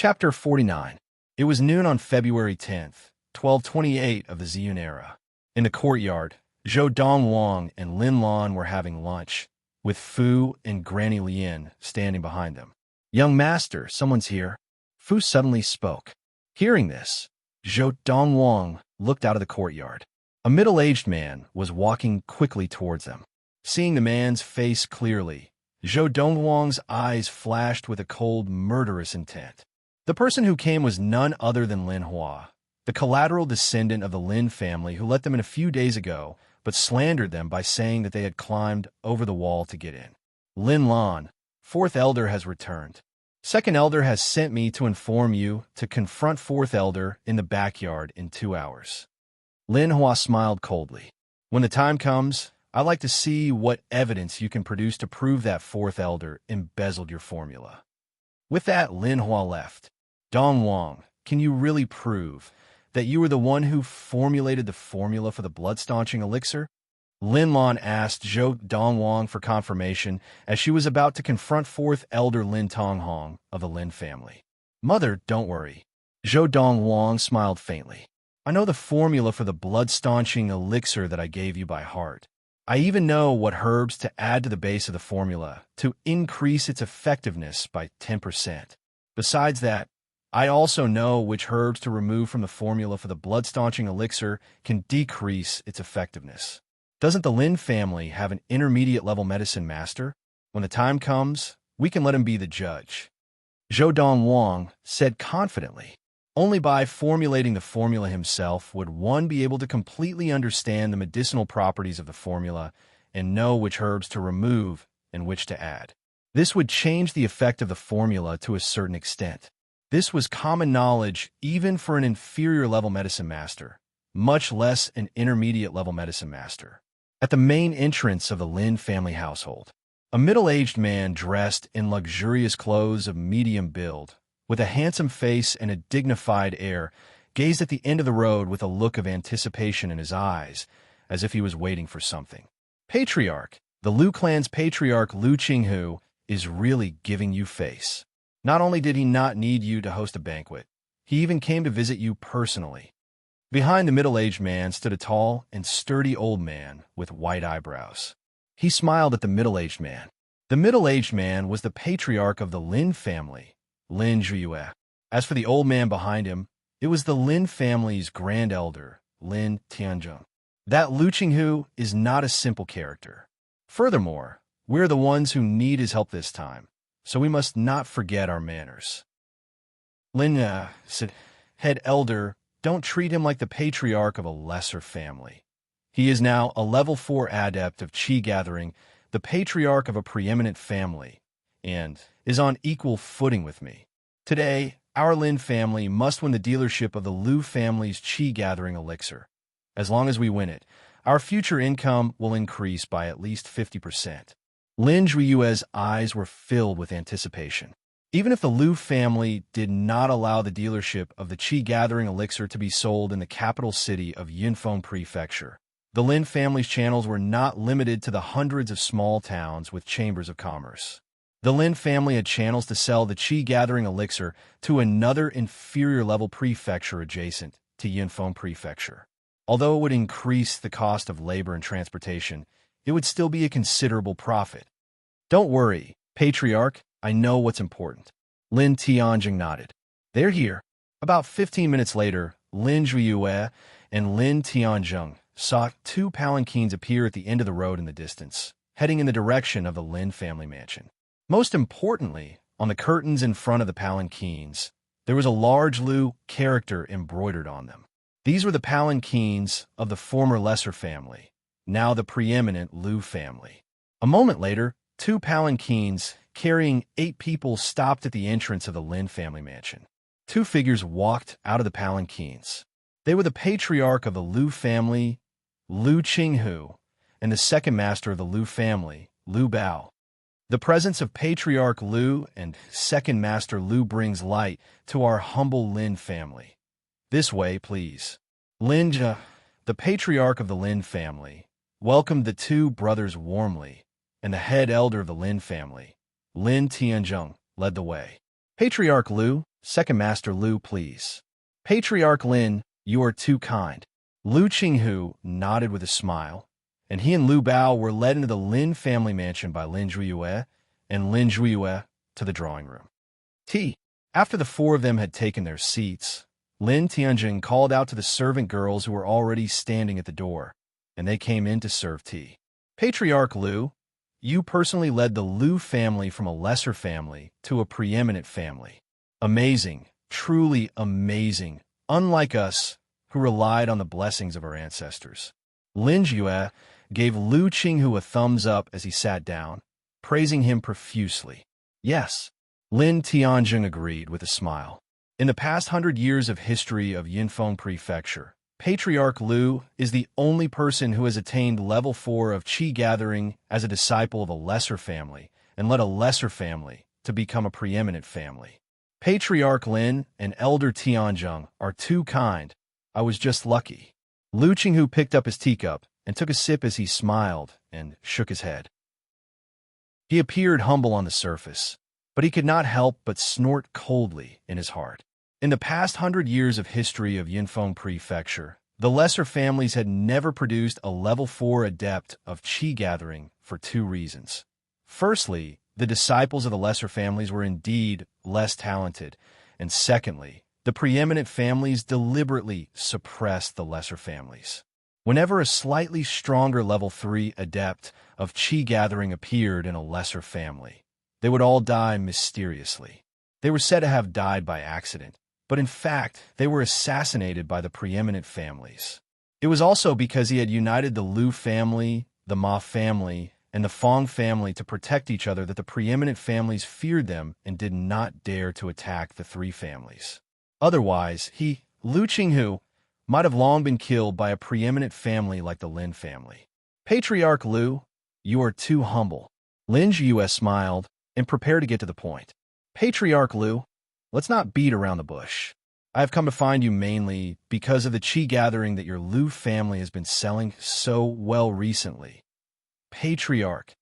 Chapter 49. It was noon on February 10th, 1228 of the Ziyun era. In the courtyard, Zhou Donghuang and Lin Lan were having lunch, with Fu and Granny Lian standing behind them. "Young master, someone's here." Fu suddenly spoke. Hearing this, Zhou Donghuang looked out of the courtyard. A middle-aged man was walking quickly towards them. Seeing the man's face clearly, Zhou Donghuang's eyes flashed with a cold, murderous intent. The person who came was none other than Lin Hua, the collateral descendant of the Lin family who let them in a few days ago, but slandered them by saying that they had climbed over the wall to get in. "Lin Lan, fourth elder, has returned. Second elder has sent me to inform you to confront fourth elder in the backyard in 2 hours." Lin Hua smiled coldly. "When the time comes, I'd like to see what evidence you can produce to prove that fourth elder embezzled your formula." With that, Lin Hua left. "Donghuang, can you really prove that you were the one who formulated the formula for the blood-staunching elixir?" Lin Lan asked Zhou Donghuang for confirmation as she was about to confront fourth elder Lin Tonghong of the Lin family. "Mother, don't worry." Zhou Donghuang smiled faintly. "I know the formula for the blood-staunching elixir that I gave you by heart. I even know what herbs to add to the base of the formula to increase its effectiveness by 10%. Besides that, I also know which herbs to remove from the formula for the blood-staunching elixir can decrease its effectiveness. Doesn't the Lin family have an intermediate-level medicine master? When the time comes, we can let him be the judge." Zhou Donghuang said confidently. Only by formulating the formula himself would one be able to completely understand the medicinal properties of the formula and know which herbs to remove and which to add. This would change the effect of the formula to a certain extent. This was common knowledge even for an inferior-level medicine master, much less an intermediate-level medicine master. At the main entrance of the Lin family household, a middle-aged man dressed in luxurious clothes of medium build, with a handsome face and a dignified air, gazed at the end of the road with a look of anticipation in his eyes, as if he was waiting for something. "Patriarch, the Lu clan's patriarch Lu Qinghu is really giving you face. Not only did he not need you to host a banquet, he even came to visit you personally." Behind the middle-aged man stood a tall and sturdy old man with white eyebrows. He smiled at the middle-aged man. The middle-aged man was the patriarch of the Lin family, Lin Zhiyue. As for the old man behind him, it was the Lin family's grand elder, Lin Tianzheng. That Lu Qinghu is not a simple character. Furthermore, we're the ones who need his help this time, so we must not forget our manners. Lin said, "Head elder, don't treat him like the patriarch of a lesser family. He is now a level 4 adept of qi gathering, the patriarch of a preeminent family, and is on equal footing with me. Today, our Lin family must win the dealership of the Lu family's qi-gathering elixir. As long as we win it, our future income will increase by at least 50%. Lin Zhiyue's eyes were filled with anticipation. Even if the Lu family did not allow the dealership of the qi-gathering elixir to be sold in the capital city of Yunfeng Prefecture, the Lin family's channels were not limited to the hundreds of small towns with chambers of commerce. The Lin family had channels to sell the qi-gathering elixir to another inferior-level prefecture adjacent to Yunfeng Prefecture. Although it would increase the cost of labor and transportation, it would still be a considerable profit. "Don't worry, Patriarch, I know what's important." Lin Tianjing nodded. "They're here." About 15 minutes later, Lin Zhiyue and Lin Tianjing saw 2 palanquins appear at the end of the road in the distance, heading in the direction of the Lin family mansion. Most importantly, on the curtains in front of the palanquins, there was a large Lu character embroidered on them. These were the palanquins of the former lesser family, now the preeminent Lu family. A moment later, 2 palanquins carrying 8 people stopped at the entrance of the Lin family mansion. 2 figures walked out of the palanquins. They were the patriarch of the Lu family, Lu Qinghu, and the second master of the Lu family, Lu Bao. The presence of Patriarch Lu and second master Lu brings light to our humble Lin family. This way, please. Lin Zhe, the patriarch of the Lin family, welcomed the 2 brothers warmly, and the head elder of the Lin family, Lin Tianzheng, led the way. "Patriarch Lu, Second Master Lu, please. Patriarch Lin, you are too kind. Lu Qinghu nodded with a smile, and he and Lu Bao were led into the Lin family mansion by Lin Zhuiyue and Lin Zhuiyue to the drawing room. Tea. After the four of them had taken their seats, Lin Tianjin called out to the servant girls who were already standing at the door, and they came in to serve tea. Patriarch Lu, you personally led the Lu family from a lesser family to a preeminent family. Amazing, truly amazing, unlike us, who relied on the blessings of our ancestors. Lin Jue gave Lu Qinghu a thumbs up as he sat down, praising him profusely. Yes, Lin Tianjin agreed with a smile. In the past 100 years of history of Yinfeng Prefecture, Patriarch Lu is the only person who has attained level 4 of Qi gathering as a disciple of a lesser family and led a lesser family to become a preeminent family. Patriarch Lin and Elder Tianzheng are too kind. I was just lucky. Lu Qinghu picked up his teacup and took a sip as he smiled and shook his head. He appeared humble on the surface, but he could not help but snort coldly in his heart. In the past 100 years of history of Yinfeng Prefecture, the lesser families had never produced a level 4 adept of Qi gathering for two reasons. Firstly, the disciples of the lesser families were indeed less talented, and secondly, the preeminent families deliberately suppressed the lesser families. Whenever a slightly stronger level 3 adept of Qi gathering appeared in a lesser family, they would all die mysteriously. They were said to have died by accident, but in fact, they were assassinated by the preeminent families. It was also because he had united the Lu family, the Ma family, and the Fong family to protect each other that the preeminent families feared them and did not dare to attack the three families. Otherwise, Lu Qinghu, might have long been killed by a preeminent family like the Lin family. Patriarch Lu, you are too humble. Lin Jue smiled and prepared to get to the point. Patriarch Lu, let's not beat around the bush. I have come to find you mainly because of the Qi gathering that your Lu family has been selling so well recently. Patriarch.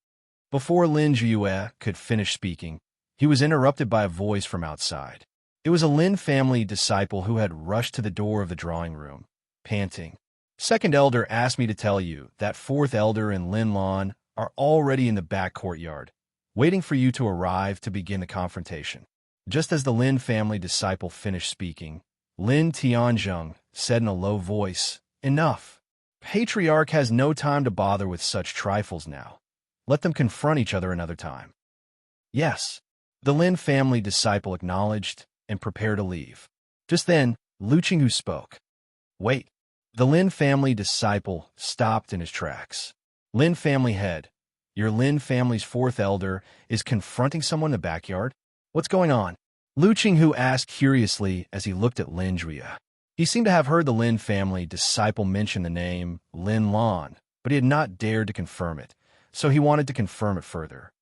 Before Lin Jue could finish speaking, he was interrupted by a voice from outside. It was a Lin family disciple who had rushed to the door of the drawing room, panting. Second elder asked me to tell you that fourth elder and Lin Lan are already in the back courtyard, waiting for you to arrive to begin the confrontation. Just as the Lin family disciple finished speaking, Lin Tianzheng said in a low voice, "Enough. Patriarch has no time to bother with such trifles now. Let them confront each other another time." Yes, the Lin family disciple acknowledged and prepared to leave. Just then, Lu Qinghu spoke. Wait. The Lin family disciple stopped in his tracks. Lin family head, your Lin family's fourth elder is confronting someone in the backyard? What's going on? Lu Qinghu asked curiously as he looked at Lin Jue. He seemed to have heard the Lin family disciple mention the name Lin Lan, but he had not dared to confirm it, so he wanted to confirm it further.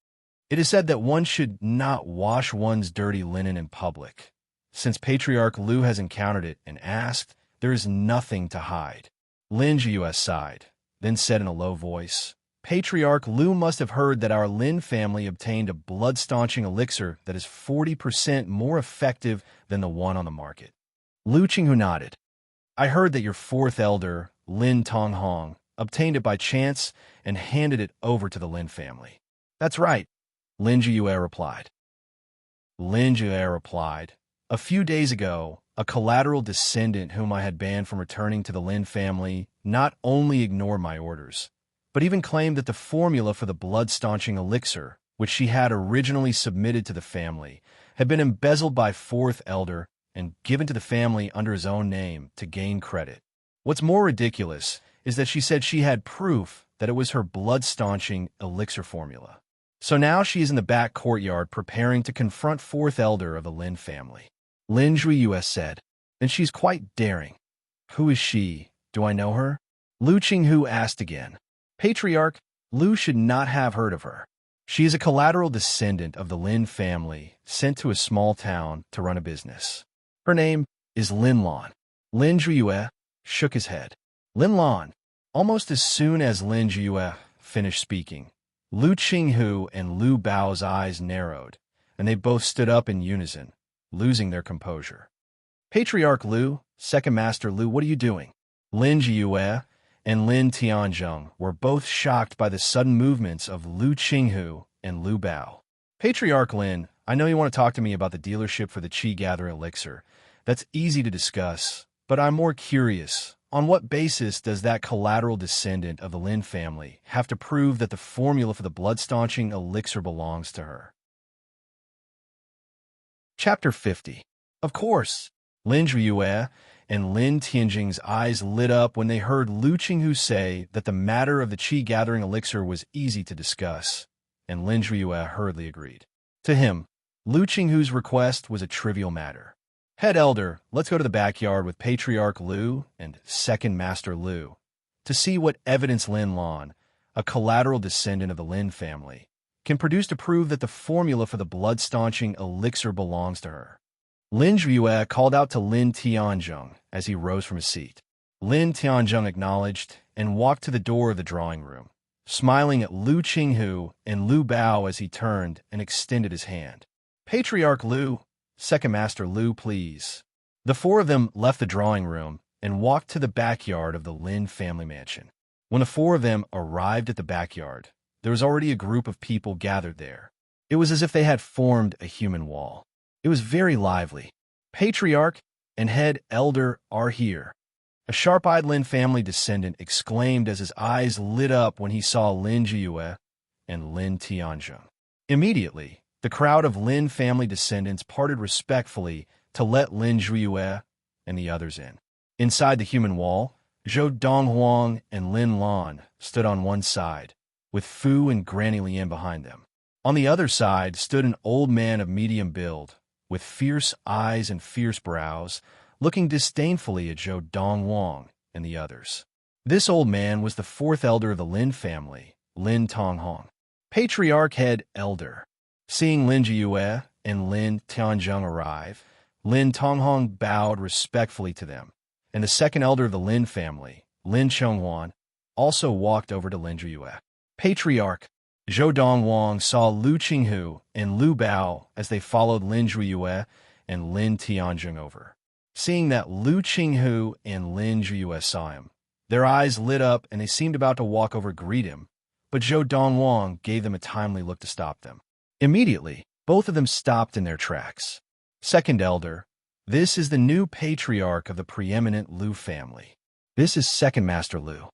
It is said that one should not wash one's dirty linen in public. Since Patriarch Lu has encountered it and asked, there is nothing to hide. Lin Jue sighed, then said in a low voice, Patriarch Lu must have heard that our Lin family obtained a blood-staunching elixir that is 40% more effective than the one on the market. Lu Qinghu nodded. I heard that your fourth elder, Lin Donghuang, obtained it by chance and handed it over to the Lin family. That's right, Lin Jue replied. A few days ago, a collateral descendant whom I had banned from returning to the Lin family not only ignored my orders, but even claimed that the formula for the blood-staunching elixir, which she had originally submitted to the family, had been embezzled by fourth elder and given to the family under his own name to gain credit. What's more ridiculous is that she said she had proof that it was her blood-staunching elixir formula. So now she is in the back courtyard preparing to confront fourth elder of the Lin family. Lin Jue said, and she's quite daring. Who is she? Do I know her? Lu Qinghu asked again. Patriarch, Lu should not have heard of her. She is a collateral descendant of the Lin family sent to a small town to run a business. Her name is Lin Lan. Lin Jue shook his head. Lin Lan. Almost as soon as Lin Jue finished speaking, Lu Qinghu and Lu Bao's eyes narrowed, and they both stood up in unison, losing their composure. Patriarch Lu, Second Master Lu, what are you doing? Lin Jiyue and Lin Tianzheng were both shocked by the sudden movements of Lu Qinghu and Lu Bao. Patriarch Lin, I know you want to talk to me about the dealership for the Qi Gathering Elixir. That's easy to discuss, but I'm more curious. On what basis does that collateral descendant of the Lin family have to prove that the formula for the blood-staunching elixir belongs to her? Chapter 50. Of course, Lin Jiyue and Lin Tianjing's eyes lit up when they heard Lu Qinghu say that the matter of the Qi Gathering Elixir was easy to discuss, and Lin Jiyue hurriedly agreed. To him, Lu Qinghu's request was a trivial matter. Head Elder, let's go to the backyard with Patriarch Lu and Second Master Lu to see what evidence Lin Lan, a collateral descendant of the Lin family, can produce to prove that the formula for the blood-staunching elixir belongs to her. Lin Jiyue called out to Lin Tianzheng as he rose from his seat. Lin Tianzheng acknowledged and walked to the door of the drawing room, smiling at Lu Qinghu and Lu Bao as he turned and extended his hand. Patriarch Lu, Second Master Lu, please. The four of them left the drawing room and walked to the backyard of the Lin family mansion. When the four of them arrived at the backyard, there was already a group of people gathered there. It was as if they had formed a human wall. It was very lively. Patriarch and Head Elder are here. A sharp-eyed Lin family descendant exclaimed as his eyes lit up when he saw Lin Jiyue and Lin Tianzheng. Immediately, the crowd of Lin family descendants parted respectfully to let Lin Jiyue and the others in. Inside the human wall, Zhou Donghuang and Lin Lan stood on one side, with Fu and Granny Lian behind them. On the other side stood an old man of medium build, with fierce eyes and fierce brows, looking disdainfully at Zhou Donghuang and the others. This old man was the fourth elder of the Lin family, Lin Tonghong. Patriarch Head Elder. Seeing Lin Jiyue and Lin Tianzheng arrive, Lin Tonghong bowed respectfully to them, and the second elder of the Lin family, Lin Chonghuan, also walked over to Lin Jiyue. Patriarch Zhou Donghuang saw Lu Qinghu and Lu Bao as they followed Lin Jiyue and Lin Tianzheng over. Seeing that Lu Qinghu and Lin Jiyue saw him, their eyes lit up and they seemed about to walk over to greet him, but Zhou Donghuang gave them a timely look to stop them. Immediately, both of them stopped in their tracks. Second Elder, this is the new patriarch of the preeminent Lu family. This is Second Master Lu.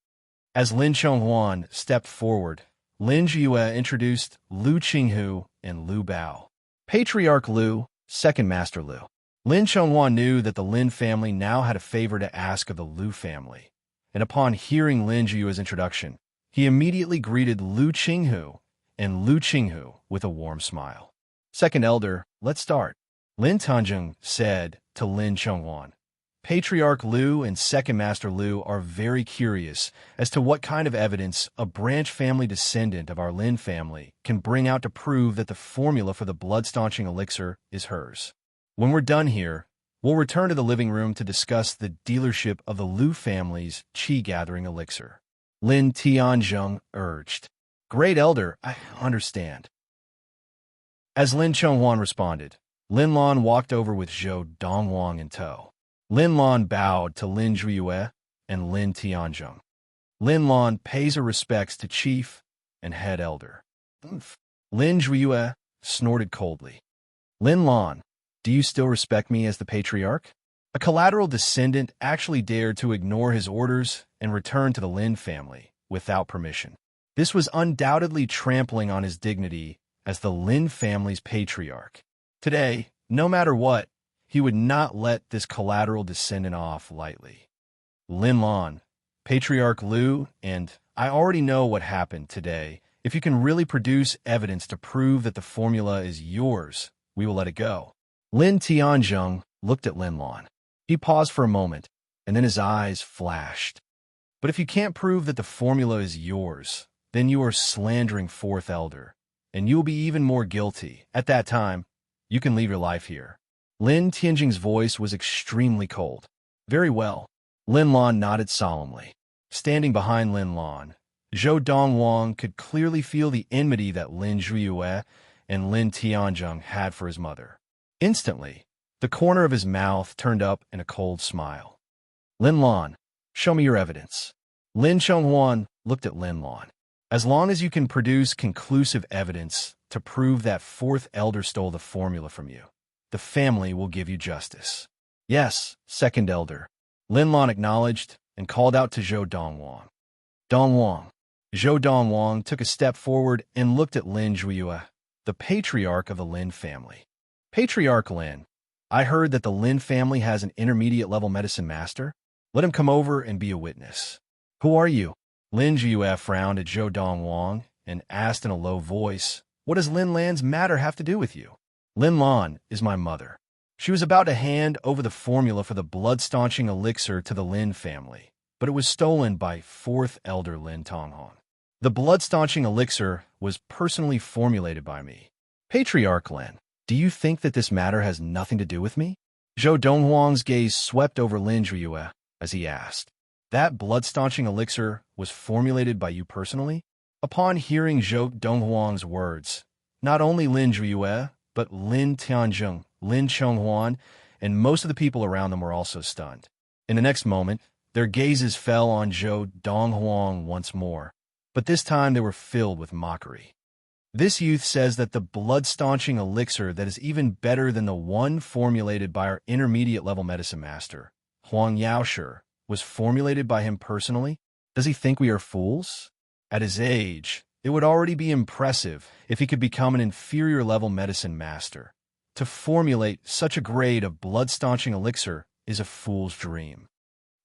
As Lin Chonghuan stepped forward, Lin Jiyue introduced Lu Qinghu and Lu Bao. Patriarch Lu, Second Master Lu. Lin Chonghuan knew that the Lin family now had a favor to ask of the Lu family, and upon hearing Lin Jiyue's introduction, he immediately greeted Lu Qinghu and Lu Qinghu with a warm smile. Second Elder, let's start. Lin Tianzheng said to Lin Chonghuan. Patriarch Lu and Second Master Lu are very curious as to what kind of evidence a branch family descendant of our Lin family can bring out to prove that the formula for the blood-staunching elixir is hers. When we're done here, we'll return to the living room to discuss the dealership of the Lu family's Qi Gathering Elixir. Lin Tianzheng urged. Great Elder, I understand. As Lin Chonghuan responded, Lin Lan walked over with Zhou Donghuang in tow. Lin Lan bowed to Lin Jiyue and Lin Tianzheng. Lin Lan pays her respects to Chief and Head Elder. Lin Jiyue snorted coldly. Lin Lan, do you still respect me as the patriarch? A collateral descendant actually dared to ignore his orders and return to the Lin family without permission. This was undoubtedly trampling on his dignity as the Lin family's patriarch. Today, no matter what, he would not let this collateral descendant off lightly. Lin Lan, Patriarch Lu, and I already know what happened today. If you can really produce evidence to prove that the formula is yours, we will let it go. Lin Tianzheng looked at Lin Lan. He paused for a moment, and then his eyes flashed. But if you can't prove that the formula is yours, then you are slandering Fourth Elder, and you will be even more guilty. At that time, you can leave your life here. Lin Tianjing's voice was extremely cold. Very well. Lin Lan nodded solemnly. Standing behind Lin Lan, Zhou Donghuang could clearly feel the enmity that Lin Jiyue and Lin Tianzheng had for his mother. Instantly, The corner of his mouth turned up in a cold smile. Lin Lan, show me your evidence. Lin Chonghuan looked at Lin Lan. As long as you can produce conclusive evidence to prove that fourth elder stole the formula from you, the family will give you justice. Yes, second elder. Lin Lan acknowledged and called out to Zhou Donghuang. Donghuang. Zhou Donghuang took a step forward and looked at Lin Zhuiyue, the patriarch of the Lin family. Patriarch Lin, I heard that the Lin family has an intermediate-level medicine master. Let him come over and be a witness. Who are you? Lin Zhuiyue frowned at Zhou Donghuang and asked in a low voice, what does Lin Lan's matter have to do with you? Lin Lan is my mother. She was about to hand over the formula for the blood-staunching elixir to the Lin family, but it was stolen by fourth elder Lin Tonghong. The blood-staunching elixir was personally formulated by me. Patriarch Lin, do you think that this matter has nothing to do with me? Zhou Donghuang's gaze swept over Lin Zhuiyue as he asked, that blood-staunching elixir was formulated by you personally? Upon hearing Zhou Donghuang's words, not only Lin Zhuiyue, but Lin Tianzheng, Lin Chonghuan, and most of the people around them were also stunned. In the next moment, their gazes fell on Zhou Donghuang once more, but this time they were filled with mockery. This youth says that the blood-staunching elixir that is even better than the one formulated by our intermediate-level medicine master, Huang Yaoshi, was formulated by him personally? Does he think we are fools? At his age, it would already be impressive if he could become an inferior-level medicine master. To formulate such a grade of blood-staunching elixir is a fool's dream.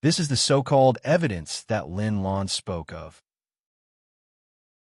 This is the so-called evidence that Lin Lan spoke of.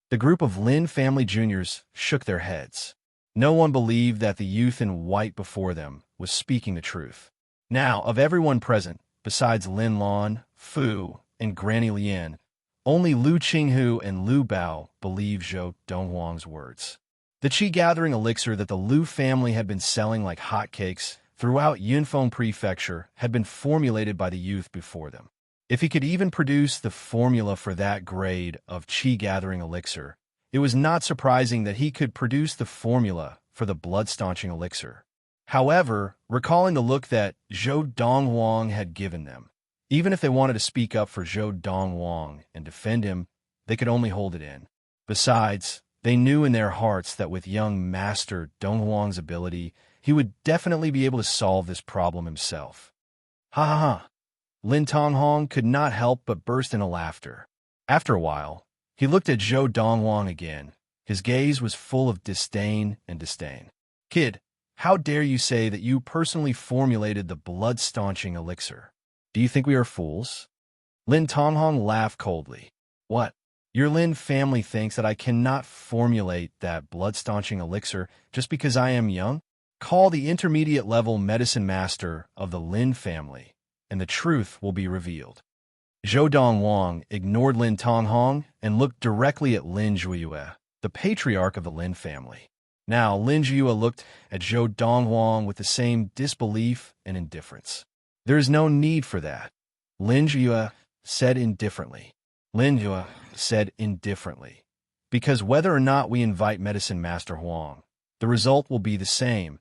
The group of Lin family juniors shook their heads. No one believed that the youth in white before them was speaking the truth. Now, of everyone present, besides Lin Lan, Fu, and Granny Lian, only Lu Qinghu and Lu Bao believed Zhou Donghuang's words. The qi-gathering elixir that the Lu family had been selling like hotcakes throughout Yunfeng Prefecture had been formulated by the youth before them. If he could even produce the formula for that grade of qi-gathering elixir, it was not surprising that he could produce the formula for the blood-staunching elixir. However, recalling the look that Zhou Donghuang had given them, even if they wanted to speak up for Zhou Donghuang and defend him, they could only hold it in. Besides, they knew in their hearts that with young Master Donghuang's ability, he would definitely be able to solve this problem himself. Ha ha ha! Lin Tonghong could not help but burst into laughter. After a while, he looked at Zhou Donghuang again. His gaze was full of disdain and disdain. Kid, how dare you say that you personally formulated the blood-staunching elixir? Do you think we are fools? Lin Tonghong laughed coldly. What? Your Lin family thinks that I cannot formulate that blood-staunching elixir just because I am young? Call the intermediate-level medicine master of the Lin family, and the truth will be revealed. Zhou Donghuang ignored Lin Tonghong and looked directly at Lin Zhuiyue, the patriarch of the Lin family. Now, Lin Zhuiyue looked at Zhou Donghuang with the same disbelief and indifference. There is no need for that, Lin Zhuiyue said indifferently. Lin Zhuiyue said indifferently. Because whether or not we invite Medicine Master Huang, the result will be the same.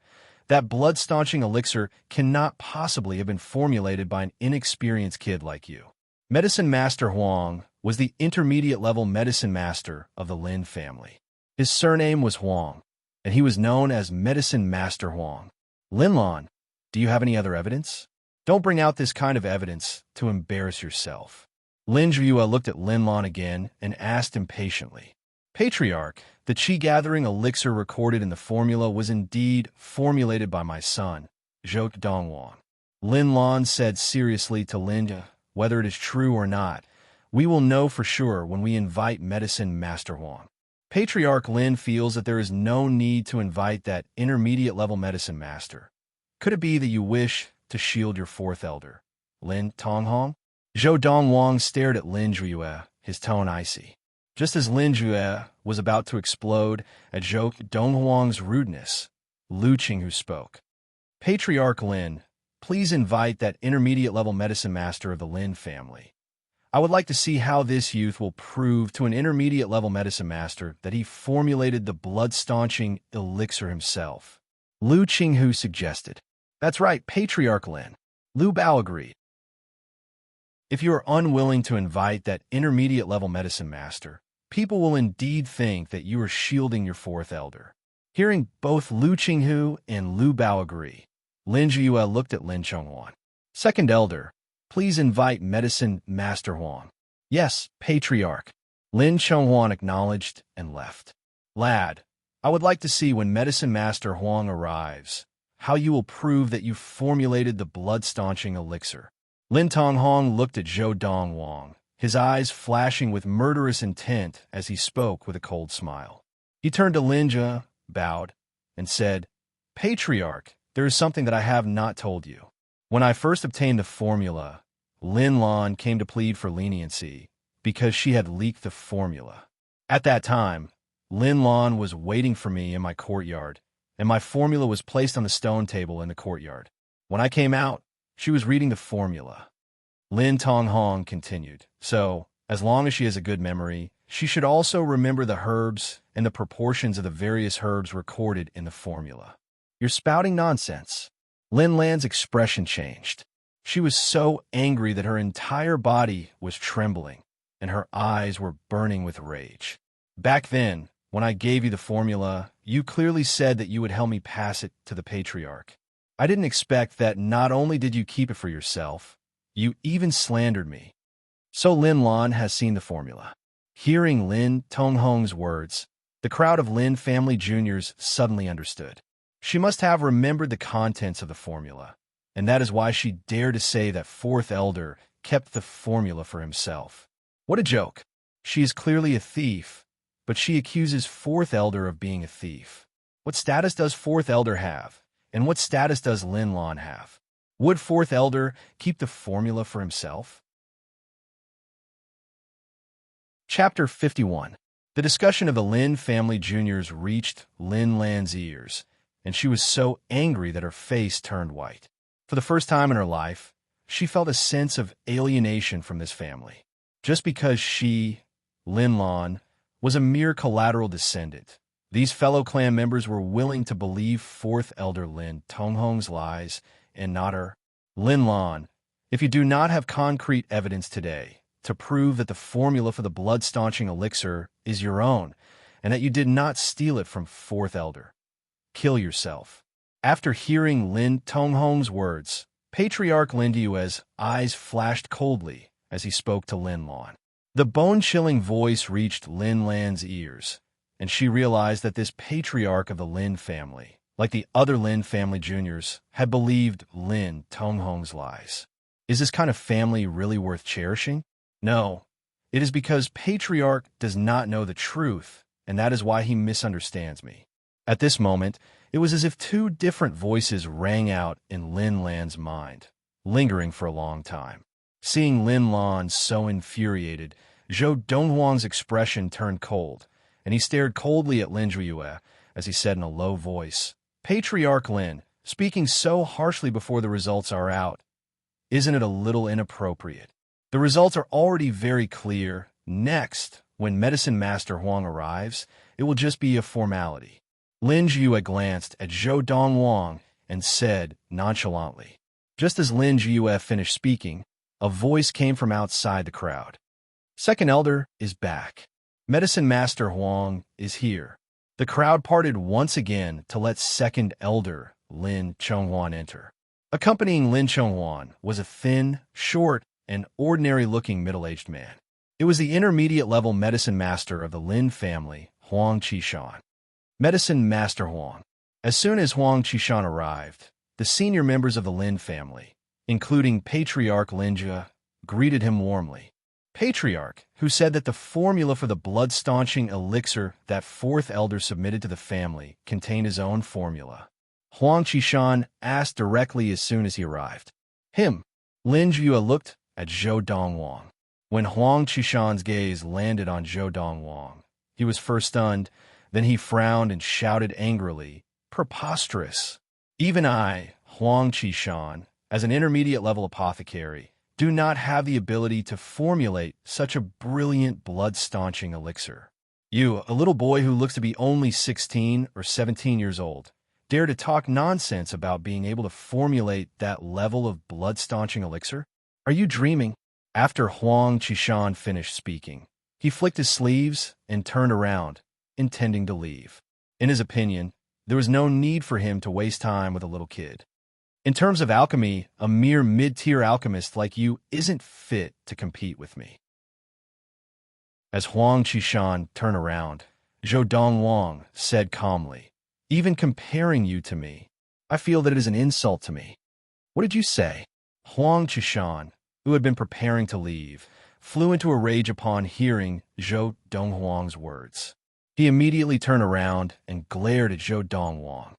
That blood-staunching elixir cannot possibly have been formulated by an inexperienced kid like you. Medicine Master Huang was the intermediate-level medicine master of the Lin family. His surname was Huang, and he was known as Medicine Master Huang. Lin Lan, do you have any other evidence? Don't bring out this kind of evidence to embarrass yourself. Lin Zhuiyue looked at Lin Lan again and asked impatiently. Patriarch, the qi-gathering elixir recorded in the formula was indeed formulated by my son, Zhou Donghuang. Lin Lan said seriously to Lin Zhuiyue, whether it is true or not, we will know for sure when we invite Medicine Master Huang. Patriarch Lin feels that there is no need to invite that intermediate-level medicine master. Could it be that you wish to shield your fourth elder, Lin Tonghong? Zhou Donghuang stared at Lin Zhuiyue, his tone icy. Just as Lin Zhuiyue was about to explode at Zhou Donghuang's rudeness, Lu Qinghu spoke. Patriarch Lin, please invite that intermediate-level medicine master of the Lin family. I would like to see how this youth will prove to an intermediate-level medicine master that he formulated the blood-staunching elixir himself. Lu Qinghu suggested. That's right, Patriarch Lin. Lu Bao agreed. If you are unwilling to invite that intermediate-level medicine master, people will indeed think that you are shielding your fourth elder. Hearing both Lu Qinghu and Lu Bao agree, Lin Jiyue looked at Lin Chonghuan. Second elder, please invite medicine master Huang. Yes, Patriarch. Lin Chonghuan acknowledged and left. Lad, I would like to see when medicine master Huang arrives, how you will prove that you formulated the blood-staunching elixir. Lin Tonghong looked at Zhou Donghuang, his eyes flashing with murderous intent as he spoke with a cold smile. He turned to Lin Jie, bowed, and said, Patriarch, there is something that I have not told you. When I first obtained the formula, Lin Lan came to plead for leniency because she had leaked the formula. At that time, Lin Lan was waiting for me in my courtyard, and my formula was placed on the stone table in the courtyard. When I came out, she was reading the formula. Lin Tonghong continued, so, as long as she has a good memory, she should also remember the herbs and the proportions of the various herbs recorded in the formula. You're spouting nonsense. Lin Lan's expression changed. She was so angry that her entire body was trembling, and her eyes were burning with rage. Back then, when I gave you the formula, you clearly said that you would help me pass it to the Patriarch. I didn't expect that not only did you keep it for yourself, you even slandered me. So Lin Lan has seen the formula. Hearing Lin Tonghong's words, the crowd of Lin family juniors suddenly understood. She must have remembered the contents of the formula, and that is why she dared to say that fourth elder kept the formula for himself. What a joke. She is clearly a thief, but she accuses fourth elder of being a thief. What status does fourth elder have? And what status does Lin Lan have? Would fourth elder keep the formula for himself? Chapter 51. The discussion of the Lin family juniors reached Lin Lan's ears, and she was so angry that her face turned white. For the first time in her life, she felt a sense of alienation from this family. Just because she, Lin Lan, was a mere collateral descendant, these fellow clan members were willing to believe fourth elder Lin Tonghong's lies and not her. Lin Lan, if you do not have concrete evidence today to prove that the formula for the blood-staunching elixir is your own and that you did not steal it from fourth elder, kill yourself. After hearing Lin Tonghong's words, Patriarch Lin Jiue's eyes flashed coldly as he spoke to Lin Lan. The bone-chilling voice reached Lin Lan's ears, and she realized that this patriarch of the Lin family, like the other Lin family juniors, had believed Lin Tonghong's lies. Is this kind of family really worth cherishing? No, it is because Patriarch does not know the truth, and that is why he misunderstands me. At this moment, it was as if two different voices rang out in Lin Lan's mind, lingering for a long time. Seeing Lin Lan so infuriated, Zhou Donghuang's expression turned cold, and he stared coldly at Lin Jiyue as he said in a low voice, Patriarch Lin, speaking so harshly before the results are out, isn't it a little inappropriate? The results are already very clear. Next, when Medicine Master Huang arrives, it will just be a formality. Lin Jiyue glanced at Zhou Donghuang and said nonchalantly. Just as Lin Jiyue finished speaking, a voice came from outside the crowd. Second elder is back. Medicine Master Huang is here. The crowd parted once again to let second elder Lin Chonghuan enter. Accompanying Lin Chonghuan was a thin, short, and ordinary-looking middle-aged man. It was the intermediate-level medicine master of the Lin family, Huang Qishan. Medicine Master Huang. As soon as Huang Qishan arrived, the senior members of the Lin family, including Patriarch Lin Jie, greeted him warmly. Patriarch, who said that the formula for the blood-staunching elixir that fourth elder submitted to the family contained his own formula. Huang Qishan asked directly as soon as he arrived. Him. Lin Jiyue looked at Zhou Donghuang. When Huang Qishan's gaze landed on Zhou Donghuang, he was first stunned, then he frowned and shouted angrily, Preposterous! Even I, Huang Qishan, as an intermediate-level apothecary, do not have the ability to formulate such a brilliant blood-staunching elixir. You, a little boy who looks to be only 16 or 17 years old, dare to talk nonsense about being able to formulate that level of blood-staunching elixir? Are you dreaming? After Huang Qishan finished speaking, he flicked his sleeves and turned around, intending to leave. In his opinion, there was no need for him to waste time with a little kid. In terms of alchemy, a mere mid-tier alchemist like you isn't fit to compete with me. As Huang Qishan turned around, Zhou Donghuang said calmly, "Even comparing you to me, I feel that it is an insult to me." "What did you say?" Huang Qishan, who had been preparing to leave, flew into a rage upon hearing Zhou Donghuang's words. He immediately turned around and glared at Zhou Donghuang.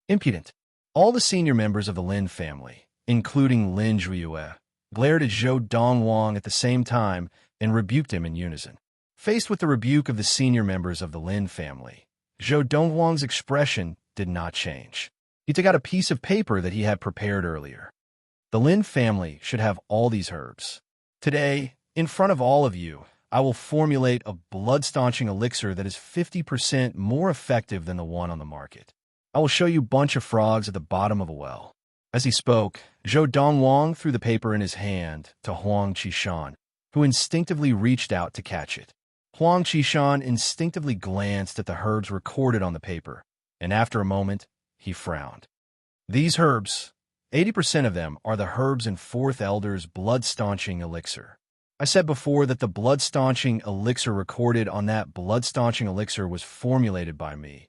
Impudent! All the senior members of the Lin family, including Lin Zhuiyue, glared at Zhou Donghuang at the same time and rebuked him in unison. Faced with the rebuke of the senior members of the Lin family, Zhou Donghuang's expression did not change. He took out a piece of paper that he had prepared earlier. The Lin family should have all these herbs. Today, in front of all of you, I will formulate a blood-staunching elixir that is 50% more effective than the one on the market. I will show you a bunch of frogs at the bottom of a well. As he spoke, Zhou Donghuang threw the paper in his hand to Huang Qishan, who instinctively reached out to catch it. Huang Qishan instinctively glanced at the herbs recorded on the paper, and after a moment, he frowned. These herbs, 80% of them are the herbs in Fourth Elder's blood-staunching elixir. I said before that the blood-staunching elixir recorded on that blood-staunching elixir was formulated by me.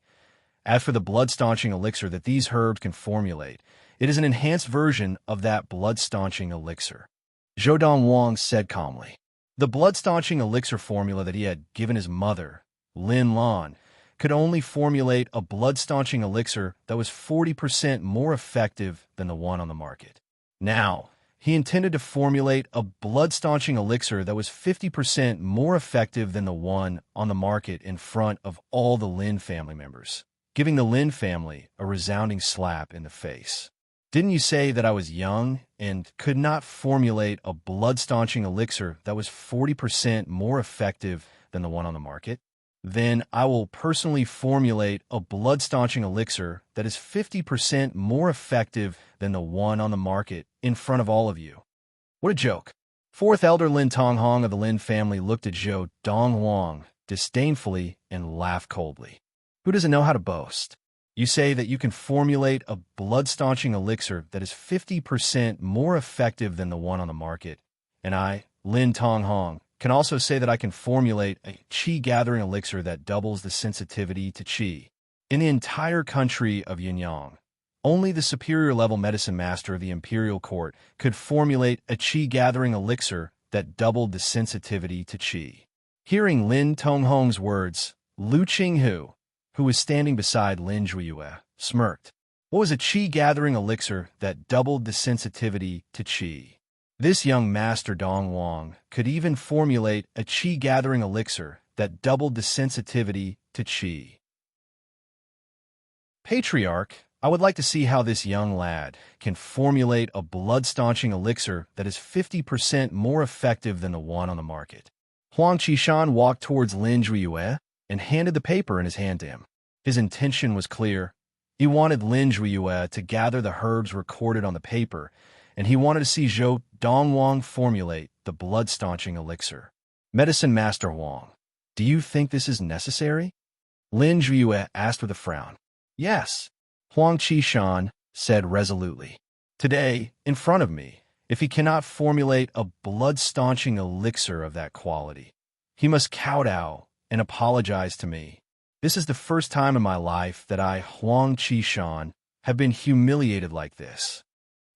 As for the blood-staunching elixir that these herbs can formulate, it is an enhanced version of that blood-staunching elixir. Zhou Donghuang said calmly. The blood-staunching elixir formula that he had given his mother, Lin Lan, could only formulate a blood-staunching elixir that was 40% more effective than the one on the market. Now, he intended to formulate a blood-staunching elixir that was 50% more effective than the one on the market in front of all the Lin family members, giving the Lin family a resounding slap in the face. Didn't you say that I was young and could not formulate a blood-staunching elixir that was 40% more effective than the one on the market? Then I will personally formulate a blood-staunching elixir that is 50% more effective than the one on the market in front of all of you. What a joke. Fourth Elder Lin Tonghong of the Lin family looked at Zhou Donghuang disdainfully and laughed coldly. Who doesn't know how to boast? You say that you can formulate a blood-staunching elixir that is 50% more effective than the one on the market, and I, Lin Tonghong, can also say that I can formulate a qi-gathering elixir that doubles the sensitivity to qi. In the entire country of Yunyang, only the superior-level medicine master of the imperial court could formulate a qi-gathering elixir that doubled the sensitivity to qi. Hearing Lin Tonghong's words, Lu Qinghu, who was standing beside Lin Zhuiyue, smirked. What was a qi-gathering elixir that doubled the sensitivity to qi? This young master Donghuang could even formulate a qi-gathering elixir that doubled the sensitivity to qi. Patriarch, I would like to see how this young lad can formulate a blood-staunching elixir that is 50% more effective than the one on the market. Huang Qishan walked towards Lin Zhuiyue and handed the paper in his hand to him. His intention was clear. He wanted Lin Zhuiyue to gather the herbs recorded on the paper, and he wanted to see Zhou Donghuang formulate the blood-staunching elixir. Medicine Master Huang, do you think this is necessary? Lin Zhuiyue asked with a frown. Yes, Huang Qishan said resolutely. Today, in front of me, if he cannot formulate a blood-staunching elixir of that quality, he must kowtow and apologize to me. This is the first time in my life that I, Huang Qishan, have been humiliated like this.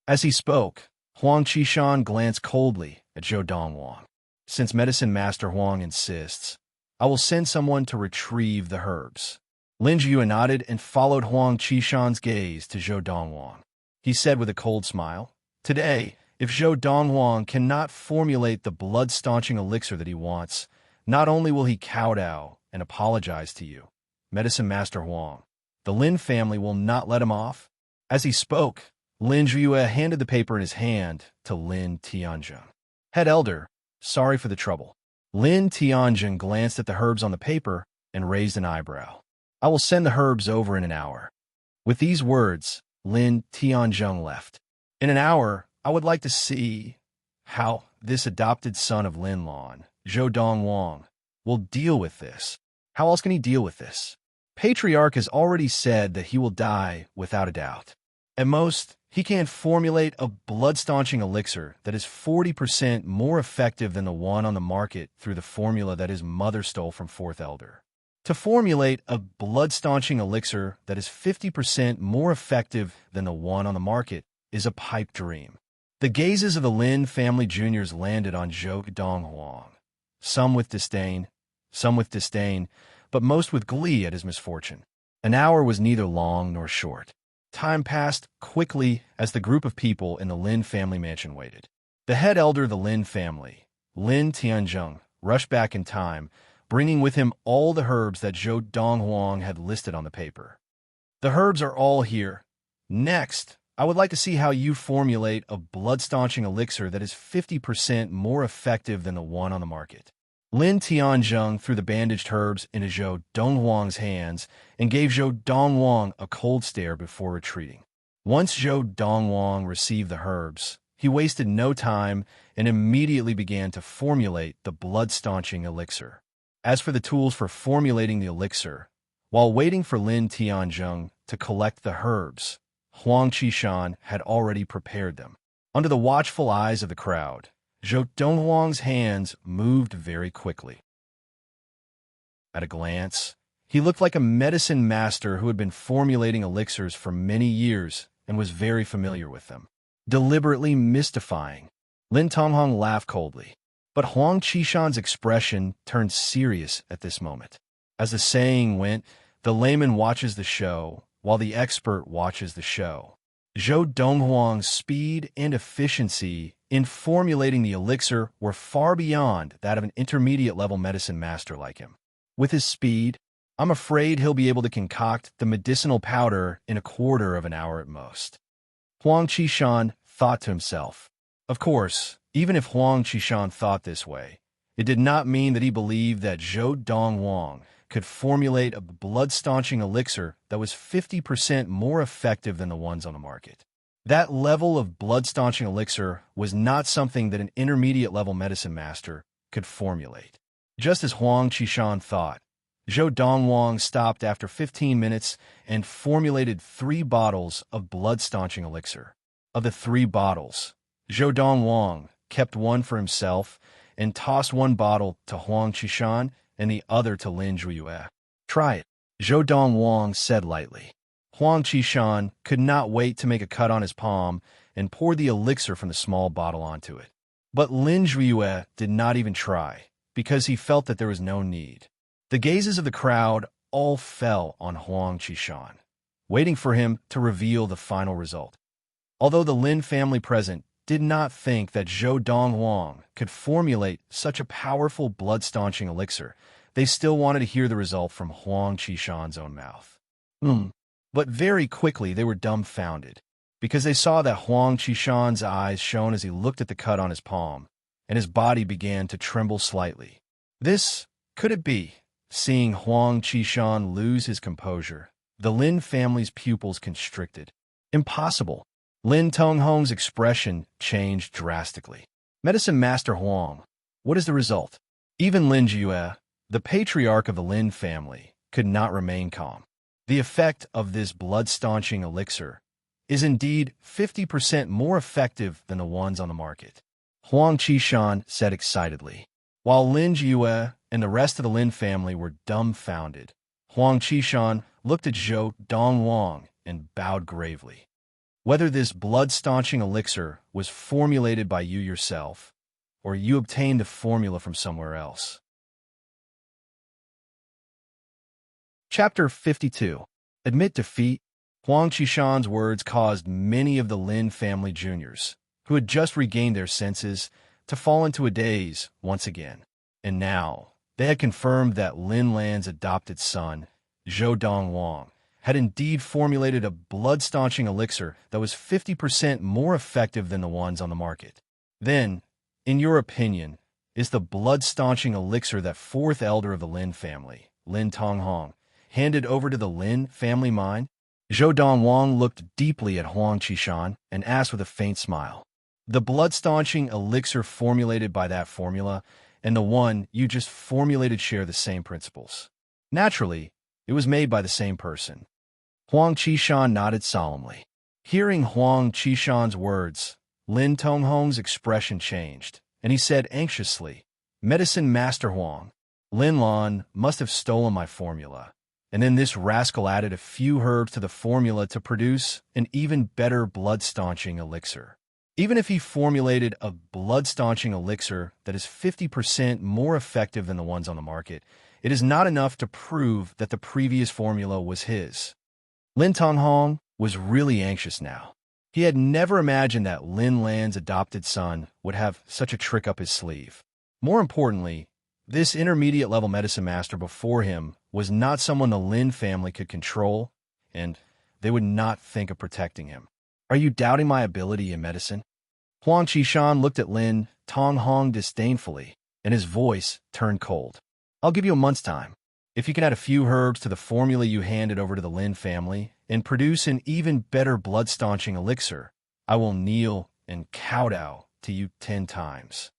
As he spoke, Huang Qishan glanced coldly at Zhou Donghuang. Since Medicine Master Huang insists, I will send someone to retrieve the herbs. Lin Zhuiyue nodded and followed Huang Qishan's gaze to Zhou Donghuang. He said with a cold smile, Today, if Zhou Donghuang cannot formulate the blood-staunching elixir that he wants, not only will he kowtow and apologize to you, Medicine Master Huang, the Lin family will not let him off. As he spoke, Lin Zhuiyue handed the paper in his hand to Lin Tianjin. Head Elder, sorry for the trouble. Lin Tianjin glanced at the herbs on the paper and raised an eyebrow. I will send the herbs over in an hour. With these words, Lin Tianzheng left. In an hour, I would like to see how this adopted son of Lin Lan, Zhou Donghuang, will deal with this. How else can he deal with this? Patriarch has already said that he will die without a doubt. At most, he can formulate a blood-staunching elixir that is 40% more effective than the one on the market through the formula that his mother stole from Fourth Elder. To formulate a blood-staunching elixir that is 50% more effective than the one on the market is a pipe dream. The gazes of the Lin family juniors landed on Zhou Donghuang, some with disdain, but most with glee at his misfortune. An hour was neither long nor short. Time passed quickly as the group of people in the Lin family mansion waited. The head elder of the Lin family, Lin Tianzheng, rushed back in time, bringing with him all the herbs that Zhou Donghuang had listed on the paper. The herbs are all here. Next, I would like to see how you formulate a blood-staunching elixir that is 50% more effective than the one on the market. Lin Tianzheng threw the bandaged herbs into Zhou Donghuang's hands and gave Zhou Donghuang a cold stare before retreating. Once Zhou Donghuang received the herbs, he wasted no time and immediately began to formulate the blood-staunching elixir. As for the tools for formulating the elixir, while waiting for Lin Tianzheng to collect the herbs, Huang Qishan had already prepared them. Under the watchful eyes of the crowd, Zhou Donghuang's hands moved very quickly. At a glance, he looked like a medicine master who had been formulating elixirs for many years and was very familiar with them. Deliberately mystifying, Lin Tonghong laughed coldly. But Huang Qishan's expression turned serious at this moment. As the saying went, the layman watches the show, while the expert watches the show. Zhou Donghuang's speed and efficiency in formulating the elixir were far beyond that of an intermediate-level medicine master like him. With his speed, I'm afraid he'll be able to concoct the medicinal powder in a quarter of an hour at most. Huang Qishan thought to himself. Of course, even if Huang Qishan thought this way, it did not mean that he believed that Zhou Donghuang could formulate a blood-staunching elixir that was 50% more effective than the ones on the market. That level of blood-staunching elixir was not something that an intermediate-level medicine master could formulate. Just as Huang Qishan thought, Zhou Donghuang stopped after 15 minutes and formulated 3 bottles of blood-staunching elixir. Of the 3 bottles, Zhou Donghuang kept one for himself and tossed one bottle to Huang Qishan and the other to Lin Zhuyue. Try it, Zhou Donghuang said lightly. Huang Qishan could not wait to make a cut on his palm and pour the elixir from the small bottle onto it. But Lin Zhuyue did not even try, because he felt that there was no need. The gazes of the crowd all fell on Huang Qishan, waiting for him to reveal the final result. Although the Lin family present did not think that Zhou Donghuang could formulate such a powerful blood-staunching elixir, they still wanted to hear the result from Huang Qishan's own mouth. But very quickly they were dumbfounded, because they saw that Huang Qishan's eyes shone as he looked at the cut on his palm, and his body began to tremble slightly. This, could it be? Seeing Huang Qishan lose his composure, the Lin family's pupils constricted. Impossible. Lin Tonghong's expression changed drastically. Medicine Master Huang, what is the result? Even Lin Zhuyue, the patriarch of the Lin family, could not remain calm. The effect of this blood-staunching elixir is indeed 50% more effective than the ones on the market, Huang Qishan said excitedly. While Lin Zhuyue and the rest of the Lin family were dumbfounded, Huang Qishan looked at Zhou Donghuang and bowed gravely. Whether this blood-staunching elixir was formulated by you yourself, or you obtained the formula from somewhere else. Chapter 52. Admit defeat. Huang Qishan's words caused many of the Lin family juniors, who had just regained their senses, to fall into a daze once again. And now, they had confirmed that Lin Lan's adopted son, Zhou Donghuang, had indeed formulated a blood-staunching elixir that was 50% more effective than the ones on the market. Then, in your opinion, is the blood-staunching elixir that 4th elder of the Lin family, Lin Tonghong, handed over to the Lin family mine? Zhou Donghuang looked deeply at Huang Qishan and asked with a faint smile. The blood-staunching elixir formulated by that formula and the one you just formulated share the same principles. Naturally, it was made by the same person. Huang Qishan nodded solemnly. Hearing Huang Qishan's words, Lin Tonghong's expression changed, and he said anxiously, "Medicine Master Huang, Lin Lan must have stolen my formula. And then this rascal added a few herbs to the formula to produce an even better blood-staunching elixir. Even if he formulated a blood-staunching elixir that is 50% more effective than the ones on the market, it is not enough to prove that the previous formula was his." Lin Tonghong was really anxious now. He had never imagined that Lin Lan's adopted son would have such a trick up his sleeve. More importantly, this intermediate-level medicine master before him was not someone the Lin family could control, and they would not think of protecting him. "Are you doubting my ability in medicine?" Huang Qishan looked at Lin Tonghong disdainfully, and his voice turned cold. "I'll give you a month's time. If you can add a few herbs to the formula you handed over to the Lin family and produce an even better blood-staunching elixir, I will kneel and kowtow to you 10 times.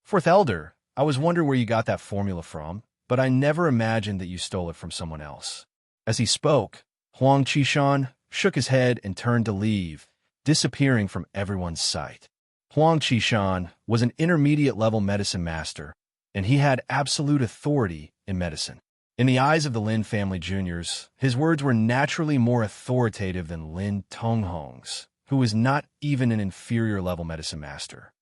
Fourth Elder, I was wondering where you got that formula from, but I never imagined that you stole it from someone else." As he spoke, Huang Qishan shook his head and turned to leave, disappearing from everyone's sight. Huang Qishan was an intermediate-level medicine master, and he had absolute authority in medicine. In the eyes of the Lin family juniors, his words were naturally more authoritative than Lin Tonghong's, who was not even an inferior-level medicine master.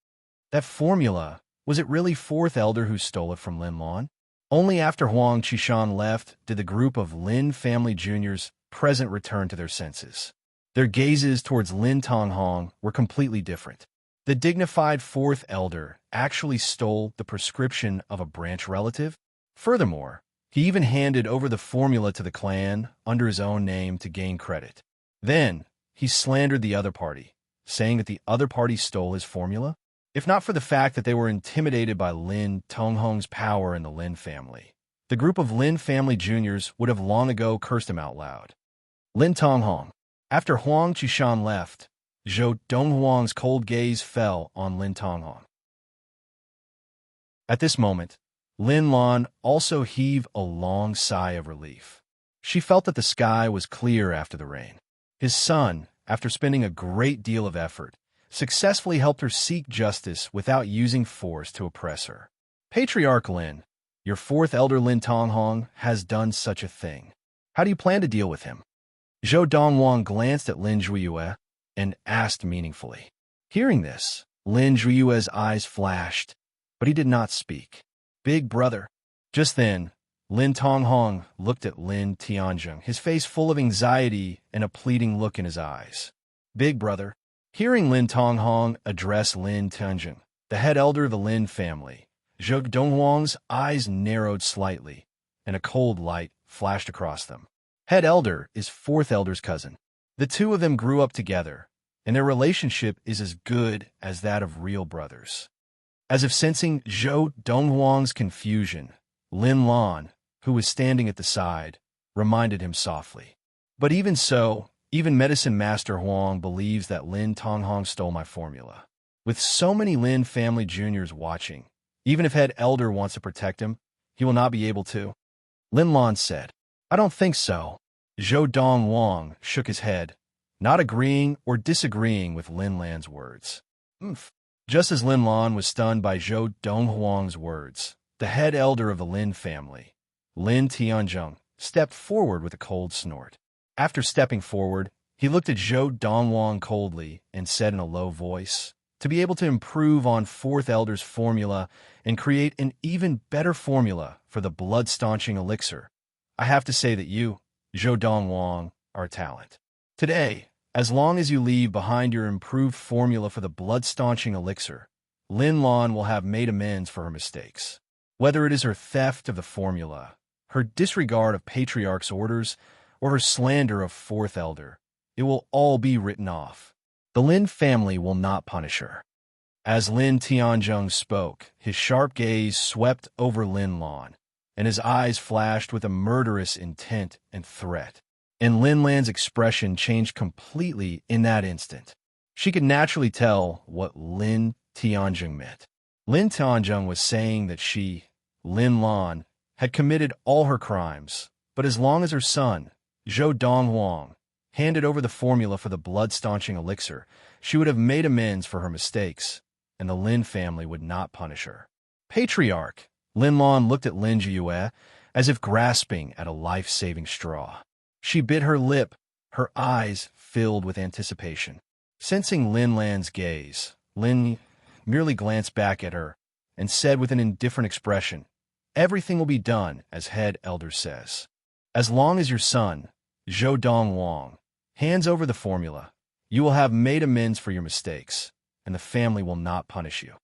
That formula, was it really Fourth Elder who stole it from Lin Lan? Only after Huang Qishan left did the group of Lin family juniors present return to their senses. Their gazes towards Lin Tonghong were completely different. The dignified Fourth Elder actually stole the prescription of a branch relative. Furthermore, he even handed over the formula to the clan under his own name to gain credit. Then, he slandered the other party, saying that the other party stole his formula. If not for the fact that they were intimidated by Lin Tonghong's power in the Lin family, the group of Lin family juniors would have long ago cursed him out loud. Lin Tonghong. After Huang Qishan left, Zhou Donghuang's cold gaze fell on Lin Tonghong. At this moment, Lin Lan also heaved a long sigh of relief. She felt that the sky was clear after the rain. His son, after spending a great deal of effort, successfully helped her seek justice without using force to oppress her. "Patriarch Lin, your Fourth Elder Lin Tonghong has done such a thing. How do you plan to deal with him?" Zhou Donghuang glanced at Lin Zhuiyue and asked meaningfully. Hearing this, Lin Zhuiyue's eyes flashed, but he did not speak. "Big brother." Just then, Lin Tonghong looked at Lin Tianzheng, his face full of anxiety and a pleading look in his eyes. "Big brother." Hearing Lin Tonghong address Lin Tianzheng, the head elder of the Lin family, Zhou Donghuang's eyes narrowed slightly, and a cold light flashed across them. Head elder is Fourth Elder's cousin. The two of them grew up together, and their relationship is as good as that of real brothers. As if sensing Zhou Donghuang's confusion, Lin Lan, who was standing at the side, reminded him softly. "But even so, even Medicine Master Huang believes that Lin Tonghong stole my formula. With so many Lin family juniors watching, even if Head Elder wants to protect him, he will not be able to." Lin Lan said, "I don't think so." Zhou Donghuang shook his head, not agreeing or disagreeing with Lin Lan's words. Just as Lin Lan was stunned by Zhou Donghuang's words, the head elder of the Lin family, Lin Tianzheng, stepped forward with a cold snort. After stepping forward, he looked at Zhou Donghuang coldly and said in a low voice, "To be able to improve on Fourth Elder's formula and create an even better formula for the blood-staunching elixir, I have to say that you, Zhou Donghuang, are a talent. Today, as long as you leave behind your improved formula for the blood-staunching elixir, Lin Lan will have made amends for her mistakes. Whether it is her theft of the formula, her disregard of Patriarch's orders, or her slander of Fourth Elder, it will all be written off. The Lin family will not punish her." As Lin Tianzheng spoke, his sharp gaze swept over Lin Lan, and his eyes flashed with a murderous intent and threat. and Lin Lan's expression changed completely in that instant. She could naturally tell what Lin Tianjung meant. Lin Tianjung was saying that she, Lin Lan, had committed all her crimes, but as long as her son, Zhou Donghuang, handed over the formula for the blood-staunching elixir, she would have made amends for her mistakes, and the Lin family would not punish her. Patriarch, Lin Lan looked at Lin Jiyue as if grasping at a life-saving straw. She bit her lip, her eyes filled with anticipation. Sensing Lin Lan's gaze, Lin merely glanced back at her and said with an indifferent expression, "Everything will be done as head elder says. As long as your son, Zhou Donghuang, hands over the formula, you will have made amends for your mistakes, and the family will not punish you."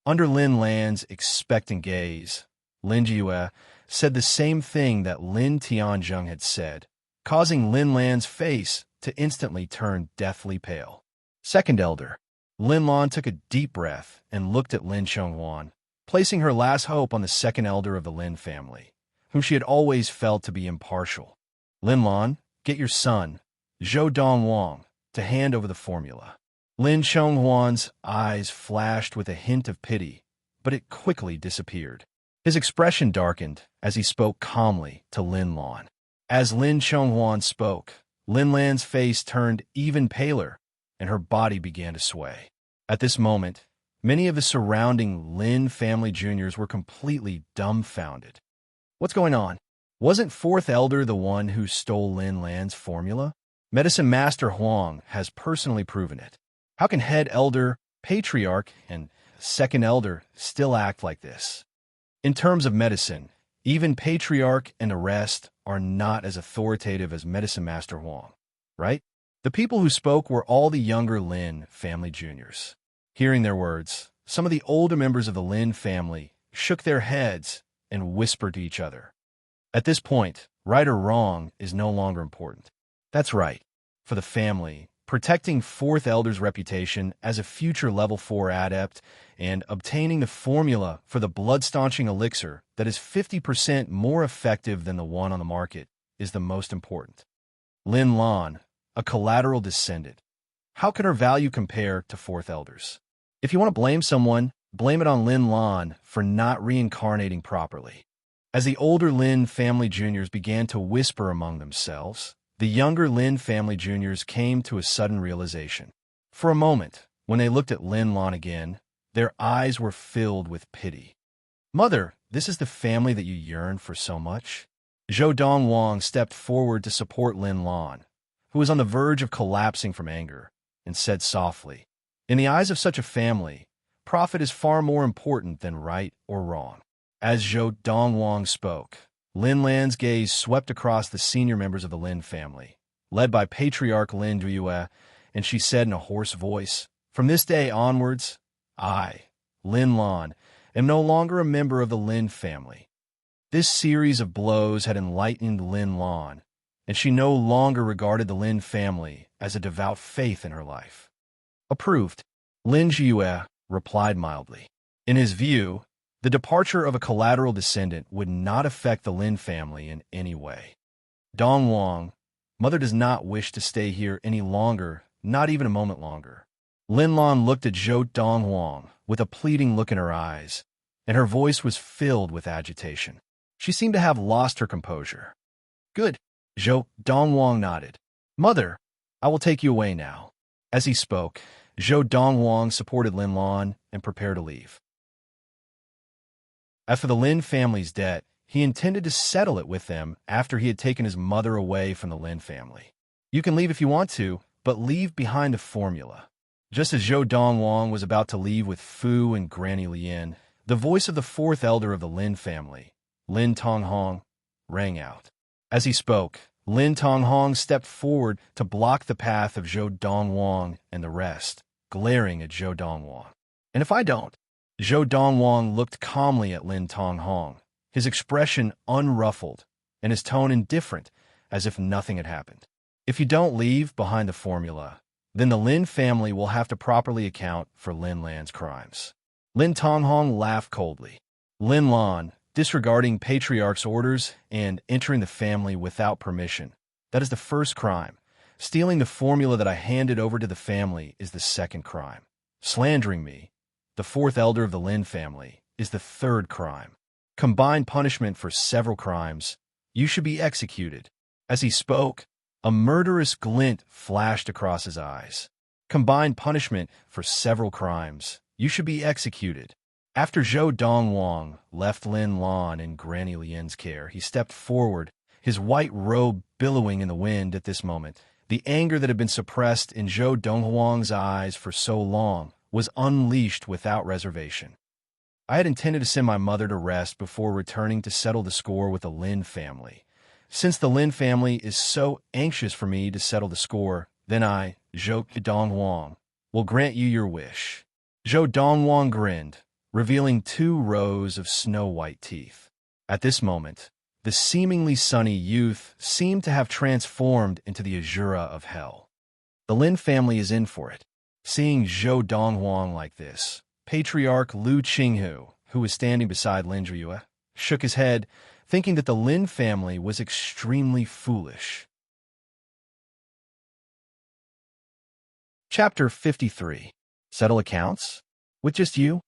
Under Lin Lan's expectant gaze, Lin Jiyue said the same thing that Lin Tianjung had said, causing Lin Lan's face to instantly turn deathly pale. Second elder, Lin Lan took a deep breath and looked at Lin Chonghuan, placing her last hope on the second elder of the Lin family, whom she had always felt to be impartial. "Lin Lan, get your son, Zhou Donghuang, to hand over the formula." Lin Chonghuan's eyes flashed with a hint of pity, but it quickly disappeared. His expression darkened as he spoke calmly to Lin Lan. As Lin Chonghuan spoke, Lin Lan's face turned even paler, and her body began to sway. At this moment, many of the surrounding Lin family juniors were completely dumbfounded. What's going on? Wasn't fourth elder the one who stole Lin Lan's formula? Medicine Master Huang has personally proven it. How can head elder, patriarch, and second elder still act like this? In terms of medicine, even patriarch and the rest are not as authoritative as Medicine Master Huang, right? The people who spoke were all the younger Lin family juniors. Hearing their words, some of the older members of the Lin family shook their heads and whispered to each other. At this point, right or wrong is no longer important. That's right. For the family, protecting fourth elder's reputation as a future level 4 adept and obtaining the formula for the blood-staunching elixir that is 50% more effective than the one on the market is the most important. Lin Lan, a collateral descendant. How can her value compare to fourth elders? If you want to blame someone, blame it on Lin Lan for not reincarnating properly. As the older Lin family juniors began to whisper among themselves, the younger Lin family juniors came to a sudden realization. For a moment, when they looked at Lin Lan again, their eyes were filled with pity. "Mother, this is the family that you yearn for so much?" Zhou Donghuang stepped forward to support Lin Lan, who was on the verge of collapsing from anger, and said softly, "In the eyes of such a family, profit is far more important than right or wrong." As Zhou Donghuang spoke, Lin Lan's gaze swept across the senior members of the Lin family, led by Patriarch Lin Jiyue, and she said in a hoarse voice, "From this day onwards, I, Lin Lan, am no longer a member of the Lin family." This series of blows had enlightened Lin Lan, and she no longer regarded the Lin family as a devout faith in her life. "Approved," Lin Jiyue replied mildly. In his view, the departure of a collateral descendant would not affect the Lin family in any way. "Donghuang, mother does not wish to stay here any longer, not even a moment longer." Lin Lan looked at Zhou Donghuang with a pleading look in her eyes, and her voice was filled with agitation. She seemed to have lost her composure. "Good." Zhou Donghuang nodded. "Mother, I will take you away now." As he spoke, Zhou Donghuang supported Lin Lan and prepared to leave. As for the Lin family's debt, he intended to settle it with them after he had taken his mother away from the Lin family. "You can leave if you want to, but leave behind the formula." Just as Zhou Donghuang was about to leave with Fu and Granny Lian, the voice of the fourth elder of the Lin family, Lin Tonghong, rang out. As he spoke, Lin Tonghong stepped forward to block the path of Zhou Donghuang and the rest, glaring at Zhou Donghuang. "And if I don't?" Zhou Donghuang looked calmly at Lin Tonghong, his expression unruffled and his tone indifferent, as if nothing had happened. "If you don't leave behind the formula, then the Lin family will have to properly account for Lin Lan's crimes." Lin Tonghong laughed coldly. "Lin Lan, disregarding patriarch's orders and entering the family without permission. That is the first crime. Stealing the formula that I handed over to the family is the second crime. Slandering me, the fourth elder of the Lin family, is the third crime. Combined punishment for several crimes. You should be executed." As he spoke, a murderous glint flashed across his eyes. Combined punishment for several crimes. You should be executed. After Zhou Donghuang left Lin Lan in Granny Lian's care, he stepped forward, his white robe billowing in the wind at this moment. The anger that had been suppressed in Zhou Donghuang's eyes for so long was unleashed without reservation. I had intended to send my mother to rest before returning to settle the score with the Lin family. Since the Lin family is so anxious for me to settle the score, then I, Zhou Donghuang, will grant you your wish." Zhou Donghuang grinned, revealing 2 rows of snow-white teeth. At this moment, the seemingly sunny youth seemed to have transformed into the Azura of hell. The Lin family is in for it. Seeing Zhou Donghuang like this, Patriarch Lu Qinghu, who was standing beside Lin Zhiyue, shook his head, thinking that the Lin family was extremely foolish. Chapter 53. Settle accounts? With just you?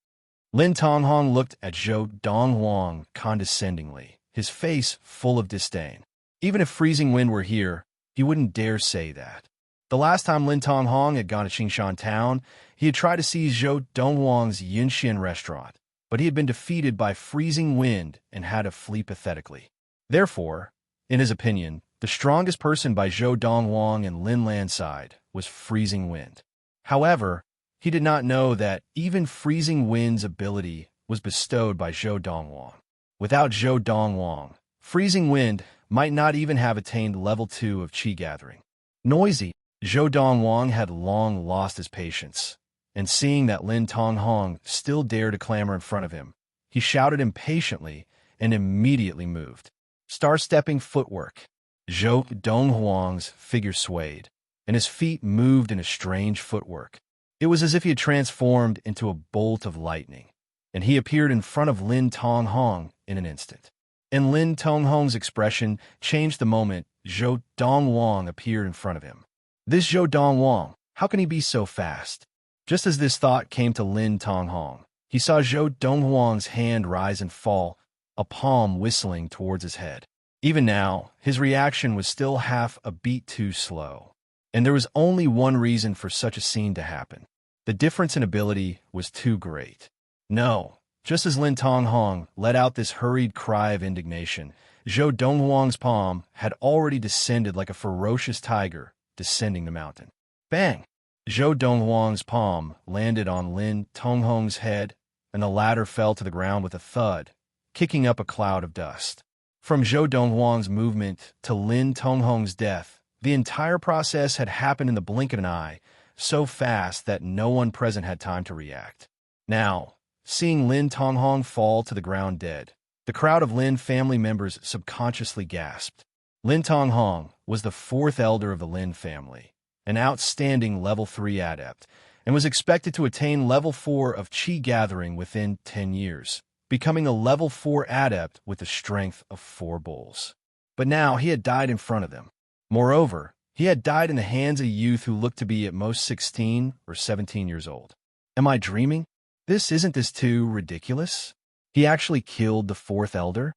Lin Tonghong looked at Zhou Donghuang condescendingly, his face full of disdain. Even if freezing wind were here, he wouldn't dare say that. The last time Lin Tonghong had gone to Qingshan town, he had tried to seize Zhou Donghuang's Yinxian restaurant, but he had been defeated by freezing wind and had to flee pathetically. Therefore, in his opinion, the strongest person by Zhou Donghuang and Lin Lan's side was freezing wind. However, he did not know that even freezing wind's ability was bestowed by Zhou Donghuang. Without Zhou Donghuang, freezing wind might not even have attained level 2 of qi gathering. Noisy, Zhou Donghuang had long lost his patience, and seeing that Lin Tonghong still dared to clamor in front of him, he shouted impatiently and immediately moved. Star-stepping footwork. Zhou Donghuang's figure swayed, and his feet moved in a strange footwork. It was as if he had transformed into a bolt of lightning, and he appeared in front of Lin Tonghong in an instant. And Lin Tonghong's expression changed the moment Zhou Donghuang appeared in front of him. This Zhou Donghuang, how can he be so fast? Just as this thought came to Lin Tonghong, he saw Zhou Donghuang's hand rise and fall, a palm whistling towards his head. Even now, his reaction was still half a beat too slow. And there was only one reason for such a scene to happen. The difference in ability was too great. No, just as Lin Tonghong let out this hurried cry of indignation, Zhou Donghuang's palm had already descended like a ferocious tiger descending the mountain. Bang! Zhou Donghuang's palm landed on Lin Tonghong's head, and the latter fell to the ground with a thud, kicking up a cloud of dust. From Zhou Donghuang's movement to Lin Tonghong's death, the entire process had happened in the blink of an eye, so fast that no one present had time to react. Now, seeing Lin Tonghong fall to the ground dead, the crowd of Lin family members subconsciously gasped. Lin Tonghong was the 4th elder of the Lin family, an outstanding level 3 adept, and was expected to attain level 4 of qi gathering within 10 years, becoming a level 4 adept with the strength of 4 bulls. But now he had died in front of them. Moreover, he had died in the hands of a youth who looked to be at most 16 or 17 years old. Am I dreaming? Isn't this too ridiculous? He actually killed the 4th elder?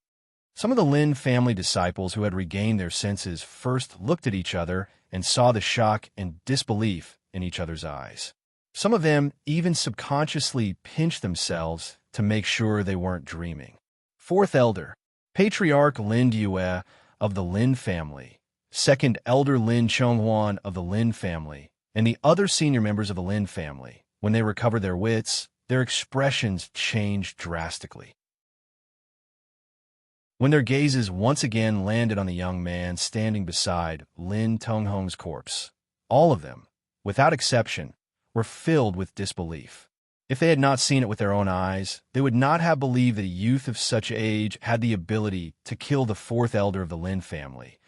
Some of the Lin family disciples who had regained their senses first looked at each other and saw the shock and disbelief in each other's eyes. Some of them even subconsciously pinched themselves to make sure they weren't dreaming. 4th elder, Patriarch Lin Yue of the Lin family, 2nd elder Lin Chonghuan of the Lin family, and the other senior members of the Lin family, when they recovered their wits, their expressions changed drastically. When their gazes once again landed on the young man standing beside Lin Tonghong's corpse, all of them, without exception, were filled with disbelief. If they had not seen it with their own eyes, they would not have believed that a youth of such age had the ability to kill the 4th elder of the Lin family,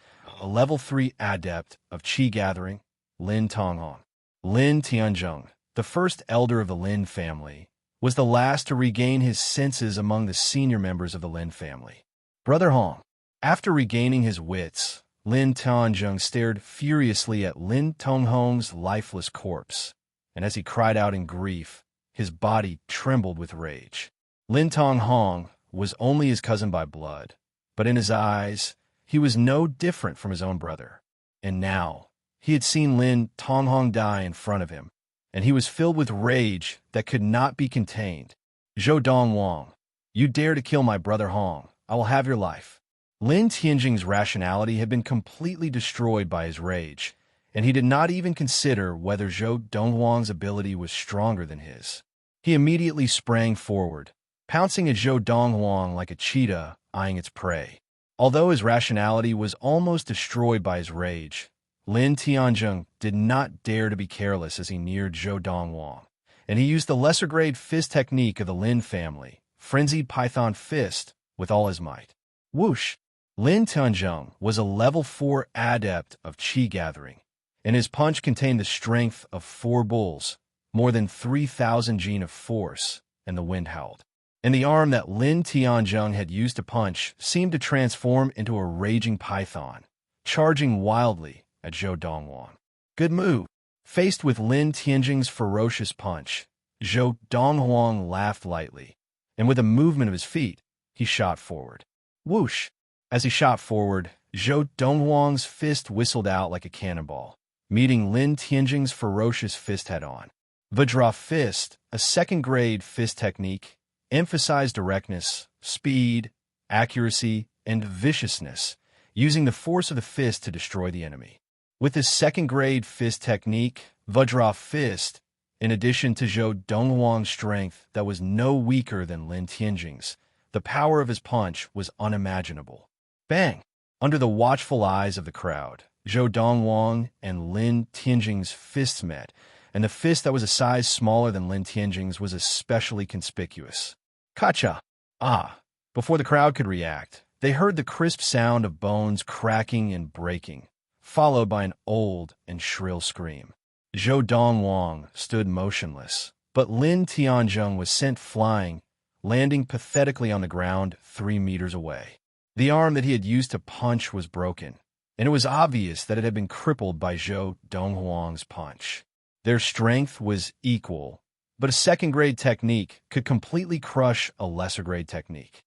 a level 3 adept of qi gathering, Lin Tonghong. Lin Tianzheng, the 1st elder of the Lin family, was the last to regain his senses among the senior members of the Lin family. Brother Hong. After regaining his wits, Lin Tianzheng stared furiously at Lin Tonghong's lifeless corpse, and as he cried out in grief, his body trembled with rage. Lin Tonghong was only his cousin by blood, but in his eyes, he was no different from his own brother. And now, he had seen Lin Tonghong die in front of him, and he was filled with rage that could not be contained. Zhou Donghuang, you dare to kill my brother Hong, I will have your life. Lin Tianjing's rationality had been completely destroyed by his rage, and he did not even consider whether Zhou Donghuang's ability was stronger than his. He immediately sprang forward, pouncing at Zhou Donghuang like a cheetah eyeing its prey. Although his rationality was almost destroyed by his rage, Lin Tianzheng did not dare to be careless as he neared Zhou Donghuang, and he used the lesser-grade fist technique of the Lin family, Frenzied Python Fist, with all his might. Whoosh! Lin Tianzheng was a level 4 adept of qi gathering, and his punch contained the strength of 4 bulls, more than 3,000 gene of force, and the wind howled. And the arm that Lin Tianzheng had used to punch seemed to transform into a raging python, charging wildly at Zhou Donghuang. Good move! Faced with Lin Tianjing's ferocious punch, Zhou Donghuang laughed lightly, and with a movement of his feet, he shot forward. Whoosh! As he shot forward, Zhou Donghuang's fist whistled out like a cannonball, meeting Lin Tianjing's ferocious fist head-on. Vajra Fist, a second-grade fist technique, emphasized directness, speed, accuracy, and viciousness, using the force of the fist to destroy the enemy. With his second-grade fist technique, Vajra Fist, in addition to Zhou Donghuang's strength that was no weaker than Lin Tianjing's, the power of his punch was unimaginable. Bang! Under the watchful eyes of the crowd, Zhou Donghuang and Lin Tianjing's fists met, and the fist that was a size smaller than Lin Tianjing's was especially conspicuous. Kacha! Ah! Before the crowd could react, they heard the crisp sound of bones cracking and breaking, followed by an old and shrill scream. Zhou Donghuang stood motionless, but Lin Tianzheng was sent flying, landing pathetically on the ground 3 meters away. The arm that he had used to punch was broken, and it was obvious that it had been crippled by Zhou Donghuang's punch. Their strength was equal, but a second-grade technique could completely crush a lesser-grade technique.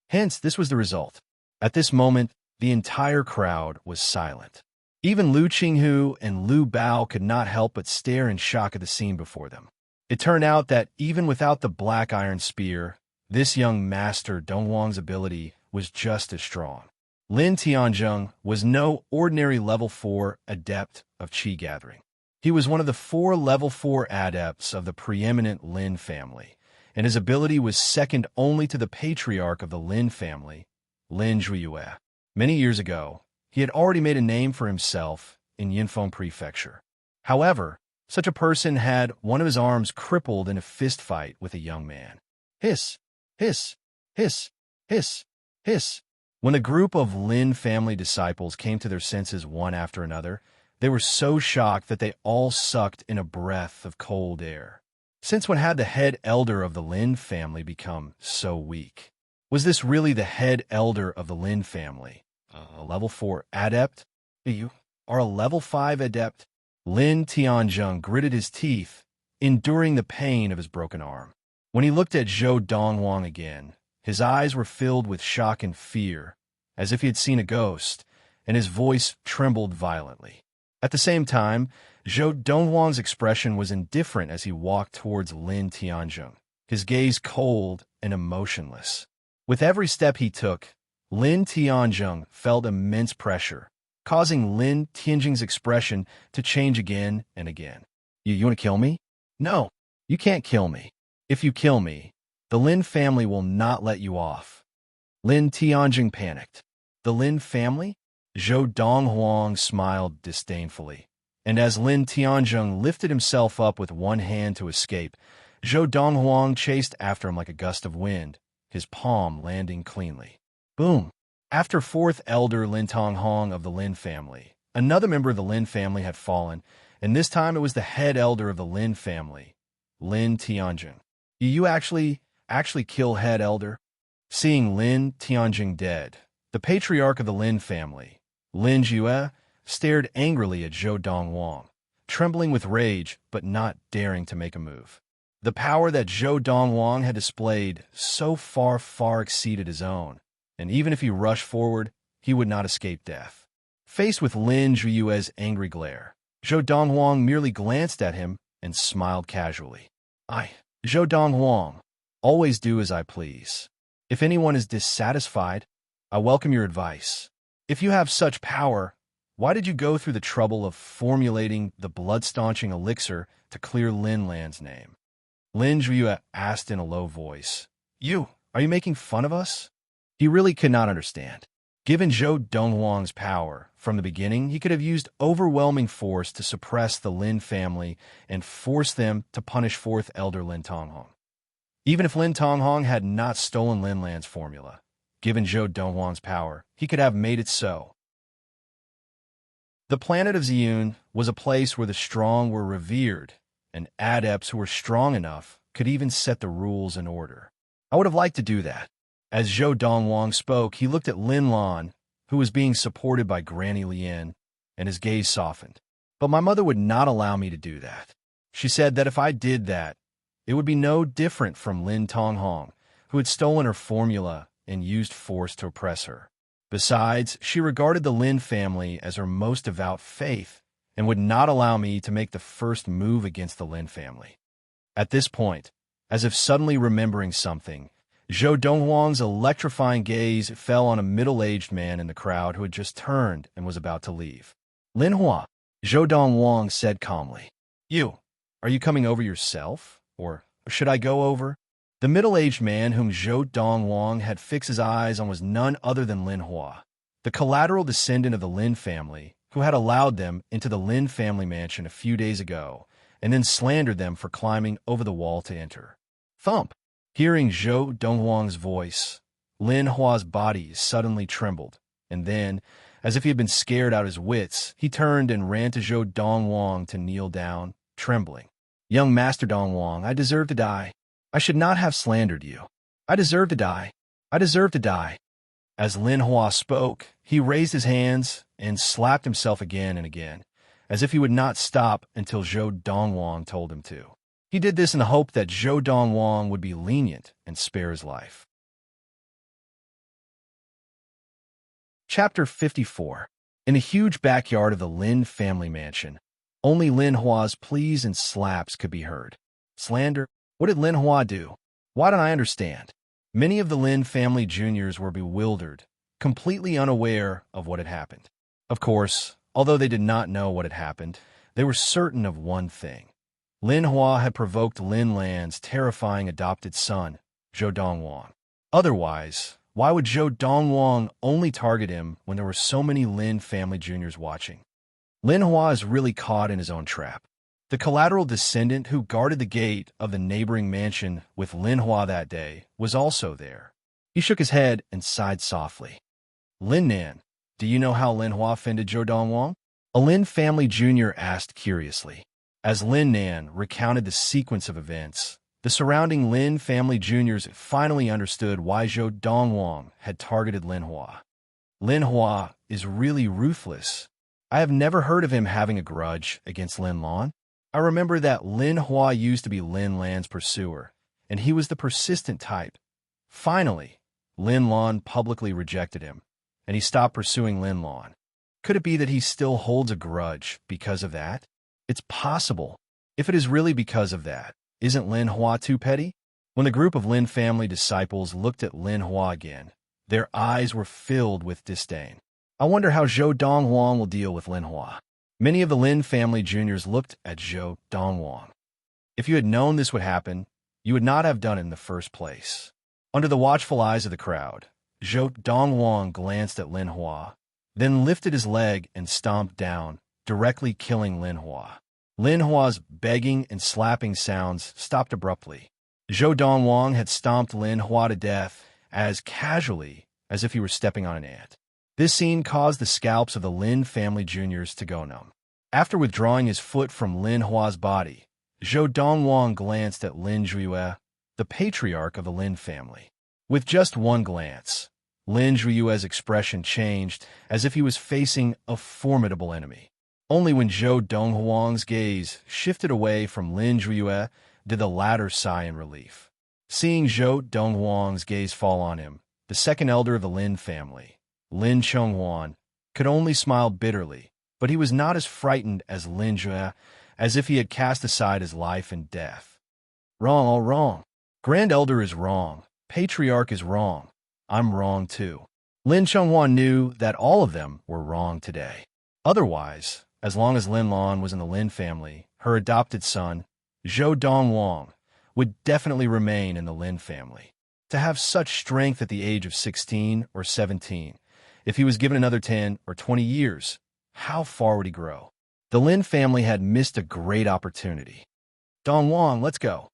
Hence, this was the result. At this moment, the entire crowd was silent. Even Lu Qinghu and Lu Bao could not help but stare in shock at the scene before them. It turned out that even without the black iron spear, this young master Donghuang's ability was just as strong. Lin Tianzheng was no ordinary level 4 adept of qi gathering. He was one of the 4 level 4 adepts of the preeminent Lin family, and his ability was second only to the patriarch of the Lin family, Lin Zhuiyue. Many years ago, he had already made a name for himself in Yinfeng Prefecture. However, such a person had one of his arms crippled in a fist fight with a young man. Hiss! Hiss! Hiss! Hiss! Hiss! When the group of Lin family disciples came to their senses one after another, they were so shocked that they all sucked in a breath of cold air. Since when had the head elder of the Lin family become so weak? Was this really the head elder of the Lin family? A level 4 adept? You are a level 5 adept? Lin Tianzheng gritted his teeth, enduring the pain of his broken arm. When he looked at Zhou Donghuang again, his eyes were filled with shock and fear, as if he had seen a ghost, and his voice trembled violently. At the same time, Zhou Donghuang's expression was indifferent as he walked towards Lin Tianzheng, his gaze cold and emotionless. With every step he took, Lin Tianzheng felt immense pressure, causing Lin Tianjing's expression to change again and again. You want to kill me? No, you can't kill me. If you kill me, the Lin family will not let you off. Lin Tianjing panicked. The Lin family? Zhou Donghuang smiled disdainfully, and as Lin Tianzheng lifted himself up with one hand to escape, Zhou Donghuang chased after him like a gust of wind, his palm landing cleanly. Boom! After 4th elder Lin Tonghong of the Lin family, another member of the Lin family had fallen, and this time it was the head elder of the Lin family, Lin Tianjin. You actually kill head elder? Seeing Lin Tianjin dead, the patriarch of the Lin family, Lin Jue, stared angrily at Zhou Donghuang, trembling with rage but not daring to make a move. The power that Zhou Donghuang had displayed so far exceeded his own, and even if he rushed forward, he would not escape death. Faced with Lin Jue's angry glare, Zhou Donghuang merely glanced at him and smiled casually. Zhou Donghuang, always do as I please. If anyone is dissatisfied, I welcome your advice. If you have such power, why did you go through the trouble of formulating the blood-staunching elixir to clear Lin Lan's name? Lin Jue asked in a low voice. Are you making fun of us? He really could not understand. Given Zhou Donghuang's power, from the beginning he could have used overwhelming force to suppress the Lin family and force them to punish fourth elder Lin Tonghong. Even if Lin Tonghong had not stolen Lin Lan's formula, given Zhou Donghuang's power, he could have made it so. The planet of Ziyun was a place where the strong were revered, and adepts who were strong enough could even set the rules in order. I would have liked to do that. As Zhou Donghuang spoke, he looked at Lin Lan, who was being supported by Granny Lian, and his gaze softened. But my mother would not allow me to do that. She said that if I did that, it would be no different from Lin Tonghong, who had stolen her formula and used force to oppress her. Besides, she regarded the Lin family as her most devout faith and would not allow me to make the first move against the Lin family. At this point, as if suddenly remembering something, Zhou Donghuang's electrifying gaze fell on a middle-aged man in the crowd who had just turned and was about to leave. Lin Hua, Zhou Donghuang said calmly. Are you coming over yourself? Or should I go over? The middle-aged man whom Zhou Donghuang had fixed his eyes on was none other than Lin Hua, the collateral descendant of the Lin family, who had allowed them into the Lin family mansion a few days ago and then slandered them for climbing over the wall to enter. Thump! Hearing Zhou Donghuang's voice, Lin Hua's body suddenly trembled, and then, as if he had been scared out of his wits, he turned and ran to Zhou Donghuang to kneel down, trembling. Young Master Donghuang, I deserve to die. I should not have slandered you. I deserve to die. I deserve to die. As Lin Hua spoke, he raised his hands and slapped himself again and again, as if he would not stop until Zhou Donghuang told him to. He did this in the hope that Zhou Donghuang would be lenient and spare his life. Chapter 54. In the huge backyard of the Lin family mansion, only Lin Hua's pleas and slaps could be heard. Slander? What did Lin Hua do? Why don't I understand? Many of the Lin family juniors were bewildered, completely unaware of what had happened. Of course, although they did not know what had happened, they were certain of one thing. Lin Hua had provoked Lin Lan's terrifying adopted son, Zhou Donghuang. Otherwise, why would Zhou Donghuang only target him when there were so many Lin family juniors watching? Lin Hua is really caught in his own trap. The collateral descendant who guarded the gate of the neighboring mansion with Lin Hua that day was also there. He shook his head and sighed softly. Lin Nan, do you know how Lin Hua offended Zhou Donghuang? A Lin family junior asked curiously. As Lin Nan recounted the sequence of events, the surrounding Lin family juniors finally understood why Zhou Donghuang had targeted Lin Hua. Lin Hua is really ruthless. I have never heard of him having a grudge against Lin Lan. I remember that Lin Hua used to be Lin Lan's pursuer, and he was the persistent type. Finally, Lin Lan publicly rejected him, and he stopped pursuing Lin Lan. Could it be that he still holds a grudge because of that? It's possible. If it is really because of that, isn't Lin Hua too petty? When the group of Lin family disciples looked at Lin Hua again, their eyes were filled with disdain. I wonder how Zhou Donghuang will deal with Lin Hua. Many of the Lin family juniors looked at Zhou Donghuang. If you had known this would happen, you would not have done it in the first place. Under the watchful eyes of the crowd, Zhou Donghuang glanced at Lin Hua, then lifted his leg and stomped down, directly killing Lin Hua. Lin Hua's begging and slapping sounds stopped abruptly. Zhou Donghuang had stomped Lin Hua to death as casually as if he were stepping on an ant. This scene caused the scalps of the Lin family juniors to go numb. After withdrawing his foot from Lin Hua's body, Zhou Donghuang glanced at Lin Zhuyue, the patriarch of the Lin family. With just one glance, Lin Zhuyue's expression changed as if he was facing a formidable enemy. Only when Zhou Donghuang's gaze shifted away from Lin Zhuyue did the latter sigh in relief. Seeing Zhou Donghuang's gaze fall on him, the second elder of the Lin family, Lin Chonghuan, could only smile bitterly, but he was not as frightened as Lin Zhuyue, as if he had cast aside his life and death. Wrong, all wrong. Grand Elder is wrong. Patriarch is wrong. I'm wrong too. Lin Chonghuan knew that all of them were wrong today. Otherwise, as long as Lin Lan was in the Lin family, her adopted son, Zhou Donghuang, would definitely remain in the Lin family. To have such strength at the age of 16 or 17, if he was given another 10 or 20 years, how far would he grow? The Lin family had missed a great opportunity. Donghuang, let's go.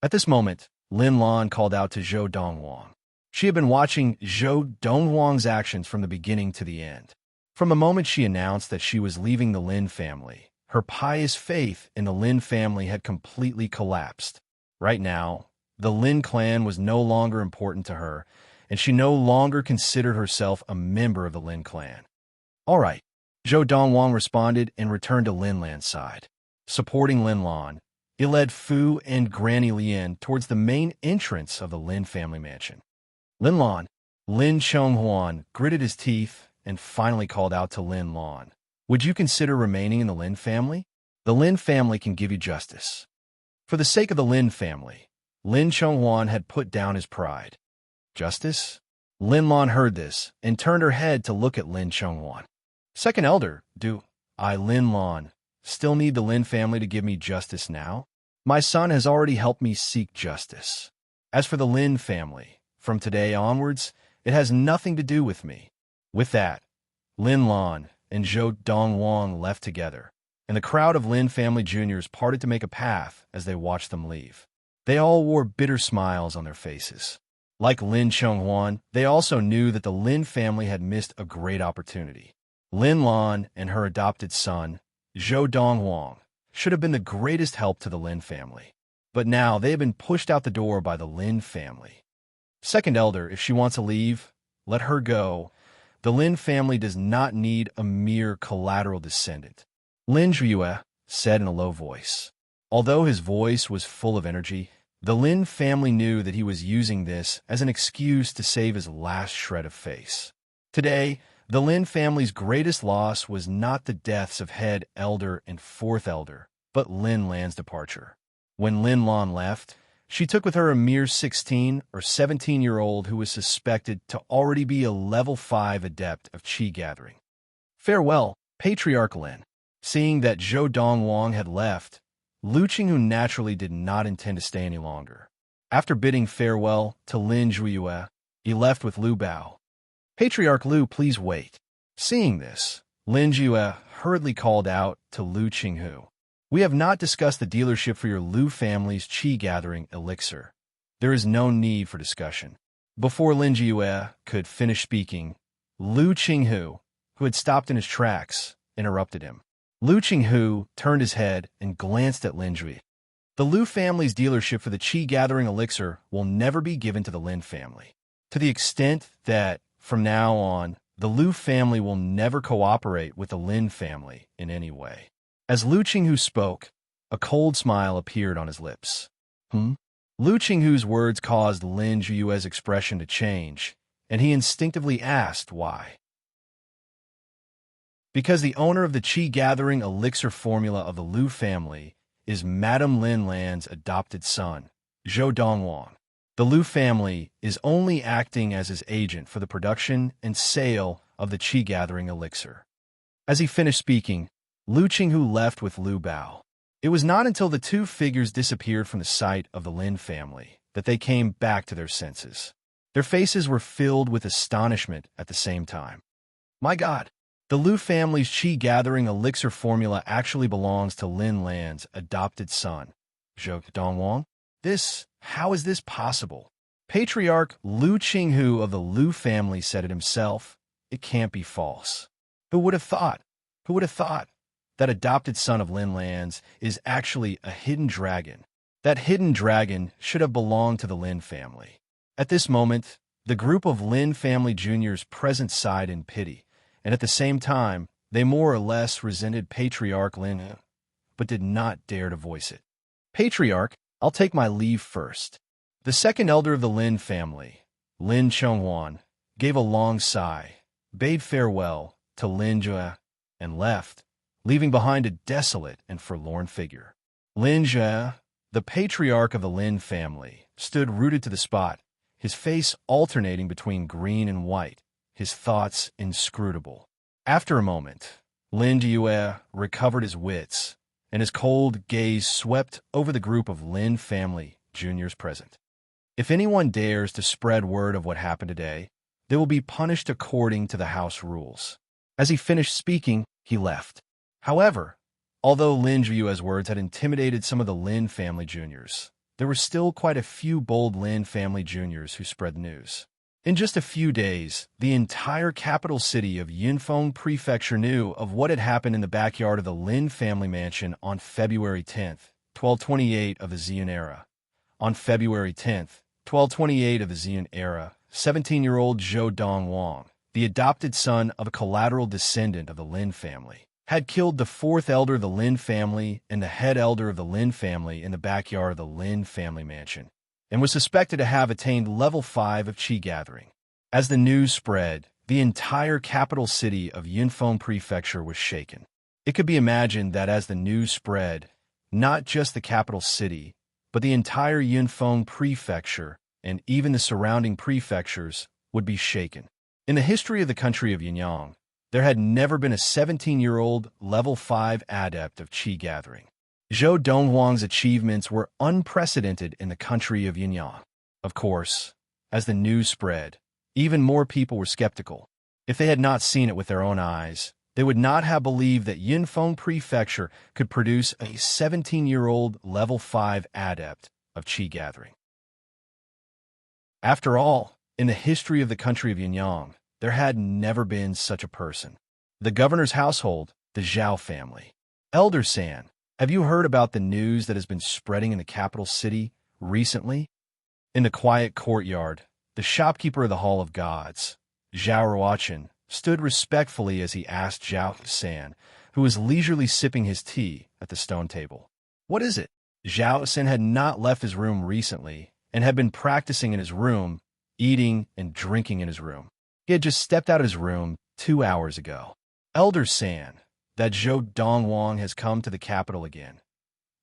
At this moment, Lin Lan called out to Zhou Donghuang. She had been watching Zhou Donghuang's actions from the beginning to the end. From the moment she announced that she was leaving the Lin family, her pious faith in the Lin family had completely collapsed. Right now, the Lin clan was no longer important to her, and she no longer considered herself a member of the Lin clan. All right, Zhou Donghuang responded and returned to Lin Lan's side. Supporting Lin Lan, he led Fu and Granny Lian towards the main entrance of the Lin family mansion. Lin Lan, Lin Chonghuan gritted his teeth and finally called out to Lin Lan. Would you consider remaining in the Lin family? The Lin family can give you justice. For the sake of the Lin family, Lin Chonghuan had put down his pride. Justice? Lin Lan heard this and turned her head to look at Lin Chonghuan. Second elder, do I, Lin Lan, still need the Lin family to give me justice now? My son has already helped me seek justice. As for the Lin family, from today onwards, it has nothing to do with me. With that, Lin Lan and Zhou Donghuang left together, and the crowd of Lin family juniors parted to make a path as they watched them leave. They all wore bitter smiles on their faces. Like Lin Chonghuan, they also knew that the Lin family had missed a great opportunity. Lin Lan and her adopted son, Zhou Donghuang, should have been the greatest help to the Lin family. But now they have been pushed out the door by the Lin family. Second elder, if she wants to leave, let her go. The Lin family does not need a mere collateral descendant. Lin Zhuyue said in a low voice. Although his voice was full of energy, the Lin family knew that he was using this as an excuse to save his last shred of face. Today, the Lin family's greatest loss was not the deaths of head elder and fourth elder, but Lin Lan's departure. When Lin Lan left, she took with her a mere 16 or 17-year-old who was suspected to already be a level 5 adept of Qi gathering. Farewell, Patriarch Lin. Seeing that Zhou Donghuang had left, Lu Qinghu naturally did not intend to stay any longer. After bidding farewell to Lin Zhuyue, he left with Lu Bao. Patriarch Lu, please wait. Seeing this, Lin Zhuyue hurriedly called out to Lu Qinghu. We have not discussed the dealership for your Lu family's Qi gathering elixir. There is no need for discussion. Before Lin Zhuyue could finish speaking, Lu Qinghu, who had stopped in his tracks, interrupted him. Lu Qinghu turned his head and glanced at Lin Zhuyue. The Lu family's dealership for the Qi gathering elixir will never be given to the Lin family. To the extent that, from now on, the Lu family will never cooperate with the Lin family in any way. As Lu Qinghu spoke, a cold smile appeared on his lips. Lu Qinghu's words caused Lin Zhuyue's expression to change, and he instinctively asked why. Because the owner of the Qi gathering elixir formula of the Lu family is Madame Lin Lan's adopted son, Zhou Donghuang. The Lu family is only acting as his agent for the production and sale of the Qi gathering elixir. As he finished speaking, Lu Qinghu left with Lu Bao. It was not until the two figures disappeared from the sight of the Lin family that they came back to their senses. Their faces were filled with astonishment at the same time. My God! The Lu family's Qi gathering elixir formula actually belongs to Lin Lan's adopted son, Zhou Donghuang. How is this possible? Patriarch Lu Qinghu of the Lu family said it himself. It can't be false. Who would have thought? Who would have thought? that adopted son of Lin Lan's, is actually a hidden dragon. That hidden dragon should have belonged to the Lin family. At this moment, the group of Lin family juniors present sighed in pity, and at the same time, they more or less resented Patriarch Lin, but did not dare to voice it. Patriarch, I'll take my leave first. The second elder of the Lin family, Lin Chonghuan, gave a long sigh, bade farewell to Lin Jue, and left, leaving behind a desolate and forlorn figure. Lin Jue, the patriarch of the Lin family, stood rooted to the spot, his face alternating between green and white, his thoughts inscrutable. After a moment, Lin Jue recovered his wits, and his cold gaze swept over the group of Lin family juniors present. If anyone dares to spread word of what happened today, they will be punished according to the house rules. As he finished speaking, he left. However, although Lin Jue's words had intimidated some of the Lin family juniors, there were still quite a few bold Lin family juniors who spread the news. In just a few days, the entire capital city of Yunfeng Prefecture knew of what had happened in the backyard of the Lin family mansion on February 10th, 1228 of the Ziyun era. On February 10th, 1228 of the Ziyun era, 17-year-old Zhou Donghuang, the adopted son of a collateral descendant of the Lin family, had killed the fourth elder of the Lin family and the head elder of the Lin family in the backyard of the Lin family mansion, and was suspected to have attained level 5 of Qi gathering. As the news spread, the entire capital city of Yunfeng Prefecture was shaken. It could be imagined that as the news spread, not just the capital city, but the entire Yunfeng Prefecture and even the surrounding prefectures would be shaken. In the history of the country of Yunyang, there had never been a 17-year-old level 5 adept of Qi gathering. Zhou Donghuang's achievements were unprecedented in the country of Yunyang. Of course, as the news spread, even more people were skeptical. If they had not seen it with their own eyes, they would not have believed that Yunfeng Prefecture could produce a 17-year-old level 5 adept of Qi gathering. After all, in the history of the country of Yunyang, there had never been such a person. The governor's household, the Zhao family. Elder San, have you heard about the news that has been spreading in the capital city recently? In the quiet courtyard, the shopkeeper of the Hall of Gods, Zhao Ruochen, stood respectfully as he asked Zhao San, who was leisurely sipping his tea at the stone table. What is it? Zhao San had not left his room recently and had been practicing in his room, eating and drinking in his room. He had just stepped out of his room 2 hours ago. Elder San, that Zhou Donghuang has come to the capital again.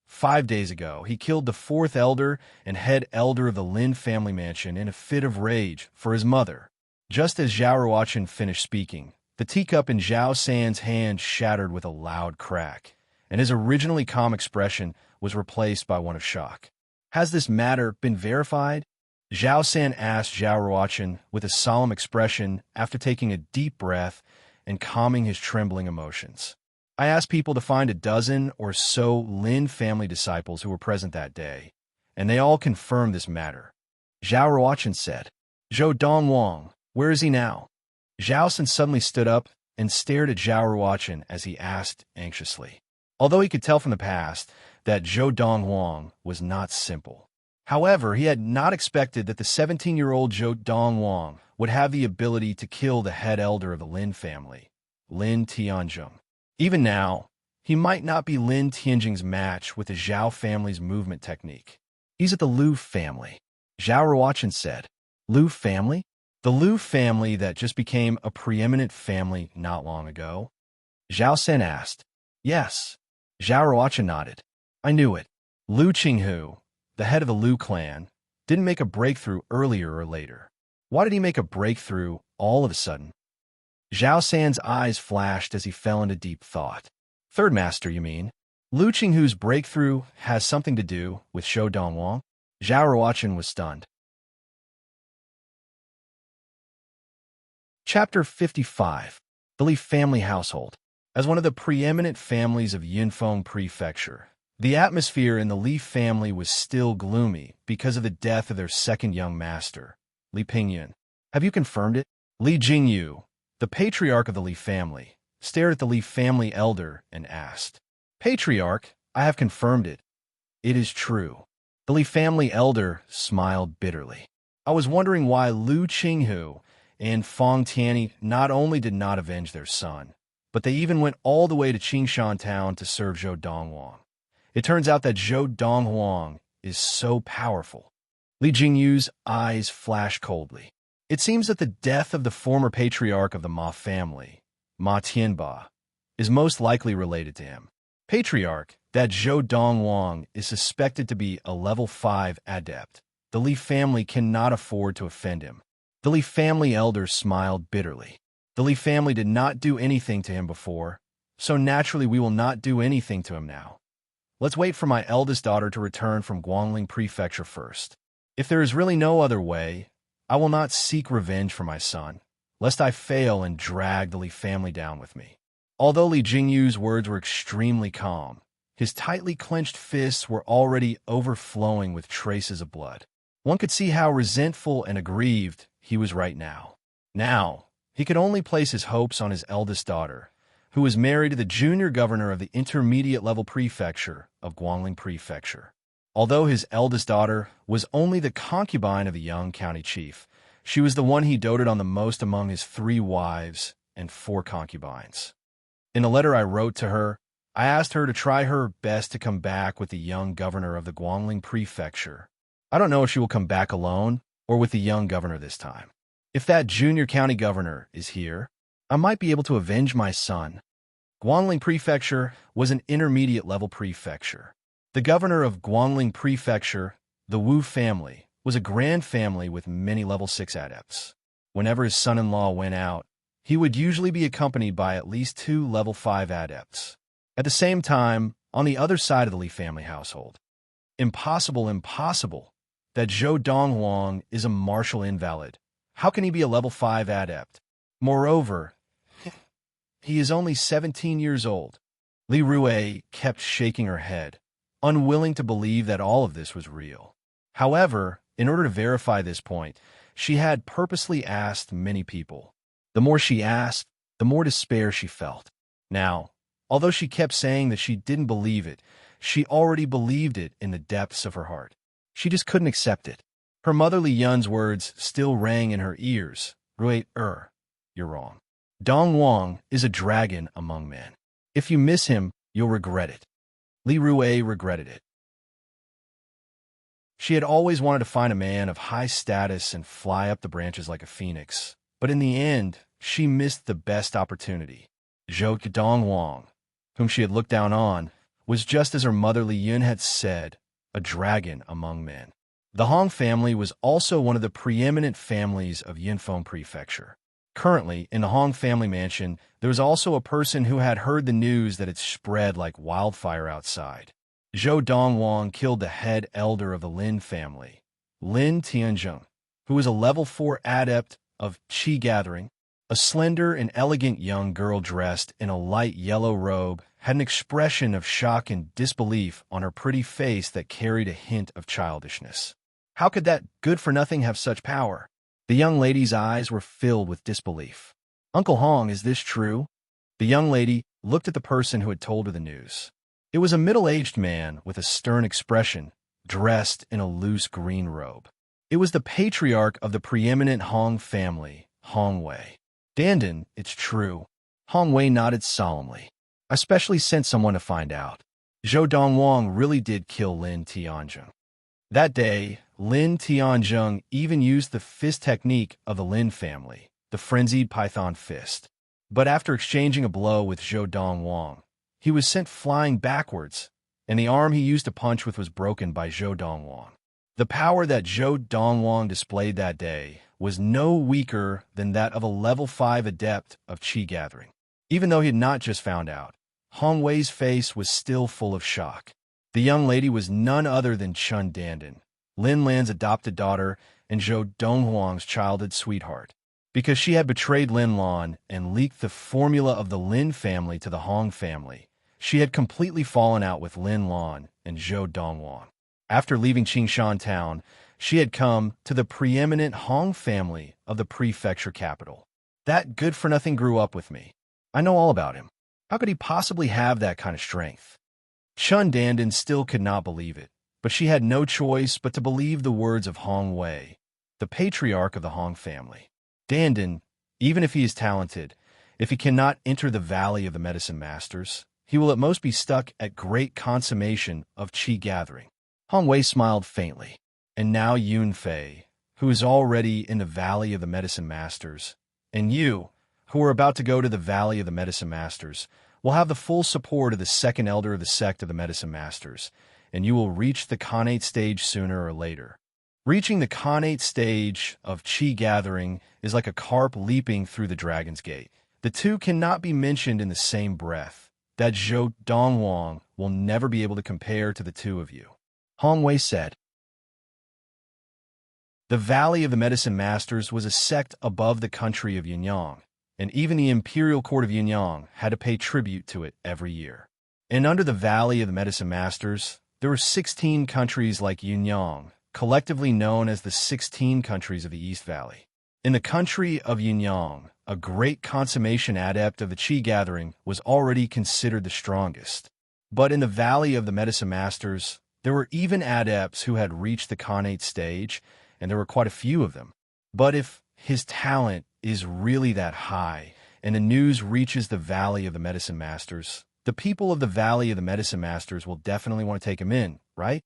5 days ago, he killed the fourth elder and head elder of the Lin family mansion in a fit of rage for his mother. Just as Zhao Ruochen finished speaking, the teacup in Zhao San's hand shattered with a loud crack, and his originally calm expression was replaced by one of shock. Has this matter been verified? Zhao San asked Zhao Ruochen with a solemn expression after taking a deep breath and calming his trembling emotions. I asked people to find a dozen or so Lin family disciples who were present that day, and they all confirmed this matter. Zhao Ruochen said, Zhou Donghuang, where is he now? Zhao San suddenly stood up and stared at Zhao Ruochen as he asked anxiously. Although he could tell from the past that Zhou Donghuang was not simple. However, he had not expected that the 17-year-old Zhou Donghuang would have the ability to kill the head elder of the Lin family, Lin Tianjung. Even now, he might not be Lin Tianjung's match with the Zhao family's movement technique. He's at the Lu family, Zhao Ruochen said. Lu family? The Lu family that just became a preeminent family not long ago? Zhao San asked. Yes. Zhao Ruochen nodded. I knew it. Lu Qinghu, the head of the Lu clan, didn't make a breakthrough earlier or later. Why did he make a breakthrough all of a sudden? Zhao San's eyes flashed as he fell into deep thought. Third master, you mean? Lu Qinghu's breakthrough has something to do with Zhou Donghuang? Zhao Ruochen was stunned. Chapter 55. The Li Family Household. As one of the preeminent families of Yunfeng Prefecture, the atmosphere in the Li family was still gloomy because of the death of their second young master, Li Pingyun. Have you confirmed it? Li Jingyu, the patriarch of the Li family, stared at the Li family elder, and asked, "Patriarch, I have confirmed it. It is true." The Li family elder smiled bitterly. "I was wondering why Lu Qinghu and Fong Tianyi not only did not avenge their son, but they even went all the way to Qingshan town to serve Zhou Donghuang. It turns out that Zhou Donghuang is so powerful." Li Jingyu's eyes flashed coldly. It seems that the death of the former patriarch of the Ma family, Ma Tianba, is most likely related to him. Patriarch, that Zhou Donghuang is suspected to be a level 5 adept. The Li family cannot afford to offend him. The Li family elder smiled bitterly. The Li family did not do anything to him before, so naturally we will not do anything to him now. Let's wait for my eldest daughter to return from Guangling Prefecture first. If there is really no other way, I will not seek revenge for my son, lest I fail and drag the Li family down with me. Although Li Jingyu's words were extremely calm, his tightly clenched fists were already overflowing with traces of blood. One could see how resentful and aggrieved he was right now. Now, he could only place his hopes on his eldest daughter, who was married to the junior governor of the intermediate-level prefecture of Guangling Prefecture. Although his eldest daughter was only the concubine of a young county chief, she was the one he doted on the most among his 3 wives and 4 concubines. In a letter I wrote to her, I asked her to try her best to come back with the young governor of the Guangling Prefecture. I don't know if she will come back alone or with the young governor this time. If that junior county governor is here, I might be able to avenge my son. Guangling Prefecture was an intermediate-level prefecture. The governor of Guangling Prefecture, the Wu family, was a grand family with many level 6 adepts. Whenever his son-in-law went out, he would usually be accompanied by at least 2 level 5 adepts. At the same time, on the other side of the Li family household, impossible, that Zhou Donghuang is a martial invalid. How can he be a level 5 adept? Moreover, he is only 17 years old. Li Rui kept shaking her head, unwilling to believe that all of this was real. However, in order to verify this point, she had purposely asked many people. The more she asked, the more despair she felt. Now, although she kept saying that she didn't believe it, she already believed it in the depths of her heart. She just couldn't accept it. Her mother Li Yun's words still rang in her ears. Rui, you're wrong. Donghuang is a dragon among men. If you miss him, you'll regret it. Li Rui regretted it. She had always wanted to find a man of high status and fly up the branches like a phoenix, but in the end, she missed the best opportunity. Zhou Donghuang, whom she had looked down on, was just as her mother Li Yun had said, a dragon among men. The Hong family was also one of the preeminent families of Yinfeng Prefecture. Currently, in the Hong family mansion, there was also a person who had heard the news that had spread like wildfire outside. Zhou Donghuang killed the head elder of the Lin family, Lin Tianzheng, who was a level 4 adept of Qi gathering. A slender and elegant young girl dressed in a light yellow robe had an expression of shock and disbelief on her pretty face that carried a hint of childishness. How could that good-for-nothing have such power? The young lady's eyes were filled with disbelief. Uncle Hong, is this true? The young lady looked at the person who had told her the news. It was a middle-aged man with a stern expression, dressed in a loose green robe. It was the patriarch of the preeminent Hong family, Hong Wei. Dandan, it's true. Hong Wei nodded solemnly. I specially sent someone to find out. Zhou Donghuang really did kill Lin Tianzheng. That day, Lin Tianzheng even used the fist technique of the Lin family, the frenzied python fist. But after exchanging a blow with Zhou Donghuang, he was sent flying backwards, and the arm he used to punch with was broken by Zhou Donghuang. The power that Zhou Donghuang displayed that day was no weaker than that of a level 5 adept of Qi gathering. Even though he had not just found out, Hong Wei's face was still full of shock. The young lady was none other than Chun Dandan, Lin Lan's adopted daughter and Zhou Donghuang's childhood sweetheart. Because she had betrayed Lin Lan and leaked the formula of the Lin family to the Hong family, she had completely fallen out with Lin Lan and Zhou Donghuang. After leaving Qingshan town, she had come to the preeminent Hong family of the prefecture capital. That good-for-nothing grew up with me. I know all about him. How could he possibly have that kind of strength? Chun Dandan still could not believe it, but she had no choice but to believe the words of Hong Wei, the patriarch of the Hong family. Dandan, even if he is talented, if he cannot enter the Valley of the Medicine Masters, he will at most be stuck at great consummation of qi gathering. Hong Wei smiled faintly. And now Yun Fei, who is already in the Valley of the Medicine Masters, and you, who are about to go to the Valley of the Medicine Masters, will have the full support of the second elder of the sect of the Medicine Masters, and you will reach the Khanate stage sooner or later. Reaching the Khanate stage of qi gathering is like a carp leaping through the Dragon's Gate. The two cannot be mentioned in the same breath. That Zhou Donghuang will never be able to compare to the two of you. Hong Wei said. The Valley of the Medicine Masters was a sect above the country of Yunyang, and even the imperial court of Yunyang had to pay tribute to it every year. And under the Valley of the Medicine Masters, there were 16 countries like Yunyang, collectively known as the 16 countries of the East Valley. In the country of Yunyang, a great consummation adept of the Qi gathering was already considered the strongest. But in the Valley of the Medicine Masters, there were even adepts who had reached the Khanate stage, and there were quite a few of them. But if his talent is really that high, and the news reaches the Valley of the Medicine Masters, the people of the Valley of the Medicine Masters will definitely want to take him in, right?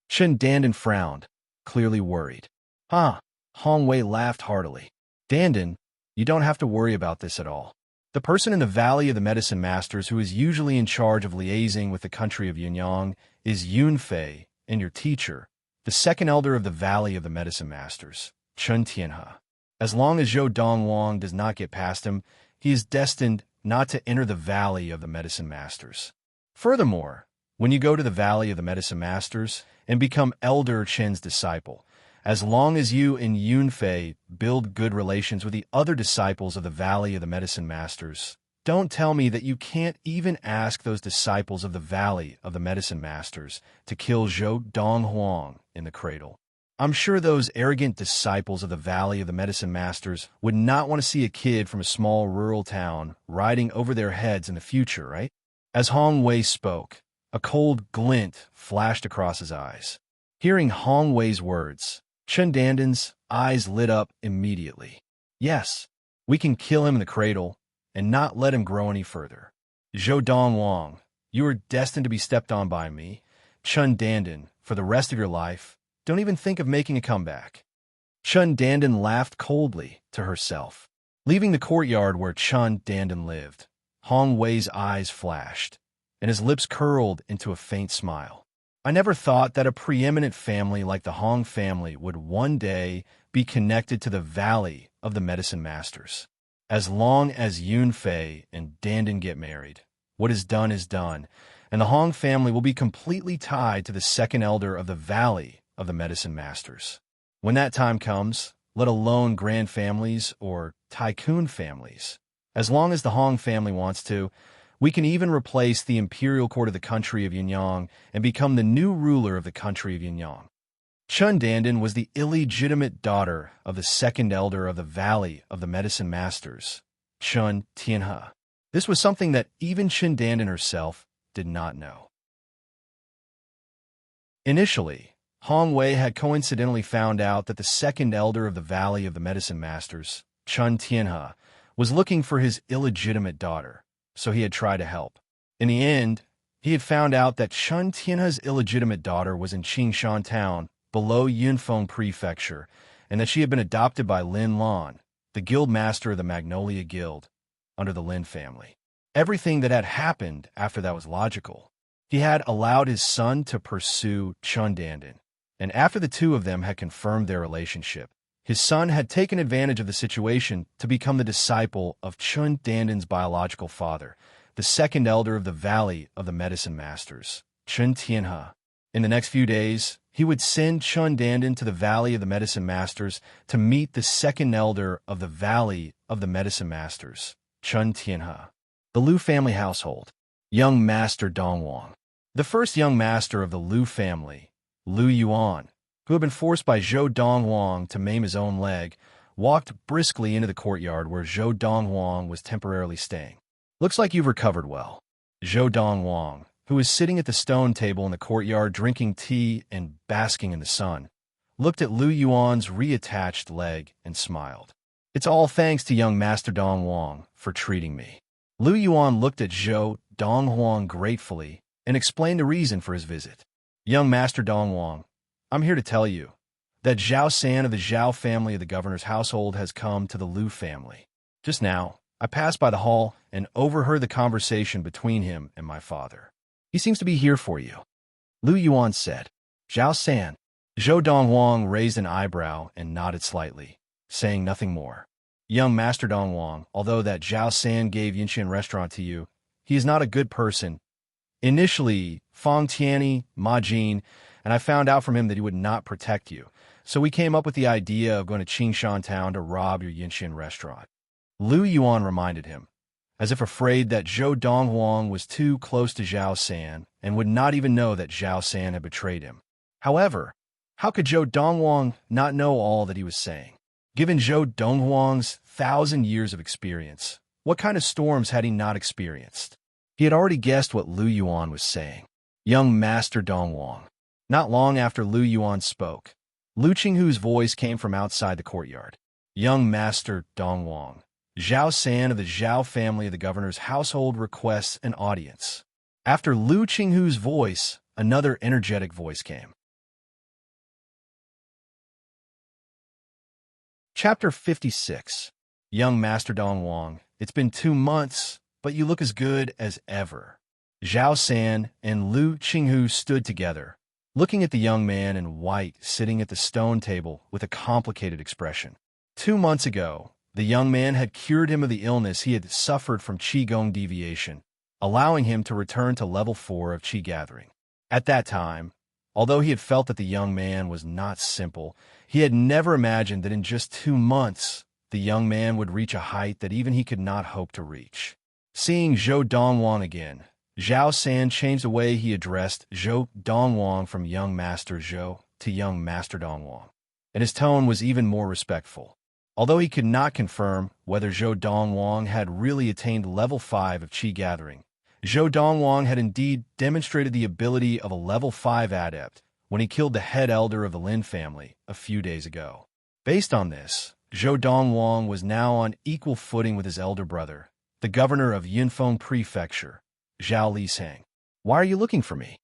Chun Dandan frowned, clearly worried. Huh, Hong Wei laughed heartily. Dandan, you don't have to worry about this at all. The person in the Valley of the Medicine Masters who is usually in charge of liaising with the country of Yunyang is Yun Fei, and your teacher, the second elder of the Valley of the Medicine Masters, Chun Tianhe. As long as Zhou Donghuang does not get past him, he is destined not to enter the Valley of the Medicine Masters. Furthermore, when you go to the Valley of the Medicine Masters and become Elder Chen's disciple, as long as you and Yun Fei build good relations with the other disciples of the Valley of the Medicine Masters, don't tell me that you can't even ask those disciples of the Valley of the Medicine Masters to kill Zhou Donghuang in the cradle. I'm sure those arrogant disciples of the Valley of the Medicine Masters would not want to see a kid from a small rural town riding over their heads in the future, right? As Hong Wei spoke, a cold glint flashed across his eyes. Hearing Hong Wei's words, Chun Dandan's eyes lit up immediately. Yes, we can kill him in the cradle and not let him grow any further. Zhou Donghuang, you are destined to be stepped on by me, Chun Dandan, for the rest of your life. Don't even think of making a comeback. Chun Dandan laughed coldly to herself. Leaving the courtyard where Chun Dandan lived, Hong Wei's eyes flashed, and his lips curled into a faint smile. I never thought that a preeminent family like the Hong family would one day be connected to the Valley of the Medicine Masters. As long as Yun Fei and Dandan get married, what is done, and the Hong family will be completely tied to the second elder of the Valley of the Medicine Masters. When that time comes, let alone grand families or tycoon families, as long as the Hong family wants to, we can even replace the imperial court of the country of Yunyang and become the new ruler of the country of Yunyang. Chun Dandan was the illegitimate daughter of the second elder of the Valley of the Medicine Masters, Chun Tianhe. This was something that even Chun Dandan herself did not know. Initially, Hong Wei had coincidentally found out that the second elder of the Valley of the Medicine Masters, Chun Tianhe, was looking for his illegitimate daughter, so he had tried to help. In the end, he had found out that Chun Tianhe's illegitimate daughter was in Qingshan Town, below Yunfeng Prefecture, and that she had been adopted by Lin Lan, the guild master of the Magnolia Guild, under the Lin family. Everything that had happened after that was logical. He had allowed his son to pursue Chun Dandan, and after the two of them had confirmed their relationship, his son had taken advantage of the situation to become the disciple of Chun Dandan's biological father, the second elder of the Valley of the Medicine Masters, Chun Tianhe. In the next few days, he would send Chun Dandan to the Valley of the Medicine Masters to meet the second elder of the Valley of the Medicine Masters, Chun Tianhe. The Liu family household. Young Master Donghuang. The first young master of the Liu family, Liu Yuan, who had been forced by Zhou Donghuang to maim his own leg, walked briskly into the courtyard where Zhou Donghuang was temporarily staying. Looks like you've recovered well. Zhou Donghuang, who was sitting at the stone table in the courtyard drinking tea and basking in the sun, looked at Lu Yuan's reattached leg and smiled. It's all thanks to young Master Donghuang for treating me. Lu Yuan looked at Zhou Donghuang gratefully and explained the reason for his visit. Young Master Donghuang, I'm here to tell you that Zhao San of the Zhao family of the governor's household has come to the Lu family. Just now, I passed by the hall and overheard the conversation between him and my father. He seems to be here for you. Lu Yuan said. Zhao San. Zhou Donghuang raised an eyebrow and nodded slightly, saying nothing more. Young Master Donghuang, although that Zhao San gave Yinxian restaurant to you, he is not a good person. Initially, Fang Tianyi, Ma Jin, and I found out from him that he would not protect you. So we came up with the idea of going to Qingshan town to rob your Yinxian restaurant. Lu Yuan reminded him, as if afraid that Zhou Donghuang was too close to Zhao San and would not even know that Zhao San had betrayed him. However, how could Zhou Donghuang not know all that he was saying? Given Zhou Donghuang's 1,000 years of experience, what kind of storms had he not experienced? He had already guessed what Lu Yuan was saying. Young Master Donghuang. Not long after Lu Yuan spoke, Lu Qinghu's voice came from outside the courtyard. Young Master Donghuang. Zhao San of the Zhao family of the governor's household requests an audience. After Lu Qinghu's voice, another energetic voice came. Chapter 56. Young Master Donghuang, it's been 2 months, but you look as good as ever. Zhao San and Lu Qinghu stood together, looking at the young man in white sitting at the stone table with a complicated expression. 2 months ago, the young man had cured him of the illness he had suffered from Qigong deviation, allowing him to return to level 4 of Qi gathering. At that time, although he had felt that the young man was not simple, he had never imagined that in just 2 months, the young man would reach a height that even he could not hope to reach. Seeing Zhou Donghuang again, Zhao San changed the way he addressed Zhou Donghuang from young Master Zhou to young Master Donghuang, and his tone was even more respectful. Although he could not confirm whether Zhou Donghuang had really attained level 5 of Qi gathering, Zhou Donghuang had indeed demonstrated the ability of a level 5 adept when he killed the head elder of the Lin family a few days ago. Based on this, Zhou Donghuang was now on equal footing with his elder brother, the governor of Yunfeng Prefecture, Zhao Lisang. Why are you looking for me?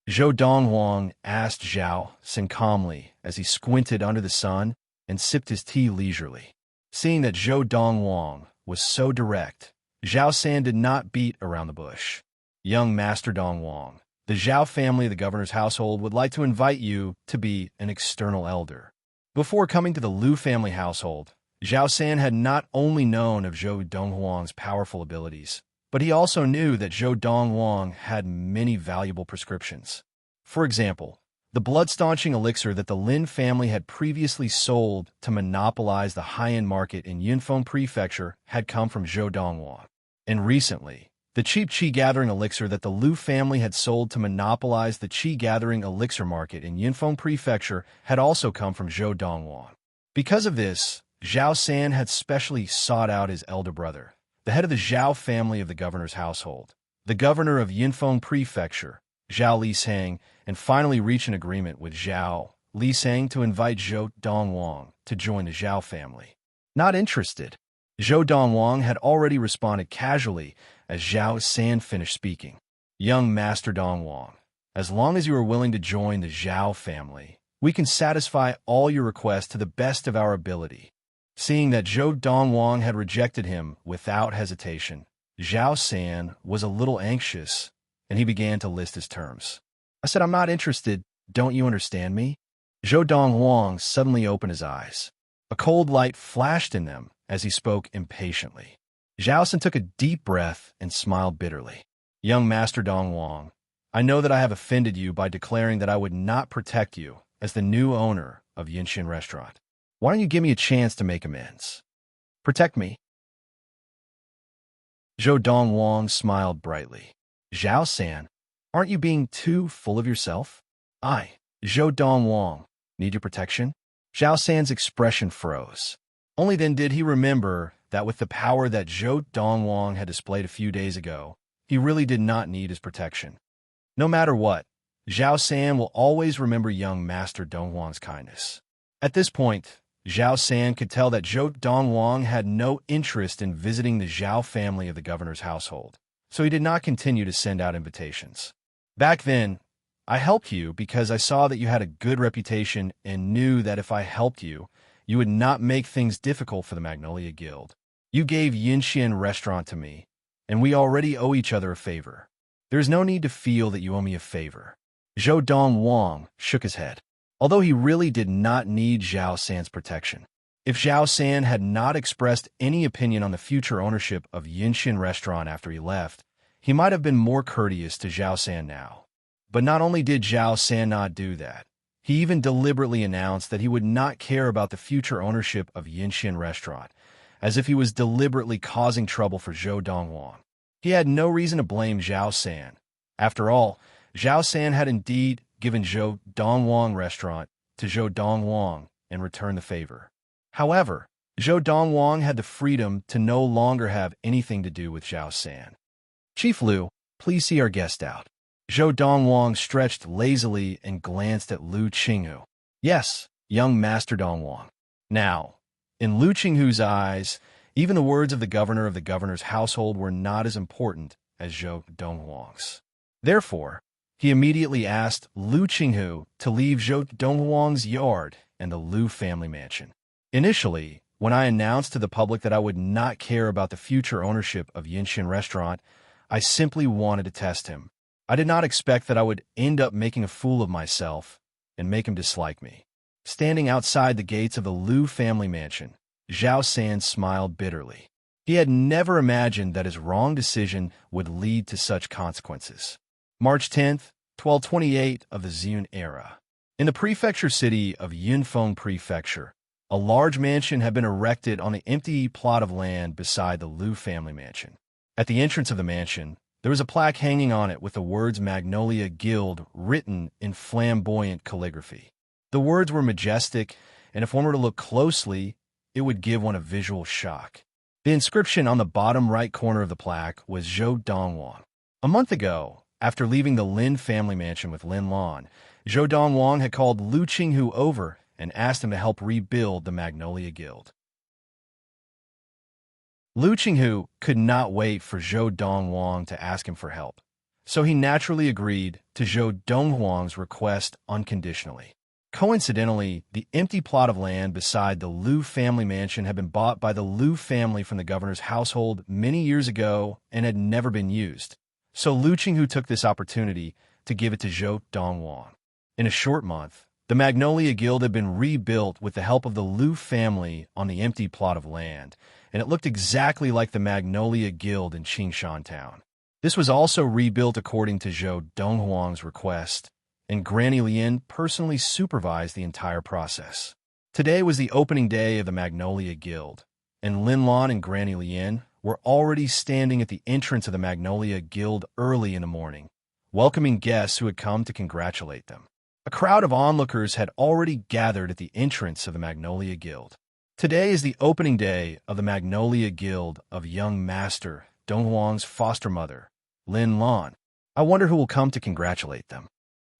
Zhou Donghuang asked Zhao San calmly as he squinted under the sun and sipped his tea leisurely. Seeing that Zhou Donghuang was so direct, Zhao San did not beat around the bush. Young Master Donghuang, the Zhao family of the governor's household would like to invite you to be an external elder. Before coming to the Lu family household, Zhao San had not only known of Zhou Donghuang's powerful abilities, but he also knew that Zhou Donghuang had many valuable prescriptions. For example, the blood-staunching elixir that the Lin family had previously sold to monopolize the high-end market in Yunfeng Prefecture had come from Zhou Donghuang. And recently, the cheap Qi-gathering elixir that the Lu family had sold to monopolize the Qi-gathering elixir market in Yunfeng Prefecture had also come from Zhou Donghuang. Because of this, Zhao San had specially sought out his elder brother, the head of the Zhao family of the governor's household, the governor of Yunfeng Prefecture, Zhao Lisang, and finally reach an agreement with Zhao Lisang to invite Zhou Donghuang to join the Zhao family. Not interested. Zhou Donghuang had already responded casually as Zhao San finished speaking. Young Master Donghuang, as long as you are willing to join the Zhao family, we can satisfy all your requests to the best of our ability. Seeing that Zhou Donghuang had rejected him without hesitation, Zhao San was a little anxious, and he began to list his terms. I said, I'm not interested. Don't you understand me? Zhou Donghuang suddenly opened his eyes. A cold light flashed in them as he spoke impatiently. Zhao San took a deep breath and smiled bitterly. Young Master Donghuang, I know that I have offended you by declaring that I would not protect you as the new owner of Yinxian Restaurant. Why don't you give me a chance to make amends? Protect me. Zhou Donghuang smiled brightly. Zhao San, aren't you being too full of yourself? I, Zhou Donghuang, need your protection? Zhao San's expression froze. Only then did he remember that with the power that Zhou Donghuang had displayed a few days ago, he really did not need his protection. No matter what, Zhao San will always remember young Master Donghuang's kindness. At this point, Zhao San could tell that Zhou Donghuang had no interest in visiting the Zhao family of the governor's household, so he did not continue to send out invitations. Back then, I helped you because I saw that you had a good reputation and knew that if I helped you, you would not make things difficult for the Magnolia Guild. You gave Yinxian Restaurant to me, and we already owe each other a favor. There is no need to feel that you owe me a favor. Zhou Donghuang shook his head, although he really did not need Zhao San's protection. If Zhao San had not expressed any opinion on the future ownership of Yinxian Restaurant after he left, he might have been more courteous to Zhao San now. But not only did Zhao San not do that, he even deliberately announced that he would not care about the future ownership of Yinxian Restaurant, as if he was deliberately causing trouble for Zhou Donghuang. He had no reason to blame Zhao San. After all, Zhao San had indeed given Zhou Donghuang Restaurant to Zhou Donghuang and returned the favor. However, Zhou Donghuang had the freedom to no longer have anything to do with Zhao San. Chief Liu, please see our guest out. Zhou Donghuang stretched lazily and glanced at Liu Qinghu. Yes, young Master Donghuang. Now, in Liu Qinghu's eyes, even the words of the governor's household were not as important as Zhou Donghuang's. Therefore, he immediately asked Liu Qinghu to leave Zhou Donghuang's yard and the Liu family mansion. Initially, when I announced to the public that I would not care about the future ownership of Yinxian Restaurant, I simply wanted to test him. I did not expect that I would end up making a fool of myself and make him dislike me. Standing outside the gates of the Liu family mansion, Zhao San smiled bitterly. He had never imagined that his wrong decision would lead to such consequences. March 10th, 1228 of the Ziyun era. In the prefecture city of Yunfeng Prefecture, a large mansion had been erected on the empty plot of land beside the Liu family mansion. At the entrance of the mansion, there was a plaque hanging on it with the words Magnolia Guild written in flamboyant calligraphy. The words were majestic, and if one were to look closely, it would give one a visual shock. The inscription on the bottom right corner of the plaque was Zhou Donghuang. A month ago, after leaving the Lin family mansion with Lin Lan, Zhou Donghuang had called Liu Qinghu over and asked him to help rebuild the Magnolia Guild. Liu Qinghu could not wait for Zhou Donghuang to ask him for help, so he naturally agreed to Zhou Donghuang's request unconditionally. Coincidentally, the empty plot of land beside the Liu family mansion had been bought by the Liu family from the governor's household many years ago and had never been used, so Liu Qinghu took this opportunity to give it to Zhou Donghuang. In a short month, the Magnolia Guild had been rebuilt with the help of the Liu family on the empty plot of land, and it looked exactly like the Magnolia Guild in Qingshan Town. This was also rebuilt according to Zhou Donghuang's request, and Granny Lian personally supervised the entire process. Today was the opening day of the Magnolia Guild, and Lin Lan and Granny Lian were already standing at the entrance of the Magnolia Guild early in the morning, welcoming guests who had come to congratulate them. A crowd of onlookers had already gathered at the entrance of the Magnolia Guild. Today is the opening day of the Magnolia Guild of young Master Donghuang's foster mother, Lin Lan. I wonder who will come to congratulate them.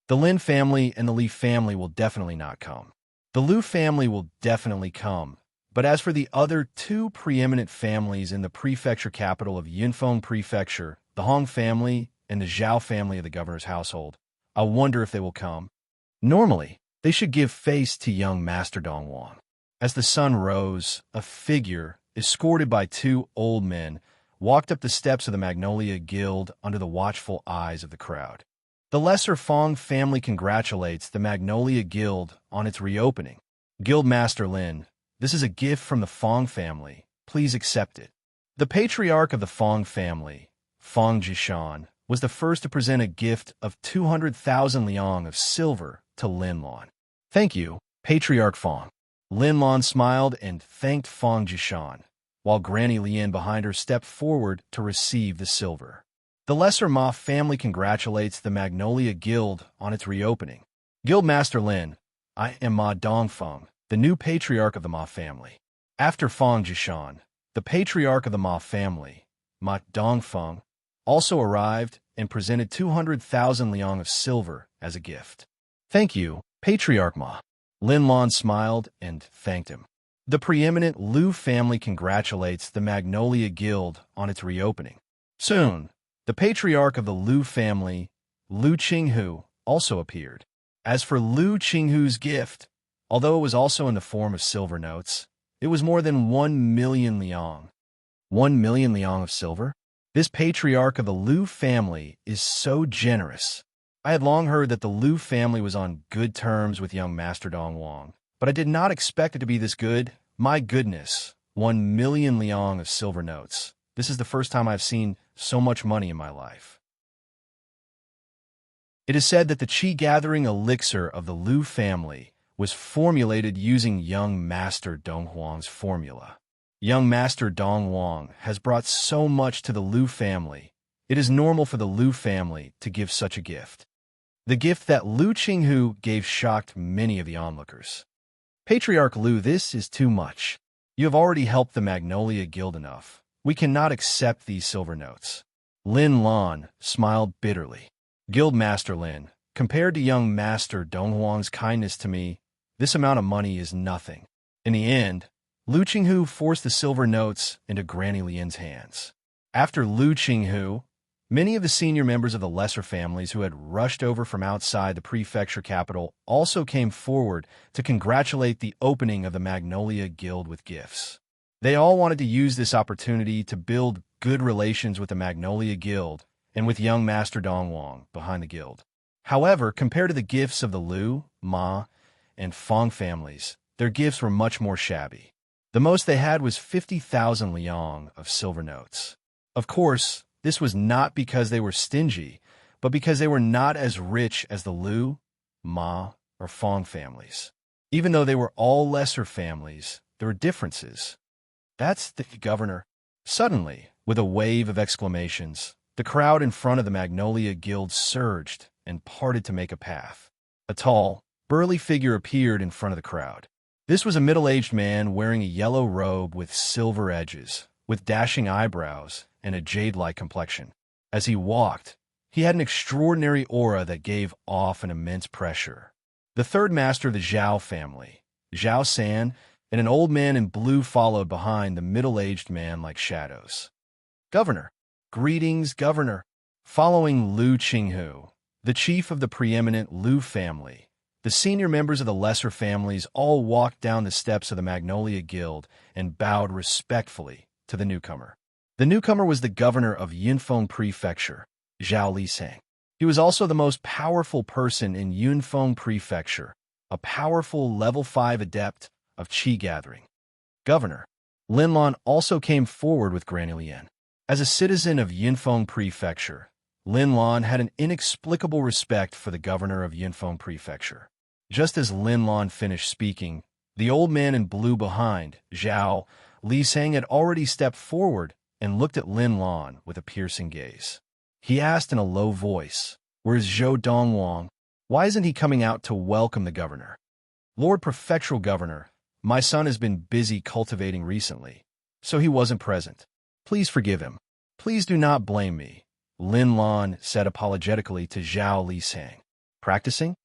The Lin family and the Li family will definitely not come. The Liu family will definitely come, but as for the other two preeminent families in the prefecture capital of Yunfeng Prefecture, the Hong family and the Zhao family of the governor's household, I wonder if they will come. Normally, they should give face to young Master Donghuang. As the sun rose, a figure, escorted by two old men, walked up the steps of the Magnolia Guild under the watchful eyes of the crowd. The lesser Fong family congratulates the Magnolia Guild on its reopening. Guildmaster Lin, this is a gift from the Fong family. Please accept it. The patriarch of the Fong family, Fong Jishan, was the first to present a gift of 200,000 liang of silver to Lin Lan. Thank you, Patriarch Fong. Lin Lan smiled and thanked Fong Jishan, while Granny Lian behind her stepped forward to receive the silver. The lesser Ma family congratulates the Magnolia Guild on its reopening. Guildmaster Lin, I am Ma Dongfeng, the new patriarch of the Ma family. After Fong Jishan, the The patriarch of the Ma family, Ma Donghuang, also arrived and presented 200,000 liang of silver as a gift. "Thank you, Patriarch Ma." Lin Lan smiled and thanked him. The preeminent Liu family congratulates the Magnolia Guild on its reopening. Soon, the patriarch of the Liu family, Liu Qinghu, also appeared. As for Liu Qinghu's gift, although it was also in the form of silver notes, it was more than 1 million liang. 1 million liang of silver? This patriarch of the Liu family is so generous. I had long heard that the Liu family was on good terms with young Master Donghuang, but I did not expect it to be this good. My goodness, 1 million liang of silver notes. This is the first time I've seen so much money in my life. It is said that the qi-gathering elixir of the Liu family was formulated using young Master Donghuang's formula. Young Master Donghuang has brought so much to the Liu family. It is normal for the Liu family to give such a gift. The gift that Liu Qinghu gave shocked many of the onlookers. "Patriarch Liu, this is too much. You have already helped the Magnolia Guild enough. We cannot accept these silver notes." Lin Lan smiled bitterly. "Guildmaster Lin, compared to young Master Donghuang's kindness to me, this amount of money is nothing." In the end, Liu Qinghu forced the silver notes into Granny Lian's hands. After Liu Qinghu, many of the senior members of the lesser families who had rushed over from outside the prefecture capital also came forward to congratulate the opening of the Magnolia Guild with gifts. They all wanted to use this opportunity to build good relations with the Magnolia Guild and with young Master Donghuang behind the guild. However, compared to the gifts of the Liu, Ma, and Fong families, their gifts were much more shabby. The most they had was 50,000 liang of silver notes. Of course, this was not because they were stingy, but because they were not as rich as the Liu, Ma, or Fong families. Even though they were all lesser families, there were differences. "That's the governor." Suddenly, with a wave of exclamations, the crowd in front of the Magnolia Guild surged and parted to make a path. A tall, burly figure appeared in front of the crowd. This was a middle-aged man wearing a yellow robe with silver edges, with dashing eyebrows and a jade-like complexion. As he walked, he had an extraordinary aura that gave off an immense pressure. The third master of the Zhao family, Zhao San, and an old man in blue followed behind the middle-aged man like shadows. "Governor." "Greetings, Governor." Following Liu Qinghu, the chief of the preeminent Liu family, the senior members of the lesser families all walked down the steps of the Magnolia Guild and bowed respectfully to the newcomer. The newcomer was the governor of Yunfeng Prefecture, Zhao Lisang. He was also the most powerful person in Yunfeng Prefecture, a powerful level 5 adept of qi gathering. "Governor." Lin Lan also came forward with Granny Lian. As a citizen of Yunfeng Prefecture, Lin Lan had an inexplicable respect for the governor of Yunfeng Prefecture. Just as Lin Lan finished speaking, the old man in blue behind, Zhao Lisang, had already stepped forward and looked at Lin Lan with a piercing gaze. He asked in a low voice, "Where's Zhou Donghuang? Why isn't he coming out to welcome the governor?" "Lord Prefectural Governor, my son has been busy cultivating recently, so he wasn't present. Please forgive him. Please do not blame me," Lin Lan said apologetically to Zhao Lisang. Practicing?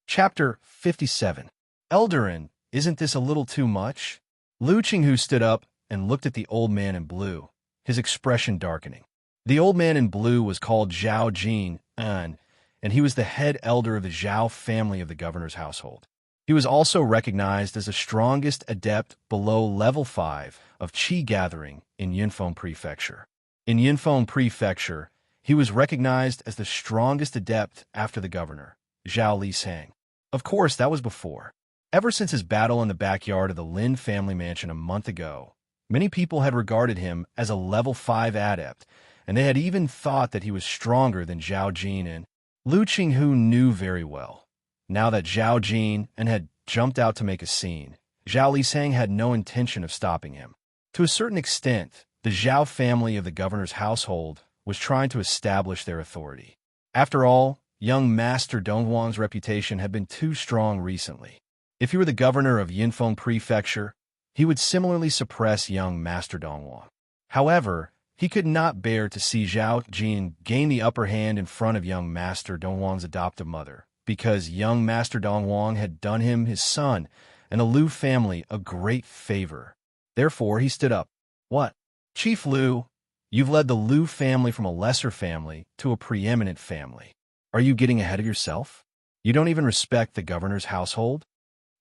Chapter 57. Eldarin, isn't this a little too much? Liu Qinghu stood up and looked at the old man in blue, his expression darkening. The old man in blue was called Zhao Jin An, and he was the head elder of the Zhao family of the governor's household. He was also recognized as the strongest adept below level 5 of qi gathering in Yunfeng Prefecture. In Yunfeng Prefecture, he was recognized as the strongest adept after the governor, Zhao Lisang. Of course, that was before. Ever since his battle in the backyard of the Lin family mansion a month ago, many people had regarded him as a level 5 adept, and they had even thought that he was stronger than Zhao Jin, and Liu Qinghu knew very well. Now that Zhao Jin had jumped out to make a scene, Zhao Lisang had no intention of stopping him. To a certain extent, the Zhao family of the governor's household was trying to establish their authority. After all, young Master Donghuang's reputation had been too strong recently. If he were the governor of Yinfeng Prefecture, he would similarly suppress young Master Donghuang. However, he could not bear to see Zhao Jin gain the upper hand in front of young Master Donghuang's adoptive mother, because young Master Donghuang had done him, his son, and the Liu family a great favor. Therefore, he stood up. What? Chief Liu, you've led the Liu family from a lesser family to a preeminent family. Are you getting ahead of yourself? You don't even respect the governor's household?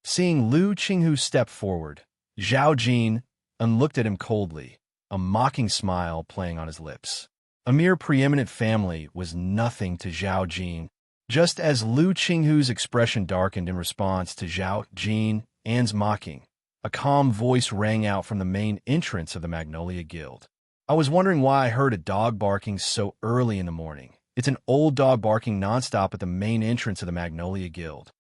Seeing Liu Qinghu step forward, Zhao Jin looked at him coldly, a mocking smile playing on his lips. A mere preeminent family was nothing to Zhao Jin. Just as Liu Qinghu's expression darkened in response to Zhao Jin's mocking, a calm voice rang out from the main entrance of the Magnolia Guild. I was wondering why I heard a dog barking so early in the morning. It's an old dog barking nonstop at the main entrance of the Magnolia Guild.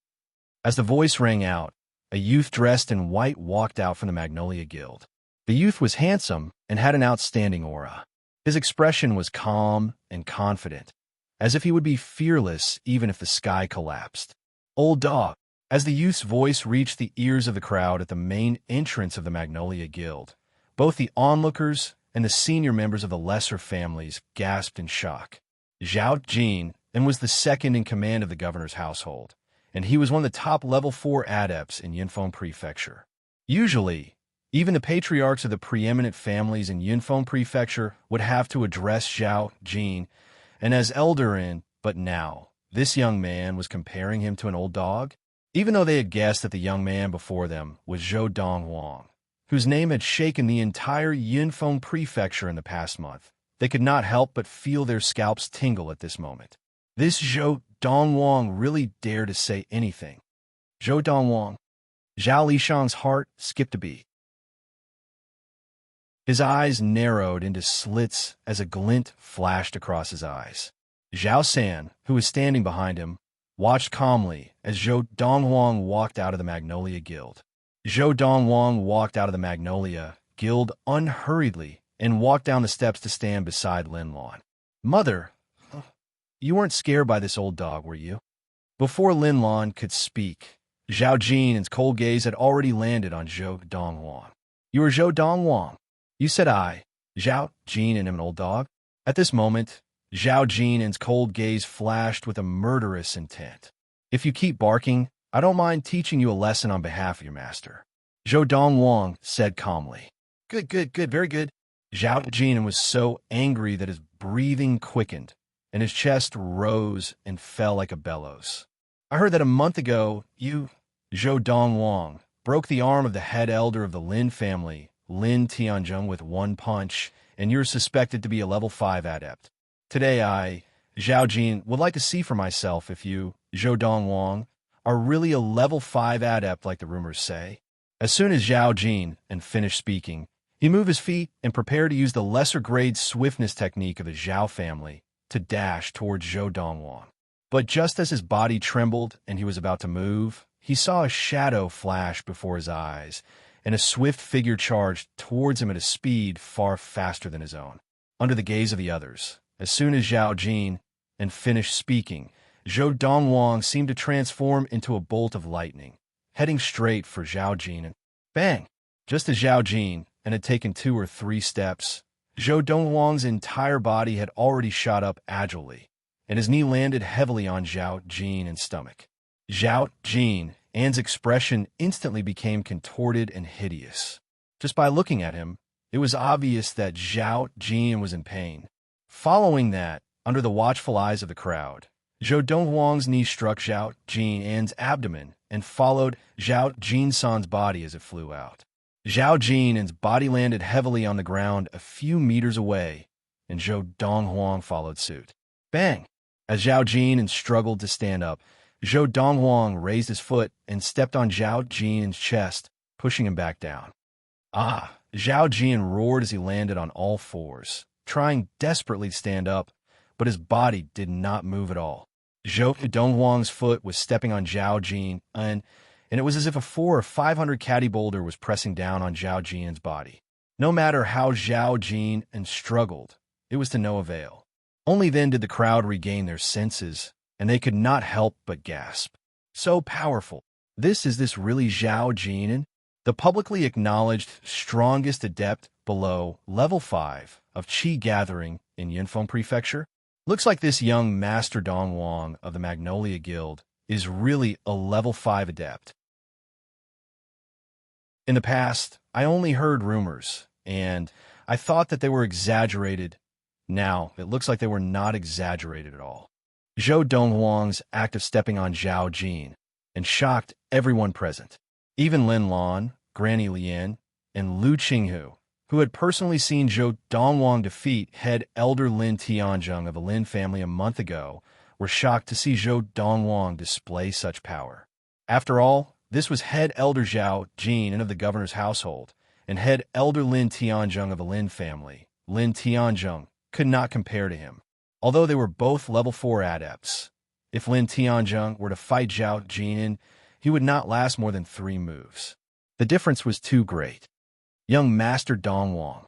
As the voice rang out, a youth dressed in white walked out from the Magnolia Guild. The youth was handsome and had an outstanding aura. His expression was calm and confident, as if he would be fearless even if the sky collapsed. Old dog. As the youth's voice reached the ears of the crowd at the main entrance of the Magnolia Guild, both the onlookers and the senior members of the lesser families gasped in shock. Zhao Jin was the second in command of the governor's household, and he was one of the top level 4 adepts in Yinfeng Prefecture. Usually, even the patriarchs of the preeminent families in Yinfeng Prefecture would have to address Zhao Jin and as elder but now, this young man was comparing him to an old dog? Even though they had guessed that the young man before them was Zhou Donghuang, whose name had shaken the entire Yinfeng Prefecture in the past month, they could not help but feel their scalps tingle at this moment. This Zhou Donghuang really dared to say anything. Zhou Donghuang. Zhao Lishang's heart skipped a beat. His eyes narrowed into slits as a glint flashed across his eyes. Zhao San, who was standing behind him, watched calmly as Zhou Donghuang walked out of the Magnolia Guild. Zhou Donghuang walked out of the Magnolia Guild unhurriedly and walked down the steps to stand beside Lin Lan. Mother, you weren't scared by this old dog, were you? Before Lin Lan could speak, Zhao Jin's cold gaze had already landed on Zhou Donghuang. You are Zhou Donghuang. You said I, Zhao Jin, and am an old dog? At this moment, Zhao Jin's cold gaze flashed with a murderous intent. If you keep barking, I don't mind teaching you a lesson on behalf of your master. Zhou Donghuang said calmly. Good, very good. Zhao Jin was so angry that his breathing quickened, and his chest rose and fell like a bellows. I heard that a month ago, you, Zhou Donghuang, broke the arm of the head elder of the Lin family, Lin Tianzheng, with one punch, and you're suspected to be a level 5 adept. Today I, Zhao Jin, would like to see for myself if you, Zhou Donghuang, are really a level 5 adept like the rumors say. As soon as Zhao Jin finished speaking, he moved his feet and prepared to use the lesser-grade swiftness technique of the Zhao family to dash towards Zhou Donghuang. But just as his body trembled and he was about to move, he saw a shadow flash before his eyes, and a swift figure charged towards him at a speed far faster than his own. Under the gaze of the others, as soon as Zhao Jin finished speaking, Zhou Donghuang seemed to transform into a bolt of lightning, heading straight for Zhao Jin, and bang! Just as Zhao Jin had taken 2 or 3 steps, Zhou Donghuang's entire body had already shot up agilely, and his knee landed heavily on Zhao Jin's stomach. Zhao Jin's expression instantly became contorted and hideous. Just by looking at him, it was obvious that Zhao Jin was in pain. Following that, under the watchful eyes of the crowd, Zhou Donghuang's knee struck Zhao Jin's abdomen and followed Zhao Jin's body as it flew out. Zhao Jin's body landed heavily on the ground a few meters away, and Zhou Donghuang followed suit. Bang! As Zhao Jin struggled to stand up, Zhou Donghuang raised his foot and stepped on Zhao Jin's chest, pushing him back down. Ah! Zhao Jin roared as he landed on all fours, trying desperately to stand up, but his body did not move at all. Zhou Donghuang's foot was stepping on Zhao Jin, and it was as if a 400 or 500 caddy boulder was pressing down on Zhao Jin's body. No matter how Zhao Jin struggled, it was to no avail. Only then did the crowd regain their senses, and they could not help but gasp. So powerful, This really Zhao Jinan, the publicly acknowledged strongest adept below level 5 of Qi gathering in Yunfeng Prefecture? Looks like this young Master Donghuang of the Magnolia Guild is really a level 5 adept. In the past, I only heard rumors, and I thought that they were exaggerated. Now, it looks like they were not exaggerated at all. Zhou Donghuang's act of stepping on Zhao Jin and shocked everyone present. Even Lin Lan, Granny Lian, and Lu Qinghu, who had personally seen Zhou Donghuang defeat head elder Lin Tianzheng of the Lin family a month ago, were shocked to see Zhou Donghuang display such power. After all, this was head elder Zhao Jin and of the governor's household, and head elder Lin Tianzheng of the Lin family. Lin Tianzheng could not compare to him, although they were both level 4 adepts. If Lin Tianzheng were to fight Zhao Jin, he would not last more than 3 moves. The difference was too great. Young Master Donghuang,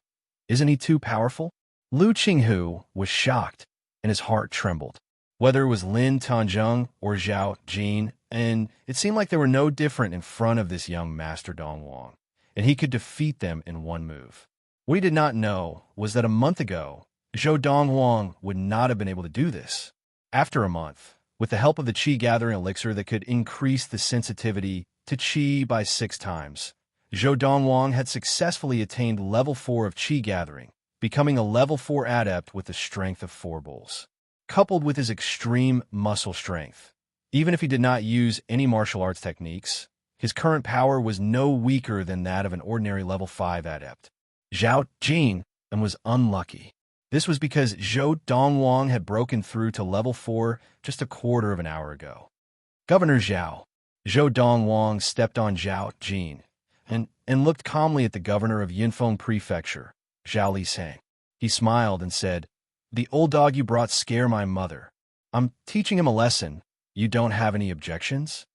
isn't he too powerful? Lu Qinghu was shocked, and his heart trembled. Whether it was Lin Tianzheng or Zhao Jin, and it seemed like they were no different in front of this young Master Donghuang, and he could defeat them in 1 move. What he did not know was that a month ago, Zhou Donghuang would not have been able to do this. After a month, with the help of the Qi gathering elixir that could increase the sensitivity to Qi by 6 times, Zhou Donghuang had successfully attained level 4 of Qi gathering, becoming a level 4 adept with the strength of 4 bulls. Coupled with his extreme muscle strength, even if he did not use any martial arts techniques, his current power was no weaker than that of an ordinary level 5 adept. Zhao Jin was unlucky. This was because Zhou Donghuang had broken through to level 4 just a quarter of an hour ago. Governor Zhao. Zhou Donghuang stepped on Zhao Jin and looked calmly at the governor of Yunfeng Prefecture, Zhao Lisang. He smiled and said, "The old dog you brought scare my mother. I'm teaching him a lesson. You don't have any objections?"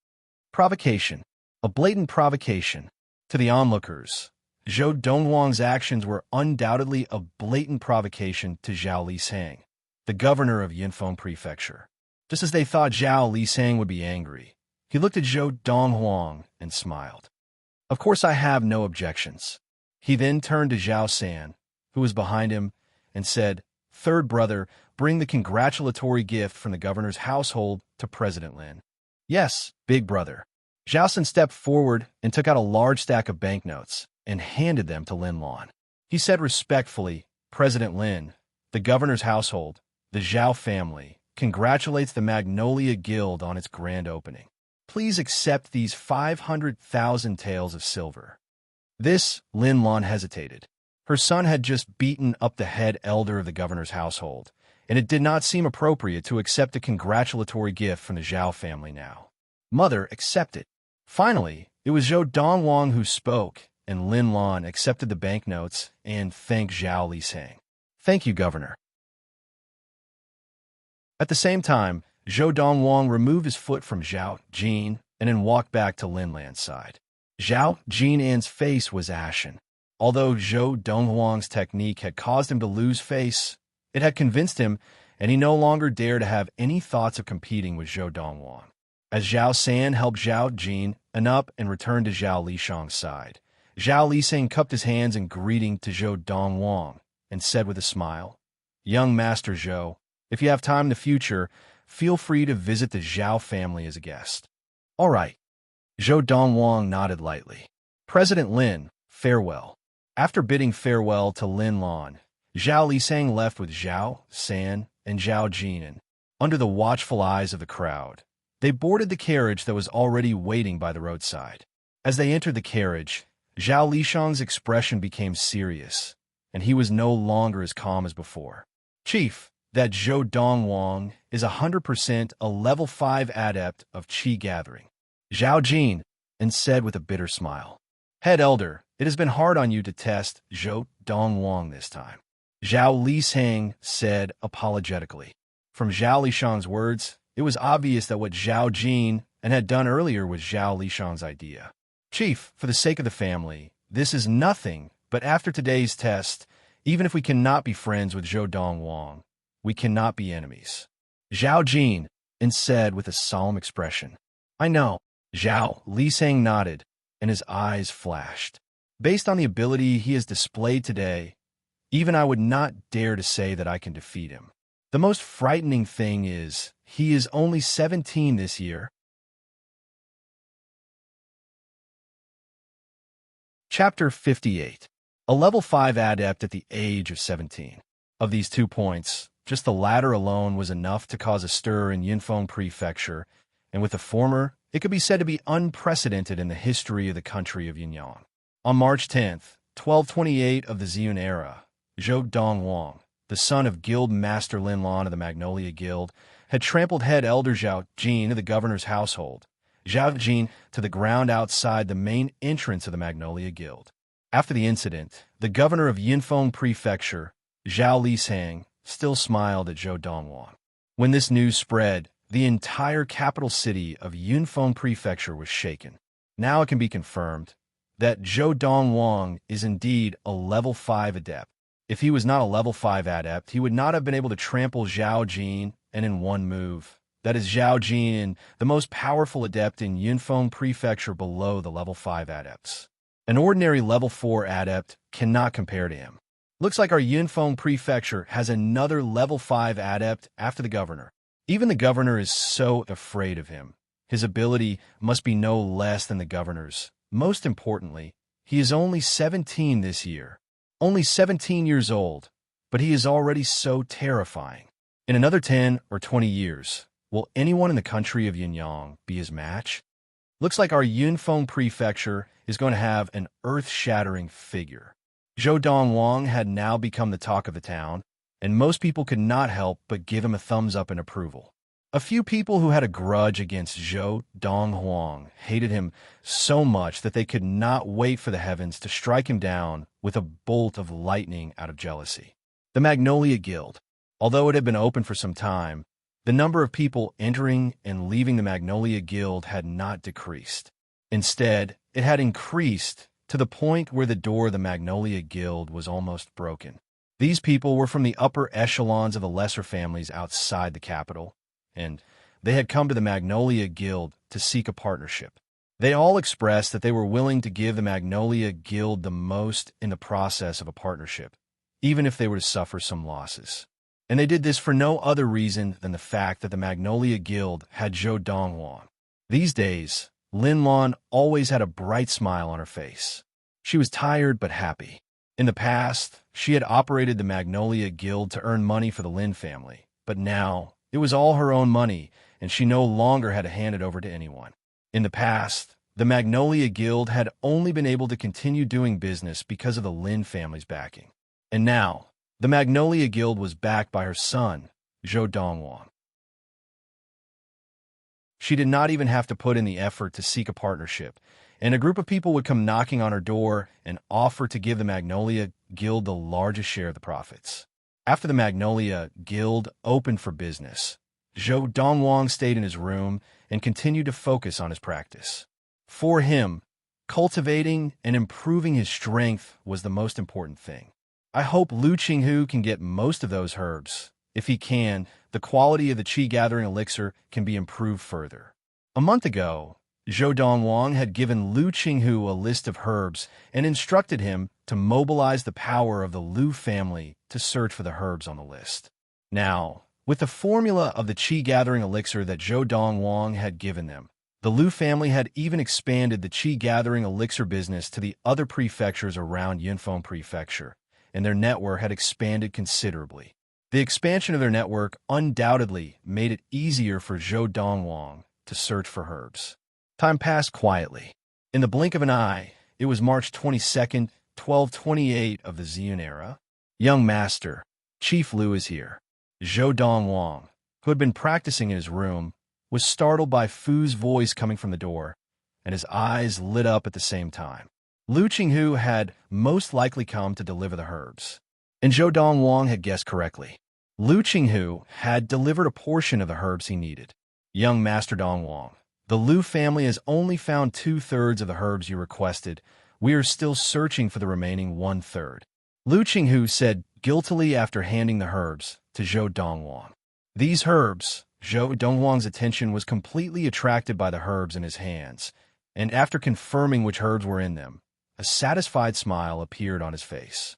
Provocation. A blatant provocation. To the onlookers, Zhou Donghuang's actions were undoubtedly a blatant provocation to Zhao Lisang, the governor of Yunfeng Prefecture. Just as they thought Zhao Lisang would be angry, he looked at Zhou Donghuang and smiled. "Of course I have no objections." He then turned to Zhao San, who was behind him, and said, "Third brother, bring the congratulatory gift from the governor's household to President Lin." "Yes, big brother." Zhao San stepped forward and took out a large stack of banknotes and handed them to Lin Lan. He said respectfully, "President Lin, the governor's household, the Zhao family, congratulates the Magnolia Guild on its grand opening. Please accept these 500,000 taels of silver." This, Lin Lan hesitated. Her son had just beaten up the head elder of the governor's household, and it did not seem appropriate to accept a congratulatory gift from the Zhao family now. "Mother, accept it." Finally, it was Zhou Donghuang who spoke, and Lin Lan accepted the banknotes and thanked Zhao Lisang. "Thank you, Governor." At the same time, Zhou Donghuang removed his foot from Zhao Jin and then walked back to Lin Lan's side. Zhao Jinan's face was ashen. Although Zhou Donghuang's technique had caused him to lose face, it had convinced him, and he no longer dared to have any thoughts of competing with Zhou Donghuang. As Zhao San helped Zhao Jin up and returned to Zhao Lishang's side, Zhao Lisang cupped his hands in greeting to Zhou Donghuang and said with a smile, "Young Master Zhou, if you have time in the future, feel free to visit the Zhao family as a guest." "All right." Zhou Donghuang nodded lightly. "President Lin, farewell." After bidding farewell to Lin Lan, Zhao Lisang left with Zhao San and Zhao Jinan. Under the watchful eyes of the crowd, they boarded the carriage that was already waiting by the roadside. As they entered the carriage, Zhao Lishang's expression became serious, and he was no longer as calm as before. "Chief, that Zhou Donghuang is 100% a level 5 adept of Qi gathering," Zhao Jin said with a bitter smile. "Head elder, it has been hard on you to test Zhou Donghuang this time," Zhao Lisang said apologetically. From Zhao Lishang's words, it was obvious that what Zhao Jin had done earlier was Zhao Lishang's idea. "Chief, for the sake of the family, this is nothing, but after today's test, even if we cannot be friends with Zhou Donghuang, we cannot be enemies," Zhao Jin said with a solemn expression. "I know." Zhao Lisang nodded, and his eyes flashed. Based on the ability he has displayed today, even I would not dare to say that I can defeat him. The most frightening thing is, he is only 17 this year. Chapter 58. A level 5 adept at the age of 17. Of these 2 points, just the latter alone was enough to cause a stir in Yunfeng Prefecture, and with the former, it could be said to be unprecedented in the history of the country of Yunyang. On March 10th, 1228 of the Ziyun era, Zhou Donghuang, the son of Guild Master Linlan of the Magnolia Guild, had trampled head Elder Zhao Jin of the governor's household, Zhao Jin to the ground outside the main entrance of the Magnolia Guild. After the incident, the governor of Yunfeng Prefecture, Zhao Lisang, still smiled at Zhou Donghuang. When this news spread, the entire capital city of Yunfeng Prefecture was shaken. Now it can be confirmed that Zhou Donghuang is indeed a level 5 adept. If he was not a level 5 adept, he would not have been able to trample Zhao Jin and in one move. That is Zhao Jin, the most powerful adept in Yunfeng Prefecture below the level 5 adepts. An ordinary level 4 adept cannot compare to him. Looks like our Yunfeng Prefecture has another level 5 adept after the governor. Even the governor is so afraid of him. His ability must be no less than the governor's. Most importantly, he is only 17 this year. Only 17 years old, but he is already so terrifying. In another 10 or 20 years, will anyone in the country of Yunyang be his match? Looks like our Yunfeng Prefecture is going to have an earth-shattering figure. Zhou Donghuang had now become the talk of the town, and most people could not help but give him a thumbs up in approval. A few people who had a grudge against Zhou Donghuang hated him so much that they could not wait for the heavens to strike him down with a bolt of lightning out of jealousy. The Magnolia Guild. Although it had been open for some time, the number of people entering and leaving the Magnolia Guild had not decreased. Instead, it had increased to the point where the door of the Magnolia Guild was almost broken. These people were from the upper echelons of the lesser families outside the capital, and they had come to the Magnolia Guild to seek a partnership. They all expressed that they were willing to give the Magnolia Guild the most in the process of a partnership, even if they were to suffer some losses. And they did this for no other reason than the fact that the Magnolia Guild had Zhou Donghuang. These days, Linlan always had a bright smile on her face. She was tired but happy. In the past, she had operated the Magnolia Guild to earn money for the Lin family, but now it was all her own money, and she no longer had to hand it over to anyone. In the past, the Magnolia Guild had only been able to continue doing business because of the Lin family's backing. And now, the Magnolia Guild was backed by her son, Zhou Donghuang. She did not even have to put in the effort to seek a partnership, and a group of people would come knocking on her door and offer to give the Magnolia Guild the largest share of the profits. After the Magnolia Guild opened for business, Zhou Donghuang stayed in his room and continued to focus on his practice. For him, cultivating and improving his strength was the most important thing. I hope Lu Qinghu can get most of those herbs. If he can, the quality of the Qi Gathering Elixir can be improved further. A month ago, Zhou Donghuang had given Lu Qinghu a list of herbs and instructed him to mobilize the power of the Lu family to search for the herbs on the list. Now, with the formula of the Qi Gathering Elixir that Zhou Donghuang had given them, the Lu family had even expanded the Qi Gathering Elixir business to the other prefectures around Yunfeng Prefecture, and their network had expanded considerably. The expansion of their network undoubtedly made it easier for Zhou Donghuang to search for herbs. Time passed quietly. In the blink of an eye, it was March 22nd, 1228 of the Ziyun era. Young master, Chief Lu is here. Zhou Donghuang, who had been practicing in his room, was startled by Fu's voice coming from the door, and his eyes lit up at the same time. Lu Qinghu had most likely come to deliver the herbs, and Zhou Donghuang had guessed correctly. Lu Qinghu had delivered a portion of the herbs he needed. Young Master Donghuang, the Lu family has only found 2/3 of the herbs you requested. We are still searching for the remaining 1/3. Lu Qinghu said guiltily after handing the herbs to Zhou Donghuang. These herbs, Zhou Donghuang's attention was completely attracted by the herbs in his hands, and after confirming which herbs were in them, a satisfied smile appeared on his face.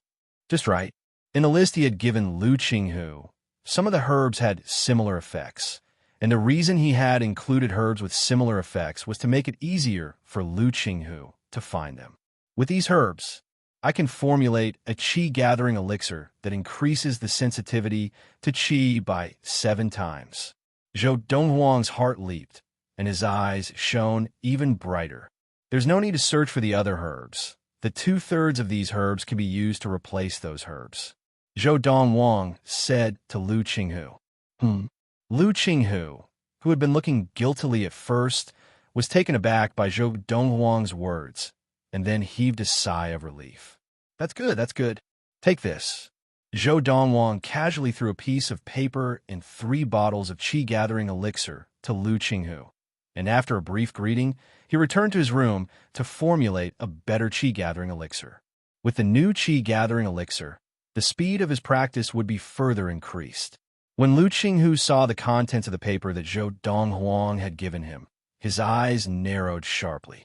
Just right. In the list he had given Lu Qinghu, some of the herbs had similar effects, and the reason he had included herbs with similar effects was to make it easier for Lu Qinghu to find them. With these herbs, I can formulate a qi-gathering elixir that increases the sensitivity to qi by 7 times. Zhou Donghuang's heart leaped, and his eyes shone even brighter. There's no need to search for the other herbs. The 2/3 of these herbs can be used to replace those herbs. Zhou Donghuang said to Lu Qinghu. Lu Qinghu, who had been looking guiltily at first, was taken aback by Zhou Donghuang's words, and then heaved a sigh of relief. That's good, that's good. Take this. Zhou Donghuang casually threw a piece of paper and 3 bottles of qi-gathering elixir to Lu Qinghu, and after a brief greeting, he returned to his room to formulate a better qi-gathering elixir. With the new qi-gathering elixir, the speed of his practice would be further increased. When Lu Qinghu saw the contents of the paper that Zhou Donghuang had given him, his eyes narrowed sharply.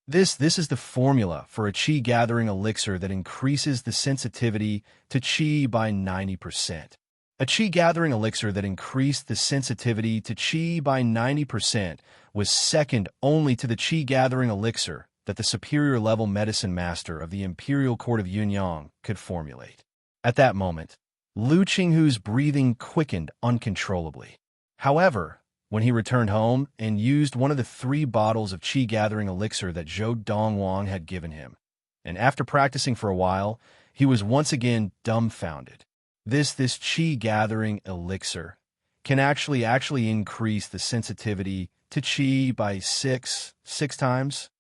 This is the formula for a qi-gathering elixir that increases the sensitivity to qi by 90%. A qi-gathering elixir that increased the sensitivity to qi by 90% was second only to the qi-gathering elixir that the superior-level medicine master of the Imperial Court of Yunyang could formulate. At that moment, Lu Qinghu's breathing quickened uncontrollably. However, when he returned home and used one of the 3 bottles of qi-gathering elixir that Zhou Donghuang had given him, and after practicing for a while, he was once again dumbfounded. This qi-gathering elixir can actually increase the sensitivity to qi by 6 times.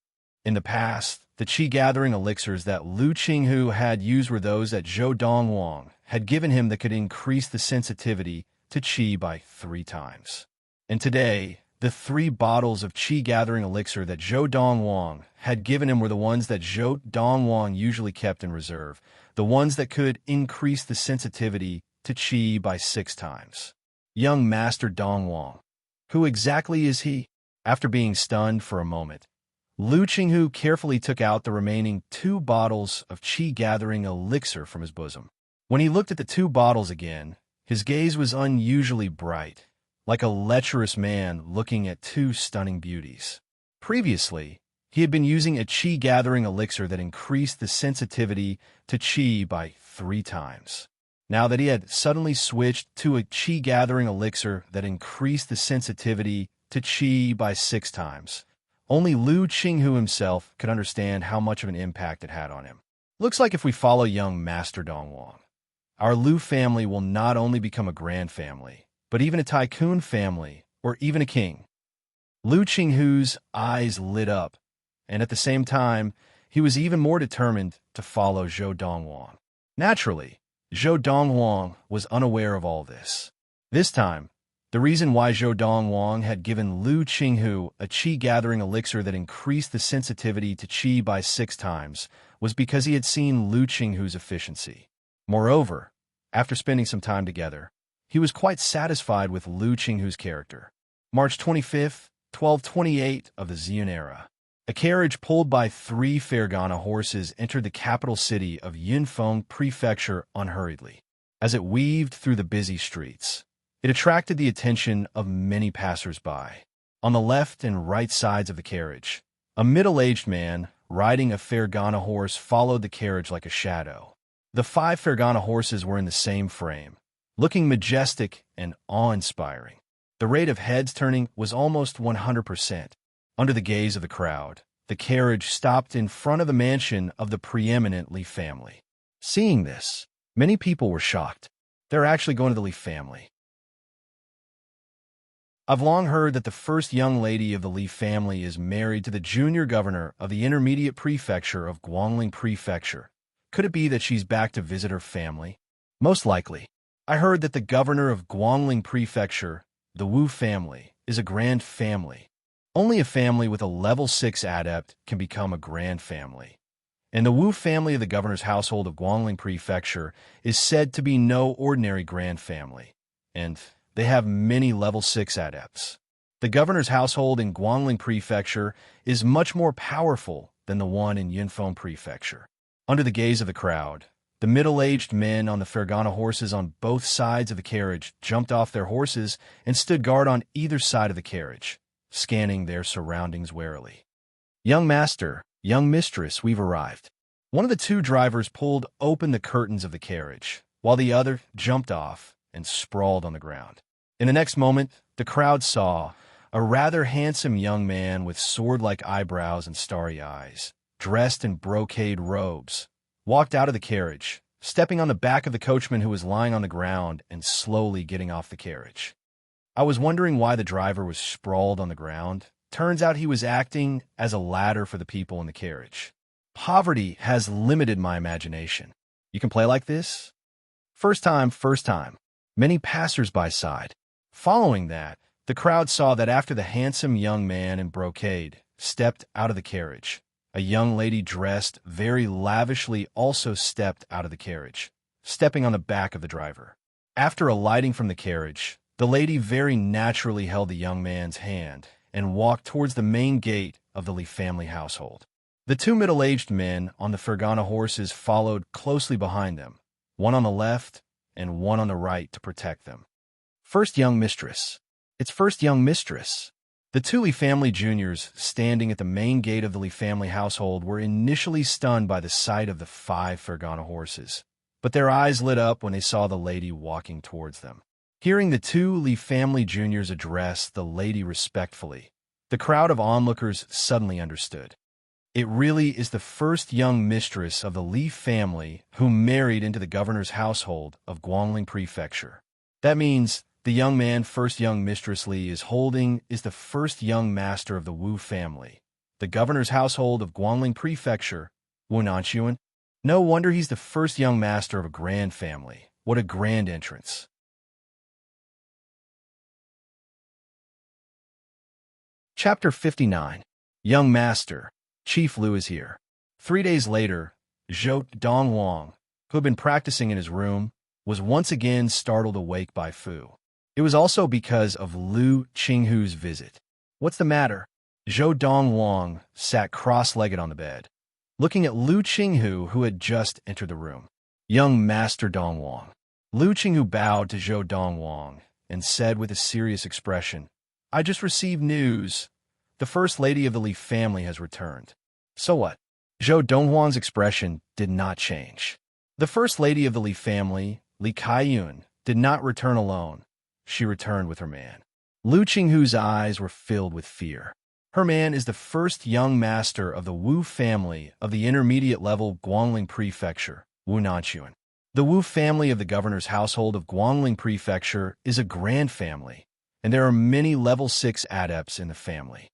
In the past, the qi-gathering elixirs that Lu Qinghu had used were those that Zhou Donghuang had given him that could increase the sensitivity to qi by 3 times. And today, the 3 bottles of qi-gathering elixir that Zhou Donghuang had given him were the ones that Zhou Donghuang usually kept in reserve, the ones that could increase the sensitivity to qi by 6 times. Young Master Donghuang. Who exactly is he? After being stunned for a moment, Lu Qinghu carefully took out the remaining 2 bottles of qi-gathering elixir from his bosom. When he looked at the 2 bottles again, his gaze was unusually bright, like a lecherous man looking at 2 stunning beauties. Previously, he had been using a qi-gathering elixir that increased the sensitivity to qi by 3 times. Now that he had suddenly switched to a qi-gathering elixir that increased the sensitivity to qi by 6 times, only Lu Qinghu himself could understand how much of an impact it had on him. Looks like if we follow young Master Donghuang, our Lu family will not only become a grand family, but even a tycoon family, or even a king. Lu Qinghu's eyes lit up, and at the same time, he was even more determined to follow Zhou Donghuang. Naturally, Zhou Donghuang was unaware of all this. This time, the reason why Zhou Donghuang had given Lu Qinghu a qi-gathering elixir that increased the sensitivity to qi by 6 times was because he had seen Lu Qinghu's efficiency. Moreover, after spending some time together, he was quite satisfied with Lu Qinghu's character. March 25, 1228 of the Ziyun era. A carriage pulled by 3 Fergana horses entered the capital city of Yunfeng Prefecture unhurriedly. As it weaved through the busy streets, it attracted the attention of many passers-by. On the left and right sides of the carriage, a middle-aged man riding a Fergana horse followed the carriage like a shadow. The 5 Fergana horses were in the same frame, looking majestic and awe-inspiring. The rate of heads turning was almost 100%. Under the gaze of the crowd, the carriage stopped in front of the mansion of the preeminent Li family. Seeing this, many people were shocked. They're actually going to the Li family. I've long heard that the first young lady of the Li family is married to the junior governor of the intermediate prefecture of Guangling Prefecture. Could it be that she's back to visit her family? Most likely. I heard that the governor of Guangling Prefecture, the Wu family, is a grand family. Only a family with a level 6 adept can become a grand family. And the Wu family of the governor's household of Guangling Prefecture is said to be no ordinary grand family. and they have many level 6 adepts. The governor's household in Guangling Prefecture is much more powerful than the one in Yunfeng Prefecture. Under the gaze of the crowd, the middle-aged men on the Fergana horses on both sides of the carriage jumped off their horses and stood guard on either side of the carriage, scanning their surroundings warily. "Young master, young mistress, we've arrived." One of the two drivers pulled open the curtains of the carriage, while the other jumped off and sprawled on the ground. In the next moment, the crowd saw a rather handsome young man with sword-like eyebrows and starry eyes, dressed in brocade robes, walked out of the carriage, stepping on the back of the coachman who was lying on the ground and slowly getting off the carriage. I was wondering why the driver was sprawled on the ground. Turns out he was acting as a ladder for the people in the carriage. Poverty has limited my imagination. You can play like this? First time. Many passers-by sighed. Following that, the crowd saw that after the handsome young man in brocade stepped out of the carriage, a young lady dressed very lavishly also stepped out of the carriage, stepping on the back of the driver. After alighting from the carriage, the lady very naturally held the young man's hand and walked towards the main gate of the Li family household. The two middle-aged men on the Fergana horses followed closely behind them, one on the left and one on the right to protect them. First young mistress. It's first young mistress. The two Li family juniors standing at the main gate of the Li family household were initially stunned by the sight of the 5 Fergana horses, but their eyes lit up when they saw the lady walking towards them. Hearing the two Li family juniors address the lady respectfully, the crowd of onlookers suddenly understood. It really is the first young mistress of the Li family who married into the governor's household of Guangling Prefecture. That means the young man first young mistress Li is holding is the first young master of the Wu family, the governor's household of Guangling Prefecture, Wu Nanxuan. No wonder he's the first young master of a grand family. What a grand entrance. Chapter 59. Young Master. Chief Lu is here. 3 days later, Zhou Donghuang, who had been practicing in his room, was once again startled awake by Fu. It was also because of Lu Qinghu's visit. What's the matter? Zhou Donghuang sat cross-legged on the bed, looking at Lu Qinghu, who had just entered the room. Young Master Donghuang. Lu Qinghu bowed to Zhou Donghuang and said with a serious expression, "I just received news. The First Lady of the Li family has returned." So what? Zhou Donghuang's expression did not change. The First Lady of the Li family, Li Kaiyun, did not return alone. She returned with her man. Lu Qinghu's eyes were filled with fear. Her man is the first young master of the Wu family of the intermediate level Guangling Prefecture, Wu Nanxuan. The Wu family of the governor's household of Guangling Prefecture is a grand family, and there are many level 6 adepts in the family.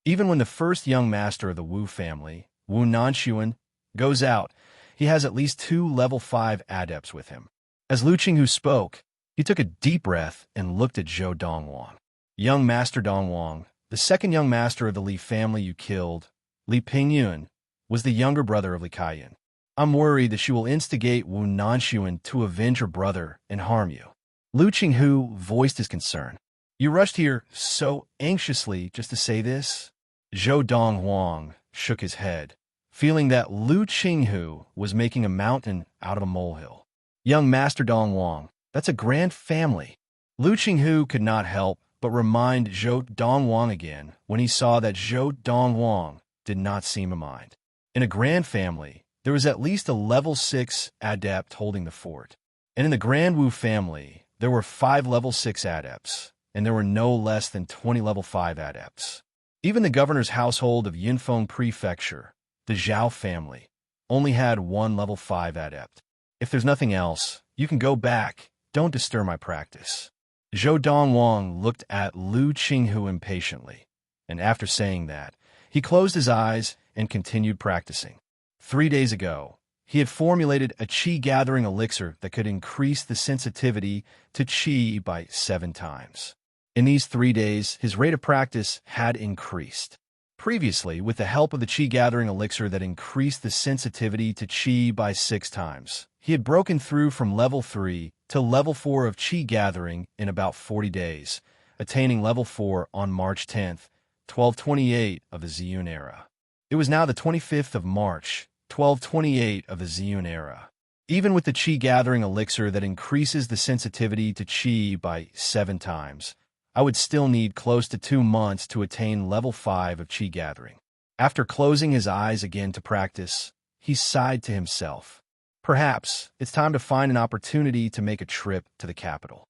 Even when the first young master of the Wu family, Wu Nanxuan, goes out, he has at least 2 level 5 adepts with him. As Lu Qinghu spoke, he took a deep breath and looked at Zhou Donghuang. Young Master Donghuang, the second young master of the Li family you killed, Li Pingyun, was the younger brother of Li Kaiyun. I'm worried that she will instigate Wu Nanxuan to avenge her brother and harm you. Lu Qinghu voiced his concern. You rushed here so anxiously just to say this? Zhou Donghuang shook his head, feeling that Lu Qinghu was making a mountain out of a molehill. Young Master Donghuang, that's a grand family. Lu Qinghu could not help but remind Zhou Donghuang again when he saw that Zhou Donghuang did not seem to mind. In a grand family, there was at least a level 6 adept holding the fort. And in the Grand Wu family, there were 5 level 6 adepts, and there were no less than 20 level 5 adepts. Even the governor's household of Yunfeng Prefecture, the Zhao family, only had 1 level 5 adept. If there's nothing else, you can go back. Don't disturb my practice. Zhou Donghuang looked at Lu Qinghu impatiently, and after saying that, he closed his eyes and continued practicing. 3 days ago, he had formulated a qi-gathering elixir that could increase the sensitivity to qi by 7 times. In these 3 days, his rate of practice had increased. Previously, with the help of the Qi-gathering elixir that increased the sensitivity to Qi by 6 times, he had broken through from level 3 to level 4 of Qi-gathering in about 40 days, attaining level 4 on March 10th, 1228 of the Ziyun era. It was now the 25th of March, 1228 of the Ziyun era. Even with the Qi-gathering elixir that increases the sensitivity to Qi by 7 times, I would still need close to 2 months to attain level 5 of Qi-gathering. After closing his eyes again to practice, he sighed to himself. Perhaps it's time to find an opportunity to make a trip to the capital.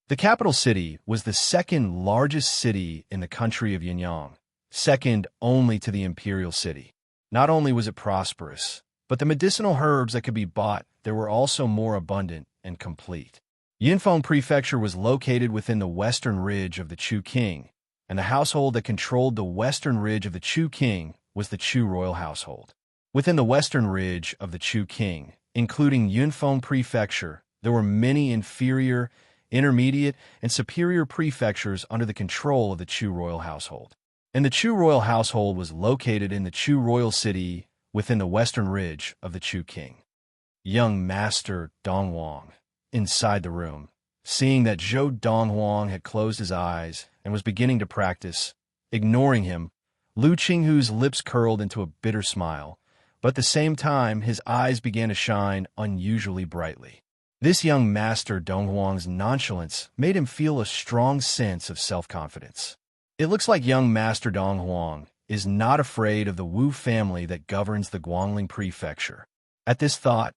The capital city was the second largest city in the country of Yunyang, second only to the imperial city. Not only was it prosperous, but the medicinal herbs that could be bought there were also more abundant and complete. Yinfeng Prefecture was located within the western ridge of the Chu King, and the household that controlled the western ridge of the Chu King was the Chu royal household. Within the western ridge of the Chu King, including Yinfeng Prefecture, there were many inferior, intermediate, and superior prefectures under the control of the Chu royal household. And the Chu royal household was located in the Chu royal city within the western ridge of the Chu King. Young Master Donghuang, inside the room, seeing that Zhou Donghuang had closed his eyes and was beginning to practice, ignoring him, Lu Qinghu's lips curled into a bitter smile, but at the same time his eyes began to shine unusually brightly. This young Master Donghuang's nonchalance made him feel a strong sense of self-confidence. It looks like young Master Donghuang is not afraid of the Wu family that governs the Guangling Prefecture. At this thought,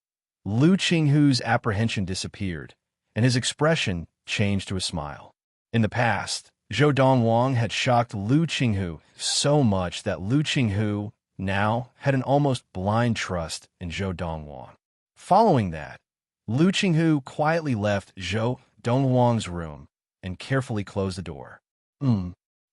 Lu Qinghu's apprehension disappeared, and his expression changed to a smile. In the past, Zhou Donghuang had shocked Lu Qinghu so much that Lu Qinghu now had an almost blind trust in Zhou Donghuang. Following that, Lu Qinghu quietly left Zhou Donghuang's room and carefully closed the door.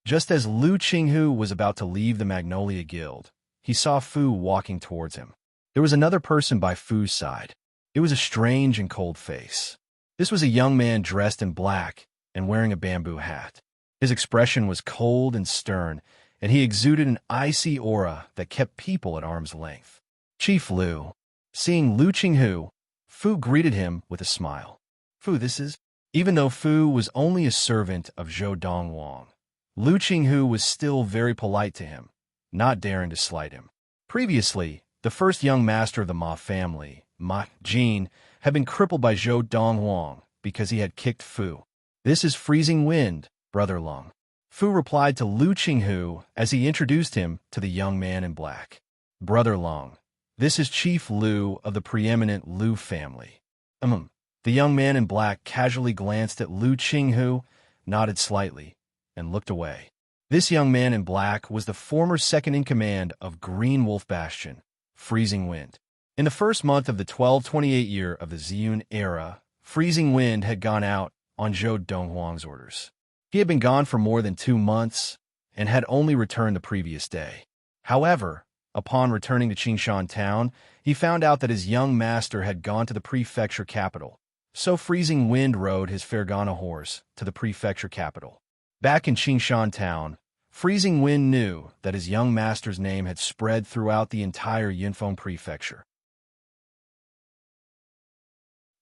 Just as Lu Qinghu was about to leave the Magnolia Guild, he saw Fu walking towards him. There was another person by Fu's side. It was a strange and cold face. This was a young man dressed in black and wearing a bamboo hat. His expression was cold and stern, and he exuded an icy aura that kept people at arm's length. Chief Lu. Seeing Lu Qinghu, Fu greeted him with a smile. Fu, this is... Even though Fu was only a servant of Zhou Donghuang, Lu Qinghu was still very polite to him, not daring to slight him. Previously, the first young master of the Ma family, Ma Jin, had been crippled by Zhou Donghuang because he had kicked Fu. This is freezing wind, Brother Long. Fu replied to Lu Qinghu as he introduced him to the young man in black. Brother Long, this is Chief Lu of the preeminent Lu family. The young man in black casually glanced at Lu Qinghu, nodded slightly, and looked away. This young man in black was the former second-in-command of Green Wolf Bastion, Freezing Wind. In the first month of the 1228 year of the Ziyun era, Freezing Wind had gone out on Zhou Donghuang's orders. He had been gone for more than 2 months and had only returned the previous day. However, upon returning to Qingshan town, he found out that his young master had gone to the prefecture capital, so Freezing Wind rode his Fergana horse to the prefecture capital. Back in Qingshan town, Freezing Wind knew that his young master's name had spread throughout the entire Yinfeng Prefecture.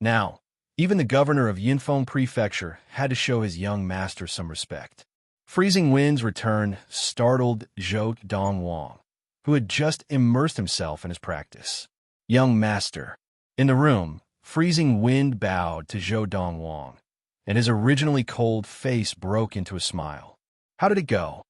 Now, even the governor of Yinfeng Prefecture had to show his young master some respect. Freezing Wind's return startled Zhou Donghuang, who had just immersed himself in his practice. Young master. In the room, Freezing Wind bowed to Zhou Donghuang, and his originally cold face broke into a smile. How did it go?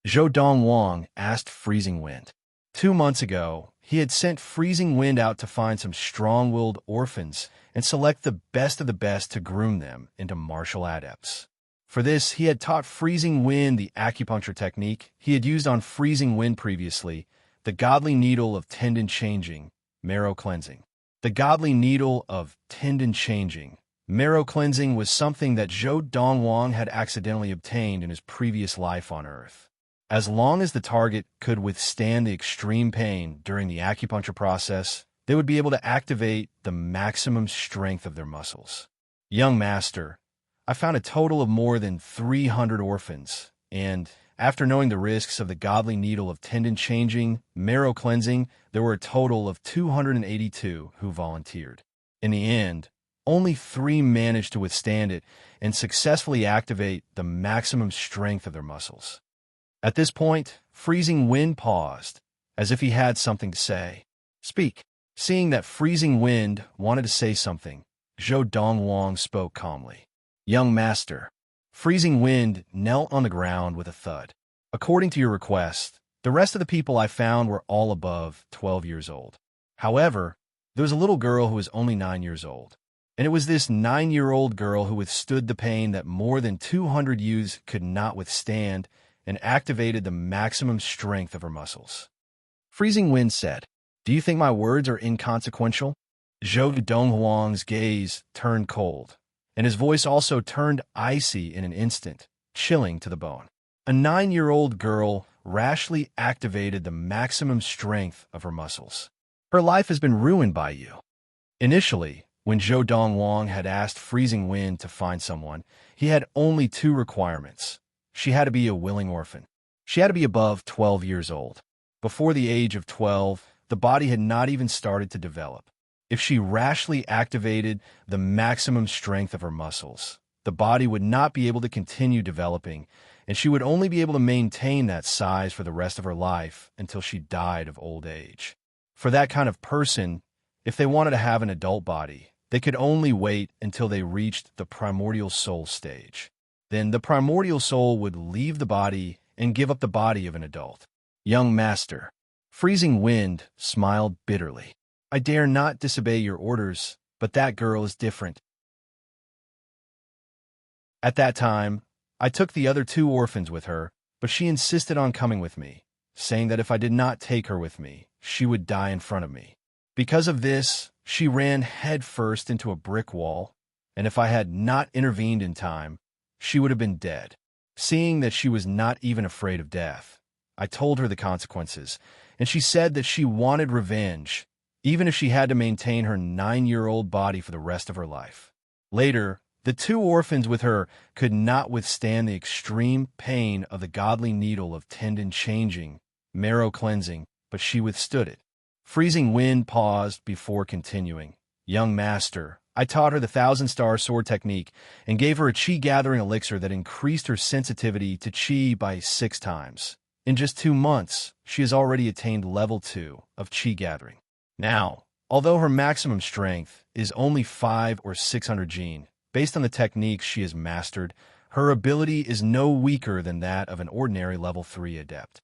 Zhou Donghuang asked Freezing Wind. 2 months ago, he had sent Freezing Wind out to find some strong-willed orphans and select the best of the best to groom them into martial adepts. For this, he had taught Freezing Wind the acupuncture technique he had used on Freezing Wind previously, the godly needle of tendon changing, marrow cleansing. The godly needle of tendon changing, marrow cleansing was something that Zhou Donghuang had accidentally obtained in his previous life on Earth. As long as the target could withstand the extreme pain during the acupuncture process, they would be able to activate the maximum strength of their muscles. Young master, I found a total of more than 300 orphans, and after knowing the risks of the godly needle of tendon changing, marrow cleansing, there were a total of 282 who volunteered. In the end, only 3 managed to withstand it and successfully activate the maximum strength of their muscles. At this point, Freezing Wind paused, as if he had something to say. Speak. Seeing that Freezing Wind wanted to say something, Zhou Donghuang spoke calmly. Young master. Freezing Wind knelt on the ground with a thud. According to your request, the rest of the people I found were all above 12 years old. However, there was a little girl who was only 9 years old. And it was this 9-year-old girl who withstood the pain that more than 200 youths could not withstand and activated the maximum strength of her muscles. Freezing Wind said, "Do you think my words are inconsequential?" Zhou Donghuang's gaze turned cold, and his voice also turned icy in an instant, chilling to the bone. A 9-year-old girl rashly activated the maximum strength of her muscles. Her life has been ruined by you. Initially, when Zhou Donghuang had asked Freezing Wind to find someone, he had only 2 requirements. She had to be a willing orphan. She had to be above 12 years old. Before the age of 12, the body had not even started to develop. If she rashly activated the maximum strength of her muscles, the body would not be able to continue developing, and she would only be able to maintain that size for the rest of her life until she died of old age. For that kind of person, if they wanted to have an adult body, they could only wait until they reached the primordial soul stage. Then the primordial soul would leave the body and give up the body of an adult. Young master. Freezing Wind smiled bitterly. I dare not disobey your orders, but that girl is different. At that time, I took the other 2 orphans with her, but she insisted on coming with me, saying that if I did not take her with me, she would die in front of me. Because of this, she ran headfirst into a brick wall, and if I had not intervened in time, she would have been dead. Seeing that she was not even afraid of death, I told her the consequences, and she said that she wanted revenge, even if she had to maintain her 9-year-old body for the rest of her life. Later, the 2 orphans with her could not withstand the extreme pain of the godly needle of tendon changing, marrow cleansing, but she withstood it. Freezing Wind paused before continuing. Young master, I taught her the 1,000-star sword technique and gave her a chi-gathering elixir that increased her sensitivity to chi by 6 times. In just 2 months, she has already attained level 2 of chi-gathering. Now, although her maximum strength is only 5 or 600 gene, based on the techniques she has mastered, her ability is no weaker than that of an ordinary level 3 adept.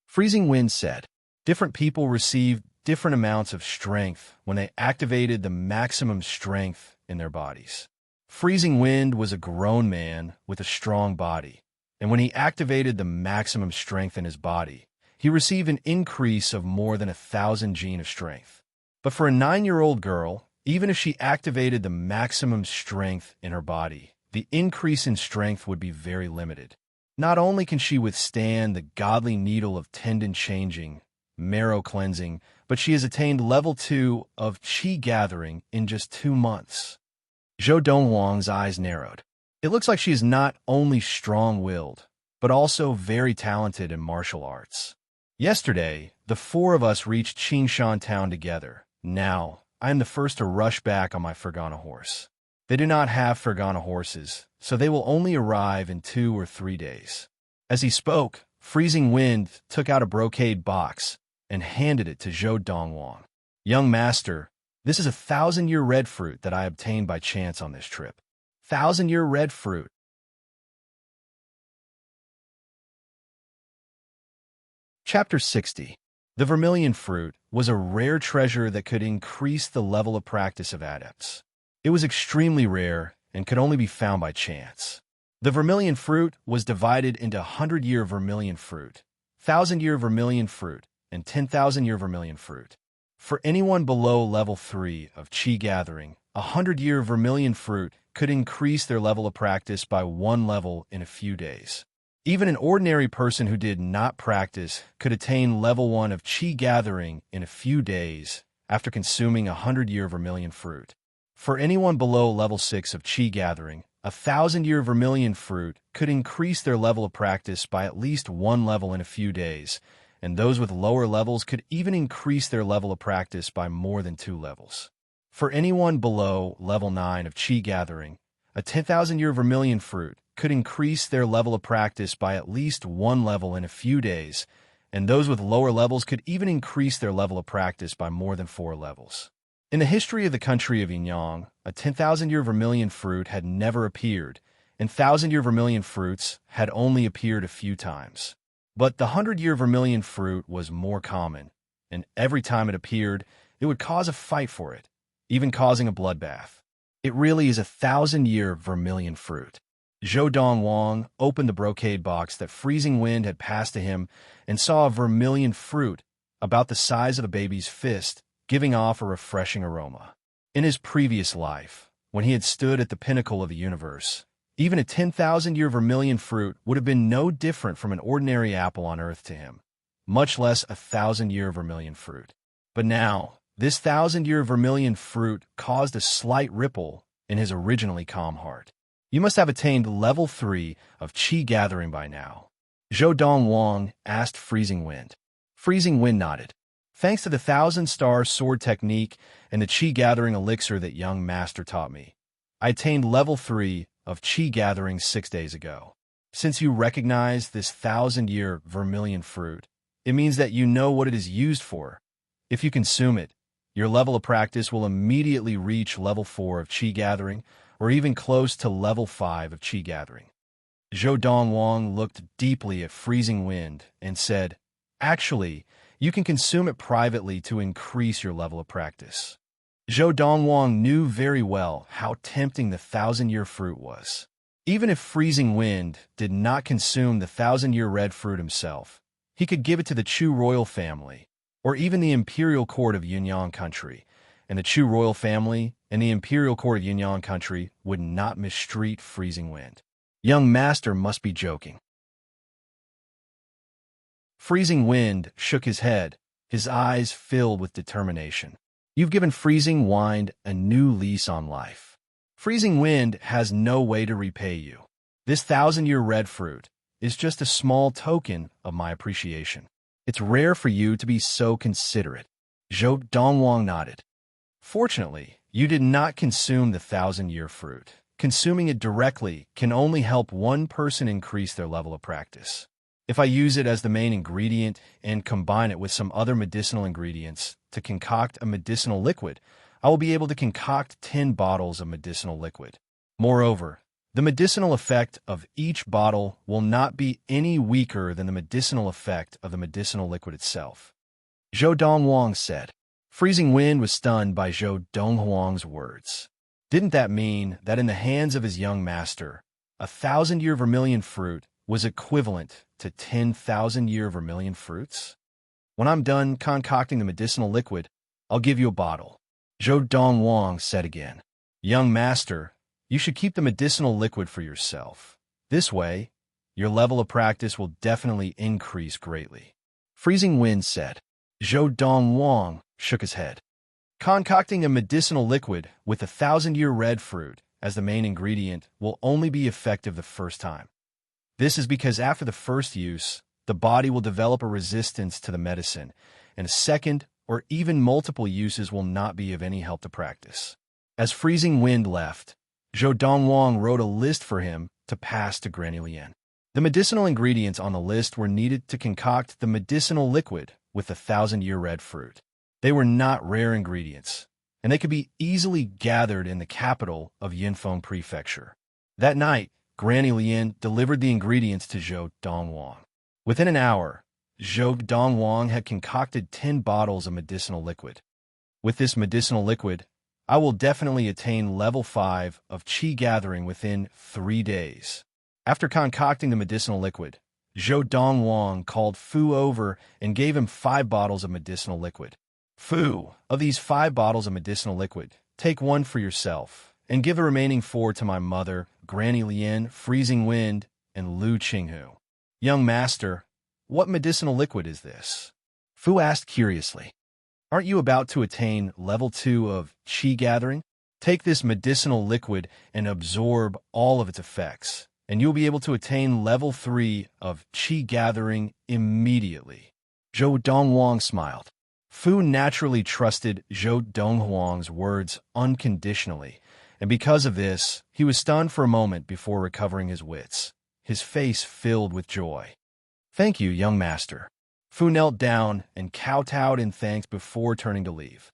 Freezing Wind said, different people received different amounts of strength when they activated the maximum strength in their bodies. Freezing Wind was a grown man with a strong body, and when he activated the maximum strength in his body, he received an increase of more than 1,000 gene of strength. But for a 9-year-old girl, even if she activated the maximum strength in her body, the increase in strength would be very limited. Not only can she withstand the godly needle of tendon changing, marrow cleansing, but she has attained level 2 of chi gathering in just 2 months. Zhou Donghuang's eyes narrowed. It looks like she is not only strong-willed, but also very talented in martial arts. Yesterday, the 4 of us reached Qingshan town together. Now, I am the first to rush back on my Fergana horse. They do not have Fergana horses, so they will only arrive in 2 or 3 days. As he spoke, Freezing Wind took out a brocade box and handed it to Zhou Donghuang. Young master, this is a 1,000-year red fruit that I obtained by chance on this trip. 1,000-year red fruit. Chapter 60. The vermilion fruit was a rare treasure that could increase the level of practice of adepts. It was extremely rare and could only be found by chance. The vermilion fruit was divided into 100-year vermilion fruit, 1,000-year vermilion fruit, and 10,000-year vermilion fruit. For anyone below level 3 of chi gathering, a 100-year vermilion fruit could increase their level of practice by 1 level in a few days. Even an ordinary person who did not practice could attain level 1 of chi gathering in a few days after consuming a 100-year vermilion fruit. For anyone below level 6 of chi gathering, 1,000-year vermilion fruit could increase their level of practice by at least one level in a few days, and those with lower levels could even increase their level of practice by more than 2 levels. For anyone below level 9 of Qi gathering, a 10,000-year vermilion fruit could increase their level of practice by at least one level in a few days, and those with lower levels could even increase their level of practice by more than 4 levels. In the history of the country of Yinyang, a 10,000-year vermilion fruit had never appeared, and 1,000-year vermilion fruits had only appeared a few times. But the 100-year vermilion fruit was more common, and every time it appeared, it would cause a fight for it, even causing a bloodbath. It really is a 1,000-year vermilion fruit. Zhou Donghuang opened the brocade box that Freezing Wind had passed to him and saw a vermilion fruit about the size of a baby's fist, giving off a refreshing aroma. In his previous life, when he had stood at the pinnacle of the universe, even a 10,000-year vermilion fruit would have been no different from an ordinary apple on Earth to him, much less a 1,000-year vermilion fruit. But now, this 1,000-year vermilion fruit caused a slight ripple in his originally calm heart. You must have attained level 3 of Qi gathering by now. Zhou Donghuang asked Freezing Wind. Freezing Wind nodded. Thanks to the 1,000-star sword technique and the Qi gathering elixir that young master taught me, I attained level 3 of Qi gathering 6 days ago. Since you recognize this 1,000-year vermilion fruit, it means that you know what it is used for. If you consume it, your level of practice will immediately reach level 4 of Qi gathering, or even close to level 5 of Qi gathering. Zhou Donghuang looked deeply at Freezing Wind and said, Actually, you can consume it privately to increase your level of practice. Zhou Donghuang knew very well how tempting the 1,000-year fruit was. Even if Freezing Wind did not consume the 1,000-year red fruit himself, he could give it to the Chu royal family, or even the imperial court of Yunyang country, and the Chu royal family and the imperial court of Yunyang country would not mistreat Freezing Wind. Young master must be joking. Freezing Wind shook his head, his eyes filled with determination. You've given Freezing Wind a new lease on life. Freezing Wind has no way to repay you. This 1,000-year red fruit is just a small token of my appreciation. It's rare for you to be so considerate. Zhou Donghuang nodded. Fortunately, you did not consume the 1,000-year fruit. Consuming it directly can only help one person increase their level of practice. If I use it as the main ingredient and combine it with some other medicinal ingredients to concoct a medicinal liquid, I will be able to concoct 10 bottles of medicinal liquid. Moreover, the medicinal effect of each bottle will not be any weaker than the medicinal effect of the medicinal liquid itself. Zhou Donghuang said. Freezing Wind was stunned by Zhou Donghuang's words. Didn't that mean that in the hands of his young master, a 1,000-year vermilion fruit was equivalent to 10,000-year vermilion fruits? When I'm done concocting the medicinal liquid, I'll give you a bottle. Zhou Donghuang said again. Young master, you should keep the medicinal liquid for yourself. This way, your level of practice will definitely increase greatly. Freezing Wind said. Zhou Donghuang shook his head. Concocting a medicinal liquid with a 1,000-year red fruit as the main ingredient will only be effective the first time. This is because after the first use, the body will develop a resistance to the medicine, and a second or even multiple uses will not be of any help to practice. As Freezing Wind left, Zhou Donghuang wrote a list for him to pass to Granny Lian. The medicinal ingredients on the list were needed to concoct the medicinal liquid with the 1,000-year red fruit. They were not rare ingredients, and they could be easily gathered in the capital of Yinfeng Prefecture. That night, Granny Lian delivered the ingredients to Zhou Donghuang. Within an hour, Zhou Donghuang had concocted 10 bottles of medicinal liquid. With this medicinal liquid, I will definitely attain level 5 of Qi gathering within 3 days. After concocting the medicinal liquid, Zhou Donghuang called Fu over and gave him 5 bottles of medicinal liquid. Fu, of these 5 bottles of medicinal liquid, take 1 for yourself, and give the remaining 4 to my mother, Granny Lian, Freezing Wind, and Lu Qinghu. Young master, what medicinal liquid is this? Fu asked curiously. Aren't you about to attain level 2 of Qi gathering? Take this medicinal liquid and absorb all of its effects, and you'll be able to attain level 3 of qi gathering immediately. Zhou Donghuang smiled. Fu naturally trusted Zhou Donghuang's words unconditionally, and because of this, he was stunned for a moment before recovering his wits, his face filled with joy. "Thank you, young master." Fu knelt down and kowtowed in thanks before turning to leave.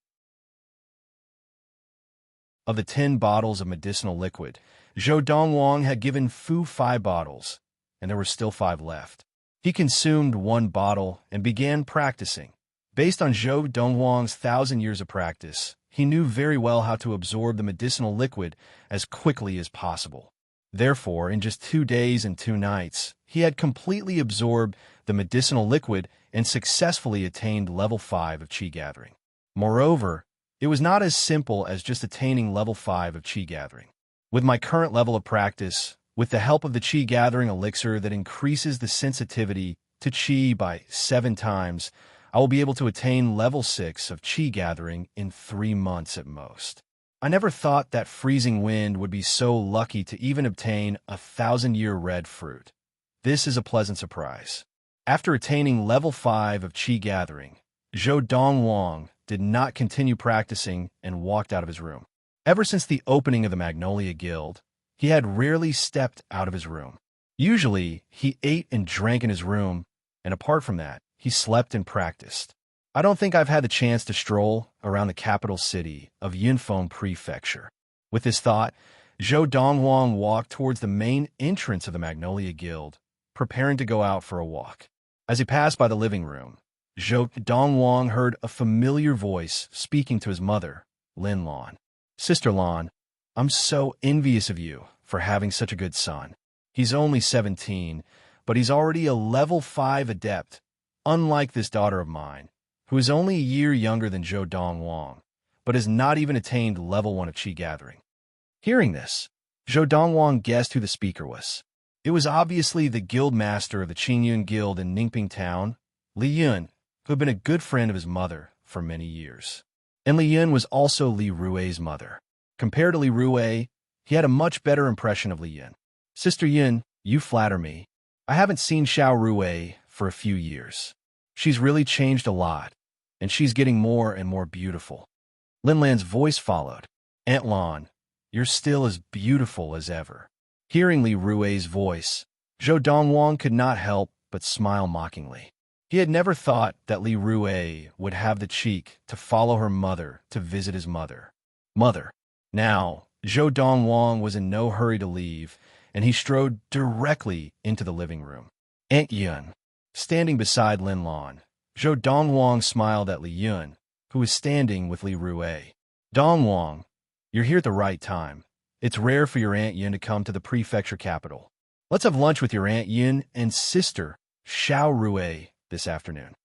Of the 10 bottles of medicinal liquid, Zhou Donghuang had given Fu 5 bottles, and there were still 5 left. He consumed 1 bottle and began practicing. Based on Zhou Donghuang's 1,000 years of practice, he knew very well how to absorb the medicinal liquid as quickly as possible. Therefore, in just 2 days and 2 nights, he had completely absorbed the medicinal liquid and successfully attained level 5 of qi gathering. Moreover, it was not as simple as just attaining level 5 of qi gathering. With my current level of practice, with the help of the qi gathering elixir that increases the sensitivity to qi by 7 times, I will be able to attain level 6 of qi gathering in 3 months at most. I never thought that freezing wind would be so lucky to even obtain a 1,000-year red fruit. This is a pleasant surprise. After attaining level 5 of qi gathering, Zhou Donghuang did not continue practicing and walked out of his room. Ever since the opening of the Magnolia Guild, he had rarely stepped out of his room. Usually, he ate and drank in his room, and apart from that, he slept and practiced. I don't think I've had the chance to stroll around the capital city of Yunfeng Prefecture. With this thought, Zhou Donghuang walked towards the main entrance of the Magnolia Guild, preparing to go out for a walk. As he passed by the living room, Zhou Donghuang heard a familiar voice speaking to his mother, Lin Lan. "Sister Lan, I'm so envious of you for having such a good son. He's only 17, but he's already a level 5 adept, unlike this daughter of mine, who is only a year younger than Zhou Donghuang, but has not even attained level 1 of qi gathering." Hearing this, Zhou Donghuang guessed who the speaker was. It was obviously the guild master of the Qingyun Guild in Ningping Town, Li Yun, who had been a good friend of his mother for many years. And Li Yun was also Li Rui's mother. Compared to Li Rui, he had a much better impression of Li Yun. "Sister Yun, you flatter me. I haven't seen Xiao Rui for a few years. She's really changed a lot, and she's getting more and more beautiful." Lin Lan's voice followed. "Aunt Lan, you're still as beautiful as ever." Hearing Li Rui's voice, Zhou Donghuang could not help but smile mockingly. He had never thought that Li Rui would have the cheek to follow her mother to visit his mother. Now, Zhou Donghuang was in no hurry to leave, and he strode directly into the living room. "Aunt Yun." Standing beside Lin Lan, Zhou Donghuang smiled at Li Yun, who was standing with Li Rui. "Donghuang, you're here at the right time. It's rare for your Aunt Yun to come to the prefecture capital. Let's have lunch with your Aunt Yun and sister, Xiao Rui, this afternoon."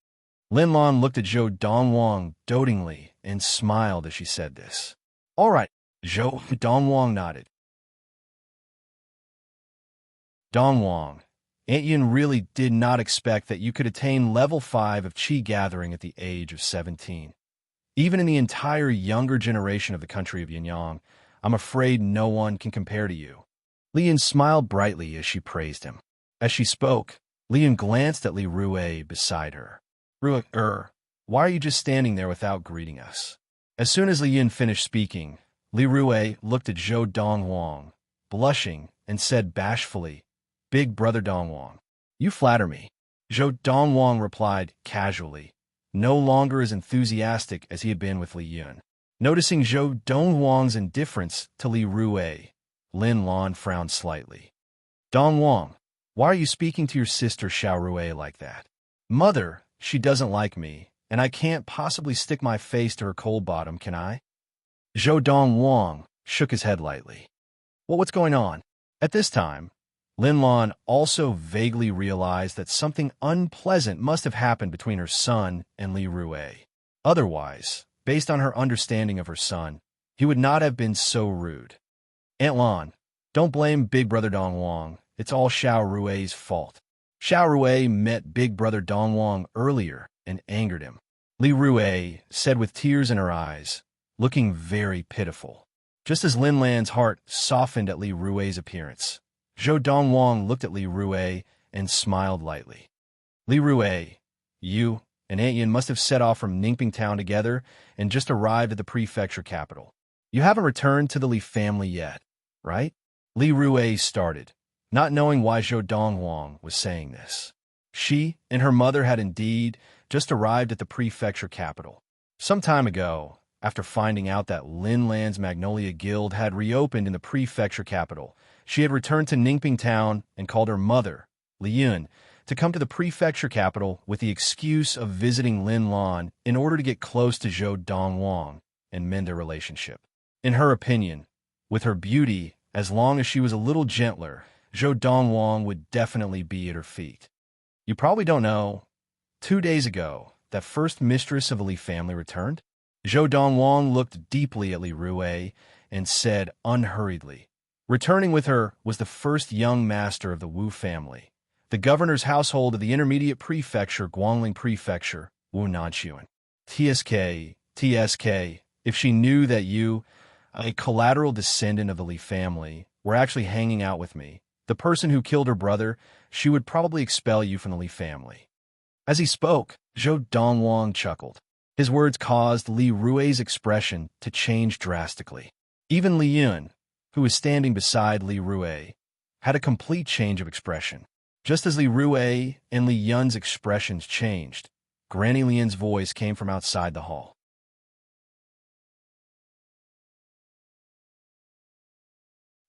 Lin Lan looked at Zhou Donghuang dotingly and smiled as she said this. "All right," Zhou Donghuang nodded. "Donghuang, Aunt Yun really did not expect that you could attain level 5 of qi gathering at the age of 17. Even in the entire younger generation of the country of Yinyang, I'm afraid no one can compare to you." Li Yun smiled brightly as she praised him. As she spoke, Li Yun glanced at Li Rui beside her. "Rui, why are you just standing there without greeting us?" As soon as Li Yun finished speaking, Li Rui looked at Zhou Donghuang, blushing, and said bashfully, "Big brother Donghuang, you flatter me." Zhou Donghuang replied casually, no longer as enthusiastic as he had been with Li Yun. Noticing Zhou Donghuang's indifference to Li Rui, Lin Lan frowned slightly. "Donghuang, why are you speaking to your sister Xiao Rui like that?" "Mother, she doesn't like me, and I can't possibly stick my face to her cold bottom, can I?" Zhou Donghuang shook his head lightly. "Well, what's going on?" At this time, Lin Lan also vaguely realized that something unpleasant must have happened between her son and Li Rui. Otherwise, based on her understanding of her son, he would not have been so rude. "Aunt Lan, don't blame Big Brother Donghuang. It's all Xiao Rui's fault." Xiao Rui met Big Brother Donghuang earlier and angered him. Li Rui said with tears in her eyes, looking very pitiful. Just as Lin Lan's heart softened at Li Rui's appearance, Zhou Donghuang looked at Li Rui and smiled lightly. Li Rui, you and Aunt Yin must have set off from Ningping town together and just arrived at the prefecture capital. You haven't returned to the Li family yet, right? Li Rui started, not knowing why Zhou Donghuang was saying this. She and her mother had indeed just arrived at the prefecture capital. Some time ago, after finding out that Lin Lan's Magnolia Guild had reopened in the prefecture capital, she had returned to Ningping town and called her mother, Li Yun, to come to the prefecture capital with the excuse of visiting Lin Lan in order to get close to Zhou Donghuang and mend their relationship. In her opinion, with her beauty, as long as she was a little gentler, Zhou Donghuang would definitely be at her feet. You probably don't know, 2 days ago, that first mistress of the Li family returned. Zhou Donghuang looked deeply at Li Rui and said unhurriedly, returning with her was the first young master of the Wu family, the governor's household of the intermediate prefecture Guangling Prefecture, Wu Nanchuan. TSK, if she knew that you, a collateral descendant of the Li family, were actually hanging out with me, the person who killed her brother, she would probably expel you from the Li family. As he spoke, Zhou Donghuang chuckled. His words caused Li Rui's expression to change drastically. Even Li Yun, who was standing beside Li Rui, had a complete change of expression. Just as Li Rui and Li Yun's expressions changed, Granny Lian's voice came from outside the hall.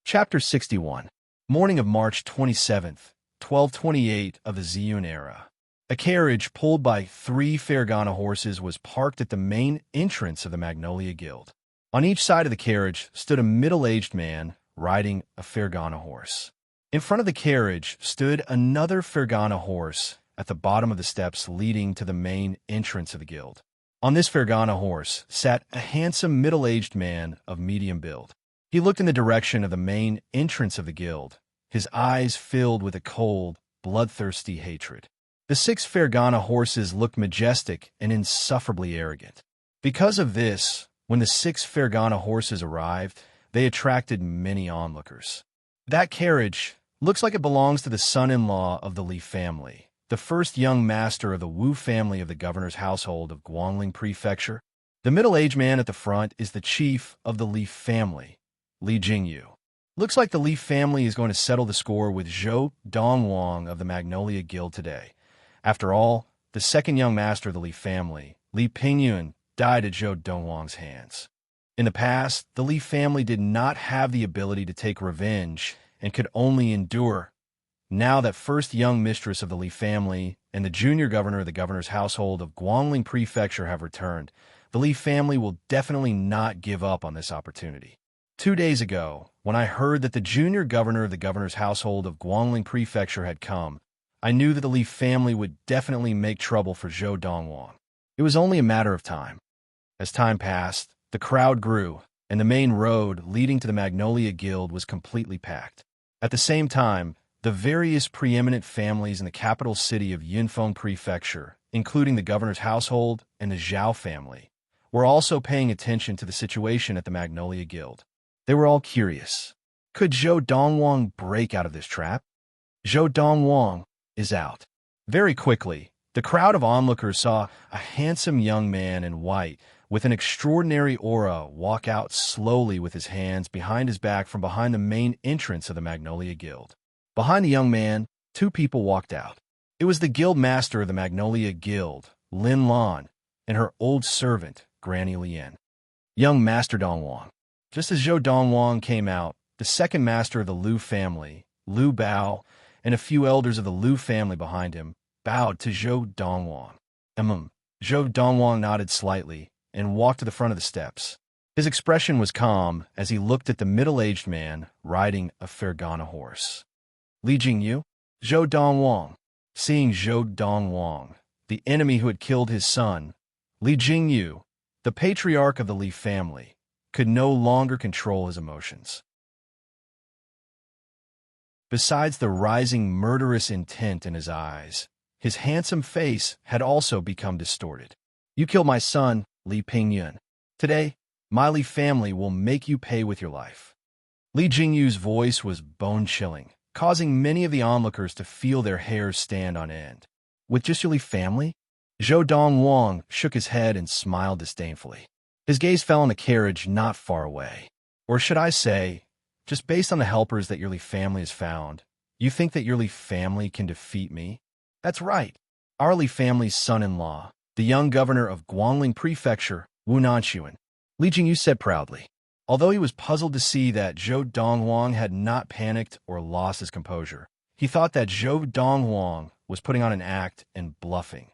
Chapter 61. Morning of March 27th, 1228 of the Ziyun era. A carriage pulled by 3 Fergana horses was parked at the main entrance of the Magnolia Guild. On each side of the carriage stood a middle-aged man riding a Fergana horse. In front of the carriage stood another Fergana horse at the bottom of the steps leading to the main entrance of the guild. On this Fergana horse sat a handsome middle-aged man of medium build. He looked in the direction of the main entrance of the guild, his eyes filled with a cold, bloodthirsty hatred. The 6 Fergana horses looked majestic and insufferably arrogant. Because of this, when the 6 Fergana horses arrived, they attracted many onlookers. That carriage looks like it belongs to the son-in-law of the Li family, the first young master of the Wu family of the governor's household of Guangling Prefecture. The middle-aged man at the front is the chief of the Li family, Li Jingyu. Looks like the Li family is going to settle the score with Zhou Donghuang of the Magnolia Guild today. After all, the second young master of the Li family, Li Pingyun, died at Zhou Donghuang's hands. In the past, the Li family did not have the ability to take revenge and could only endure. Now that first young mistress of the Li family and the junior governor of the governor's household of Guangling Prefecture have returned, the Li family will definitely not give up on this opportunity. 2 days ago, when I heard that the junior governor of the governor's household of Guangling Prefecture had come, I knew that the Li family would definitely make trouble for Zhou Donghuang. It was only a matter of time. As time passed, the crowd grew, and the main road leading to the Magnolia Guild was completely packed. At the same time, the various preeminent families in the capital city of Yunfeng Prefecture, including the governor's household and the Zhao family, were also paying attention to the situation at the Magnolia Guild. They were all curious. Could Zhou Donghuang break out of this trap? Zhou Donghuang is out. Very quickly, the crowd of onlookers saw a handsome young man in white with an extraordinary aura walk out slowly with his hands behind his back from behind the main entrance of the Magnolia Guild. Behind the young man, 2 people walked out. It was the guild master of the Magnolia Guild, Lin Lan, and her old servant, Granny Lian. Young Master Donghuang. Just as Zhou Donghuang came out, the second master of the Lu family, Lu Bao, and a few elders of the Lu family behind him, bowed to Zhou Donghuang. Zhou Donghuang nodded slightly and walked to the front of the steps. His expression was calm as he looked at the middle-aged man riding a Fergana horse. Li Jingyu? Zhou Donghuang. Seeing Zhou Donghuang, the enemy who had killed his son, Li Jingyu, the patriarch of the Li family, could no longer control his emotions. Besides the rising murderous intent in his eyes, his handsome face had also become distorted. You killed my son, Li Pingyun. Today, My Li family will make you pay with your life." Li Jingyu's voice was bone-chilling, causing many of the onlookers to feel their hairs stand on end. "With just your Li family?" Zhou Donghuang shook his head and smiled disdainfully. His gaze fell on a carriage not far away. "Or should I say, just based on the helpers that your Li family has found, you think that your Li family can defeat me?" "That's right. Our Li family's son-in-law, the young governor of Guangling Prefecture, Wu Nanxuan," Li Jingyu said proudly. Although he was puzzled to see that Zhou Donghuang had not panicked or lost his composure, he thought that Zhou Donghuang was putting on an act and bluffing.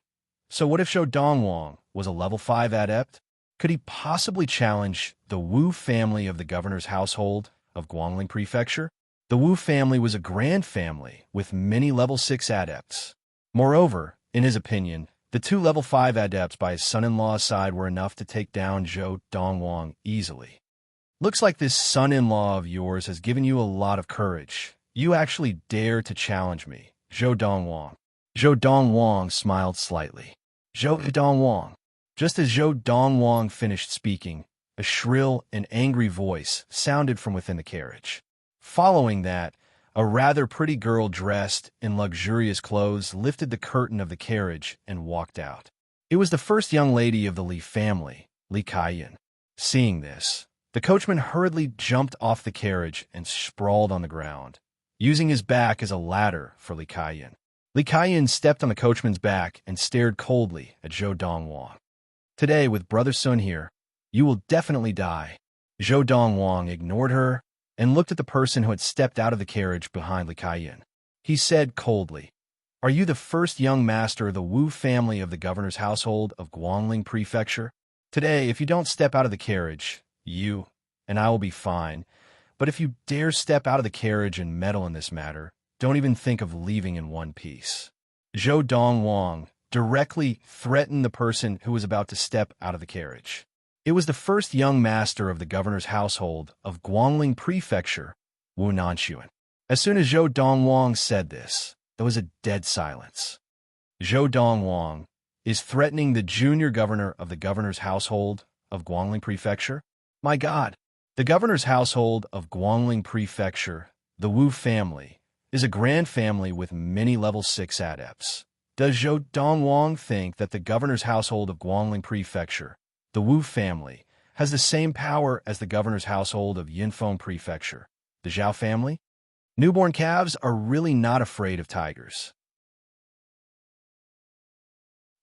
So what if Zhou Donghuang was a level 5 adept? Could he possibly challenge the Wu family of the governor's household of Guangling Prefecture? The Wu family was a grand family with many level 6 adepts. Moreover, in his opinion, the 2 level 5 adepts by his son-in-law's side were enough to take down Zhou Donghuang easily. "Looks like this son-in-law of yours has given you a lot of courage. You actually dare to challenge me, Zhou Donghuang." Zhou Donghuang smiled slightly. "Zhou Donghuang." Just as Zhou Donghuang finished speaking, a shrill and angry voice sounded from within the carriage. Following that, a rather pretty girl dressed in luxurious clothes lifted the curtain of the carriage and walked out. It was the first young lady of the Li family, Li Kaiyan. Seeing this, the coachman hurriedly jumped off the carriage and sprawled on the ground, using his back as a ladder for Li Kaiyan. Li Kaiyan stepped on the coachman's back and stared coldly at Zhou Donghuang. "Today, with Brother Sun here, you will definitely die." Zhou Donghuang ignored her and looked at the person who had stepped out of the carriage behind Li Kaiyan. He said coldly, "Are you the first young master of the Wu family of the governor's household of Guangling Prefecture? Today, if you don't step out of the carriage, you and I will be fine. But if you dare step out of the carriage and meddle in this matter, don't even think of leaving in one piece." Zhou Donghuang directly threatened the person who was about to step out of the carriage. It was the first young master of the governor's household of Guangling Prefecture, Wu Nanxuan. As soon as Zhou Donghuang said this, there was a dead silence. Zhou Donghuang is threatening the junior governor of the governor's household of Guangling Prefecture? My God! The governor's household of Guangling Prefecture, the Wu family, is a grand family with many level 6 adepts. Does Zhou Donghuang think that the governor's household of Guangling Prefecture, the Wu family, has the same power as the governor's household of Yinfeng Prefecture, the Zhao family? Newborn calves are really not afraid of tigers.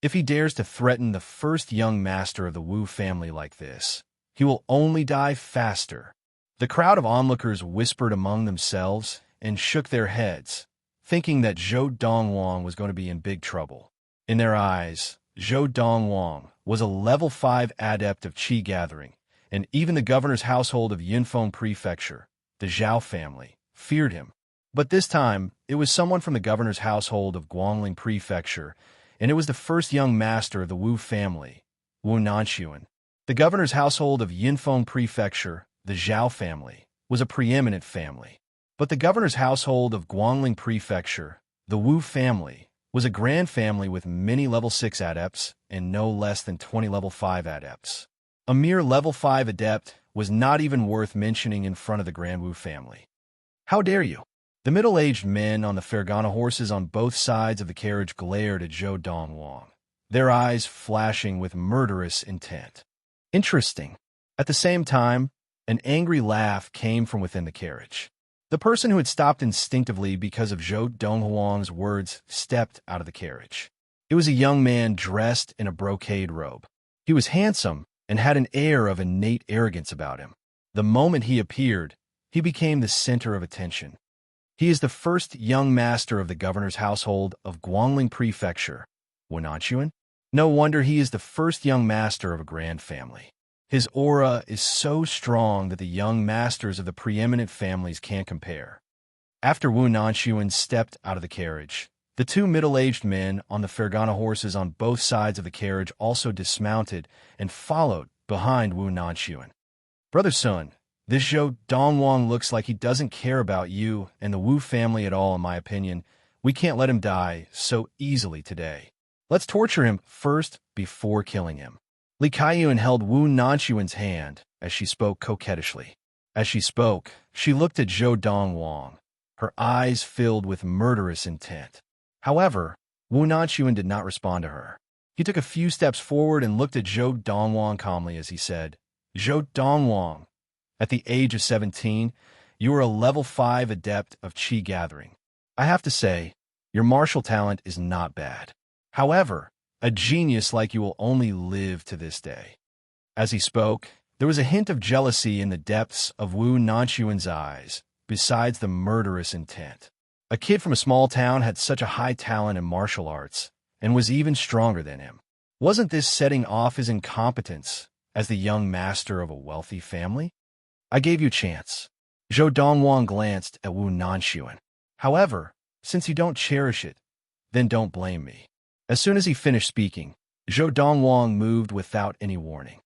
If he dares to threaten the first young master of the Wu family like this, he will only die faster. The crowd of onlookers whispered among themselves and shook their heads, thinking that Zhou Donghuang was going to be in big trouble. In their eyes, Zhou Donghuang was a level 5 adept of qi gathering, and even the governor's household of Yinfeng Prefecture, the Zhao family, feared him. But this time, it was someone from the governor's household of Guangling Prefecture, and it was the first young master of the Wu family, Wu Nanxuan. The governor's household of Yinfeng Prefecture, the Zhao family, was a preeminent family. But the governor's household of Guangling Prefecture, the Wu family, was a grand family with many level 6 adepts and no less than 20 level 5 adepts. A mere level 5 adept was not even worth mentioning in front of the Grand Wu family. "How dare you?" The middle-aged men on the Fergana horses on both sides of the carriage glared at Zhou Donghuang, their eyes flashing with murderous intent. Interesting. At the same time, an angry laugh came from within the carriage. The person who had stopped instinctively because of Zhou Donghuang's words stepped out of the carriage. It was a young man dressed in a brocade robe. He was handsome and had an air of innate arrogance about him. The moment he appeared, he became the center of attention. He is the first young master of the governor's household of Guangling Prefecture, Wu Nanxuan. No wonder he is the first young master of a grand family. His aura is so strong that the young masters of the preeminent families can't compare. After Wu Nanxuan stepped out of the carriage, the 2 middle-aged men on the Fergana horses on both sides of the carriage also dismounted and followed behind Wu Nanxuan. "Brother Sun, this Zhou Donghuang looks like he doesn't care about you and the Wu family at all, in my opinion. We can't let him die so easily today. Let's torture him first before killing him." Li Kaiyuan held Wu Nanxuan's hand as she spoke coquettishly. As she spoke, she looked at Zhou Donghuang, her eyes filled with murderous intent. However, Wu Nanchuan did not respond to her. He took a few steps forward and looked at Zhou Donghuang calmly as he said, "Zhou Donghuang, at the age of 17, you are a level 5 adept of qi gathering. I have to say, your martial talent is not bad. However, a genius like you will only live to this day." As he spoke, there was a hint of jealousy in the depths of Wu Nanchuan's eyes, besides the murderous intent. A kid from a small town had such a high talent in martial arts, and was even stronger than him. Wasn't this setting off his incompetence as the young master of a wealthy family? "I gave you a chance." Zhou Donghuang glanced at Wu Nanchuan. "However, since you don't cherish it, then don't blame me." As soon as he finished speaking, Zhou Donghuang moved without any warning.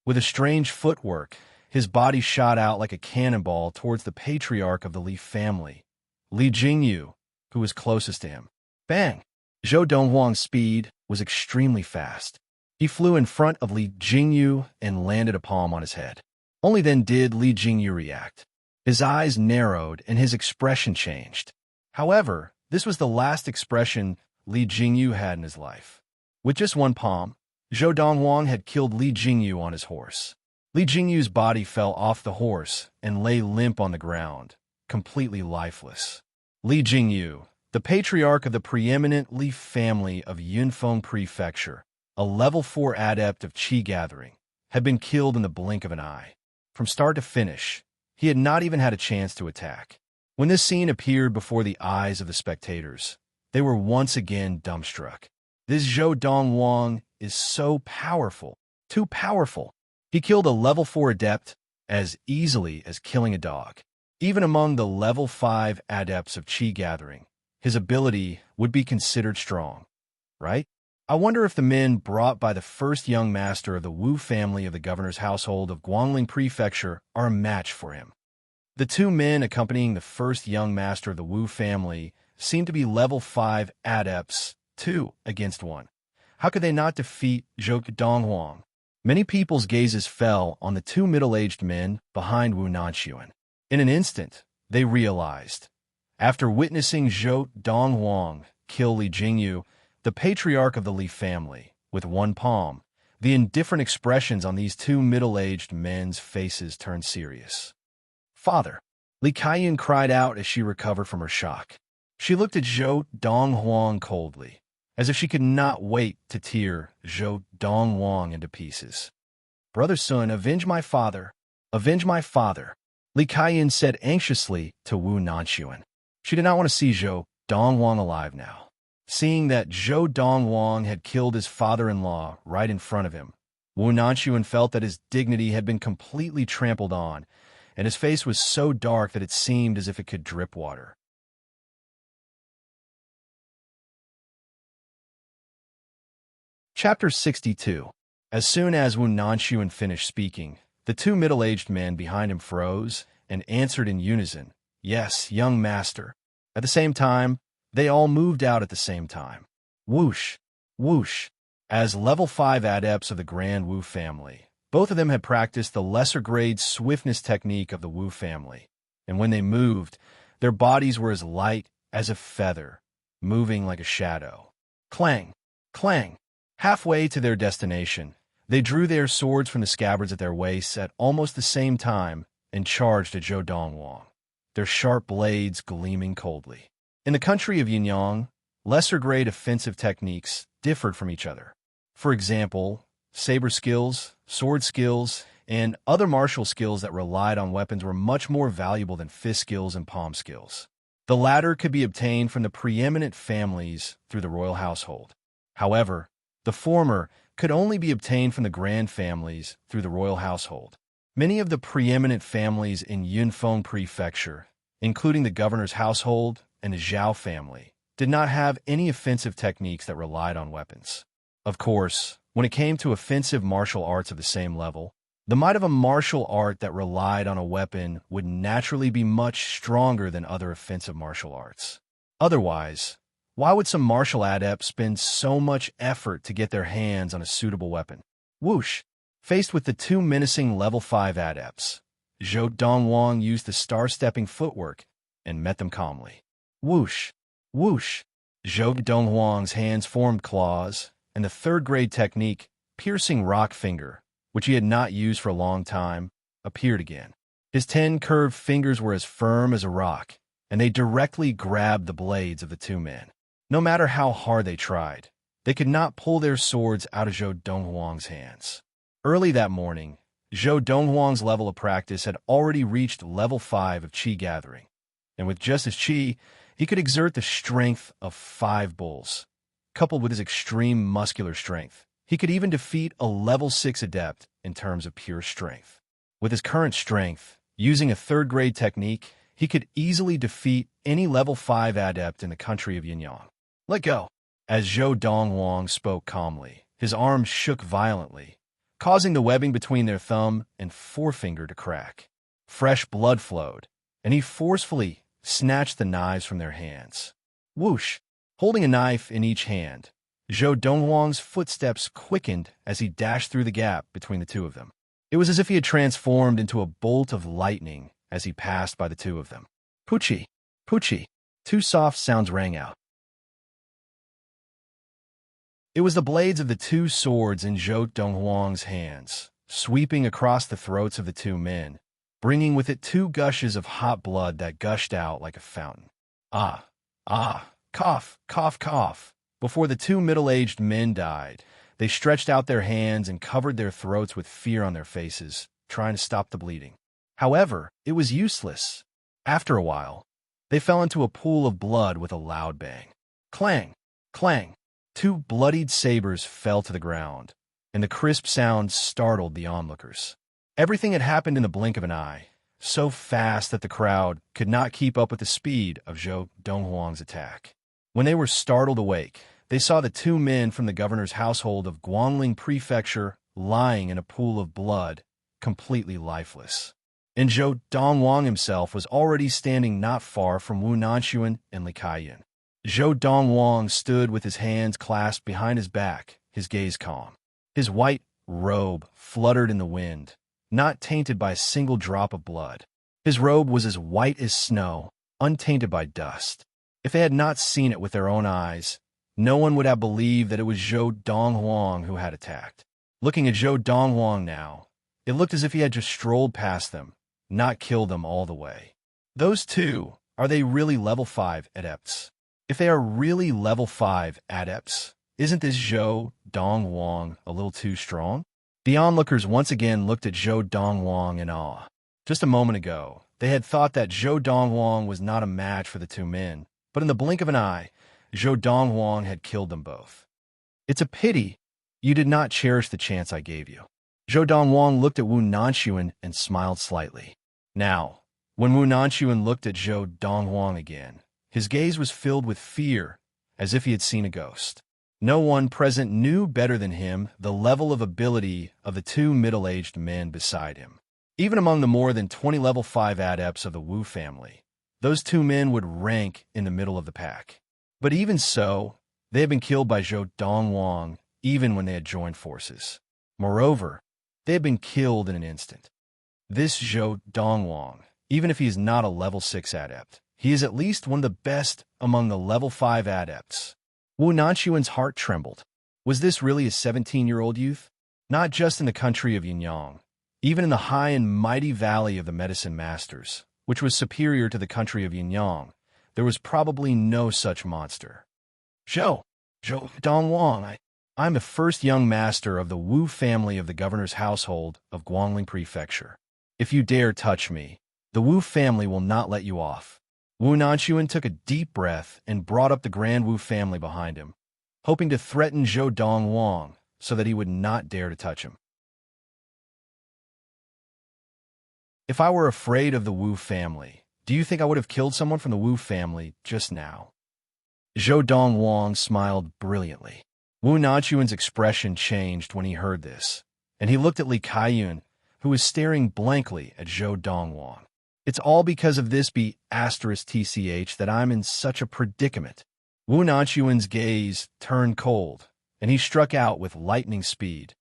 With a strange footwork, his body shot out like a cannonball towards the patriarch of the Li family, Li Jingyu, who was closest to him. Bang! Zhou Donghuang's speed was extremely fast. He flew in front of Li Jingyu and landed a palm on his head. Only then did Li Jingyu react. His eyes narrowed and his expression changed. However, this was the last expression Li Jingyu had in his life. With just one palm, Zhou Donghuang had killed Li Jingyu on his horse. Li Jingyu's body fell off the horse and lay limp on the ground, completely lifeless. Li Jingyu, the patriarch of the preeminent Li family of Yunfeng Prefecture, a level 4 adept of qi gathering, had been killed in the blink of an eye. From start to finish, he had not even had a chance to attack. When this scene appeared before the eyes of the spectators, they were once again dumbstruck. This Zhou Donghuang is so powerful, too powerful. He killed a level 4 adept as easily as killing a dog. Even among the level 5 adepts of qi gathering, his ability would be considered strong, right? I wonder if the men brought by the first young master of the Wu family of the governor's household of Guangling Prefecture are a match for him. The two men accompanying the first young master of the Wu family seemed to be level 5 adepts, 2 against 1. How could they not defeat Zhou Donghuang? Many people's gazes fell on the two middle-aged men behind Wu Nanchuan. In an instant, they realized. After witnessing Zhou Donghuang kill Li Jingyu, the patriarch of the Li family, with one palm, the indifferent expressions on these two middle-aged men's faces turned serious. "Father!" Li Kaiyun cried out as she recovered from her shock. She looked at Zhou Donghuang coldly, as if she could not wait to tear Zhou Donghuang into pieces. "Brother Sun, avenge my father! Avenge my father!" Li Kaiyun said anxiously to Wu Nanchuan. She did not want to see Zhou Donghuang alive now. Seeing that Zhou Donghuang had killed his father-in-law right in front of him, Wu Nanchuan felt that his dignity had been completely trampled on, and his face was so dark that it seemed as if it could drip water. Chapter 62. As soon as Wu Nanchuan finished speaking, the two middle-aged men behind him froze and answered in unison, "Yes, young master." At the same time, they all moved out at the same time. Whoosh, whoosh. As level 5 adepts of the Grand Wu family, both of them had practiced the lesser-grade swiftness technique of the Wu family, and when they moved, their bodies were as light as a feather, moving like a shadow. Clang, clang. Halfway to their destination, they drew their swords from the scabbards at their waists at almost the same time and charged at Zhou Donghuang, their sharp blades gleaming coldly. In the country of Yinyang, lesser-grade offensive techniques differed from each other. For example, saber skills, sword skills, and other martial skills that relied on weapons were much more valuable than fist skills and palm skills. The latter could be obtained from the preeminent families through the royal household. However, the former could only be obtained from the grand families through the royal household. Many of the preeminent families in Yunfeng Prefecture, including the governor's household and the Zhao family, did not have any offensive techniques that relied on weapons. Of course, when it came to offensive martial arts of the same level, the might of a martial art that relied on a weapon would naturally be much stronger than other offensive martial arts. Otherwise, why would some martial adept spend so much effort to get their hands on a suitable weapon? Whoosh! Faced with the two menacing level 5 adepts, Zhou Donghuang used the star-stepping footwork and met them calmly. Whoosh! Whoosh! Zhou Donghuang's hands formed claws, and the third-grade technique, piercing rock finger, which he had not used for a long time, appeared again. His 10 curved fingers were as firm as a rock, and they directly grabbed the blades of the two men. No matter how hard they tried, they could not pull their swords out of Zhou Donghuang's hands. Early that morning, Zhou Donghuang's level of practice had already reached level 5 of Qi gathering, and with just his Qi, he could exert the strength of 5 bulls. Coupled with his extreme muscular strength, he could even defeat a level 6 adept in terms of pure strength. With his current strength, using a third-grade technique, he could easily defeat any level 5 adept in the country of Yinyang. Let go! As Zhou Donghuang spoke calmly, his arms shook violently, causing the webbing between their thumb and forefinger to crack. Fresh blood flowed, and he forcefully snatched the knives from their hands. Whoosh! Holding a knife in each hand, Zhou Donghuang's footsteps quickened as he dashed through the gap between the two of them. It was as if he had transformed into a bolt of lightning as he passed by the two of them. Poochie! Poochie! 2 soft sounds rang out. It was the blades of the 2 swords in Zhou Donghuang's hands, sweeping across the throats of the 2 men, bringing with it 2 gushes of hot blood that gushed out like a fountain. Ah! Ah! Cough! Cough! Cough! Before the 2 middle-aged men died, they stretched out their hands and covered their throats with fear on their faces, trying to stop the bleeding. However, it was useless. After a while, they fell into a pool of blood with a loud bang. Clang! Clang! 2 bloodied sabers fell to the ground, and the crisp sound startled the onlookers. Everything had happened in the blink of an eye, so fast that the crowd could not keep up with the speed of Zhou Donghuang's attack. When they were startled awake, they saw the 2 men from the governor's household of Guangling Prefecture lying in a pool of blood, completely lifeless. And Zhou Donghuang himself was already standing not far from Wu Nanxuan and Li Kaiyan. Zhou Donghuang stood with his hands clasped behind his back, his gaze calm. His white robe fluttered in the wind, not tainted by a single drop of blood. His robe was as white as snow, untainted by dust. If they had not seen it with their own eyes, no one would have believed that it was Zhou Donghuang who had attacked. Looking at Zhou Donghuang now, it looked as if he had just strolled past them, not killed them all the way. Those 2, are they really level 5 adepts? If they are really level 5 adepts, isn't this Zhou Donghuang a little too strong? The onlookers once again looked at Zhou Donghuang in awe. Just a moment ago, they had thought that Zhou Donghuang was not a match for the 2 men, but in the blink of an eye, Zhou Donghuang had killed them both. It's a pity you did not cherish the chance I gave you. Zhou Donghuang looked at Wu Nanxuan and smiled slightly. Now, when Wu Nanxuan looked at Zhou Donghuang again, his gaze was filled with fear, as if he had seen a ghost. No one present knew better than him the level of ability of the 2 middle-aged men beside him. Even among the more than 20 level 5 adepts of the Wu family, those 2 men would rank in the middle of the pack. But even so, they had been killed by Zhou Donghuang even when they had joined forces. Moreover, they had been killed in an instant. This Zhou Donghuang, even if he is not a level 6 adept, he is at least one of the best among the level 5 adepts. Wu Nanxuan's heart trembled. Was this really a 17-year-old youth? Not just in the country of Yinyang, even in the high and mighty valley of the Medicine Masters, which was superior to the country of Yinyang, there was probably no such monster. Zhou Donghuang, I'm the first young master of the Wu family of the governor's household of Guangling Prefecture. If you dare touch me, the Wu family will not let you off. Wu Nanxuan took a deep breath and brought up the Grand Wu family behind him, hoping to threaten Zhou Donghuang so that he would not dare to touch him. If I were afraid of the Wu family, do you think I would have killed someone from the Wu family just now? Zhou Donghuang smiled brilliantly. Wu Nanxuan's expression changed when he heard this, and he looked at Li Kaiyan, who was staring blankly at Zhou Donghuang. It's all because of this *TCH that I'm in such a predicament. Wu Nanxuan's gaze turned cold, and he struck out with lightning speed,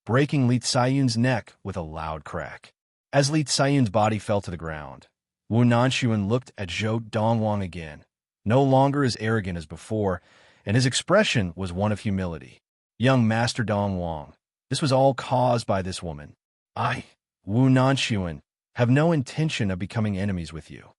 breaking Li Ciyun's neck with a loud crack. As Li Ciyun's body fell to the ground, Wu Nanxuan looked at Zhou Donghuang again, no longer as arrogant as before, and his expression was one of humility. Young Master Donghuang, this was all caused by this woman. I, Wu Nanxuan, have no intention of becoming enemies with you.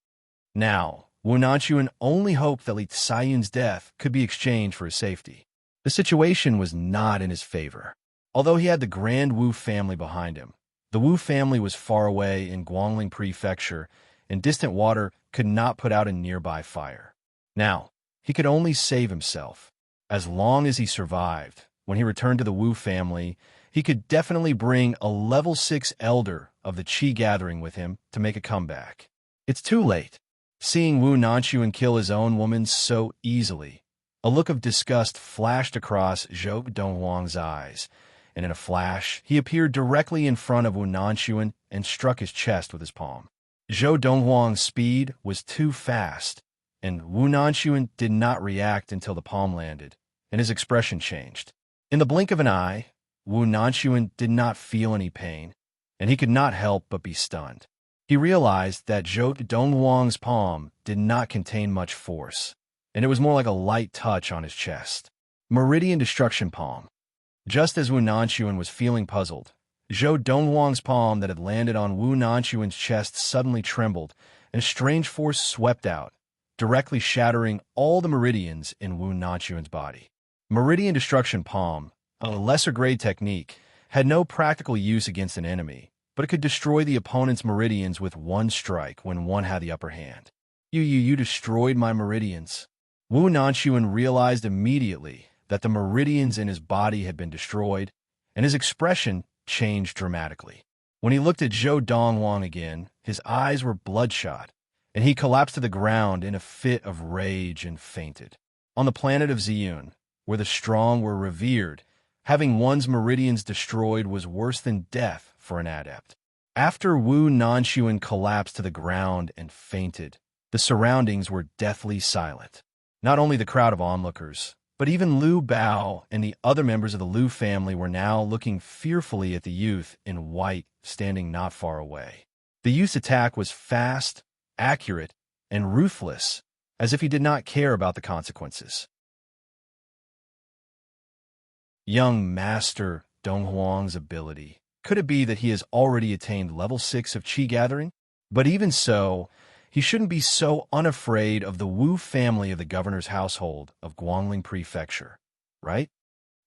Now, Wu Nanxuan only hoped that Li Ciyun's death could be exchanged for his safety. The situation was not in his favor. Although he had the Grand Wu family behind him, the Wu family was far away in Guangling Prefecture, and distant water could not put out a nearby fire. Now, he could only save himself. As long as he survived, when he returned to the Wu family, he could definitely bring a level 6 elder of the Qi gathering with him to make a comeback. It's too late. Seeing Wu Nanxuan kill his own woman so easily, a look of disgust flashed across Zhou Donghuang's eyes, and in a flash, he appeared directly in front of Wu Nanxuan and struck his chest with his palm. Zhou Donghuang's speed was too fast, and Wu Nanxuan did not react until the palm landed, and his expression changed. In the blink of an eye, Wu Nanxuan did not feel any pain, and he could not help but be stunned. He realized that Zhou Donghuang's palm did not contain much force, and it was more like a light touch on his chest. Meridian Destruction Palm. Just as Wu Nanxuan was feeling puzzled, Zhou Donghuang's palm that had landed on Wu Nanxuan's chest suddenly trembled, and a strange force swept out, directly shattering all the meridians in Wu Nanxuan's body. Meridian Destruction Palm, a lesser-grade technique, had no practical use against an enemy, but it could destroy the opponent's meridians with one strike when one had the upper hand. You destroyed my meridians. Wu Nanxuan realized immediately that the meridians in his body had been destroyed, and his expression changed dramatically. When he looked at Zhou Donghuang again, his eyes were bloodshot, and he collapsed to the ground in a fit of rage and fainted. On the planet of Ziyun, where the strong were revered, having one's meridians destroyed was worse than death for an adept. After Wu Nanxuan collapsed to the ground and fainted, the surroundings were deathly silent. Not only the crowd of onlookers, but even Liu Bao and the other members of the Liu family were now looking fearfully at the youth in white standing not far away. The youth's attack was fast, accurate, and ruthless, as if he did not care about the consequences. Young Master Donghuang's ability. Could it be that he has already attained level 6 of Qi gathering? But even so, he shouldn't be so unafraid of the Wu family of the governor's household of Guangling Prefecture, right?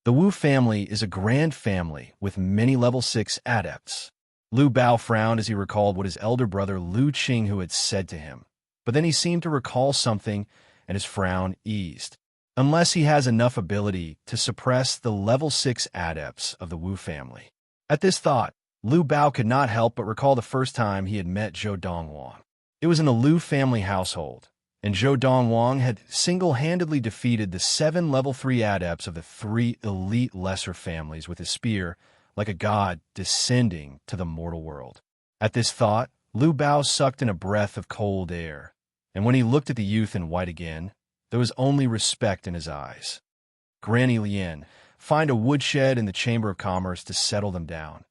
The Wu family is a grand family with many level 6 adepts. Liu Bao frowned as he recalled what his elder brother Liu Qinghu had said to him, but then he seemed to recall something and his frown eased. Unless he has enough ability to suppress the level 6 adepts of the Wu family. At this thought, Liu Bao could not help but recall the first time he had met Zhou Donghuang. It was in the Liu family household, and Zhou Donghuang had single-handedly defeated the 7 level 3 adepts of the 3 elite lesser families with his spear, like a god descending to the mortal world. At this thought, Liu Bao sucked in a breath of cold air, and when he looked at the youth in white again, there was only respect in his eyes. Granny Lien, find a woodshed in the Chamber of Commerce to settle them down.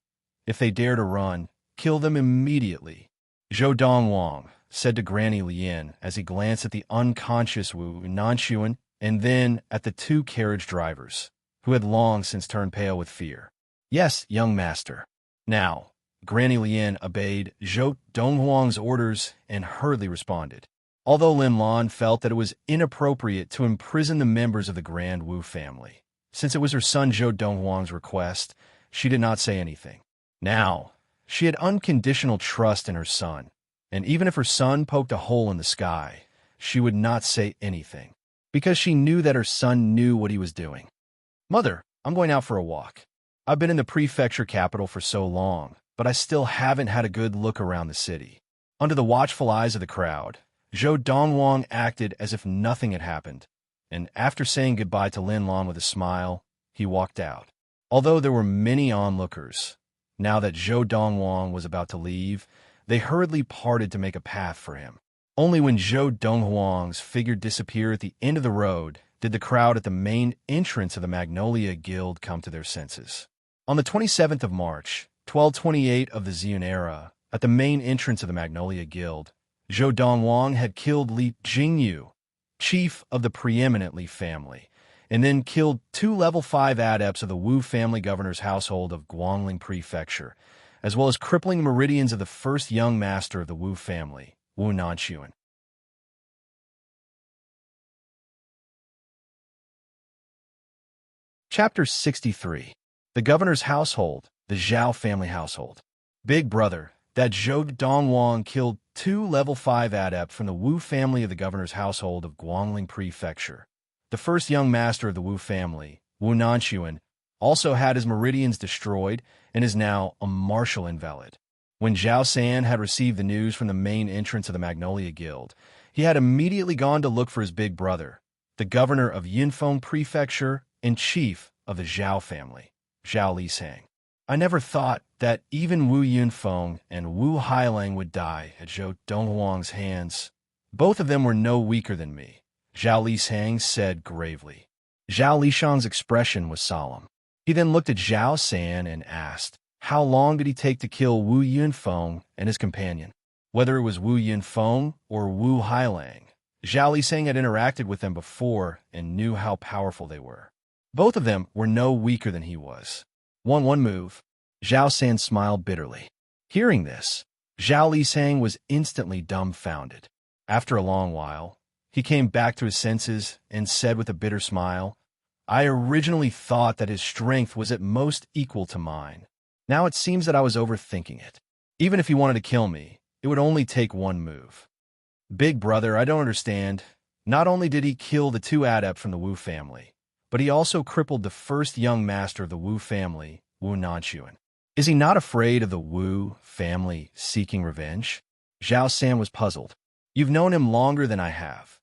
If they dare to run, kill them immediately. Zhou Donghuang said to Granny Lien as he glanced at the unconscious Wu Nanxuan and then at the 2 carriage drivers, who had long since turned pale with fear. Yes, young master. Now, Granny Lien obeyed Zhou Donghuang's orders and hurriedly responded. Although Lin Lan felt that it was inappropriate to imprison the members of the Grand Wu family, since it was her son Zhou Donghuang's request, she did not say anything. Now, she had unconditional trust in her son, and even if her son poked a hole in the sky, she would not say anything, because she knew that her son knew what he was doing. Mother, I'm going out for a walk. I've been in the prefecture capital for so long, but I still haven't had a good look around the city. Under the watchful eyes of the crowd, Zhou Donghuang acted as if nothing had happened, and after saying goodbye to Lin Lan with a smile, he walked out. Although there were many onlookers, now that Zhou Donghuang was about to leave, they hurriedly parted to make a path for him. Only when Zhou Donghuang's figure disappeared at the end of the road did the crowd at the main entrance of the Magnolia Guild come to their senses. On the 27th of March, 1228 of the Ziyun era, at the main entrance of the Magnolia Guild, Zhou Donghuang had killed Li Jingyu, chief of the preeminent Li family, and then killed 2 level 5 adepts of the Wu family governor's household of Guangling Prefecture, as well as crippling the meridians of the first young master of the Wu family, Wu Nanquan. Chapter 63. The Governor's Household, the Zhao family household. Big brother, that Zhou Donghuang killed 2 level 5 adepts from the Wu family of the Governor's household of Guangling Prefecture. The first young master of the Wu family, Wu Nanquan, also had his meridians destroyed and is now a martial invalid. When Zhao San had received the news from the main entrance of the Magnolia Guild, he had immediately gone to look for his big brother, the governor of Yunfeng Prefecture and chief of the Zhao family, Zhao Lisang. I never thought that even Wu Yunfeng and Wu Hailang would die at Zhou Donghuang's hands. Both of them were no weaker than me, Zhao Lisang said gravely. Zhao Lishang's expression was solemn. He then looked at Zhao San and asked, how long did he take to kill Wu Yunfeng and his companion? Whether it was Wu Yunfeng or Wu Hailang, Zhao Lisang had interacted with them before and knew how powerful they were. Both of them were no weaker than he was. One move. Zhao San smiled bitterly. Hearing this, Zhao Lisang was instantly dumbfounded. After a long while, he came back to his senses and said with a bitter smile, I originally thought that his strength was at most equal to mine. Now it seems that I was overthinking it. Even if he wanted to kill me, it would only take one move. Big brother, I don't understand. Not only did he kill the 2 adepts from the Wu family, but he also crippled the first young master of the Wu family, Wu Nanquan. Is he not afraid of the Wu family seeking revenge? Zhao San was puzzled. You've known him longer than I have.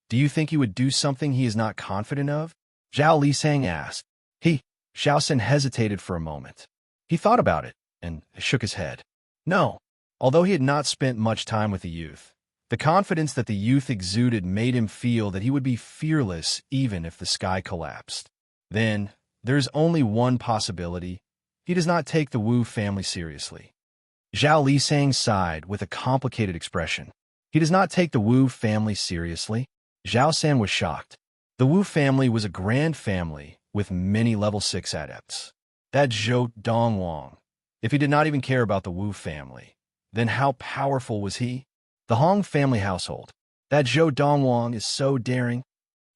Do you think he would do something he is not confident of? Zhao Lisang asked. Zhao San hesitated for a moment. He thought about it and shook his head. No. Although he had not spent much time with the youth, the confidence that the youth exuded made him feel that he would be fearless even if the sky collapsed. Then, there's only one possibility. He does not take the Wu family seriously. Zhao Lisang sighed with a complicated expression. He does not take the Wu family seriously? Zhao San was shocked. The Wu family was a grand family with many level 6 adepts. That Zhou Donghuang. If he did not even care about the Wu family, then how powerful was he? The Hong family household. That Zhou Donghuang is so daring.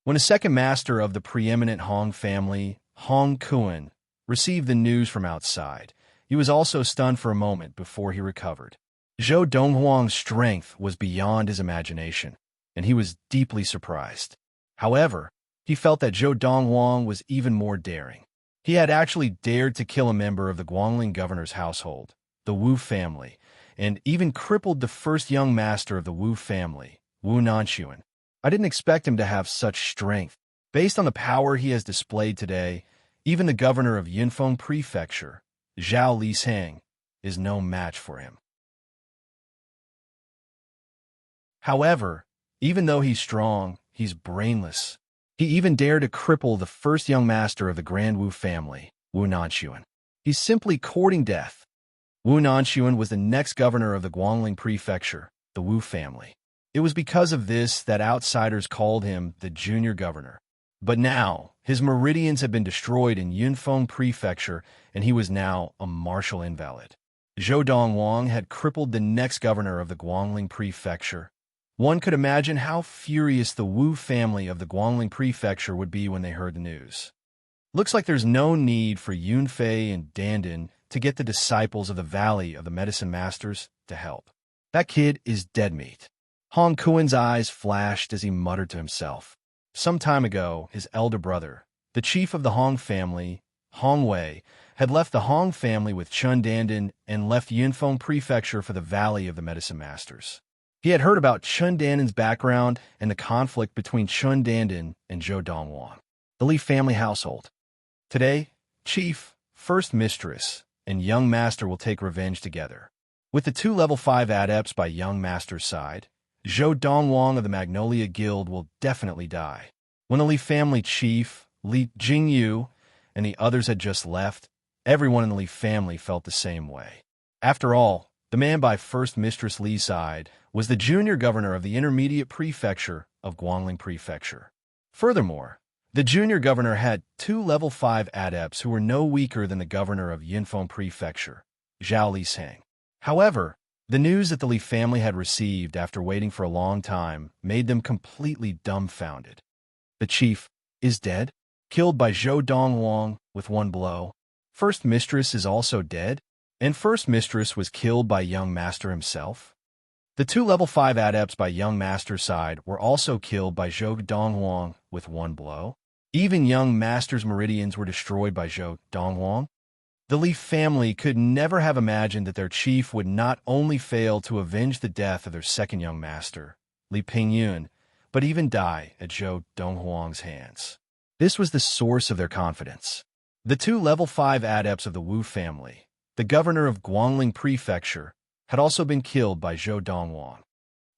When a second master of the preeminent Hong family, Hong Kuan, received the news from outside, he was also stunned for a moment before he recovered. Zhou Donghuang's strength was beyond his imagination, and he was deeply surprised. However, he felt that Zhou Donghuang was even more daring. He had actually dared to kill a member of the Guangling governor's household, the Wu family, and even crippled the first young master of the Wu family, Wu Nanquan. I didn't expect him to have such strength. Based on the power he has displayed today, even the governor of Yunfeng Prefecture, Zhao Lisang, is no match for him. However, even though he's strong, he's brainless. He even dared to cripple the first young master of the Grand Wu family, Wu Nanquan. He's simply courting death. Wu Nanquan was the next governor of the Guangling Prefecture, the Wu family. It was because of this that outsiders called him the junior governor. But now, his meridians had been destroyed in Yunfeng Prefecture, and he was now a martial invalid. Zhou Donghuang had crippled the next governor of the Guangling Prefecture. One could imagine how furious the Wu family of the Guangling Prefecture would be when they heard the news. Looks like there's no need for Yunfei and Dandan to get the disciples of the Valley of the Medicine Masters to help. That kid is dead meat. Hong Kuan's eyes flashed as he muttered to himself. Some time ago, his elder brother, the chief of the Hong family, Hong Wei, had left the Hong family with Chun Dandan and left Yunfeng Prefecture for the Valley of the Medicine Masters. He had heard about Chun Dandan's background and the conflict between Chun Dandan and Zhou Donghuang, the Li family household. Today, Chief, First Mistress, and Young Master will take revenge together. With the 2 level 5 adepts by Young Master's side, Zhou Donghuang of the Magnolia Guild will definitely die. When the Li family chief, Li Jingyu, and the others had just left, Everyone in the Li family felt the same way. After all, the man by First Mistress Li's side was the junior governor of the intermediate prefecture of Guangling Prefecture. Furthermore, the junior governor had 2 level 5 adepts who were no weaker than the governor of Yinfeng Prefecture, Zhao Lisang. However, the news that the Li family had received after waiting for a long time made them completely dumbfounded. The chief is dead, killed by Zhou Donghuang with one blow. First Mistress is also dead, and First Mistress was killed by Young Master himself. The 2 level 5 adepts by Young Master's side were also killed by Zhou Donghuang with one blow. Even Young Master's meridians were destroyed by Zhou Donghuang. The Li family could never have imagined that their chief would not only fail to avenge the death of their second young master, Li Pingyun, but even die at Zhou Donghuang's hands. This was the source of their confidence. The 2 level 5 adepts of the Wu family, the governor of Guangling Prefecture, had also been killed by Zhou Donghuang.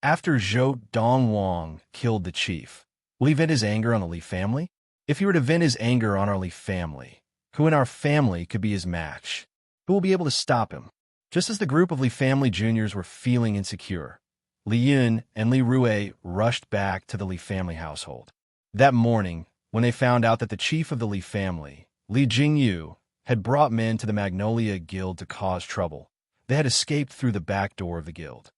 After Zhou Donghuang killed the chief, will he vent his anger on the Li family? If he were to vent his anger on our Li family, who in our family could be his match? Who will be able to stop him? Just as the group of Li family juniors were feeling insecure, Li Yun and Li Rui rushed back to the Li family household. That morning, when they found out that the chief of the Li family, Li Jingyu, had brought men to the Magnolia Guild to cause trouble, they had escaped through the back door of the guild.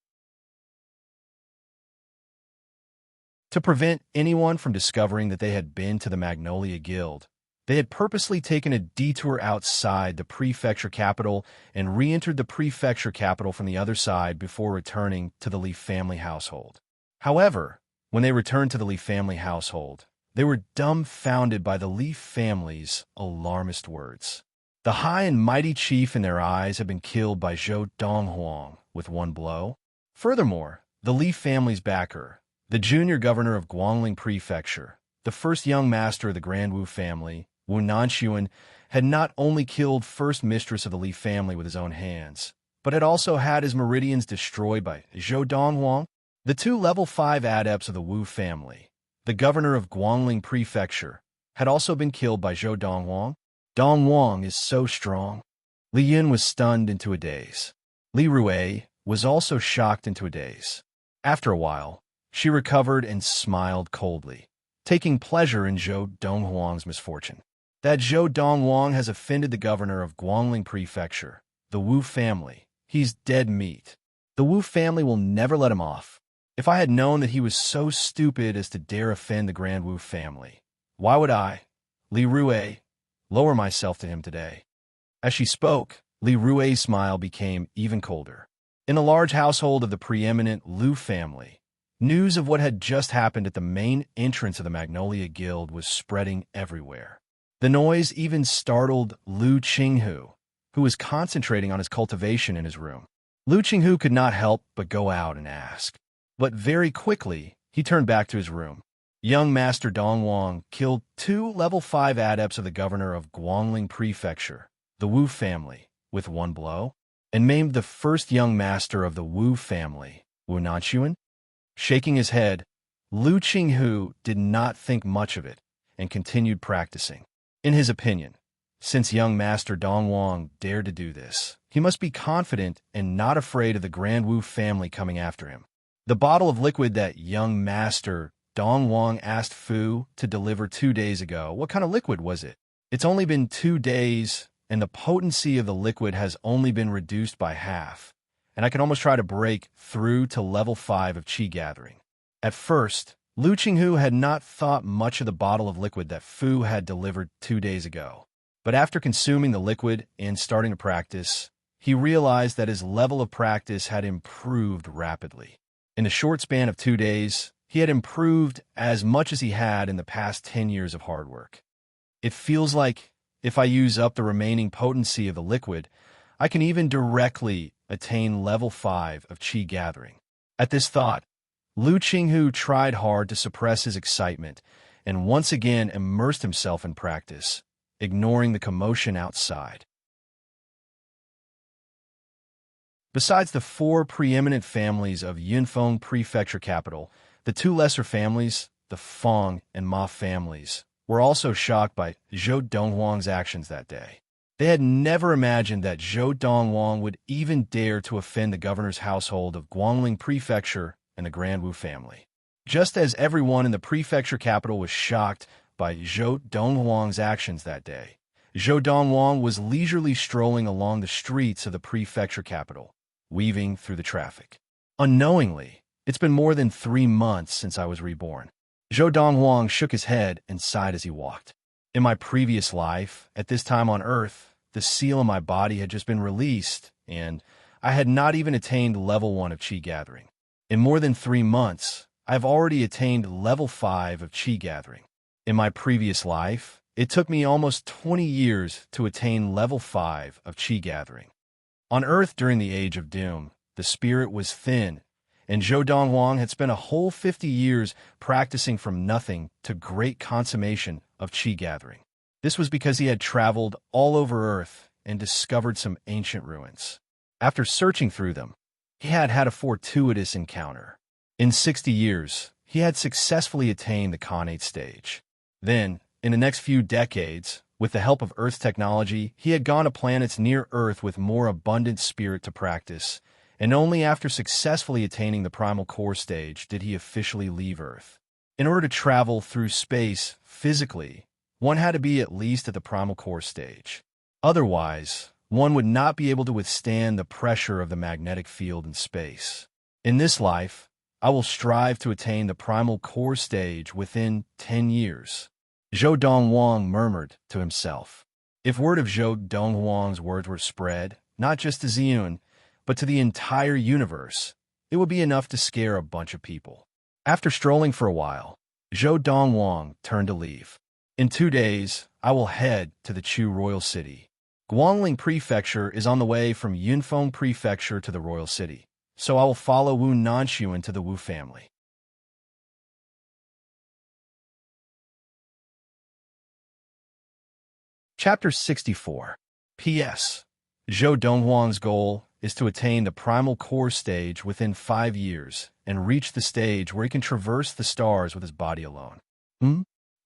To prevent anyone from discovering that they had been to the Magnolia Guild, they had purposely taken a detour outside the prefecture capital and re-entered the prefecture capital from the other side before returning to the Li family household. However, when they returned to the Li family household, they were dumbfounded by the Li family's alarmist words. The high and mighty chief in their eyes had been killed by Zhou Donghuang with one blow. Furthermore, the Li family's backer, the junior governor of Guangling Prefecture, the first young master of the Grand Wu family, Wu Nanxuan, had not only killed First Mistress of the Li family with his own hands, but had also had his meridians destroyed by Zhou Donghuang, the 2 level 5 adepts of the Wu family. The governor of Guangling Prefecture had also been killed by Zhou Donghuang. Donghuang is so strong. Li Yun was stunned into a daze. Li Rui was also shocked into a daze. After a while, she recovered and smiled coldly, taking pleasure in Zhou Donghuang's misfortune. That Zhou Donghuang has offended the governor of Guangling Prefecture, the Wu family. He's dead meat. The Wu family will never let him off. If I had known that he was so stupid as to dare offend the Grand Wu family, why would I, Li Rui, lower myself to him today? As she spoke, Li Rui's smile became even colder. In the large household of the preeminent Liu family, news of what had just happened at the main entrance of the Magnolia Guild was spreading everywhere. The noise even startled Liu Qinghu, who was concentrating on his cultivation in his room. Liu Qinghu could not help but go out and ask. But very quickly, he turned back to his room. Young Master Donghuang killed 2 level 5 adepts of the governor of Guangling Prefecture, the Wu family, with one blow, and maimed the first young master of the Wu family, Wu Nanxuan. Shaking his head, Liu Qinghu did not think much of it and continued practicing. In his opinion, since young Master Donghuang dared to do this, he must be confident and not afraid of the Grand Wu family coming after him. The bottle of liquid that young Master Donghuang asked Fu to deliver 2 days ago, what kind of liquid was it? It's only been 2 days, and the potency of the liquid has only been reduced by half, and I can almost try to break through to level 5 of Qi gathering. At first, Liu Qinghu had not thought much of the bottle of liquid that Fu had delivered 2 days ago. But after consuming the liquid and starting to practice, he realized that his level of practice had improved rapidly. In the short span of 2 days, he had improved as much as he had in the past 10 years of hard work. It feels like if I use up the remaining potency of the liquid, I can even directly attain level 5 of Qi gathering. At this thought, Liu Qinghu tried hard to suppress his excitement and once again immersed himself in practice, ignoring the commotion outside. Besides the 4 preeminent families of Yinfeng Prefecture capital, the 2 lesser families, the Feng and Ma families, were also shocked by Zhou Donghuang's actions that day. They had never imagined that Zhou Donghuang would even dare to offend the governor's household of Guangling Prefecture and the Grand Wu family. Just as everyone in the prefecture capital was shocked by Zhou Donghuang's actions that day, Zhou Donghuang was leisurely strolling along the streets of the prefecture capital, weaving through the traffic. Unknowingly, it's been more than 3 months since I was reborn. Zhou Donghuang shook his head and sighed as he walked. In my previous life, at this time on Earth, the seal in my body had just been released, and I had not even attained level 1 of Qi gathering. In more than 3 months, I've already attained level 5 of Qi gathering. In my previous life, it took me almost 20 years to attain level 5 of Qi gathering. On Earth during the Age of Doom, the spirit was thin, and Zhou Donghuang had spent a whole 50 years practicing from nothing to great consummation of Qi gathering. This was because he had traveled all over Earth and discovered some ancient ruins. After searching through them, he had had a fortuitous encounter. In 60 years, he had successfully attained the Khanate stage. Then, in the next few decades, with the help of Earth's technology, he had gone to planets near Earth with more abundant spirit to practice, and only after successfully attaining the primal core stage did he officially leave Earth. In order to travel through space physically, one had to be at least at the primal core stage. Otherwise, one would not be able to withstand the pressure of the magnetic field in space. In this life, I will strive to attain the primal core stage within 10 years. Zhou Donghuang murmured to himself. If word of Zhou Donghuang's words were spread, not just to Ziyun, but to the entire universe, it would be enough to scare a bunch of people. After strolling for a while, Zhou Donghuang turned to leave. In 2 days, I will head to the Chu royal city. Guangling Prefecture is on the way from Yunfeng Prefecture to the royal city, so I will follow Wu Nanxuan to the Wu family. Chapter 64. P.S. Zhou Donghuang's goal is to attain the primal core stage within 5 years and reach the stage where he can traverse the stars with his body alone.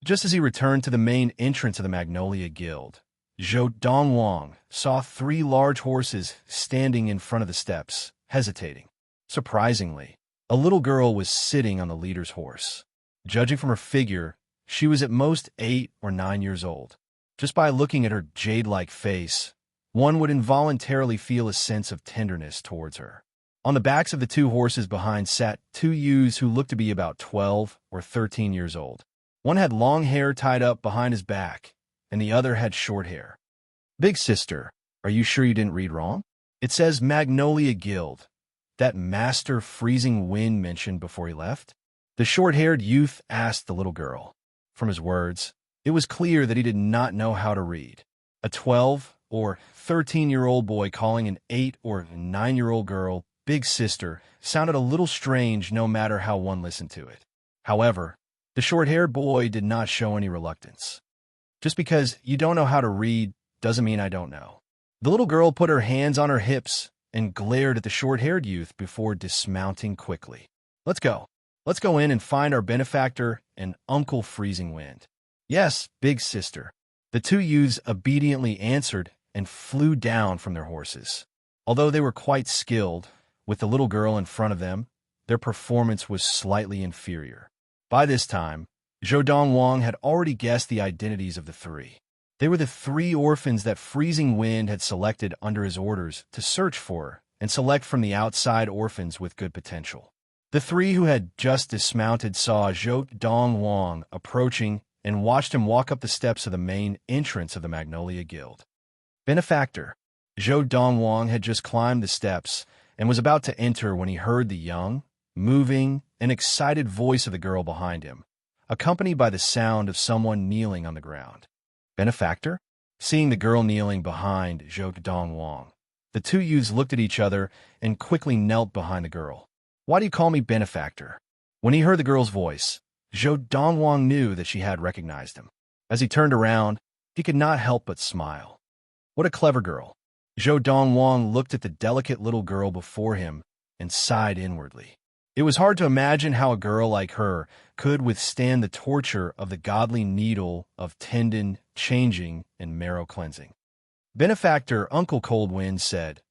Just as he returned to the main entrance of the Magnolia Guild, Zhou Donghuang saw 3 large horses standing in front of the steps, hesitating. Surprisingly, a little girl was sitting on the leader's horse. Judging from her figure, she was at most 8 or 9 years old. Just by looking at her jade-like face, one would involuntarily feel a sense of tenderness towards her. On the backs of the 2 horses behind sat 2 youths who looked to be about 12 or 13 years old. One had long hair tied up behind his back, and the other had short hair. Big sister, are you sure you didn't read wrong? It says Magnolia Guild, that Master Freezing Wind mentioned before he left. The short-haired youth asked the little girl. From his words, it was clear that he did not know how to read. A 12 or 13-year-old boy calling an 8 or 9-year-old girl big sister sounded a little strange no matter how one listened to it. However, the short-haired boy did not show any reluctance. Just because you don't know how to read doesn't mean I don't know. The little girl put her hands on her hips and glared at the short-haired youth before dismounting quickly. Let's go. Let's go in and find our benefactor and Uncle Freezing Wind. Yes, big sister. The 2 youths obediently answered and flew down from their horses. Although they were quite skilled, with the little girl in front of them, their performance was slightly inferior. By this time, Zhou Donghuang had already guessed the identities of the 3. They were the 3 orphans that Freezing Wind had selected under his orders to search for and select from the outside orphans with good potential. The 3 who had just dismounted saw Zhou Donghuang approaching and watched him walk up the steps of the main entrance of the Magnolia Guild. Benefactor. Zhou Donghuang had just climbed the steps and was about to enter when he heard the young, moving, and excited voice of the girl behind him, accompanied by the sound of someone kneeling on the ground. Benefactor? Seeing the girl kneeling behind Zhou Donghuang, the 2 youths looked at each other and quickly knelt behind the girl. Why do you call me benefactor? When he heard the girl's voice, Zhou Donghuang knew that she had recognized him. As he turned around, he could not help but smile. What a clever girl. Zhou Donghuang looked at the delicate little girl before him and sighed inwardly. It was hard to imagine how a girl like her could withstand the torture of the godly needle of tendon changing and marrow cleansing. Benefactor Uncle Cold Wind said,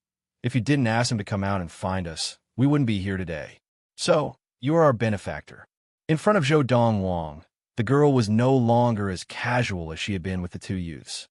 "If you didn't ask him to come out and find us, we wouldn't be here today. So, you are our benefactor." In front of Zhou Donghuang, the girl was no longer as casual as she had been with the two youths.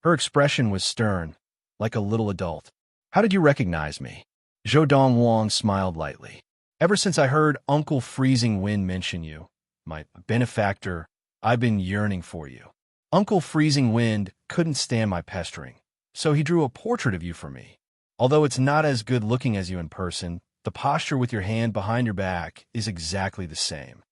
Her expression was stern, like a little adult. "How did you recognize me?" Zhou Donghuang smiled lightly. "Ever since I heard Uncle Freezing Wind mention you, my benefactor, I've been yearning for you. Uncle Freezing Wind couldn't stand my pestering, so he drew a portrait of you for me. Although it's not as good looking as you in person, the posture with your hand behind your back is exactly the same."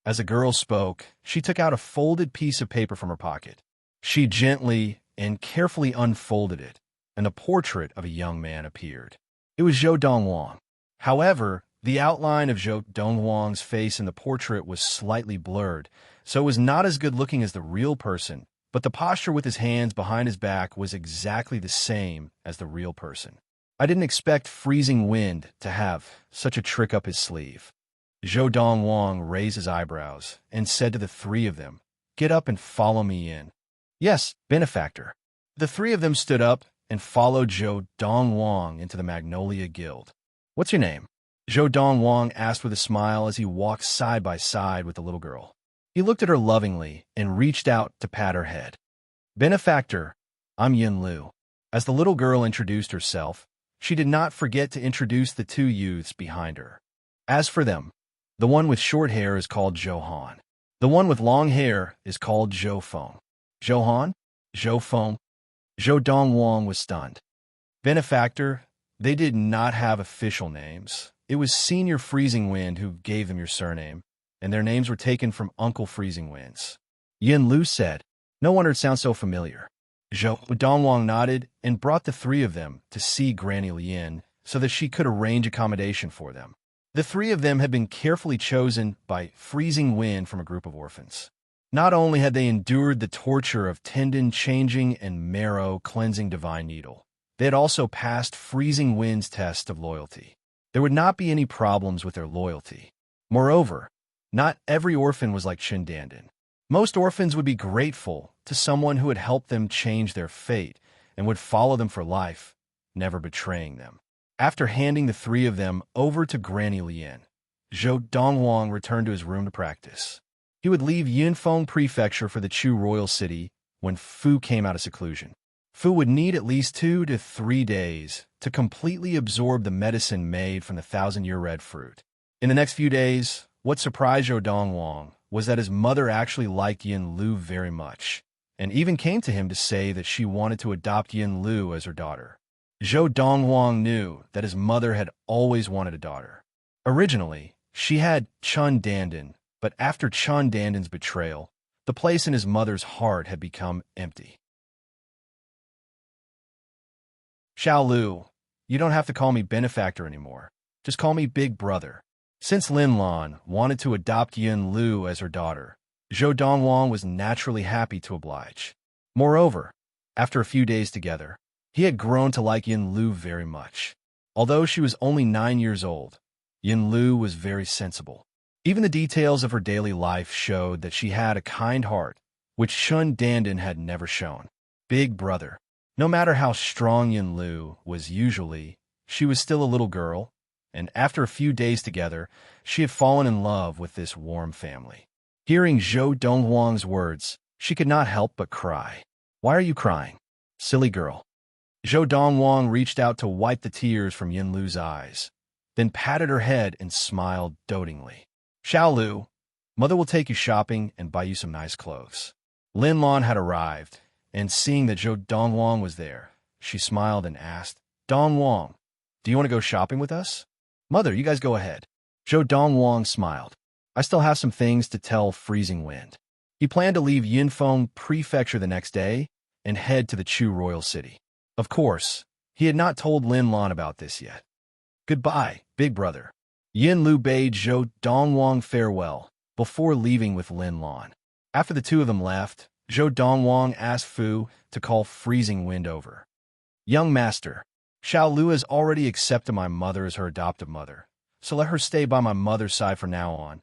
As the girl spoke, she took out a folded piece of paper from her pocket. She gently and carefully unfolded it, and a portrait of a young man appeared. It was Zhou Donghuang. However, the outline of Zhou Donghuang's face in the portrait was slightly blurred, so it was not as good looking as the real person, but the posture with his hands behind his back was exactly the same as the real person. I didn't expect Freezing Wind to have such a trick up his sleeve. Zhou Donghuang raised his eyebrows and said to the three of them, "Get up and follow me in." "Yes, benefactor." The three of them stood up and followed Zhou Donghuang into the Magnolia Guild. "What's your name?" Zhou Donghuang asked with a smile as he walked side by side with the little girl. He looked at her lovingly and reached out to pat her head. "Benefactor, I'm Yin Lu." As the little girl introduced herself, she did not forget to introduce the two youths behind her. As for them, the one with short hair is called Zhou Han. The one with long hair is called Zhou Feng. Zhou Han? Zhou Feng? Zhou Donghuang was stunned. "Benefactor, they did not have official names. It was Senior Freezing Wind who gave them your surname, and their names were taken from Uncle Freezing Wind's." Yin Lu said. "No wonder it sounds so familiar." Zhou Donghuang nodded and brought the three of them to see Granny Lien so that she could arrange accommodation for them. The three of them had been carefully chosen by Freezing Wind from a group of orphans. Not only had they endured the torture of tendon-changing and marrow-cleansing Divine Needle, they had also passed Freezing Wind's test of loyalty. There would not be any problems with their loyalty. Moreover, not every orphan was like Chen Dandan. Most orphans would be grateful to someone who had helped them change their fate and would follow them for life, never betraying them. After handing the three of them over to Granny Lien, Zhou Donghuang returned to his room to practice. He would leave Yunfeng Prefecture for the Chu Royal City when Fu came out of seclusion. Fu would need at least 2 to 3 days to completely absorb the medicine made from the 1,000-year red fruit. In the next few days, what surprised Zhou Donghuang was that his mother actually liked Yin Lu very much, and even came to him to say that she wanted to adopt Yin Lu as her daughter. Zhou Donghuang knew that his mother had always wanted a daughter. Originally, she had Chen Dandan, but after Chen Dandan's betrayal, the place in his mother's heart had become empty. "Xiao Lu, you don't have to call me benefactor anymore. Just call me big brother." Since Lin Lan wanted to adopt Yin Lu as her daughter, Zhou Donghuang was naturally happy to oblige. Moreover, after a few days together, he had grown to like Yin Lu very much. Although she was only 9 years old, Yin Lu was very sensible. Even the details of her daily life showed that she had a kind heart, which Chen Dandan had never shown. Big brother. No matter how strong Yin Lu was usually, she was still a little girl, and after a few days together, she had fallen in love with this warm family. Hearing Zhou Donghuang's words, she could not help but cry. "Why are you crying? Silly girl." Zhou Donghuang reached out to wipe the tears from Yin Lu's eyes, then patted her head and smiled dotingly. "Xiao Lu, mother will take you shopping and buy you some nice clothes." Lin Lan had arrived, and seeing that Zhou Donghuang was there, she smiled and asked, "Donghuang, do you want to go shopping with us?" "Mother, you guys go ahead." Zhou Donghuang smiled. "I still have some things to tell Freezing Wind." He planned to leave Yunfeng Prefecture the next day and head to the Chu Royal City. Of course, he had not told Lin Lan about this yet. "Goodbye, big brother." Yin Lu bade Zhou Donghuang farewell before leaving with Lin Lan. After the two of them left, Zhou Donghuang asked Fu to call Freezing Wind over. "Young master, Xiao Lu has already accepted my mother as her adoptive mother, so let her stay by my mother's side from now on.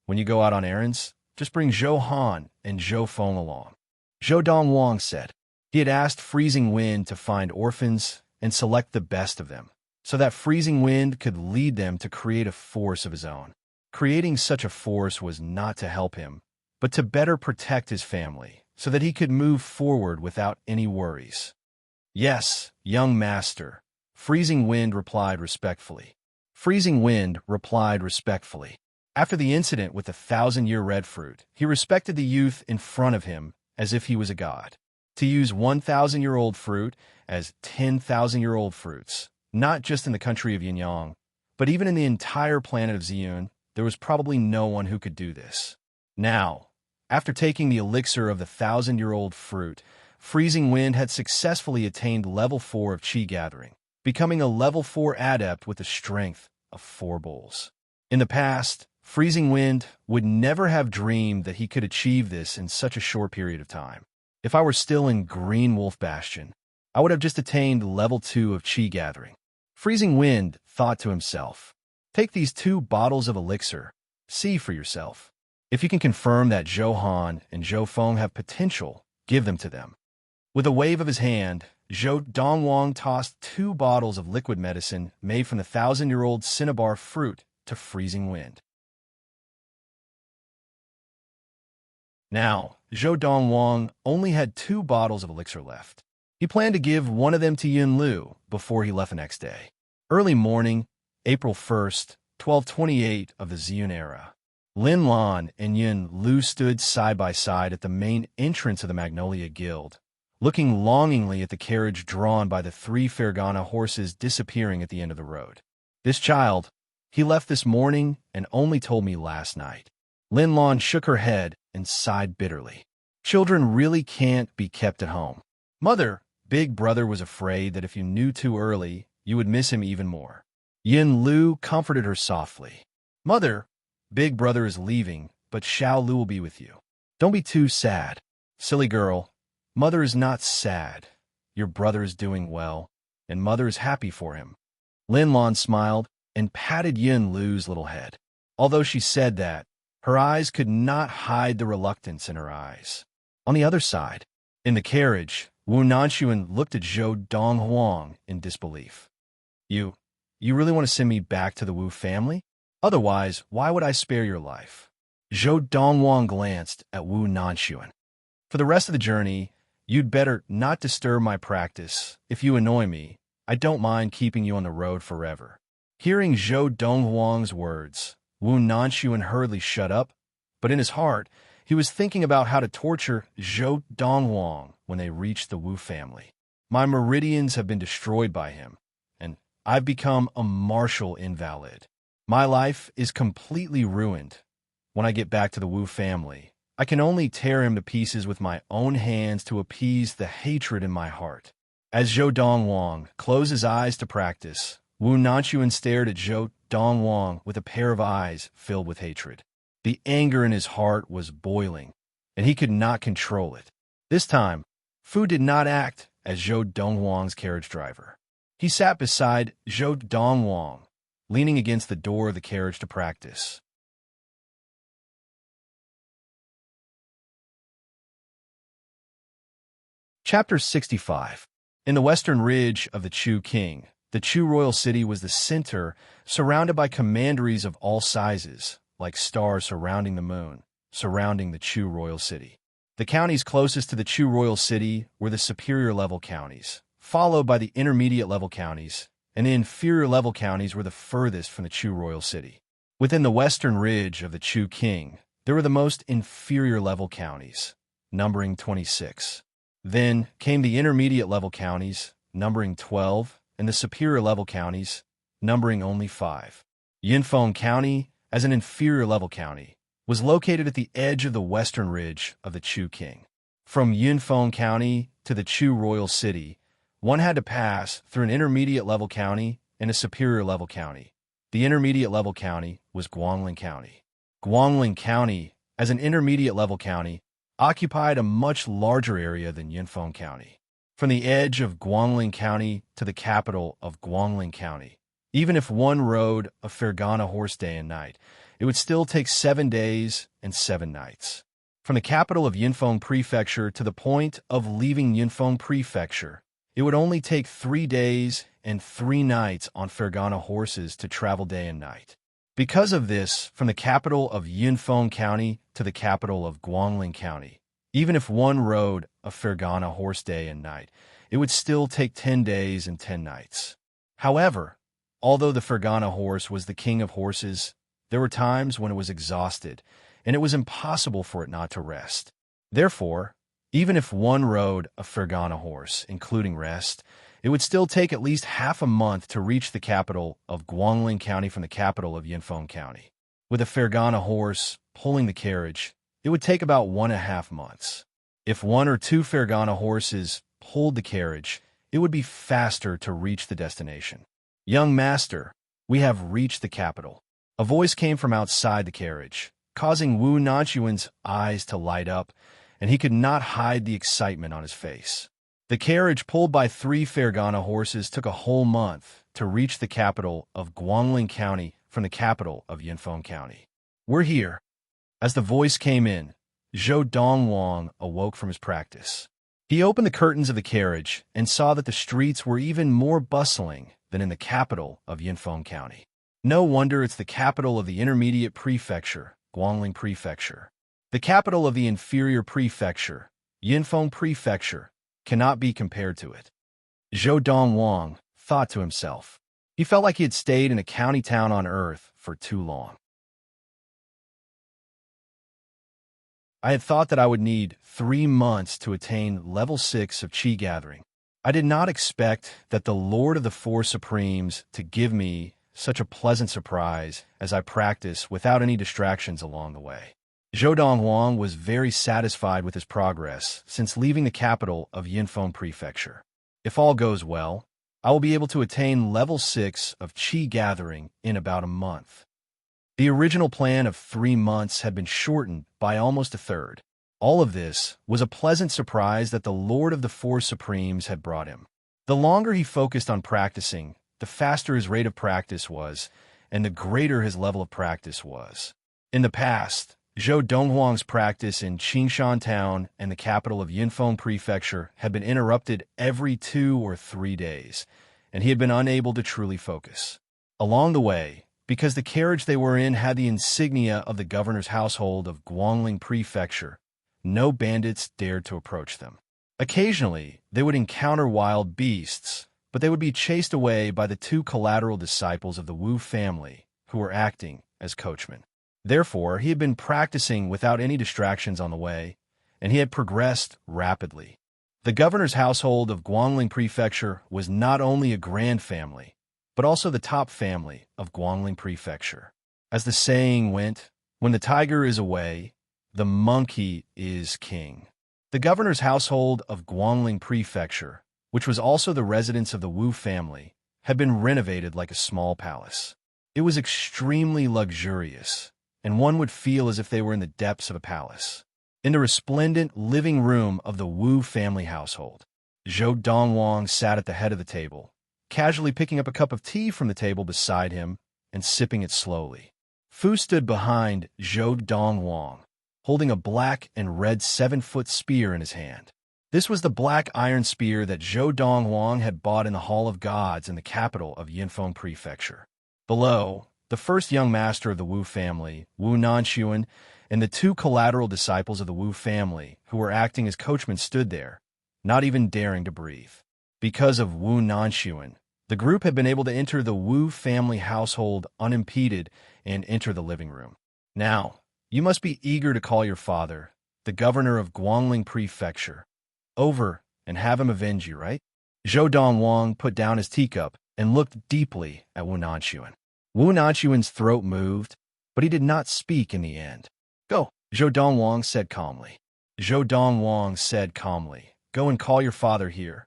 When you go out on errands, just bring Zhou Han and Zhou Feng along." Zhou Donghuang said. He had asked Freezing Wind to find orphans and select the best of them, so that Freezing Wind could lead them to create a force of his own. Creating such a force was not to help him, but to better protect his family, so that he could move forward without any worries. Yes, young master, Freezing Wind replied respectfully. Freezing Wind replied respectfully. After the incident with the 1,000-year red fruit, he respected the youth in front of him as if he was a god. To use 1,000-year-old fruit as 10,000-year-old fruits, not just in the country of Yinyang, but even in the entire planet of Ziyun, there was probably no one who could do this. Now, after taking the elixir of the 1,000-year-old fruit, Freezing Wind had successfully attained level 4 of Qi Gathering, becoming a level 4 adept with the strength of 4 bulls. In the past, Freezing Wind would never have dreamed that he could achieve this in such a short period of time. If I were still in Green Wolf Bastion, I would have just attained level 2 of Qi Gathering. Freezing Wind thought to himself, take these 2 bottles of elixir, see for yourself. If you can confirm that Zhou Han and Zhou Feng have potential, give them to them. With a wave of his hand, Zhou Donghuang tossed 2 bottles of liquid medicine made from the 1,000-year-old cinnabar fruit to Freezing Wind. Now, Zhou Donghuang only had 2 bottles of elixir left. He planned to give one of them to Yun Lu before he left the next day. Early morning, April 1st, 1228 of the Ziyun era. Lin Lan and Yun Lu stood side by side at the main entrance of the Magnolia Guild, looking longingly at the carriage drawn by the 3 Fergana horses disappearing at the end of the road. This child, he left this morning and only told me last night. Lin Lan shook her head and sighed bitterly. Children really can't be kept at home. Mother, Big Brother was afraid that if you knew too early, you would miss him even more. Yin Lu comforted her softly. Mother, Big Brother is leaving, but Xiao Lu will be with you. Don't be too sad. Silly girl, Mother is not sad. Your brother is doing well, and Mother is happy for him. Lin Lan smiled and patted Yin Lu's little head. Although she said that, her eyes could not hide the reluctance in her eyes. On the other side, in the carriage, Wu Nanxuan looked at Zhou Donghuang in disbelief. You really want to send me back to the Wu family? Otherwise, why would I spare your life? Zhou Donghuang glanced at Wu Nanxuan. For the rest of the journey, you'd better not disturb my practice. If you annoy me, I don't mind keeping you on the road forever. Hearing Zhou Donghuang's words, Wu Nanxuan hurriedly shut up, but in his heart, he was thinking about how to torture Zhou Donghuang when they reached the Wu family. My meridians have been destroyed by him, and I've become a martial invalid. My life is completely ruined. When I get back to the Wu family, I can only tear him to pieces with my own hands to appease the hatred in my heart. As Zhou Donghuang closed his eyes to practice, Wu Nanxuan stared at Zhou Donghuang with a pair of eyes filled with hatred. The anger in his heart was boiling, and he could not control it. This time, Fu did not act as Zhou Donghuang's carriage driver. He sat beside Zhou Donghuang, leaning against the door of the carriage to practice. Chapter 65. In the western ridge of the Chu King, the Chu royal city was the center, surrounded by commanderies of all sizes, like stars surrounding the moon, surrounding the Chu royal city. The counties closest to the Chu royal city were the superior level counties, followed by the intermediate level counties, and the inferior level counties were the furthest from the Chu royal city. Within the western ridge of the Chu King, there were the most inferior level counties, numbering 26. Then came the intermediate level counties, numbering 12, and the superior level counties, numbering only 5. Yinfeng County, as an inferior level county, was located at the edge of the western ridge of the Chu King. From Yinfeng County to the Chu royal city, one had to pass through an intermediate level county and a superior level county. The intermediate level county was Guangling County. Guangling County, as an intermediate level county, occupied a much larger area than Yinfeng County. From the edge of Guangling County to the capital of Guangling County, even if one rode a Fergana horse day and night, it would still take 7 days and 7 nights. from the capital of Yinfeng Prefecture to the point of leaving Yinfeng Prefecture, it would only take 3 days and 3 nights on Fergana horses to travel day and night. Because of this, from the capital of Yinfeng County to the capital of Guangling County, even if one rode a Fergana horse day and night, it would still take 10 days and 10 nights. However, although the Fergana horse was the king of horses, there were times when it was exhausted, and it was impossible for it not to rest. Therefore, even if one rode a Fergana horse, including rest, it would still take at least half a month to reach the capital of Guangling County from the capital of Yinfeng County. With a Fergana horse pulling the carriage, it would take about 1.5 months. If 1 or 2 Fergana horses pulled the carriage, it would be faster to reach the destination. "Young master, we have reached the capital." A voice came from outside the carriage, causing Wu Nanxuan's eyes to light up, and he could not hide the excitement on his face. The carriage pulled by 3 Fergana horses took a whole month to reach the capital of Guangling County from the capital of Yinfeng County. "We're here." As the voice came in, Zhou Donghuang awoke from his practice. He opened the curtains of the carriage and saw that the streets were even more bustling than in the capital of Yinfeng County. No wonder it's the capital of the intermediate prefecture, Guangling Prefecture. The capital of the inferior prefecture, Yinfeng Prefecture, cannot be compared to it. Zhou Donghuang thought to himself. He felt like he had stayed in a county town on Earth for too long. I had thought that I would need 3 months to attain level 6 of Qi gathering. I did not expect that the Lord of the Four Supremes to give me such a pleasant surprise as I practice without any distractions along the way. Zhou Donghuang was very satisfied with his progress since leaving the capital of Yinfeng Prefecture. If all goes well, I will be able to attain level 6 of Qi gathering in about a month. The original plan of 3 months had been shortened by almost a third. All of this was a pleasant surprise that the Lord of the Four Supremes had brought him. The longer he focused on practicing, the faster his rate of practice was, and the greater his level of practice was. In the past, Zhou Donghuang's practice in Qingshan Town and the capital of Yinfeng Prefecture had been interrupted every 2 or 3 days, and he had been unable to truly focus. Along the way, because the carriage they were in had the insignia of the governor's household of Guangling Prefecture, no bandits dared to approach them. Occasionally, they would encounter wild beasts, but they would be chased away by the 2 collateral disciples of the Wu family, who were acting as coachmen. Therefore, he had been practicing without any distractions on the way, and he had progressed rapidly. The governor's household of Guangling Prefecture was not only a grand family, but also the top family of Guangling Prefecture. As the saying went, when the tiger is away, the monkey is king. The governor's household of Guangling Prefecture, which was also the residence of the Wu family, had been renovated like a small palace. It was extremely luxurious, and one would feel as if they were in the depths of a palace. In the resplendent living room of the Wu family household, Zhou Donghuang sat at the head of the table, casually picking up a cup of tea from the table beside him and sipping it slowly. Fu stood behind Zhou Donghuang, holding a black and red 7-foot spear in his hand. This was the black iron spear that Zhou Donghuang had bought in the Hall of Gods in the capital of Yinfeng Prefecture. Below, the first young master of the Wu family, Wu Nanxuan, and the 2 collateral disciples of the Wu family, who were acting as coachmen, stood there, not even daring to breathe. Because of Wu Nanxuan, the group had been able to enter the Wu family household unimpeded and enter the living room. "Now, you must be eager to call your father, the governor of Guangling Prefecture, over and have him avenge you, right?" Zhou Donghuang put down his teacup and looked deeply at Wu Nanxuan. Wu Nanxuan's throat moved, but he did not speak in the end. "Go," Zhou Donghuang said calmly. Zhou Donghuang said calmly, "Go and call your father here.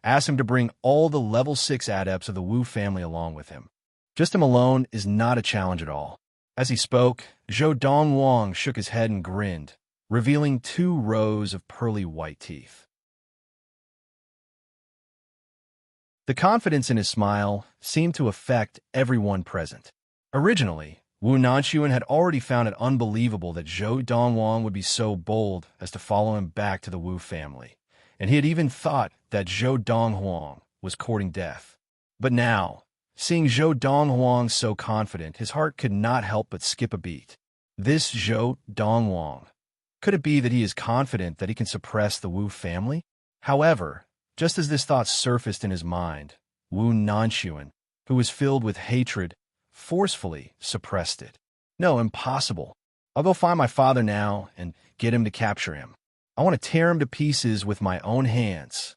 Ask him to bring all the level 6 adepts of the Wu family along with him. Just him alone is not a challenge at all." As he spoke, Zhou Donghuang shook his head and grinned, revealing 2 rows of pearly white teeth. The confidence in his smile seemed to affect everyone present. Originally, Wu Nanchuan had already found it unbelievable that Zhou Donghuang would be so bold as to follow him back to the Wu family, and he had even thought that Zhou Donghuang was courting death. But now, seeing Zhou Donghuang so confident, his heart could not help but skip a beat. This Zhou Donghuang. Could it be that he is confident that he can suppress the Wu family? However, just as this thought surfaced in his mind, Wu Nanchuan, who was filled with hatred, forcefully suppressed it. No, impossible. I'll go find my father now and get him to capture him. I want to tear him to pieces with my own hands.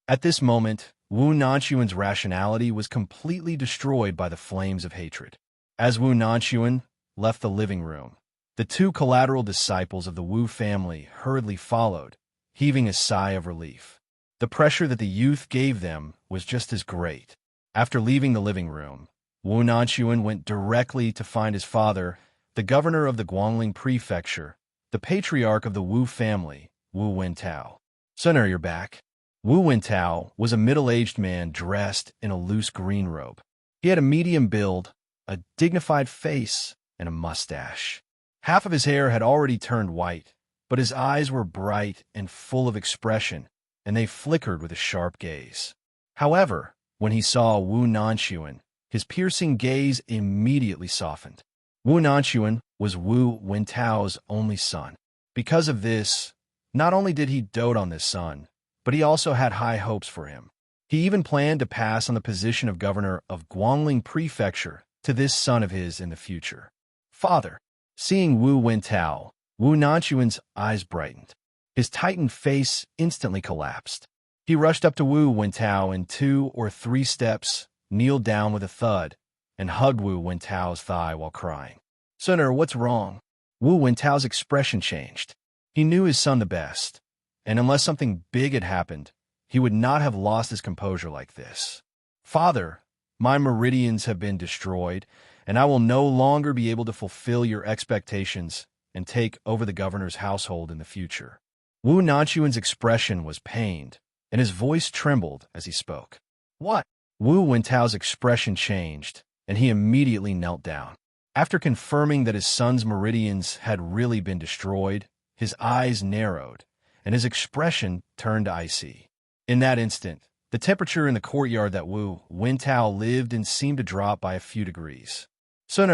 At this moment, Wu Nanchuan's rationality was completely destroyed by the flames of hatred. As Wu Nanchuan left the living room, the two collateral disciples of the Wu family hurriedly followed, heaving a sigh of relief. The pressure that the youth gave them was just as great. After leaving the living room, Wu Nanchuan went directly to find his father, the governor of the Guangling prefecture, the patriarch of the Wu family, Wu Wentao. "Son, you're back." Wu Wentao was a middle-aged man dressed in a loose green robe. He had a medium build, a dignified face, and a mustache. Half of his hair had already turned white, but his eyes were bright and full of expression, and they flickered with a sharp gaze. However, when he saw Wu Nanchuan, his piercing gaze immediately softened. Wu Nanchuan was Wu Wentao's only son. Because of this, not only did he dote on this son, but he also had high hopes for him. He even planned to pass on the position of governor of Guangling prefecture to this son of his in the future. "Father." Seeing Wu Wentao, Wu Nanchuan's eyes brightened. His tightened face instantly collapsed. He rushed up to Wu Wentao in 2 or 3 steps, kneeled down with a thud, and hugged Wu Wentao's thigh while crying. "Son, what's wrong?" Wu Wentao's expression changed. He knew his son the best, and unless something big had happened, he would not have lost his composure like this. "Father, my meridians have been destroyed, and I will no longer be able to fulfill your expectations and take over the governor's household in the future." Wu Nanchuan's expression was pained, and his voice trembled as he spoke. "What?" Wu Wentao's expression changed, and he immediately knelt down. After confirming that his son's meridians had really been destroyed, his eyes narrowed, and his expression turned icy. In that instant, the temperature in the courtyard that Wu Wentao lived in seemed to drop by a few degrees. "Son,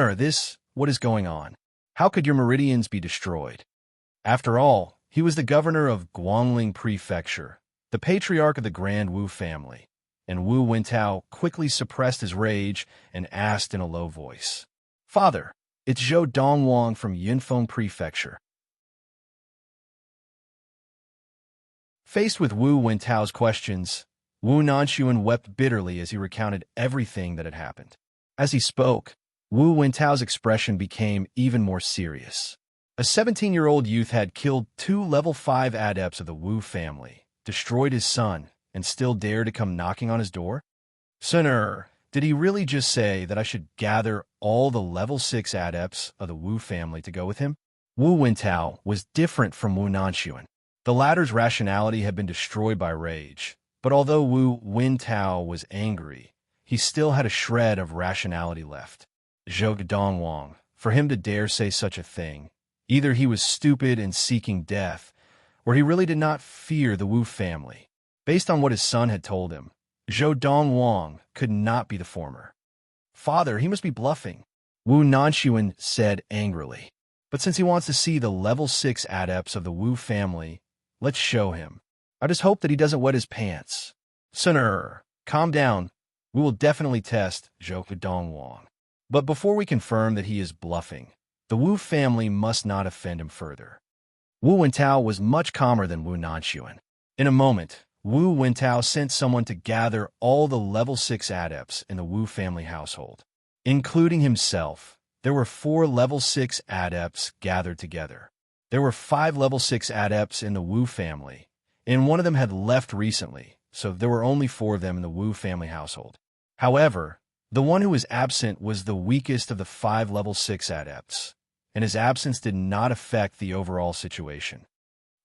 what is going on? How could your meridians be destroyed?" After all, he was the governor of Guangling prefecture, the patriarch of the Grand Wu family, and Wu Wentao quickly suppressed his rage and asked in a low voice, "Father, it's Zhou Donghuang from Yunfeng prefecture." Faced with Wu Wentao's questions, Wu Nanchuan wept bitterly as he recounted everything that had happened. As he spoke, Wu Wentao's expression became even more serious. A 17-year-old youth had killed 2 level 5 adepts of the Wu family, destroyed his son, and still dared to come knocking on his door? "Son, did he really just say that I should gather all the level 6 adepts of the Wu family to go with him?" Wu Wentao was different from Wu Nanchuan. The latter's rationality had been destroyed by rage, but although Wu Wentao was angry, he still had a shred of rationality left. Zhou Donghuang, for him to dare say such a thing, either he was stupid and seeking death, or he really did not fear the Wu family. Based on what his son had told him, Zhou Donghuang could not be the former. "Father, he must be bluffing," Wu Nanchuan said angrily. "But since he wants to see the level 6 adepts of the Wu family, let's show him. I just hope that he doesn't wet his pants." "Son, calm down. We will definitely test Zhou Donghuang. But before we confirm that he is bluffing, the Wu family must not offend him further." Wu Wentao was much calmer than Wu Nanchuan. In a moment, Wu Wentao sent someone to gather all the level 6 adepts in the Wu family household. Including himself, there were 4 level 6 adepts gathered together. There were 5 level 6 adepts in the Wu family, and one of them had left recently, so there were only 4 of them in the Wu family household. However, the one who was absent was the weakest of the 5 level 6 adepts, and his absence did not affect the overall situation.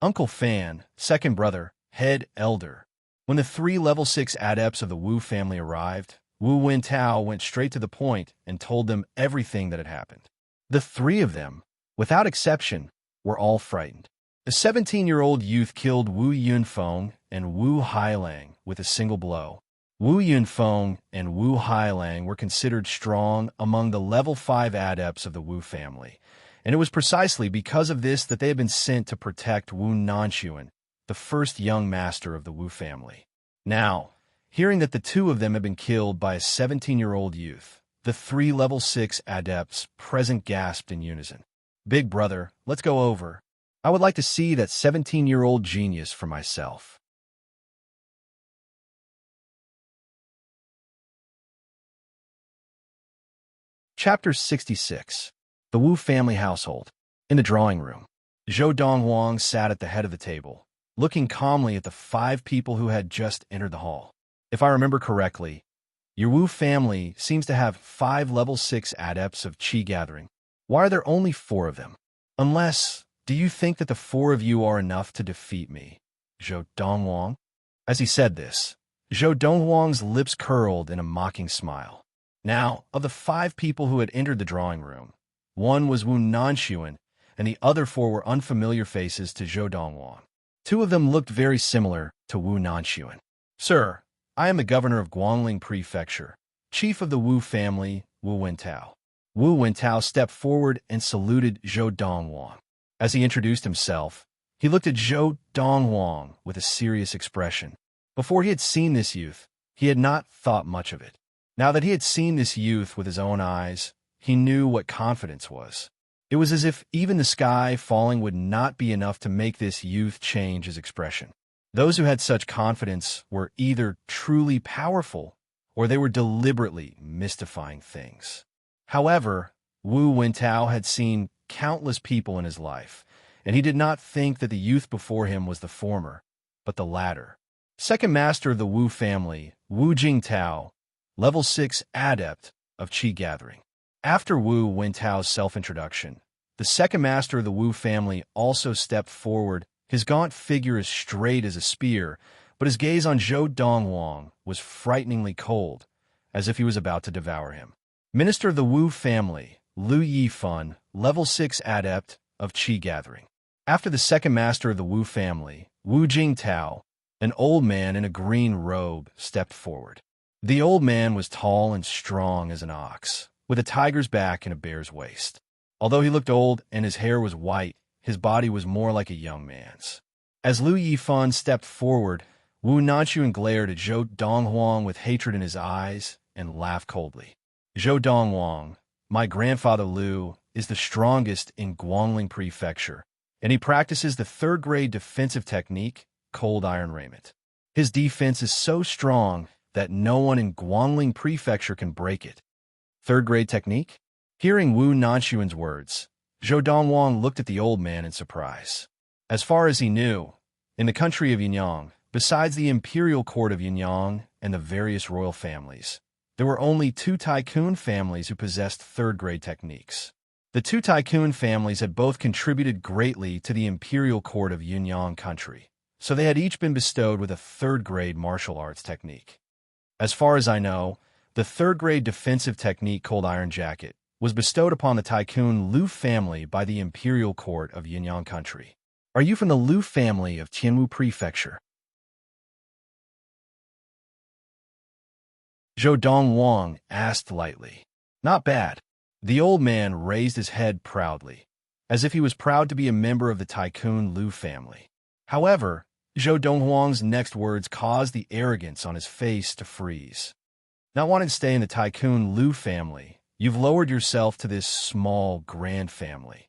Uncle Fan, second brother, head elder. When the 3 level 6 adepts of the Wu family arrived, Wu Wentao went straight to the point and told them everything that had happened. The three of them, without exception, were all frightened. The 17-year-old youth killed Wu Yunfeng and Wu Hailang with a single blow. Wu Yunfeng and Wu Hailang were considered strong among the level 5 adepts of the Wu family, and it was precisely because of this that they had been sent to protect Wu Nanxuan, the first young master of the Wu family. Now, hearing that the two of them had been killed by a 17-year-old youth, the three level 6 adepts present gasped in unison. "Big brother, let's go over. I would like to see that 17-year-old genius for myself." Chapter 66. The Wu family household. In the drawing room, Zhou Donghuang sat at the head of the table, looking calmly at the 5 people who had just entered the hall. "If I remember correctly, your Wu family seems to have 5 level 6 adepts of qi gathering. Why are there only 4 of them? Unless, do you think that the 4 of you are enough to defeat me, Zhou Donghuang?" As he said this, Zhou Donghuang's lips curled in a mocking smile. Now, of the 5 people who had entered the drawing room, one was Wu Nanxuan, and the other 4 were unfamiliar faces to Zhou Donghuang. 2 of them looked very similar to Wu Nanxuan. "Sir, I am the governor of Guangling Prefecture, chief of the Wu family, Wu Wentao." Wu Wentao stepped forward and saluted Zhou Donghuang. As he introduced himself, he looked at Zhou Donghuang with a serious expression. Before he had seen this youth, he had not thought much of it. Now that he had seen this youth with his own eyes, he knew what confidence was. It was as if even the sky falling would not be enough to make this youth change his expression. Those who had such confidence were either truly powerful or they were deliberately mystifying things. However, Wu Wentao had seen countless people in his life, and he did not think that the youth before him was the former, but the latter. Second master of the Wu family, Wu Jingtao, level 6 adept of qi gathering. After Wu Wentao's self-introduction, the second master of the Wu family also stepped forward, his gaunt figure as straight as a spear, but his gaze on Zhou Donghuang was frighteningly cold, as if he was about to devour him. Minister of the Wu family, Lu Yifan, level 6 adept of qi gathering. After the second master of the Wu family, Wu Jingtao, an old man in a green robe, stepped forward. The old man was tall and strong as an ox, with a tiger's back and a bear's waist. Although he looked old and his hair was white, his body was more like a young man's. As Lu Yifan stepped forward, Wu Nanxuan glared at Zhou Donghuang with hatred in his eyes and laughed coldly. "Zhou Donghuang, my grandfather Lu, is the strongest in Guangling Prefecture, and he practices the 3rd-grade defensive technique, Cold Iron Raiment. His defense is so strong that no one in Guangling Prefecture can break it." 3rd-grade technique? Hearing Wu Nanxuan's words, Zhou Donghuang looked at the old man in surprise. As far as he knew, in the country of Yunyang, besides the imperial court of Yunyang and the various royal families, there were only 2 tycoon families who possessed 3rd-grade techniques. The 2 tycoon families had both contributed greatly to the imperial court of Yunyang country, so they had each been bestowed with a 3rd-grade martial arts technique. As far as I know, the 3rd-grade defensive technique Cold Iron Jacket was bestowed upon the tycoon Lu family by the imperial court of Yunyang country. "Are you from the Lu family of Tianwu Prefecture?" Zhou Donghuang asked lightly. "Not bad." The old man raised his head proudly, as if he was proud to be a member of the tycoon Lu family. However, Zhou Donghuang's next words caused the arrogance on his face to freeze. "Not wanting to stay in the tycoon Lu family, you've lowered yourself to this small, grand family.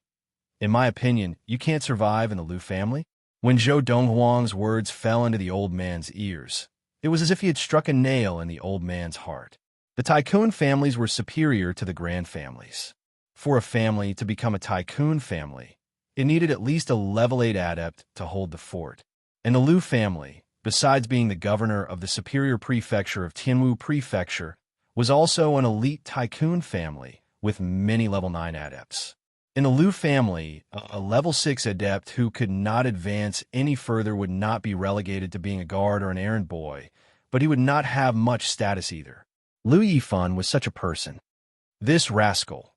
In my opinion, you can't survive in the Lu family?" When Zhou Donghuang's words fell into the old man's ears, it was as if he had struck a nail in the old man's heart. The tycoon families were superior to the grand families. For a family to become a tycoon family, it needed at least a level 8 adept to hold the fort. And the Lu family, besides being the governor of the superior prefecture of Tianwu Prefecture, was also an elite tycoon family with many level 9 adepts. In the Lu family, a level 6 adept who could not advance any further would not be relegated to being a guard or an errand boy, but he would not have much status either. Lu Yifan was such a person. This rascal,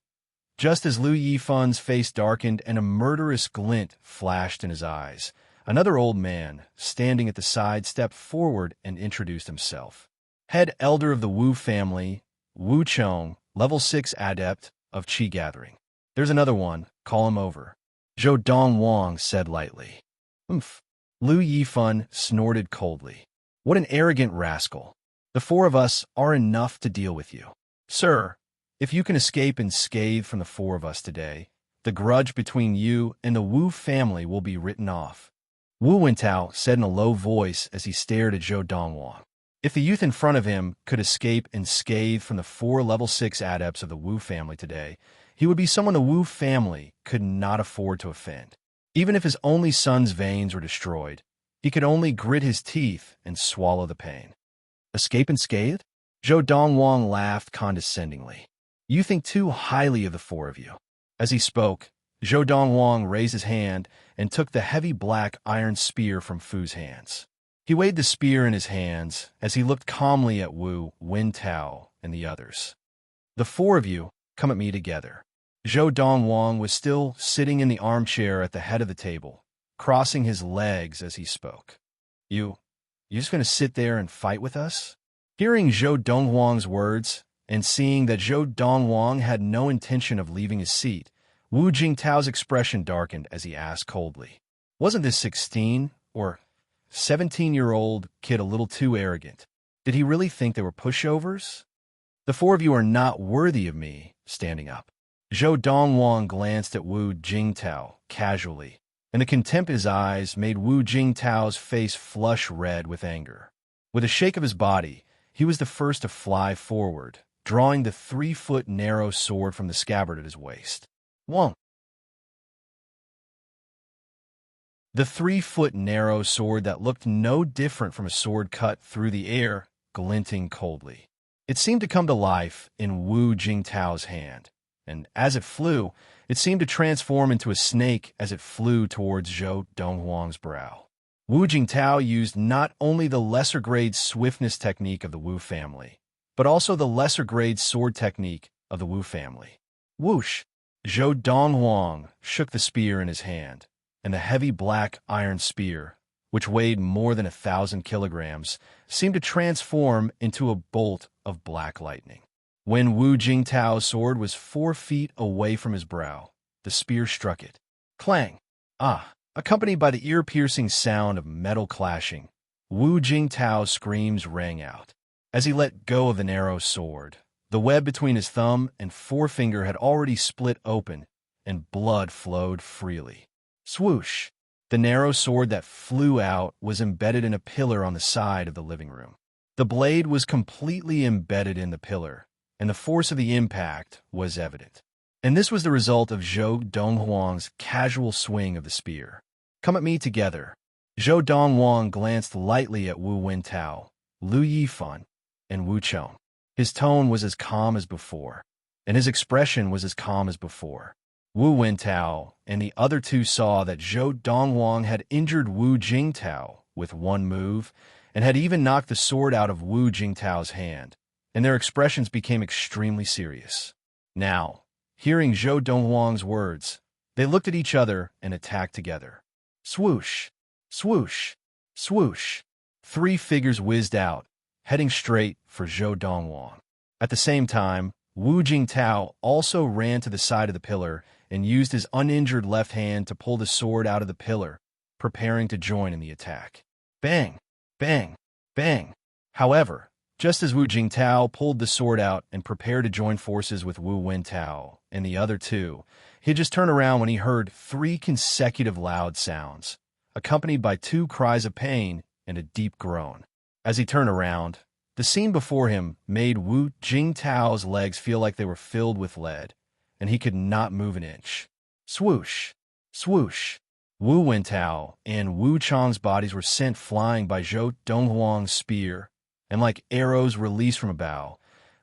Just as Lu Yifan's face darkened and a murderous glint flashed in his eyes, another old man, standing at the side, stepped forward and introduced himself. Head elder of the Wu family, Wu Chong, level 6 adept of Qi gathering. There's another one, call him over. Zhou Donghuang said lightly. Oomph. Lu Yifan snorted coldly. What an arrogant rascal. The four of us are enough to deal with you. Sir, if you can escape unscathed from the four of us today, the grudge between you and the Wu family will be written off. Wu Wentao said in a low voice as he stared at Zhou Donghuang. If the youth in front of him could escape unscathed from the 4 level 6 adepts of the Wu family today, he would be someone the Wu family could not afford to offend. Even if his only son's veins were destroyed, he could only grit his teeth and swallow the pain. Escape unscathed? Zhou Donghuang laughed condescendingly. You think too highly of the four of you. As he spoke, Zhou Donghuang raised his hand and took the heavy black iron spear from Fu's hands. He weighed the spear in his hands as he looked calmly at Wu, Wentao, and the others. The four of you, come at me together. Zhou Donghuang was still sitting in the armchair at the head of the table, crossing his legs as he spoke. You just going to sit there and fight with us? Hearing Zhou Donghuang's words, and seeing that Zhou Donghuang had no intention of leaving his seat, Wu Jingtao's expression darkened as he asked coldly, wasn't this 16 or 17-year-old kid a little too arrogant? Did he really think they were pushovers? The four of you are not worthy of me, standing up. Zhou Donghuang glanced at Wu Jingtao casually, and the contempt in his eyes made Wu Jingtao's face flush red with anger. With a shake of his body, he was the first to fly forward, drawing the 3-foot narrow sword from the scabbard at his waist. Wong. The 3-foot narrow sword that looked no different from a sword cut through the air, glinting coldly. It seemed to come to life in Wu Jingtao's hand, and as it flew, it seemed to transform into a snake as it flew towards Zhou Donghuang's brow. Wu Jingtao used not only the lesser-grade swiftness technique of the Wu family, but also the lesser-grade sword technique of the Wu family. Whoosh! Zhou Donghuang shook the spear in his hand, and the heavy black iron spear, which weighed more than 1,000 kilograms, seemed to transform into a bolt of black lightning. When Wu Jingtao's sword was 4 feet away from his brow, the spear struck it. Clang! Ah! Accompanied by the ear-piercing sound of metal clashing, Wu Jingtao's screams rang out. As he let go of the narrow sword, the web between his thumb and forefinger had already split open, and blood flowed freely. Swoosh! The narrow sword that flew out was embedded in a pillar on the side of the living room. The blade was completely embedded in the pillar, and the force of the impact was evident. And this was the result of Zhou Donghuang's casual swing of the spear. Come at me together. Zhou Donghuang glanced lightly at Wu Wentao, Lu Yifan, and Wu Chong. His tone was as calm as before, and his expression was as calm as before. Wu Wentao and the other two saw that Zhou Donghuang had injured Wu Jingtao with one move, and had even knocked the sword out of Wu Jingtao's hand, and their expressions became extremely serious. Now, hearing Zhou Donghuang's words, they looked at each other and attacked together. Swoosh! Swoosh! Swoosh! 3 figures whizzed out, heading straight for Zhou Donghuang. At the same time, Wu Jingtao also ran to the side of the pillar and used his uninjured left hand to pull the sword out of the pillar, preparing to join in the attack. Bang! Bang! Bang! However, just as Wu Jingtao pulled the sword out and prepared to join forces with Wu Wentao and the other two, he just turned around when he heard 3 consecutive loud sounds, accompanied by 2 cries of pain and a deep groan. As he turned around, the scene before him made Wu Jingtao's legs feel like they were filled with lead, and he could not move an inch. Swoosh! Swoosh! Wu Wentao and Wu Chong's bodies were sent flying by Zhou Donghuang's spear, and like arrows released from a bow,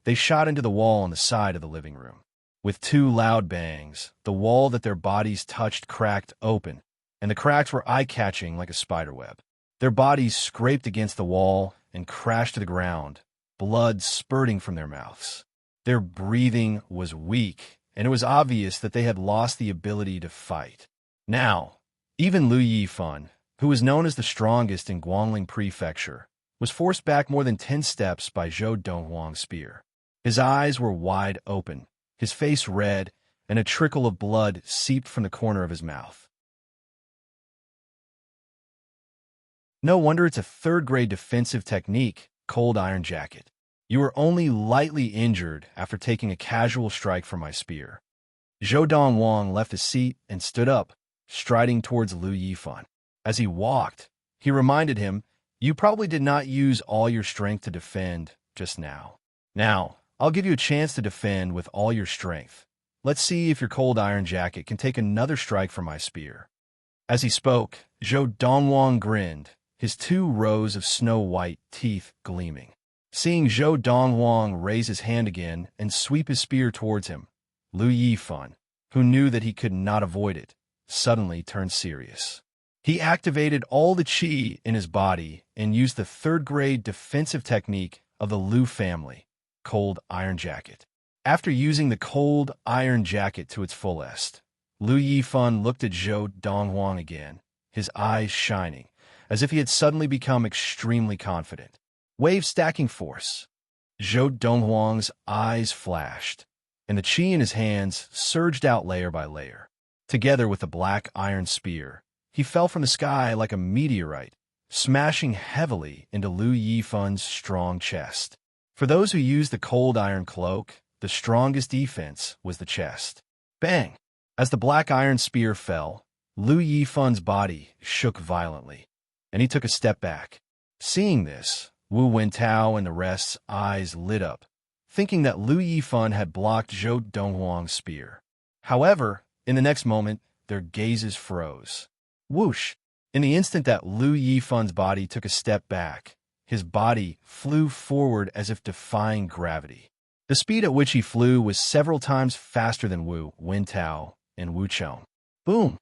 they shot into the wall on the side of the living room. With 2 loud bangs, the wall that their bodies touched cracked open, and the cracks were eye-catching like a spiderweb. Their bodies scraped against the wall and crashed to the ground, blood spurting from their mouths. Their breathing was weak and it was obvious that they had lost the ability to fight. Now, even Lu Yifan, who was known as the strongest in Guangling Prefecture, was forced back more than 10 steps by Zhou Donghuang's spear. His eyes were wide open, his face red, and a trickle of blood seeped from the corner of his mouth. No wonder it's a third-grade defensive technique, cold iron jacket. You were only lightly injured after taking a casual strike from my spear. Zhou Donghuang left his seat and stood up, striding towards Lu Yifan. As he walked, he reminded him, "You probably did not use all your strength to defend just now. Now, I'll give you a chance to defend with all your strength. Let's see if your cold iron jacket can take another strike from my spear." As he spoke, Zhou Donghuang grinned, his 2 rows of snow-white teeth gleaming. Seeing Zhou Donghuang raise his hand again and sweep his spear towards him, Lu Yifan, who knew that he could not avoid it, suddenly turned serious. He activated all the qi in his body and used the third-grade defensive technique of the Lu family, cold iron jacket. After using the cold iron jacket to its fullest, Lu Yifan looked at Zhou Donghuang again, his eyes shining, as if he had suddenly become extremely confident. Wave stacking force. Zhou Donghuang's eyes flashed, and the qi in his hands surged out layer by layer. Together with the black iron spear, he fell from the sky like a meteorite, smashing heavily into Lu Yifan's strong chest. For those who used the cold iron cloak, the strongest defense was the chest. Bang! As the black iron spear fell, Lu Yifan's body shook violently, and he took a step back. Seeing this, Wu Wentao and the rest's eyes lit up, thinking that Lu Yifan had blocked Zhou Donghuang's spear. However, in the next moment, their gazes froze. Whoosh! In the instant that Lu Yifan's body took a step back, his body flew forward as if defying gravity. The speed at which he flew was several times faster than Wu Wentao and Wu Chong. Boom!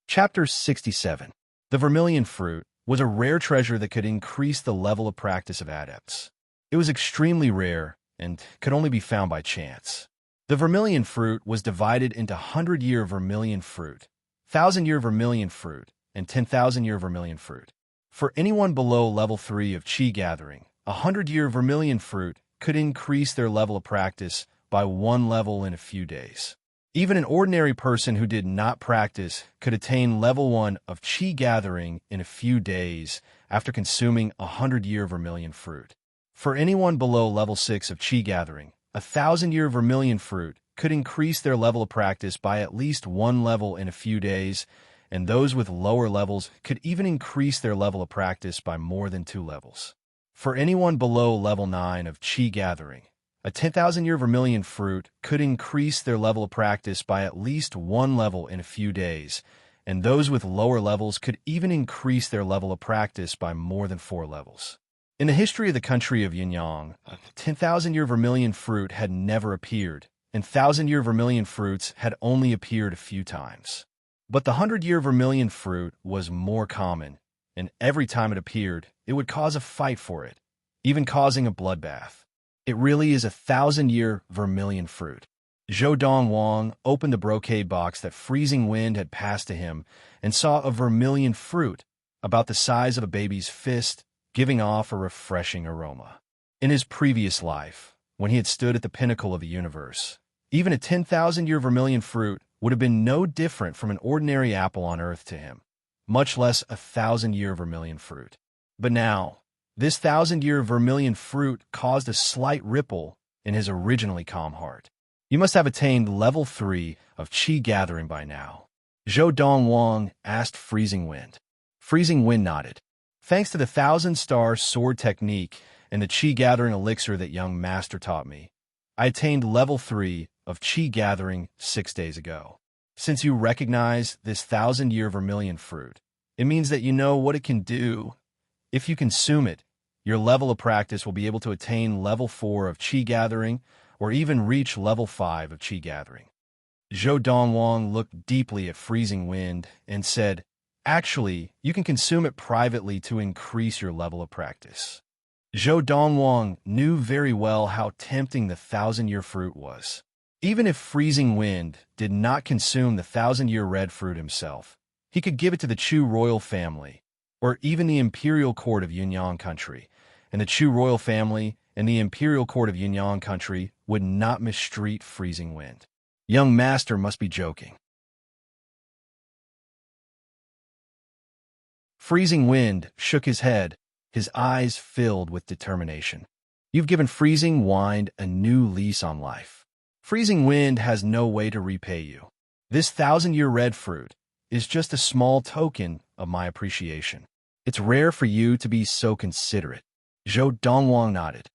Chapter 67. The vermilion fruit was a rare treasure that could increase the level of practice of adepts. It was extremely rare and could only be found by chance. The vermilion fruit was divided into 100-year vermilion fruit, 1,000-year vermilion fruit, and 10,000-year vermilion fruit. For anyone below level 3 of Qi gathering, a 100-year vermilion fruit could increase their level of practice by 1 level in a few days. Even an ordinary person who did not practice could attain level 1 of Qi gathering in a few days after consuming a 100-year vermilion fruit. For anyone below level 6 of Qi gathering, a 1,000-year vermilion fruit could increase their level of practice by at least 1 level in a few days, and those with lower levels could even increase their level of practice by more than 2 levels. For anyone below level 9 of Qi gathering, a 10,000-year vermilion fruit could increase their level of practice by at least 1 level in a few days, and those with lower levels could even increase their level of practice by more than 4 levels. In the history of the country of Yinyang, a 10,000-year vermilion fruit had never appeared, and 1,000-year vermilion fruits had only appeared a few times. But the 100-year vermilion fruit was more common, and every time it appeared, it would cause a fight for it, even causing a bloodbath. It really is a 1,000-year vermilion fruit. Zhou Donghuang opened the brocade box that freezing wind had passed to him and saw a vermilion fruit, about the size of a baby's fist, giving off a refreshing aroma. In his previous life, when he had stood at the pinnacle of the universe, even a 10,000-year vermilion fruit would have been no different from an ordinary apple on earth to him, much less a 1,000-year vermilion fruit. But now, this 1,000-year vermilion fruit caused a slight ripple in his originally calm heart. You must have attained level 3 of Qi gathering by now. Zhou Donghuang asked Freezing Wind. Freezing Wind nodded. Thanks to the 1,000-star sword technique and the Qi gathering elixir that young master taught me, I attained level 3 of Qi gathering 6 days ago. Since you recognize this 1,000-year vermilion fruit, it means that you know what it can do. If you consume it, your level of practice will be able to attain level 4 of Qi gathering or even reach level 5 of Qi gathering. Zhou Donghuang looked deeply at Freezing Wind and said, Actually, you can consume it privately to increase your level of practice. Zhou Donghuang knew very well how tempting the thousand-year fruit was. Even if Freezing Wind did not consume the thousand-year red fruit himself, he could give it to the Chu royal family, or even the imperial court of Yunyang country, and the Chu royal family and the imperial court of Yunyang country would not mistreat Freezing Wind. Young master must be joking. Freezing Wind shook his head, his eyes filled with determination. You've given Freezing Wind a new lease on life. Freezing Wind has no way to repay you. This thousand-year red fruit is just a small token of my appreciation. It's rare for you to be so considerate. Zhou Donghuang nodded.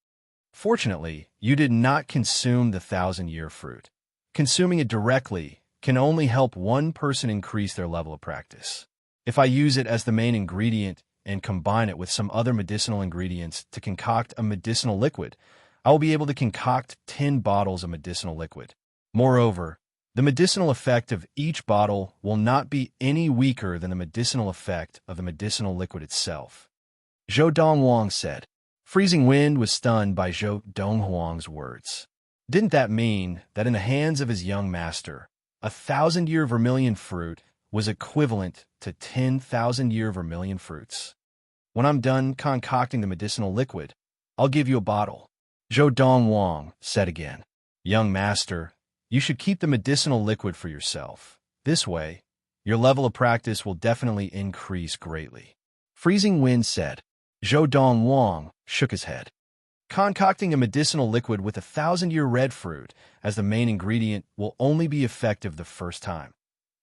Fortunately, you did not consume the thousand-year fruit. Consuming it directly can only help one person increase their level of practice. If I use it as the main ingredient and combine it with some other medicinal ingredients to concoct a medicinal liquid, I will be able to concoct 10 bottles of medicinal liquid. Moreover, the medicinal effect of each bottle will not be any weaker than the medicinal effect of the medicinal liquid itself. Zhou Donghuang said. Freezing Wind was stunned by Zhou Donghuang's words. Didn't that mean that in the hands of his young master, a thousand-year vermilion fruit was equivalent to 10,000-year vermilion fruits? When I'm done concocting the medicinal liquid, I'll give you a bottle. Zhou Donghuang said again. Young master, you should keep the medicinal liquid for yourself. This way, your level of practice will definitely increase greatly. Freezing Wind said. Zhou Donghuang shook his head. Concocting a medicinal liquid with a thousand-year red fruit as the main ingredient will only be effective the first time.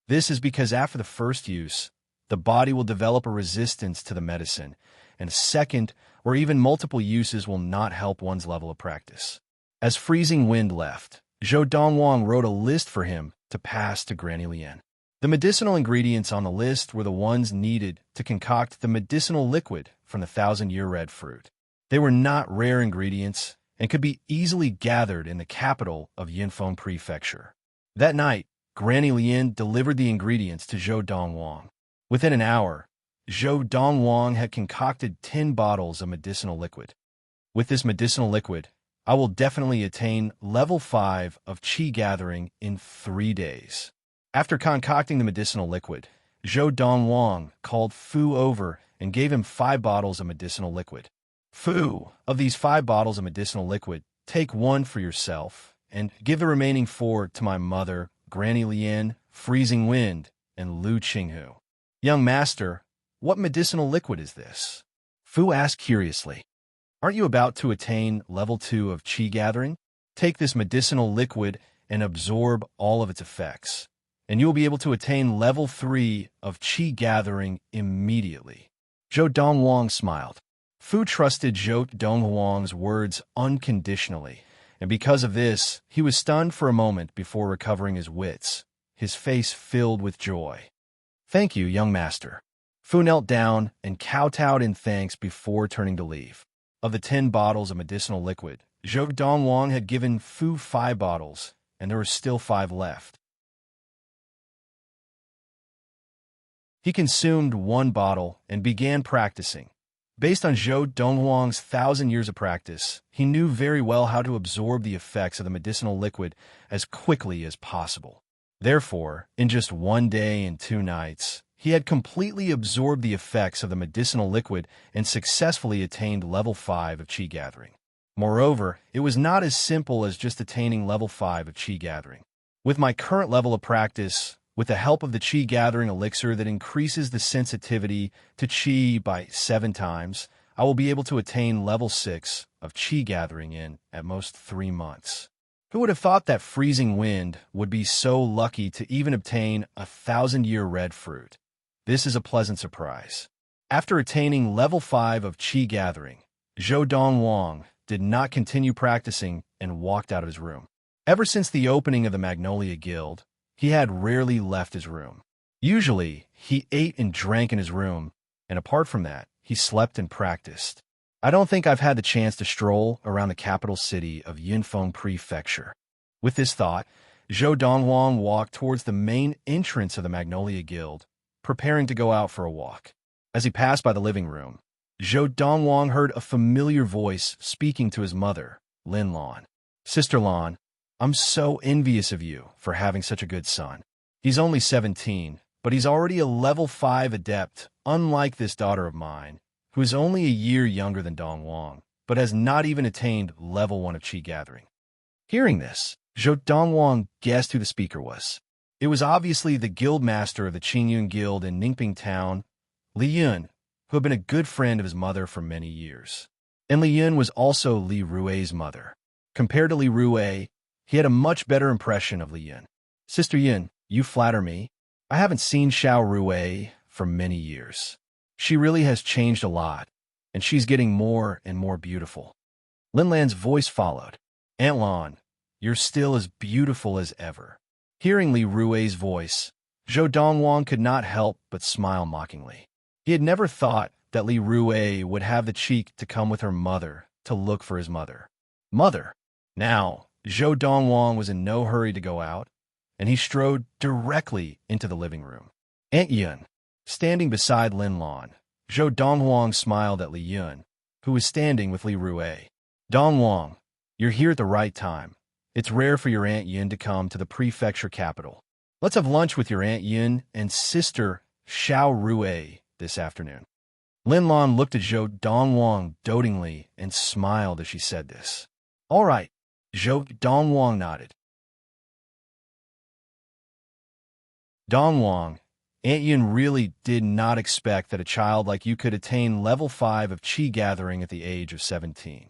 This is because after the first use, the body will develop a resistance to the medicine, and a second or even multiple uses will not help one's level of practice. As Freezing Wind left, Zhou Donghuang wrote a list for him to pass to Granny Lian. The medicinal ingredients on the list were the ones needed to concoct the medicinal liquid from the thousand-year red fruit. They were not rare ingredients and could be easily gathered in the capital of Yinfeng Prefecture. That night, Granny Lian delivered the ingredients to Zhou Donghuang. Within an hour, Zhou Donghuang had concocted 10 bottles of medicinal liquid. With this medicinal liquid, I will definitely attain level 5 of Qi gathering in 3 days. After concocting the medicinal liquid, Zhou Donghuang called Fu over and gave him 5 bottles of medicinal liquid. Fu, of these 5 bottles of medicinal liquid, take 1 for yourself, and give the remaining 4 to my mother, Granny Lian, Freezing Wind, and Lu Qinghu. Young master, what medicinal liquid is this? Fu asked curiously. Aren't you about to attain level 2 of Qi gathering? Take this medicinal liquid and absorb all of its effects, and you will be able to attain level 3 of Qi gathering immediately. Zhou Donghuang smiled. Fu trusted Zhou Donghuang's words unconditionally, and because of this, he was stunned for a moment before recovering his wits, his face filled with joy. Thank you, young master. Fu knelt down and kowtowed in thanks before turning to leave. Of the 10 bottles of medicinal liquid, Zhou Donghuang had given Fu 5 bottles, and there were still 5 left. He consumed 1 bottle and began practicing. Based on Zhou Donghuang's 1,000 years of practice, he knew very well how to absorb the effects of the medicinal liquid as quickly as possible. Therefore, in just 1 day and 2 nights, he had completely absorbed the effects of the medicinal liquid and successfully attained level 5 of Qi gathering. Moreover, it was not as simple as just attaining level 5 of Qi gathering. With my current level of practice, with the help of the Qi gathering elixir that increases the sensitivity to Qi by 7 times, I will be able to attain level 6 of Qi gathering in, at most, 3 months. Who would have thought that Freezing Wind would be so lucky to even obtain a 1,000-year red fruit? This is a pleasant surprise. After attaining level 5 of Qi gathering, Zhou Donghuang did not continue practicing and walked out of his room. Ever since the opening of the Magnolia Guild, he had rarely left his room. Usually, he ate and drank in his room, and apart from that, he slept and practiced. I don't think I've had the chance to stroll around the capital city of Yinfeng Prefecture. With this thought, Zhou Donghuang walked towards the main entrance of the Magnolia Guild, preparing to go out for a walk. As he passed by the living room, Zhou Donghuang heard a familiar voice speaking to his mother, Lin Lan. "Sister Lan, I'm so envious of you for having such a good son. He's only 17, but he's already a level 5 adept, unlike this daughter of mine, who is only a year younger than Donghuang, but has not even attained level 1 of qi gathering." Hearing this, Zhou Donghuang guessed who the speaker was. It was obviously the guild master of the Qingyun Guild in Ningping Town, Li Yun, who had been a good friend of his mother for many years. And Li Yun was also Li Rui's mother. Compared to Li Rui, he had a much better impression of Li Yun. "Sister Yun, you flatter me. I haven't seen Xiao Rui for many years. She really has changed a lot, and she's getting more and more beautiful." Lin Lan's voice followed. "Aunt Lan, you're still as beautiful as ever." Hearing Li Rui's voice, Zhou Donghuang could not help but smile mockingly. He had never thought that Li Rui would have the cheek to come with her mother to look for his mother. Mother! Now, Zhou Donghuang was in no hurry to go out, and he strode directly into the living room. Aunt Yun, standing beside Lin Lan, Zhou Donghuang smiled at Li Yun, who was standing with Li Rui. "Donghuang, you're here at the right time. It's rare for your Aunt Yun to come to the prefecture capital. Let's have lunch with your Aunt Yun and sister Xiao Rui this afternoon." Lin Lan looked at Zhou Donghuang dotingly and smiled as she said this. "All right," Zhou Donghuang nodded. "Donghuang, Aunt Yun really did not expect that a child like you could attain level 5 of qi gathering at the age of 17.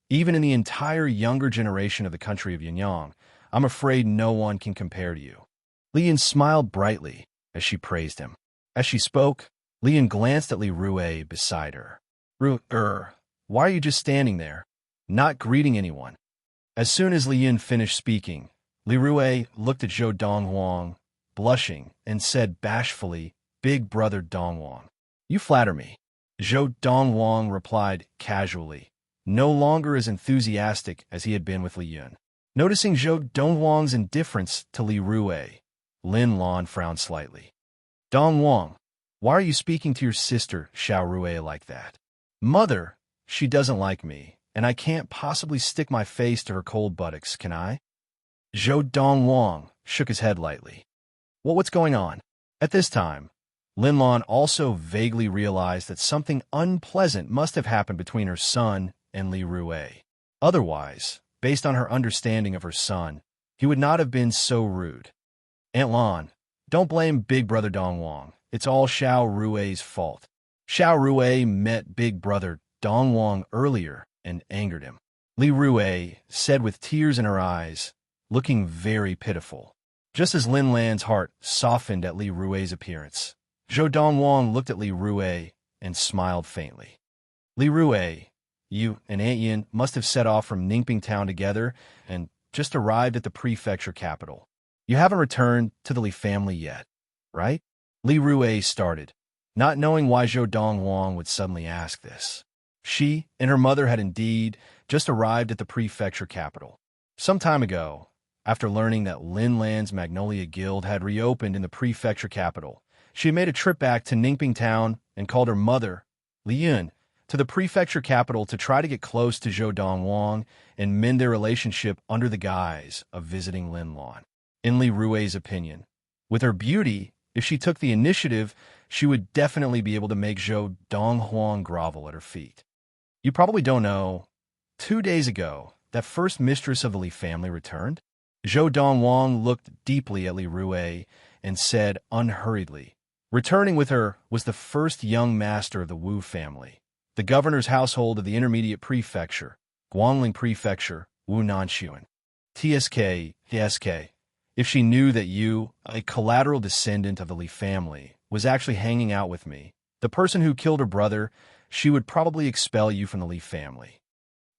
Even in the entire younger generation of the country of Yunyang, I'm afraid no one can compare to you." Li Yun smiled brightly as she praised him. As she spoke, Li Yun glanced at Li Rui beside her. Why are you just standing there, not greeting anyone?" As soon as Li Yun finished speaking, Li Rui looked at Zhou Donghuang, blushing, and said bashfully, "Big brother Donghuang, you flatter me." Zhou Donghuang replied casually, no longer as enthusiastic as he had been with Li Yun. Noticing Zhou Donghuang's indifference to Li Rui, Lin Lan frowned slightly. "Donghuang, why are you speaking to your sister Xiao Rui like that?" "Mother, she doesn't like me, and I can't possibly stick my face to her cold buttocks, can I?" Zhou Donghuang shook his head lightly. What's going on?" At this time, Lin Lan also vaguely realized that something unpleasant must have happened between her son and Li Rui. Otherwise, based on her understanding of her son, he would not have been so rude. "Aunt Lan, don't blame Big Brother Donghuang. It's all Xiao Rui's fault. Xiao Rui met Big Brother Donghuang earlier and angered him," Li Rui said with tears in her eyes, looking very pitiful. Just as Lin Lan's heart softened at Li Rui's appearance, Zhou Donghuang looked at Li Rui and smiled faintly. "Li Rui, you and Aunt Yin must have set off from Ningping Town together and just arrived at the prefecture capital. You haven't returned to the Li family yet, right?" Li Rui started, not knowing why Zhou Donghuang would suddenly ask this. She and her mother had indeed just arrived at the prefecture capital. Some time ago, after learning that Lin Lan's Magnolia Guild had reopened in the prefecture capital, she had made a trip back to Ningping Town and called her mother, Li Yun, to the prefecture capital to try to get close to Zhou Donghuang and mend their relationship under the guise of visiting Lin Lan. In Li Rui's opinion, with her beauty, if she took the initiative, she would definitely be able to make Zhou Donghuang grovel at her feet. You probably don't know, 2 days ago, that first mistress of the Li family returned. Zhou Donghuang looked deeply at Li Rui and said unhurriedly, returning with her was the first young master of the Wu family, the governor's household of the intermediate prefecture, Guangling Prefecture, Wu Nanxuan. TSK. If she knew that you, a collateral descendant of the Li family, was actually hanging out with me, the person who killed her brother, she would probably expel you from the Li family.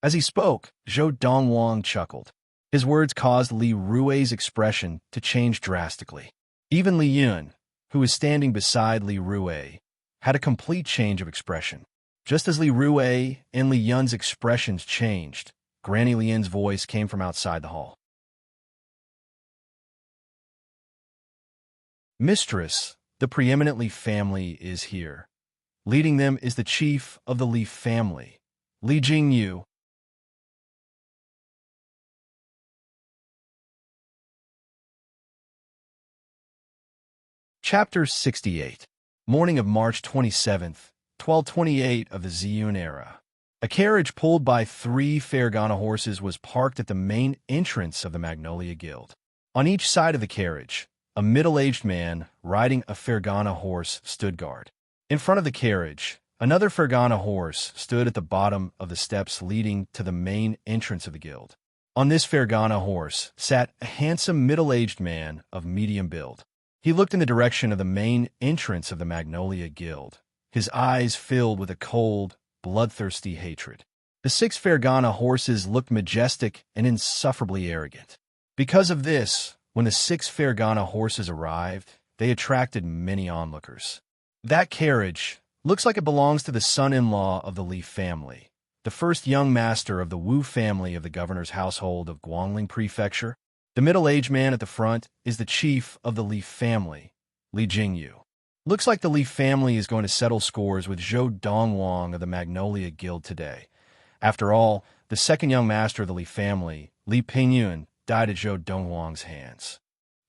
As he spoke, Zhou Donghuang chuckled. His words caused Li Rui's expression to change drastically. Even Li Yun, who was standing beside Li Rui, had a complete change of expression. Just as Li Rui and Li Yun's expressions changed, Granny Li Yun's voice came from outside the hall. "Mistress, The preeminent Li family is here. Leading them is the chief of the Li family, Li Jingyu. Chapter 68. Morning of March 27th, 1228 of the Ziyun era. A carriage pulled by 3 Fergana horses was parked at the main entrance of the Magnolia Guild. On each side of the carriage, a middle-aged man riding a Fergana horse stood guard. In front of the carriage, another Fergana horse stood at the bottom of the steps leading to the main entrance of the guild. On this Fergana horse sat a handsome middle-aged man of medium build. He looked in the direction of the main entrance of the Magnolia Guild, his eyes filled with a cold, bloodthirsty hatred. The 6 Fergana horses looked majestic and insufferably arrogant. Because of this, when the 6 Fergana horses arrived, they attracted many onlookers. That carriage looks like it belongs to the son-in-law of the Li family, the first young master of the Wu family of the governor's household of Guangling Prefecture. The middle-aged man at the front is the chief of the Li family, Li Jingyu. Looks like the Li family is going to settle scores with Zhou Donghuang of the Magnolia Guild today. After all, the second young master of the Li family, Li Pingyun, died at Zhou Donghuang's hands.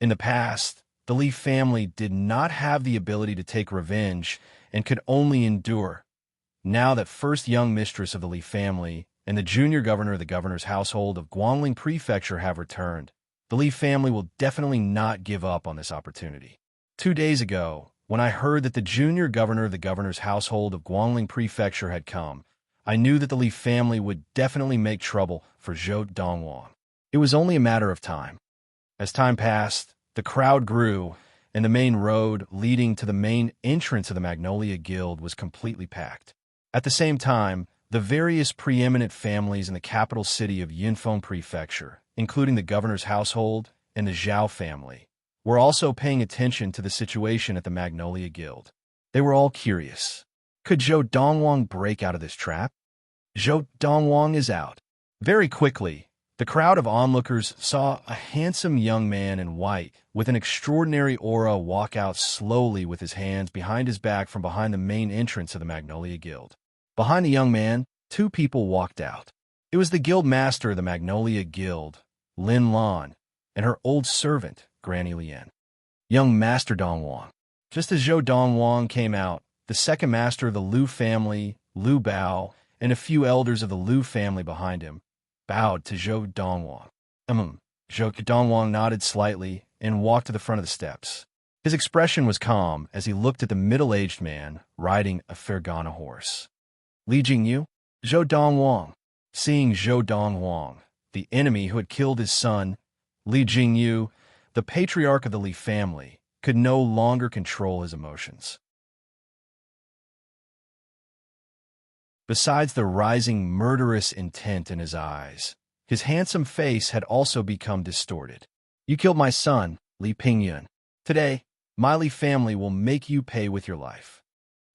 In the past, the Li family did not have the ability to take revenge and could only endure. Now that first young mistress of the Li family and the junior governor of the governor's household of Guangling Prefecture have returned, the Li family will definitely not give up on this opportunity. 2 days ago, when I heard that the junior governor of the governor's household of Guangling Prefecture had come, I knew that the Li family would definitely make trouble for Zhou Donghuang. It was only a matter of time. As time passed, the crowd grew, and the main road leading to the main entrance of the Magnolia Guild was completely packed. At the same time, the various preeminent families in the capital city of Yunfeng Prefecture, including the governor's household and the Zhao family, were also paying attention to the situation at the Magnolia Guild. They were all curious. Could Zhou Donghuang break out of this trap? Zhou Donghuang is out. Very quickly, the crowd of onlookers saw a handsome young man in white with an extraordinary aura walk out slowly with his hands behind his back from behind the main entrance of the Magnolia Guild. Behind the young man, 2 people walked out. It was the guild master of the Magnolia Guild, Lin Lan, and her old servant, Granny Lian. Young Master Donghuang. Just as Zhou Donghuang came out, the second master of the Lu family, Lu Bao, and a few elders of the Lu family behind him, bowed to Zhou Donghuang. Zhou Donghuang nodded slightly and walked to the front of the steps. His expression was calm as he looked at the middle-aged man riding a Fergana horse. Li Jingyu? Zhou Donghuang. Seeing Zhou Donghuang, the enemy who had killed his son, Li Jingyu, the patriarch of the Li family, could no longer control his emotions. Besides the rising murderous intent in his eyes, his handsome face had also become distorted. You killed my son, Li Pingyun. Today, my Li family will make you pay with your life.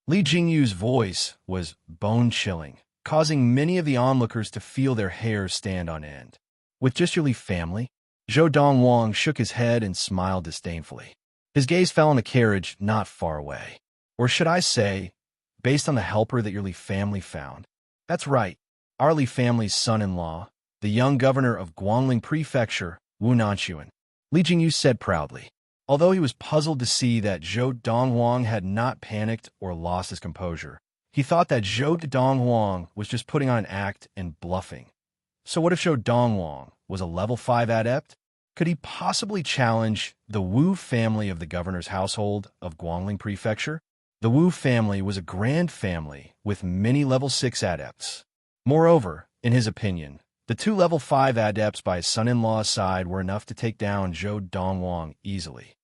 Li Jingyu's voice was bone-chilling, causing many of the onlookers to feel their hair stand on end. With just your Li family? Zhou Donghuang shook his head and smiled disdainfully. His gaze fell on a carriage not far away. Or should I say, based on the helper that your Li family found? That's right, our Li family's son-in-law, the young governor of Guangling Prefecture, Wu Nanchuan. Li Jingyu said proudly. Although he was puzzled to see that Zhou Donghuang had not panicked or lost his composure, he thought that Zhou Donghuang was just putting on an act and bluffing. So what if Zhou Donghuang was a level 5 adept? Could he possibly challenge the Wu family of the governor's household of Guangling Prefecture? The Wu family was a grand family with many level 6 adepts. Moreover, in his opinion, the 2 level 5 adepts by his son-in-law's side were enough to take down Zhou Donghuang easily.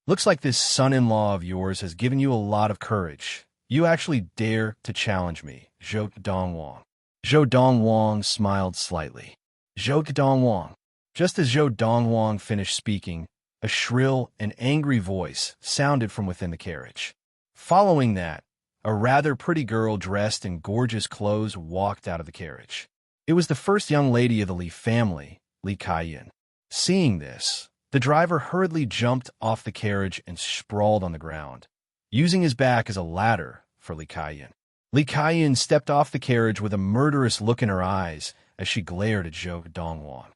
Looks like this son-in-law of yours has given you a lot of courage. You actually dare to challenge me, Zhou Donghuang. Zhou Donghuang smiled slightly. Zhou Donghuang. Just as Zhou Donghuang finished speaking, a shrill and angry voice sounded from within the carriage. Following that, a rather pretty girl dressed in gorgeous clothes walked out of the carriage. It was the first young lady of the Li family, Li Kaiyan. Seeing this, the driver hurriedly jumped off the carriage and sprawled on the ground, using his back as a ladder for Li Kaiyan. Li Kaiyan stepped off the carriage with a murderous look in her eyes as she glared at Zhou Donghuang.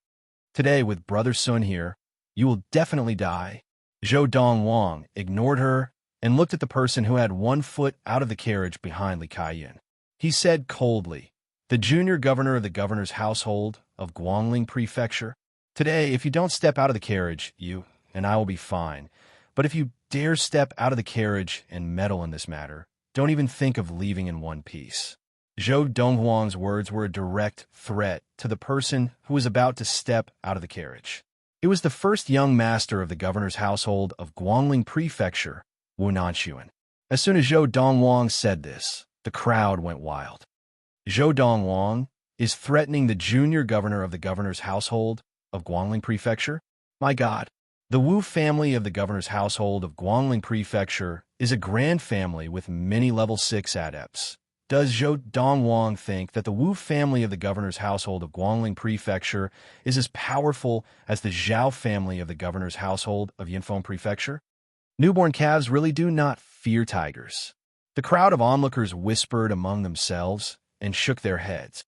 Today, with Brother Sun here, you will definitely die. Zhou Donghuang ignored her and looked at the person who had 1 foot out of the carriage behind Li Kaiyan. He said coldly, "The junior governor of the governor's household of Guangling Prefecture. Today, if you don't step out of the carriage, you and I will be fine. But if you dare step out of the carriage and meddle in this matter, don't even think of leaving in one piece." Zhou Donghuang's words were a direct threat to the person who was about to step out of the carriage. It was the first young master of the governor's household of Guangling Prefecture, Wu Nanxuan. As soon as Zhou Donghuang said this, the crowd went wild. Zhou Donghuang is threatening the junior governor of the governor's household of Guangling Prefecture? My God! The Wu family of the governor's household of Guangling Prefecture is a grand family with many level 6 adepts. Does Zhou Donghuang think that the Wu family of the governor's household of Guangling Prefecture is as powerful as the Zhao family of the governor's household of Yinfeng Prefecture? Newborn calves really do not fear tigers. The crowd of onlookers whispered among themselves and shook their heads.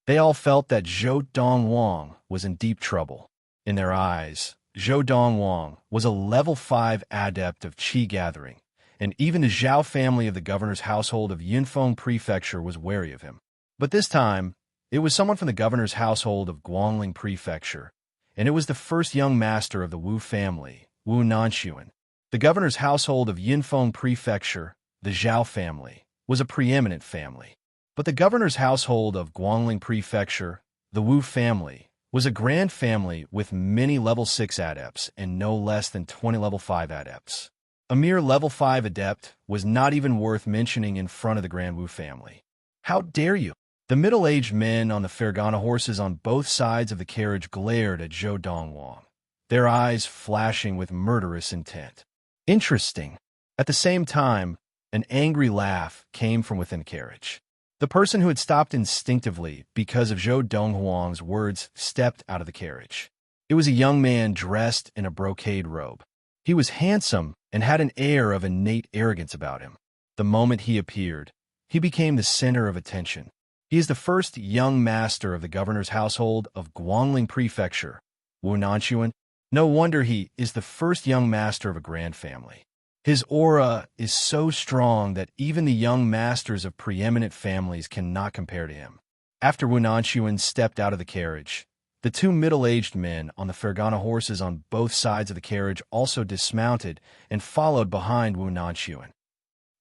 They all felt that Zhou Donghuang was in deep trouble. In their eyes, Zhou Donghuang was a level 5 adept of qi gathering, and even the Zhao family of the governor's household of Yinfeng Prefecture was wary of him. But this time, it was someone from the governor's household of Guangling Prefecture, and it was the first young master of the Wu family, Wu Nanxuan. The governor's household of Yinfeng Prefecture, the Zhao family, was a preeminent family. But the governor's household of Guangling Prefecture, the Wu family, was a grand family with many level 6 adepts and no less than 20 level 5 adepts. A mere level 5 adept was not even worth mentioning in front of the Grand Wu family. How dare you? The middle-aged men on the Fergana horses on both sides of the carriage glared at Zhou Donghuang, their eyes flashing with murderous intent. Interesting. At the same time, an angry laugh came from within the carriage. The person who had stopped instinctively because of Zhou Donghuang's words stepped out of the carriage. It was a young man dressed in a brocade robe. He was handsome and had an air of innate arrogance about him. The moment he appeared, he became the center of attention. He is the first young master of the governor's household of Guangling Prefecture, Wu Nanxuan. No wonder he is the first young master of a grand family. His aura is so strong that even the young masters of preeminent families cannot compare to him. After Wu Nanxuan stepped out of the carriage, the 2 middle-aged men on the Fergana horses on both sides of the carriage also dismounted and followed behind Wu Nanxuan.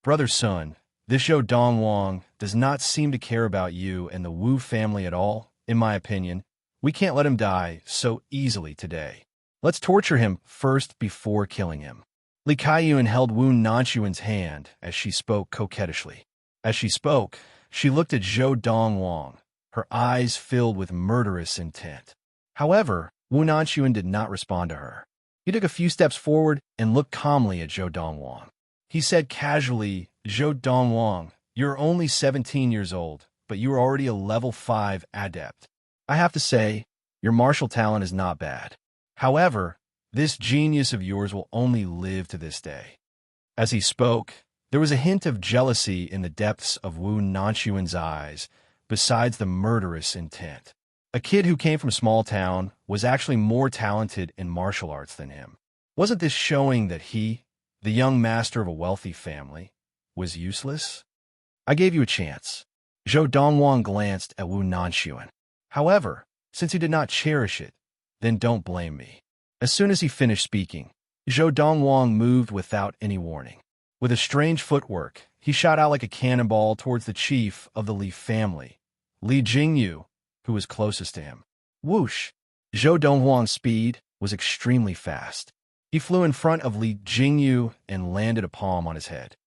Brother Sun, this Zhou Donghuang does not seem to care about you and the Wu family at all, in my opinion. We can't let him die so easily today. Let's torture him first before killing him. Li Kaiyan held Wu Nanxuan's hand as she spoke coquettishly. As she spoke, she looked at Zhou Donghuang, her eyes filled with murderous intent. However, Wu Nanxuan did not respond to her. He took a few steps forward and looked calmly at Zhou Donghuang. He said casually, "Zhou Donghuang, you're only 17 years old, but you are already a level 5 adept. I have to say, your martial talent is not bad. However, this genius of yours will only live to this day." As he spoke, there was a hint of jealousy in the depths of Wu Nanxuan's eyes, besides the murderous intent. A kid who came from a small town was actually more talented in martial arts than him. Wasn't this showing that he, the young master of a wealthy family, was useless? I gave you a chance. Zhou Donghuang glanced at Wu Nanxuan. However, since you did not cherish it, then don't blame me. As soon as he finished speaking, Zhou Donghuang moved without any warning. With a strange footwork, he shot out like a cannonball towards the chief of the Li family, Li Jingyu, who was closest to him. Whoosh! Zhou Donghuang's speed was extremely fast. He flew in front of Li Jingyu and landed a palm on his head.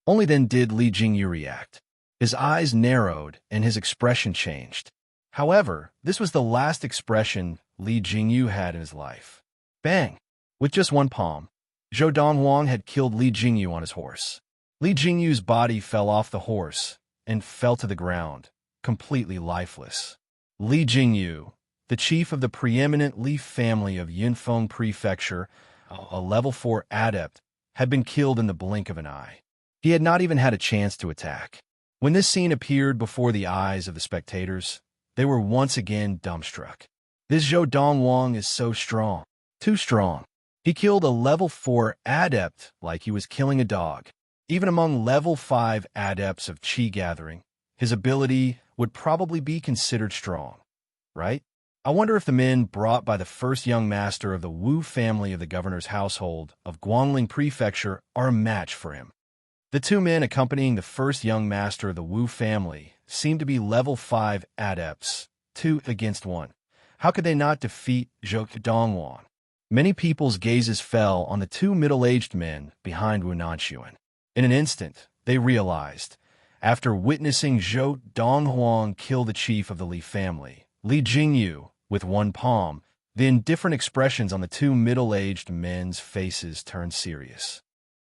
Only then did Li Jingyu react. His eyes narrowed and his expression changed. However, this was the last expression Li Jingyu had in his life. Bang! With just one palm, Zhou Donghuang had killed Li Jingyu on his horse. Li Jingyu's body fell off the horse and fell to the ground, completely lifeless. Li Jingyu, the chief of the preeminent Li family of Yunfeng Prefecture, a level 4 adept, had been killed in the blink of an eye. He had not even had a chance to attack. When this scene appeared before the eyes of the spectators, they were once again dumbstruck. This Zhou Donghuang is so strong. Too strong. He killed a level 4 adept like he was killing a dog. Even among level 5 adepts of Qi gathering, his ability would probably be considered strong, right? I wonder if the men brought by the first young master of the Wu family of the governor's household of Guangling Prefecture are a match for him. The two men accompanying the first young master of the Wu family seemed to be level 5 adepts, 2 against 1. How could they not defeat Zhou Donghuang? Many people's gazes fell on the two middle-aged men behind Wu Nanxuan. In an instant, they realized, after witnessing Zhou Donghuang kill the chief of the Li family, Li Jingyu, with one palm, the indifferent expressions on the two middle-aged men's faces turned serious.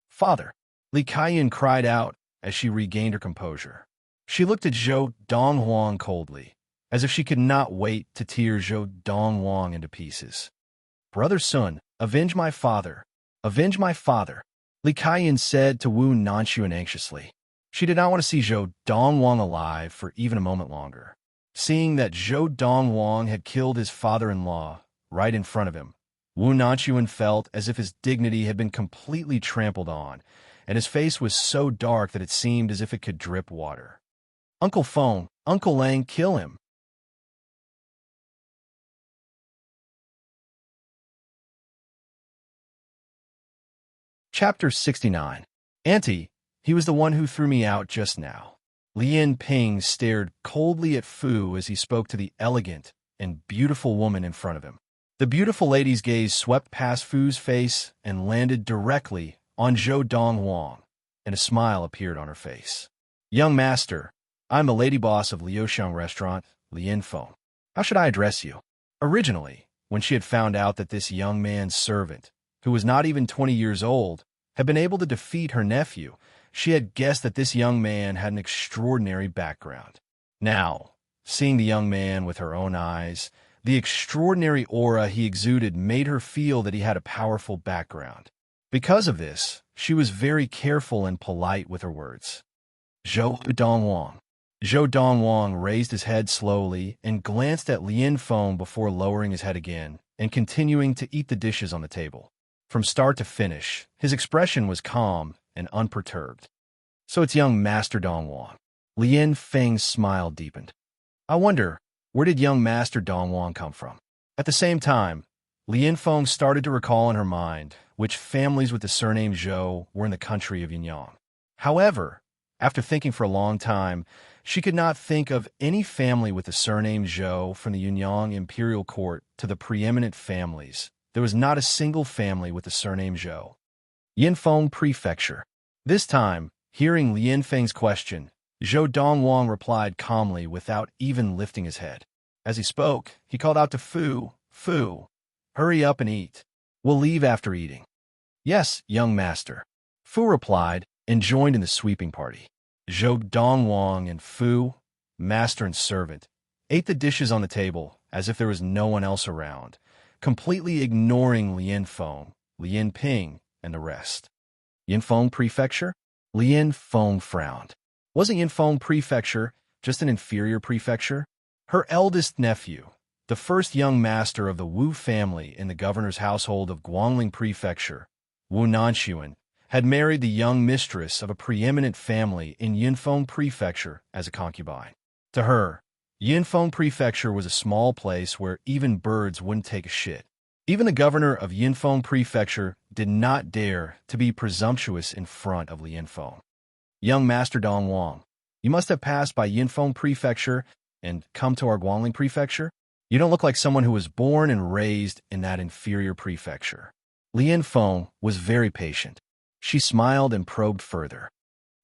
"Father!" Li Kaiyan cried out as she regained her composure. She looked at Zhou Donghuang coldly, as if she could not wait to tear Zhou Donghuang into pieces. "Brother Sun, avenge my father! Avenge my father!" Li Kaiyan said to Wu Nanxuan anxiously. She did not want to see Zhou Donghuang alive for even a moment longer. Seeing that Zhou Donghuang had killed his father-in-law right in front of him, Wu Nanxuan felt as if his dignity had been completely trampled on, and his face was so dark that it seemed as if it could drip water. "Uncle Feng, Uncle Lang, kill him!" Chapter 69. "Auntie, he was the one who threw me out just now." Lian Ping stared coldly at Fu as he spoke to the elegant and beautiful woman in front of him. The beautiful lady's gaze swept past Fu's face and landed directly on Zhou Donghuang, and a smile appeared on her face. "Young master, I'm the lady boss of Liuxiang Restaurant, Lian Feng. How should I address you?" Originally, when she had found out that this young man's servant, who was not even 20 years old, had been able to defeat her nephew, she had guessed that this young man had an extraordinary background. Now, seeing the young man with her own eyes, the extraordinary aura he exuded made her feel that he had a powerful background. Because of this, she was very careful and polite with her words. "Zhou Donghuang." Zhou Donghuang raised his head slowly and glanced at Lian Feng before lowering his head again and continuing to eat the dishes on the table. From start to finish, his expression was calm and unperturbed. "So it's young Master Donghuang." Lian Feng's smile deepened. "I wonder, where did young Master Donghuang come from?" At the same time, Lian Feng started to recall in her mind which families with the surname Zhou were in the country of Yunyang. However, after thinking for a long time, she could not think of any family with the surname Zhou from the Yunyang imperial court to the preeminent families. There was not a single family with the surname Zhou. Yunfeng Prefecture. This time, hearing Lian Feng's question, Zhou Donghuang replied calmly without even lifting his head. As he spoke, he called out to Fu, "Fu, hurry up and eat. We'll leave after eating." "Yes, young master." Fu replied and joined in the sweeping party. Zhou Donghuang and Fu, master and servant, ate the dishes on the table as if there was no one else around, completely ignoring Lian Feng, Lian Ping, and the rest. Yunfeng Prefecture? Lian Feng frowned. Wasn't Yunfeng Prefecture just an inferior prefecture? Her eldest nephew, the first young master of the Wu family in the governor's household of Guangling Prefecture, Wu Nanxuan, had married the young mistress of a preeminent family in Yunfeng Prefecture as a concubine. To her, Yunfeng Prefecture was a small place where even birds wouldn't take a shit. Even the governor of Yunfeng Prefecture did not dare to be presumptuous in front of Lian Feng. "Young Master Donghuang, you must have passed by Yunfeng Prefecture and come to our Guangling Prefecture. You don't look like someone who was born and raised in that inferior prefecture." Lian Feng was very patient. She smiled and probed further.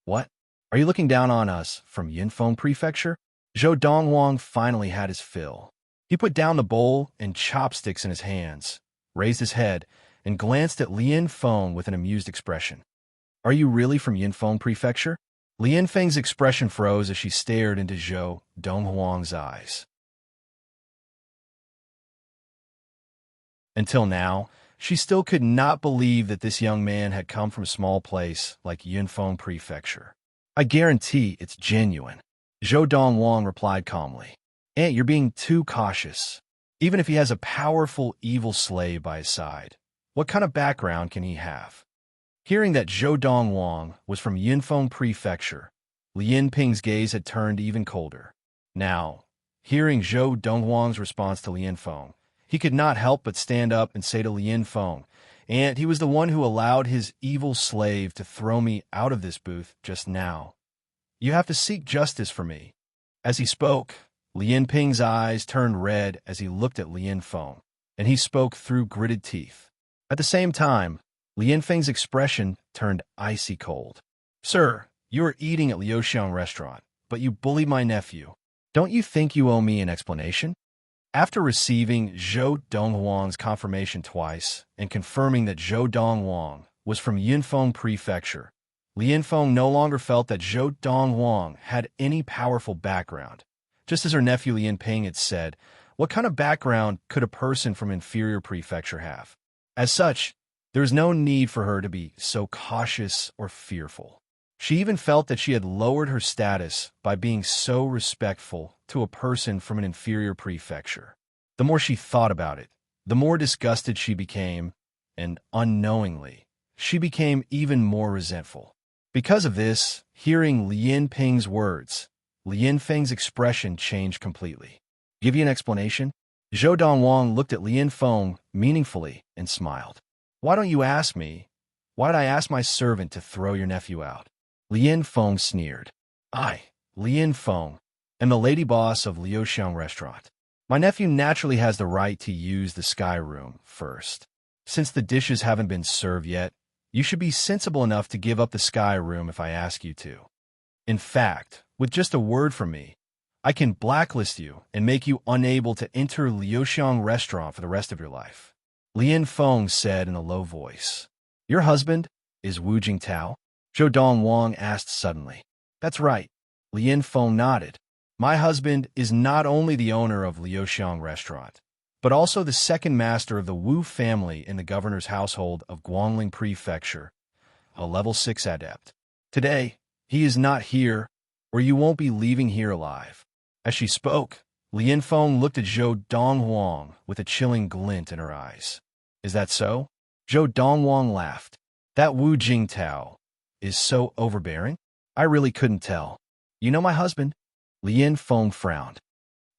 "What? Are you looking down on us from Yunfeng Prefecture?" Zhou Donghuang finally had his fill. He put down the bowl and chopsticks in his hands, raised his head, and glanced at Lian Feng with an amused expression. "Are you really from Yunfeng Prefecture?" Lian Feng's expression froze as she stared into Zhou Donghuang's eyes. Until now, she still could not believe that this young man had come from a small place like Yunfeng Prefecture. I guarantee it's genuine, Zhou Donghuang replied calmly. Aunt, you're being too cautious. Even if he has a powerful evil slave by his side, what kind of background can he have? Hearing that Zhou Donghuang was from Yunfeng Prefecture, Lin Ping's gaze had turned even colder. Now, hearing Zhou Donghuang's response to Lin Feng, he could not help but stand up and say to Lin Feng, "Aunt, he was the one who allowed his evil slave to throw me out of this booth just now. You have to seek justice for me." As he spoke, Lin Ping's eyes turned red as he looked at Lin Feng, and he spoke through gritted teeth. At the same time, Lin Feng's expression turned icy cold. "Sir, you are eating at Liuxiang restaurant, but you bullied my nephew. Don't you think you owe me an explanation?" After receiving Zhou Donghuang's confirmation twice and confirming that Zhou Donghuang was from Yunfeng Prefecture, Lin Feng no longer felt that Zhou Donghuang had any powerful background. Just as her nephew Lin Ping had said, what kind of background could a person from inferior prefecture have? As such, there was no need for her to be so cautious or fearful. She even felt that she had lowered her status by being so respectful to a person from an inferior prefecture. The more she thought about it, the more disgusted she became, and unknowingly, she became even more resentful. Because of this, hearing Lin Ping's words, Lin Feng's expression changed completely. "Give you an explanation?" Zhou Donghuang looked at Lin Feng meaningfully and smiled. "Why don't you ask me? Why did I ask my servant to throw your nephew out?" Lin Feng sneered. "I, Lin Feng, am the lady boss of Liuxiang restaurant. My nephew naturally has the right to use the sky room first. Since the dishes haven't been served yet, you should be sensible enough to give up the sky room if I ask you to. In fact, with just a word from me, I can blacklist you and make you unable to enter Liuxiang restaurant for the rest of your life." Lin Feng said in a low voice. "Your husband is Wu Jingtao?" Zhou Donghuang asked suddenly. "That's right." Lin Feng nodded. "My husband is not only the owner of Liuxiang restaurant, but also the second master of the Wu family in the governor's household of Guangling Prefecture, a level 6 adept. Today, he is not here, or you won't be leaving here alive." As she spoke, Lin Feng looked at Zhou Donghuang with a chilling glint in her eyes. "Is that so?" Zhou Donghuang laughed. "That Wu Jingtao is so overbearing? I really couldn't tell. You know my husband?" Lin Feng frowned.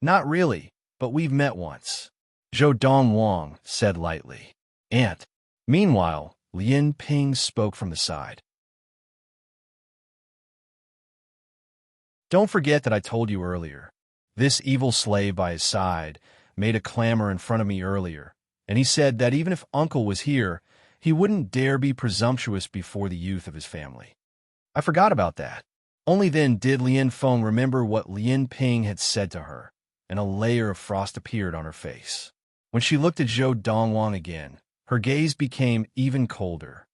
"Not really, but we've met once," Zhou Donghuang said lightly. "Aunt." Meanwhile, Lin Ping spoke from the side. "Don't forget that I told you earlier. This evil slave by his side made a clamor in front of me earlier, and he said that even if Uncle was here, he wouldn't dare be presumptuous before the youth of his family. I forgot about that." Only then did Lin Feng remember what Lin Ping had said to her, and a layer of frost appeared on her face. When she looked at Zhou Donghuang again, her gaze became even colder.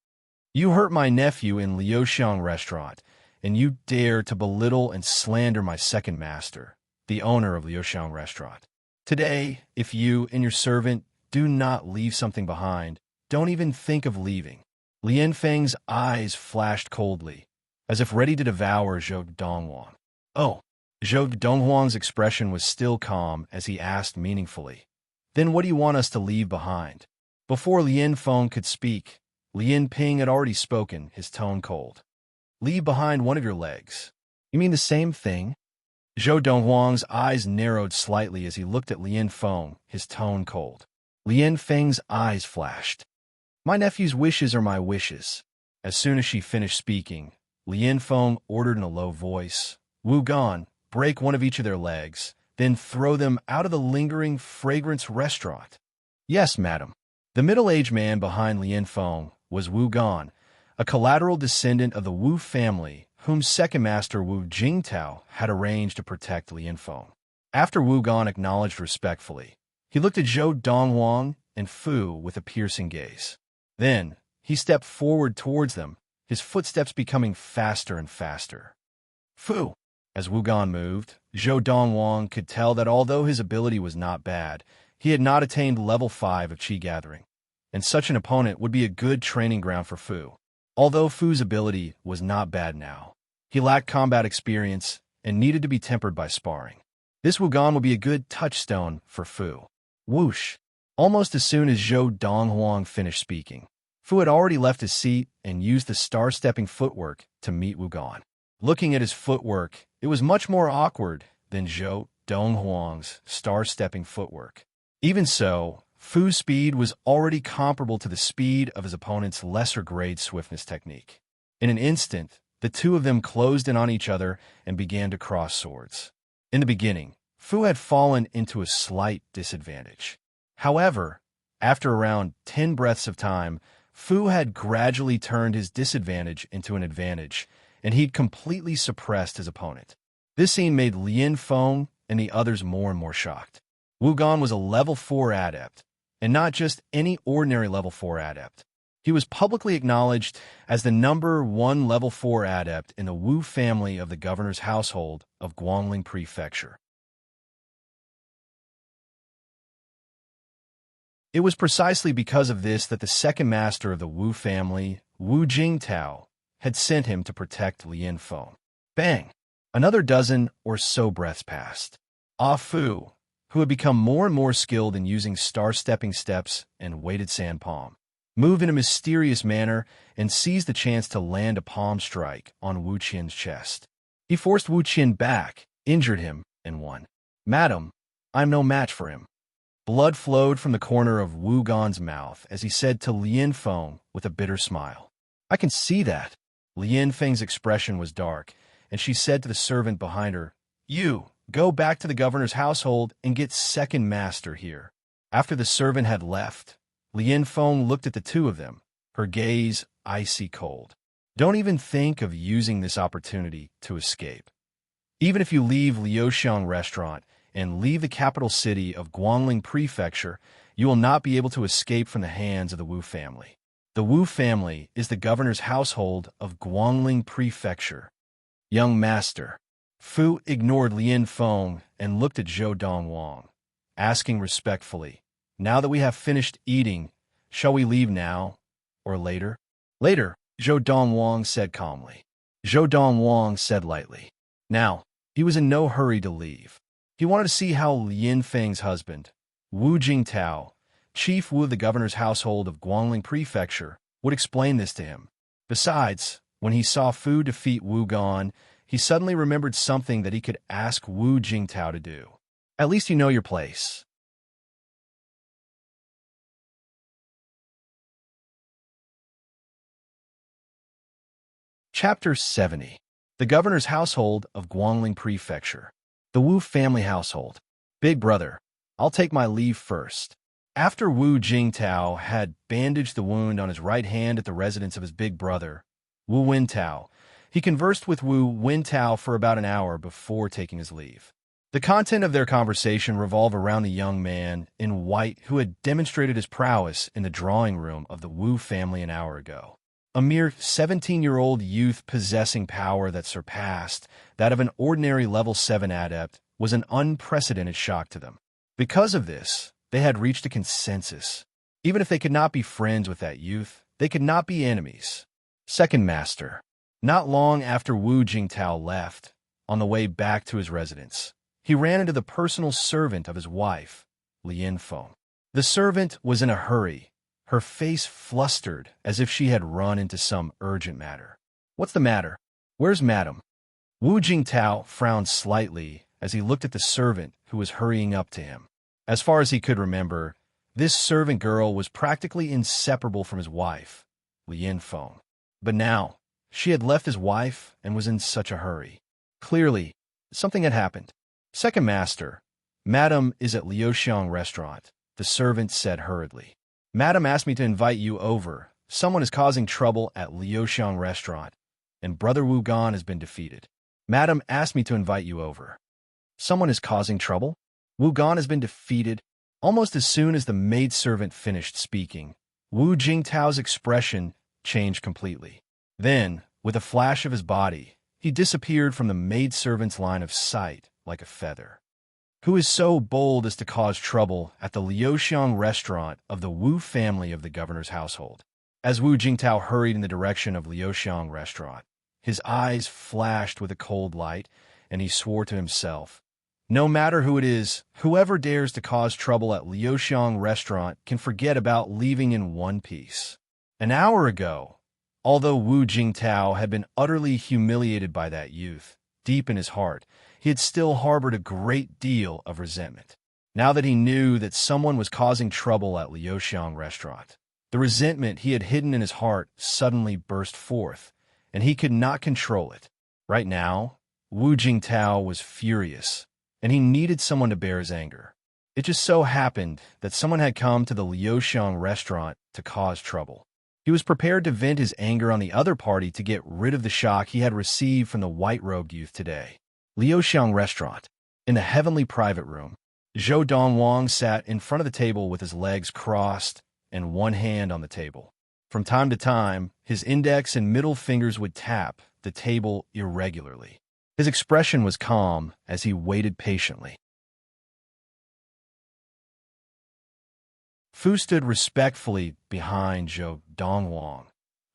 "You hurt my nephew in Liuxiang restaurant, and you dare to belittle and slander my second master, the owner of Liuxiang restaurant. Today, if you and your servant do not leave something behind, don't even think of leaving." Lin Feng's eyes flashed coldly, as if ready to devour Zhou Donghuang. "Oh." Zhou Donghuang's expression was still calm as he asked meaningfully, "Then what do you want us to leave behind?" Before Lin Feng could speak, Lin Ping had already spoken, his tone cold. "Leave behind one of your legs. You mean the same thing?" Zhou Donghuang's eyes narrowed slightly as he looked at Lin Feng, his tone cold. Lin Feng's eyes flashed. "My nephew's wishes are my wishes." As soon as she finished speaking, Lin Feng ordered in a low voice, "Wu Gan, break one of each of their legs, then throw them out of the lingering fragrance restaurant." "Yes, madam." The middle-aged man behind Lin Feng was Wu Gan, a collateral descendant of the Wu family whom second master Wu Jingtao had arranged to protect Lin Feng. After Wu Gan acknowledged respectfully, he looked at Zhou Donghuang and Fu with a piercing gaze. Then, he stepped forward towards them, his footsteps becoming faster and faster. "Fu!" As Wu Gan moved, Zhou Donghuang could tell that although his ability was not bad, He had not attained level 5 of Qi gathering, and such an opponent would be a good training ground for Fu. Although Fu's ability was not bad now, he lacked combat experience and needed to be tempered by sparring. This Wugan would be a good touchstone for Fu. Whoosh! Almost as soon as Zhou Donghuang finished speaking, Fu had already left his seat and used the star-stepping footwork to meet Wugan. Looking at his footwork, it was much more awkward than Zhou Donghuang's star-stepping footwork. Even so, Fu's speed was already comparable to the speed of his opponent's lesser-grade swiftness technique. In an instant, the two of them closed in on each other and began to cross swords. In the beginning, Fu had fallen into a slight disadvantage. However, after around 10 breaths of time, Fu had gradually turned his disadvantage into an advantage, and he'd completely suppressed his opponent. This scene made Lin Feng and the others more and more shocked. Wugan was a level 4 adept, and not just any ordinary level 4 adept. He was publicly acknowledged as the #1 level 4 adept in the Wu family of the governor's household of Guangling Prefecture. It was precisely because of this that the second master of the Wu family, Wu Jingtao, had sent him to protect Lin Feng. Bang! Another dozen or so breaths passed. Fu, who had become more and more skilled in using star-stepping steps and weighted sand palm, moved in a mysterious manner and seized the chance to land a palm strike on Wu Qian's chest. He forced Wu Qian back, injured him, and won. "Madam, I'm no match for him." Blood flowed from the corner of Wu Gan's mouth as he said to Lin Feng with a bitter smile. "I can see that." Lin Feng's expression was dark, and she said to the servant behind her, "You, go back to the governor's household and get second master here." After the servant had left, Lin Feng looked at the two of them, her gaze icy cold. "Don't even think of using this opportunity to escape. Even if you leave Liuxiang Restaurant and leave the capital city of Guangling Prefecture, you will not be able to escape from the hands of the Wu family. The Wu family is the governor's household of Guangling Prefecture." "Young master." Fu ignored Lin Feng and looked at Zhou Donghuang, asking respectfully, "Now that we have finished eating, shall we leave now or later?" "Later," Zhou Donghuang said calmly. Zhou Donghuang said lightly. Now, he was in no hurry to leave. He wanted to see how Lin Feng's husband, Wu Jingtao, chief Wu of the governor's household of Guangling Prefecture, would explain this to him. Besides, when he saw Fu defeat Wu Gan, he suddenly remembered something that he could ask Wu Jingtao to do. "At least you know your place." Chapter 70. The governor's household of Guangling Prefecture. The Wu family household. "Big brother, I'll take my leave first." After Wu Jingtao had bandaged the wound on his right hand at the residence of his big brother, Wu Wintao, he conversed with Wu Wintao for about an hour before taking his leave. The content of their conversation revolved around the young man in white who had demonstrated his prowess in the drawing room of the Wu family an hour ago. A mere 17-year-old youth possessing power that surpassed that of an ordinary level 7 adept was an unprecedented shock to them. Because of this, they had reached a consensus. Even if they could not be friends with that youth, they could not be enemies. Second master. Not long after Wu Jingtao left, on the way back to his residence, he ran into the personal servant of his wife, Lin Feng. The servant was in a hurry, her face flustered as if she had run into some urgent matter. "What's the matter? Where's madam?" Wu Jingtao frowned slightly as he looked at the servant who was hurrying up to him. As far as he could remember, this servant girl was practically inseparable from his wife, Lin Feng. But now, she had left his wife and was in such a hurry. Clearly, something had happened. "Second master, madam is at Liuxiang Restaurant," the servant said hurriedly. "Madam asked me to invite you over. Someone is causing trouble at Liuxiang Restaurant, and Brother Wu Gan has been defeated. Madam asked me to invite you over." "Someone is causing trouble? Wu Gan has been defeated?" Almost as soon as the maidservant finished speaking, Wu Jingtao's expression changed completely. Then, with a flash of his body, he disappeared from the maidservant's line of sight like a feather. Who is so bold as to cause trouble at the Liuxiang restaurant of the Wu family of the governor's household? As Wu Jingtao hurried in the direction of Liuxiang restaurant, his eyes flashed with a cold light, and he swore to himself, "No matter who it is, whoever dares to cause trouble at Liuxiang restaurant can forget about leaving in one piece." An hour ago, although Wu Jingtao had been utterly humiliated by that youth, deep in his heart, he had still harbored a great deal of resentment. Now that he knew that someone was causing trouble at Liuxiang restaurant, the resentment he had hidden in his heart suddenly burst forth, and he could not control it. Right now, Wu Jingtao was furious, and he needed someone to bear his anger. It just so happened that someone had come to the Liuxiang restaurant to cause trouble. He was prepared to vent his anger on the other party to get rid of the shock he had received from the white-robed youth today. Liuxiang restaurant. In the heavenly private room, Zhou Donghuang sat in front of the table with his legs crossed and one hand on the table. From time to time, his index and middle fingers would tap the table irregularly. His expression was calm as he waited patiently. Fu stood respectfully behind Zhou Donghuang,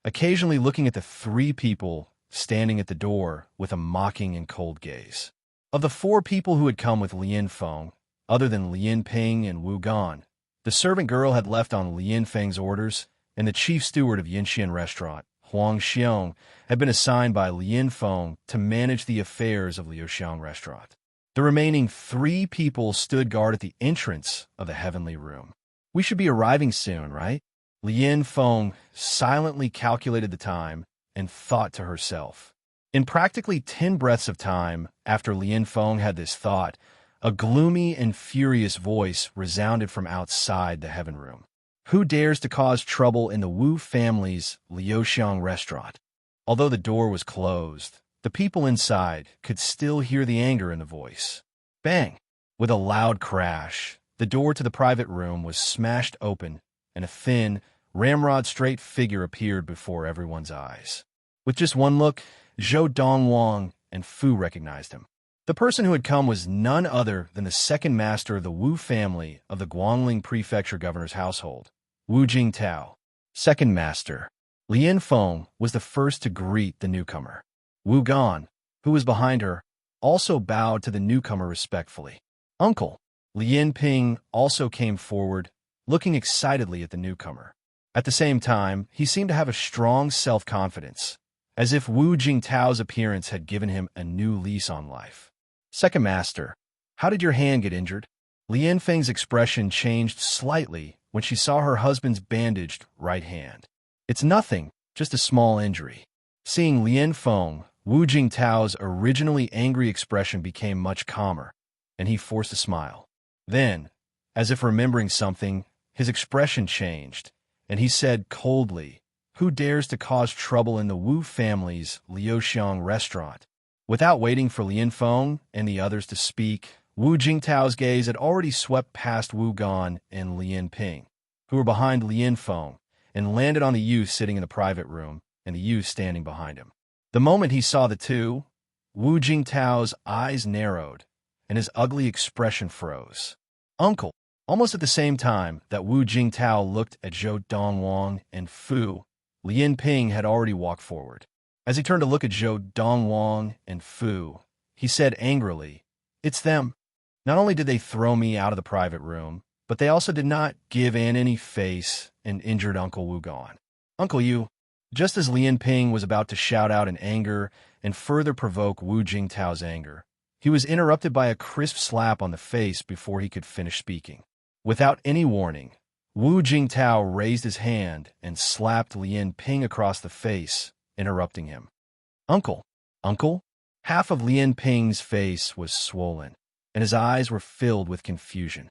occasionally looking at the three people standing at the door with a mocking and cold gaze. Of the four people who had come with Lian Feng, other than Lian Ping and Wu Gan, the servant girl had left on Lian Feng's orders, and the chief steward of Yinxian restaurant, Huang Xiong, had been assigned by Lian Feng to manage the affairs of Liuxiang restaurant. The remaining three people stood guard at the entrance of the heavenly room. "We should be arriving soon, right?" Lian Feng silently calculated the time and thought to herself. In practically 10 breaths of time after Lian Feng had this thought, a gloomy and furious voice resounded from outside the heaven room. "Who dares to cause trouble in the Wu family's Liuxiang restaurant?" Although the door was closed, the people inside could still hear the anger in the voice. Bang! With a loud crash, the door to the private room was smashed open, and a thin, ramrod-straight figure appeared before everyone's eyes. With just one look, Zhou Donghuang and Fu recognized him. The person who had come was none other than the second master of the Wu family of the Guangling Prefecture governor's household, Wu Jingtao. Second master. Lian Feng was the first to greet the newcomer. Wu Gan, who was behind her, also bowed to the newcomer respectfully. "Uncle." Lian Ping also came forward, looking excitedly at the newcomer. At the same time, he seemed to have a strong self-confidence, as if Wu Jingtao's appearance had given him a new lease on life. "Second master, how did your hand get injured?" Lian Feng's expression changed slightly when she saw her husband's bandaged right hand. "It's nothing, just a small injury." Seeing Lian Feng, Wu Jingtao's originally angry expression became much calmer, and he forced a smile. Then, as if remembering something, his expression changed, and he said coldly, "Who dares to cause trouble in the Wu family's Liuxiang restaurant?" Without waiting for Lian Feng and the others to speak, Wu Jingtao's gaze had already swept past Wu Gan and Lian Ping, who were behind Lian Feng, and landed on the youth sitting in the private room and the youth standing behind him. The moment he saw the two, Wu Jingtao's eyes narrowed, and his ugly expression froze. "Uncle!" Almost at the same time that Wu Jingtao looked at Zhou Donghuang and Fu, Lian Ping had already walked forward. As he turned to look at Zhou Donghuang and Fu, he said angrily, "It's them. Not only did they throw me out of the private room, but they also did not give in any face and injured Uncle Wu Gan. Uncle, you..." Just as Lian Ping was about to shout out in anger and further provoke Wu Jingtao's anger, he was interrupted by a crisp slap on the face before he could finish speaking. Without any warning, Wu Jingtao raised his hand and slapped Lian Ping across the face, interrupting him. "Uncle! Uncle?" Half of Lian Ping's face was swollen, and his eyes were filled with confusion.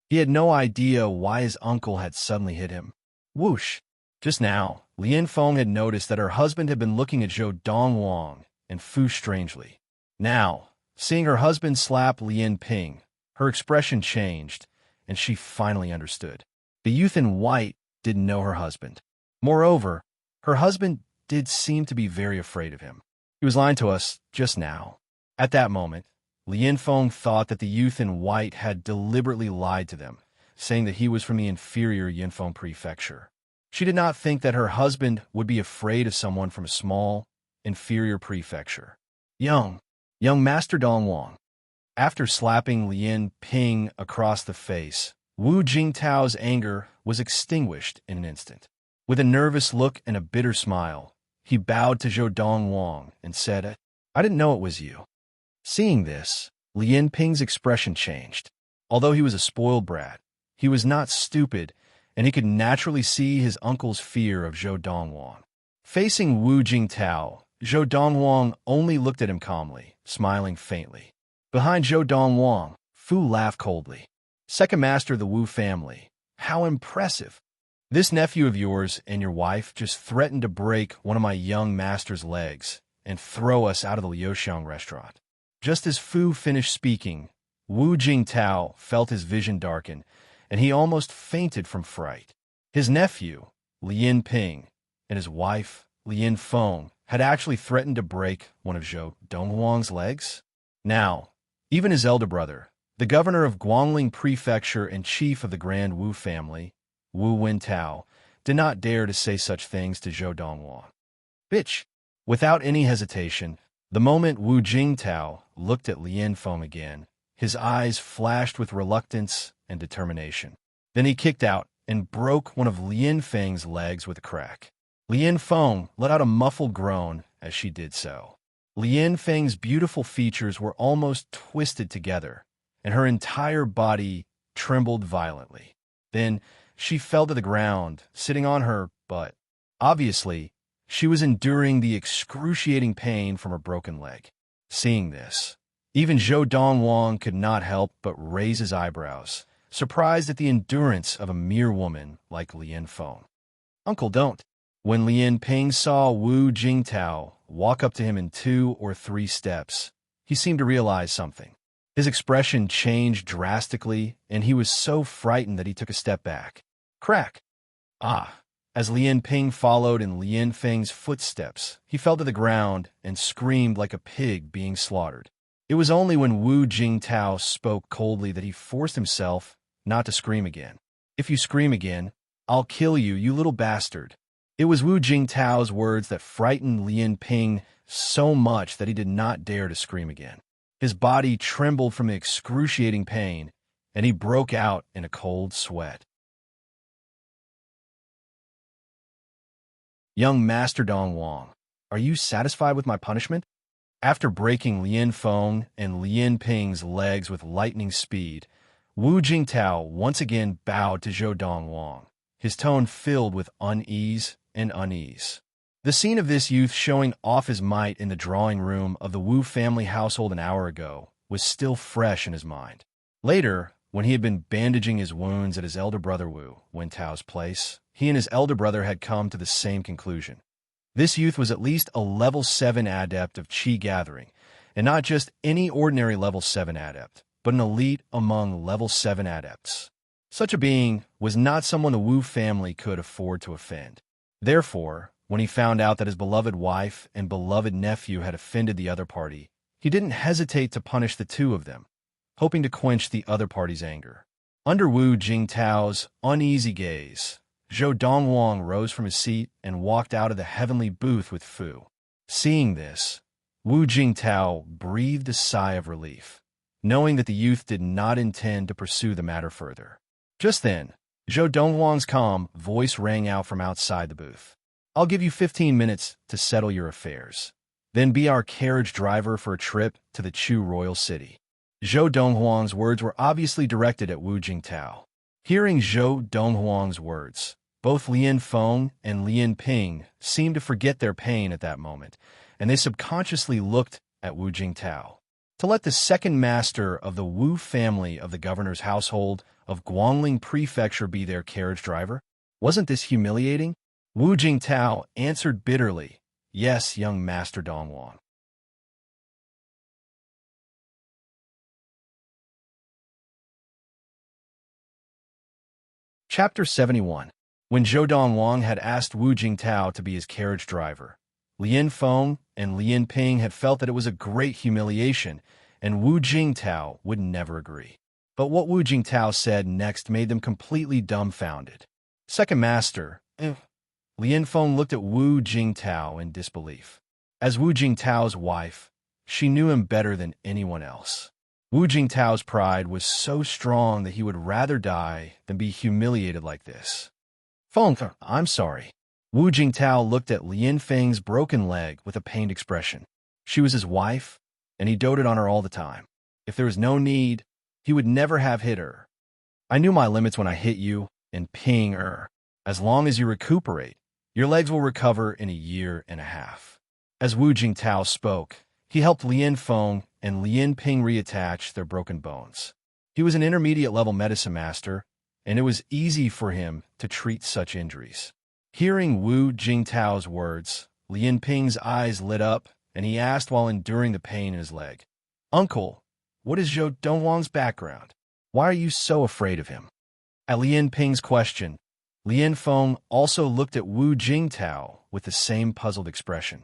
He had no idea why his uncle had suddenly hit him. Whoosh! Just now, Lian Feng had noticed that her husband had been looking at Zhou Donghuang and Fu strangely. Now, seeing her husband slap Lian Ping, her expression changed, and she finally understood. The youth in white didn't know her husband. Moreover, her husband did seem to be very afraid of him. He was lying to us just now. At that moment, Li Yinfeng thought that the youth in white had deliberately lied to them, saying that he was from the inferior Yinfeng prefecture. She did not think that her husband would be afraid of someone from a small, inferior prefecture. Young Master Donghuang. After slapping Lien Ping across the face, Wu Jingtao's anger was extinguished in an instant. With a nervous look and a bitter smile, he bowed to Zhou Donghuang and said, "I didn't know it was you." Seeing this, Lien Ping's expression changed. Although he was a spoiled brat, he was not stupid, and he could naturally see his uncle's fear of Zhou Donghuang. Facing Wu Jingtao, Zhou Donghuang only looked at him calmly, smiling faintly. Behind Zhou Donghuang, Fu laughed coldly. "Second master of the Wu family. How impressive. This nephew of yours and your wife just threatened to break one of my young master's legs and throw us out of the Liuxiang restaurant." Just as Fu finished speaking, Wu Jingtao felt his vision darken, and he almost fainted from fright. His nephew, Lien Ping, and his wife, Lien Feng, had actually threatened to break one of Zhou Donghuang's legs. Now, even his elder brother, the governor of Guangling Prefecture and chief of the Grand Wu family, Wu Wintao, did not dare to say such things to Zhou Donghuang. "Bitch!" Without any hesitation, the moment Wu Jingtao looked at Lien Feng again, his eyes flashed with reluctance and determination. Then he kicked out and broke one of Lien Feng's legs with a crack. Lien Feng let out a muffled groan as she did so. Lien Feng's beautiful features were almost twisted together, and her entire body trembled violently. Then she fell to the ground, sitting on her butt. Obviously, she was enduring the excruciating pain from her broken leg. Seeing this, even Zhou Donghuang could not help but raise his eyebrows, surprised at the endurance of a mere woman like Lien Feng. "Uncle, don't." When Lien Ping saw Wu Jingtao walk up to him in 2 or 3 steps, he seemed to realize something. His expression changed drastically, and he was so frightened that he took a step back. Crack! Ah! As Lien Ping followed in Lien Feng's footsteps, he fell to the ground and screamed like a pig being slaughtered. It was only when Wu Jingtao spoke coldly that he forced himself not to scream again. "If you scream again, I'll kill you, you little bastard." It was Wu Jingtao's words that frightened Lien Ping so much that he did not dare to scream again. His body trembled from excruciating pain, and he broke out in a cold sweat. "Young Master Donghuang, are you satisfied with my punishment?" After breaking Lien Feng and Lien Ping's legs with lightning speed, Wu Jingtao once again bowed to Zhou Donghuang, his tone filled with unease and unease. The scene of this youth showing off his might in the drawing room of the Wu family household an hour ago was still fresh in his mind. Later, when he had been bandaging his wounds at his elder brother Wu Wintao's place, he and his elder brother had come to the same conclusion. This youth was at least a level 7 adept of Qi gathering, and not just any ordinary level 7 adept, but an elite among level 7 adepts. Such a being was not someone the Wu family could afford to offend. Therefore, when he found out that his beloved wife and beloved nephew had offended the other party, he didn't hesitate to punish the 2 of them, hoping to quench the other party's anger. Under Wu Jingtao's uneasy gaze, Zhou Donghuang rose from his seat and walked out of the heavenly booth with Fu. Seeing this, Wu Jingtao breathed a sigh of relief, knowing that the youth did not intend to pursue the matter further. Just then, Zhou Donghuang's calm voice rang out from outside the booth. "I'll give you 15 minutes to settle your affairs. Then be our carriage driver for a trip to the Chu royal city." Zhou Donghuang's words were obviously directed at Wu Jingtao. Hearing Zhou Donghuang's words, both Lien Feng and Lien Ping seemed to forget their pain at that moment, and they subconsciously looked at Wu Jingtao. To let the second master of the Wu family of the governor's household of Guangling Prefecture be their carriage driver? Wasn't this humiliating? Wu Jingtao answered bitterly, "Yes, young Master Donghuang." Chapter 71. When Zhou Donghuang had asked Wu Jingtao to be his carriage driver, Lien Feng and Lien Ping had felt that it was a great humiliation, and Wu Jingtao would never agree. But what Wu Jingtao said next made them completely dumbfounded. Second Master, Lien Feng looked at Wu Jingtao in disbelief. As Wu Jingtao's wife, she knew him better than anyone else. Wu Jingtao's pride was so strong that he would rather die than be humiliated like this. Feng, I'm sorry. Wu Jingtao looked at Lien Feng's broken leg with a pained expression. She was his wife, and he doted on her all the time. If there was no need, he would never have hit her. I knew my limits when I hit you, and ping her. As long as you recuperate, your legs will recover in a year and a half. As Wu Jingtao spoke, he helped Lien Feng and Lien Ping reattach their broken bones. He was an intermediate-level medicine master, and it was easy for him to treat such injuries. Hearing Wu Jingtao's words, Lien Ping's eyes lit up, and he asked while enduring the pain in his leg, "Uncle, what is Zhou Donghuang's background? Why are you so afraid of him?" At Lien Ping's question, Lien Feng also looked at Wu Jingtao with the same puzzled expression.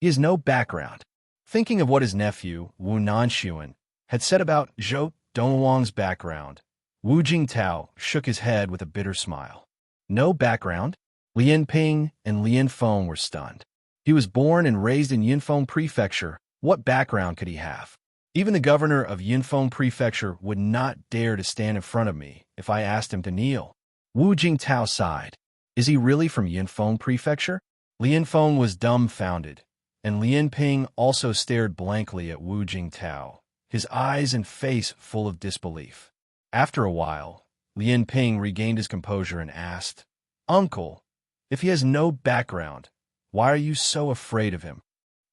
He has no background. Thinking of what his nephew, Wu Nanxuan, had said about Zhou Donghuang's background, Wu Jingtao shook his head with a bitter smile. No background? Lien Ping and Lien Feng were stunned. He was born and raised in Yunfeng Prefecture. What background could he have? Even the governor of Yunfeng Prefecture would not dare to stand in front of me if I asked him to kneel. Wu Jingtao sighed. Is he really from Yunfeng Prefecture? Lien Feng was dumbfounded, and Lien Ping also stared blankly at Wu Jingtao, his eyes and face full of disbelief. After a while, Lien Ping regained his composure and asked, "Uncle, if he has no background, why are you so afraid of him?"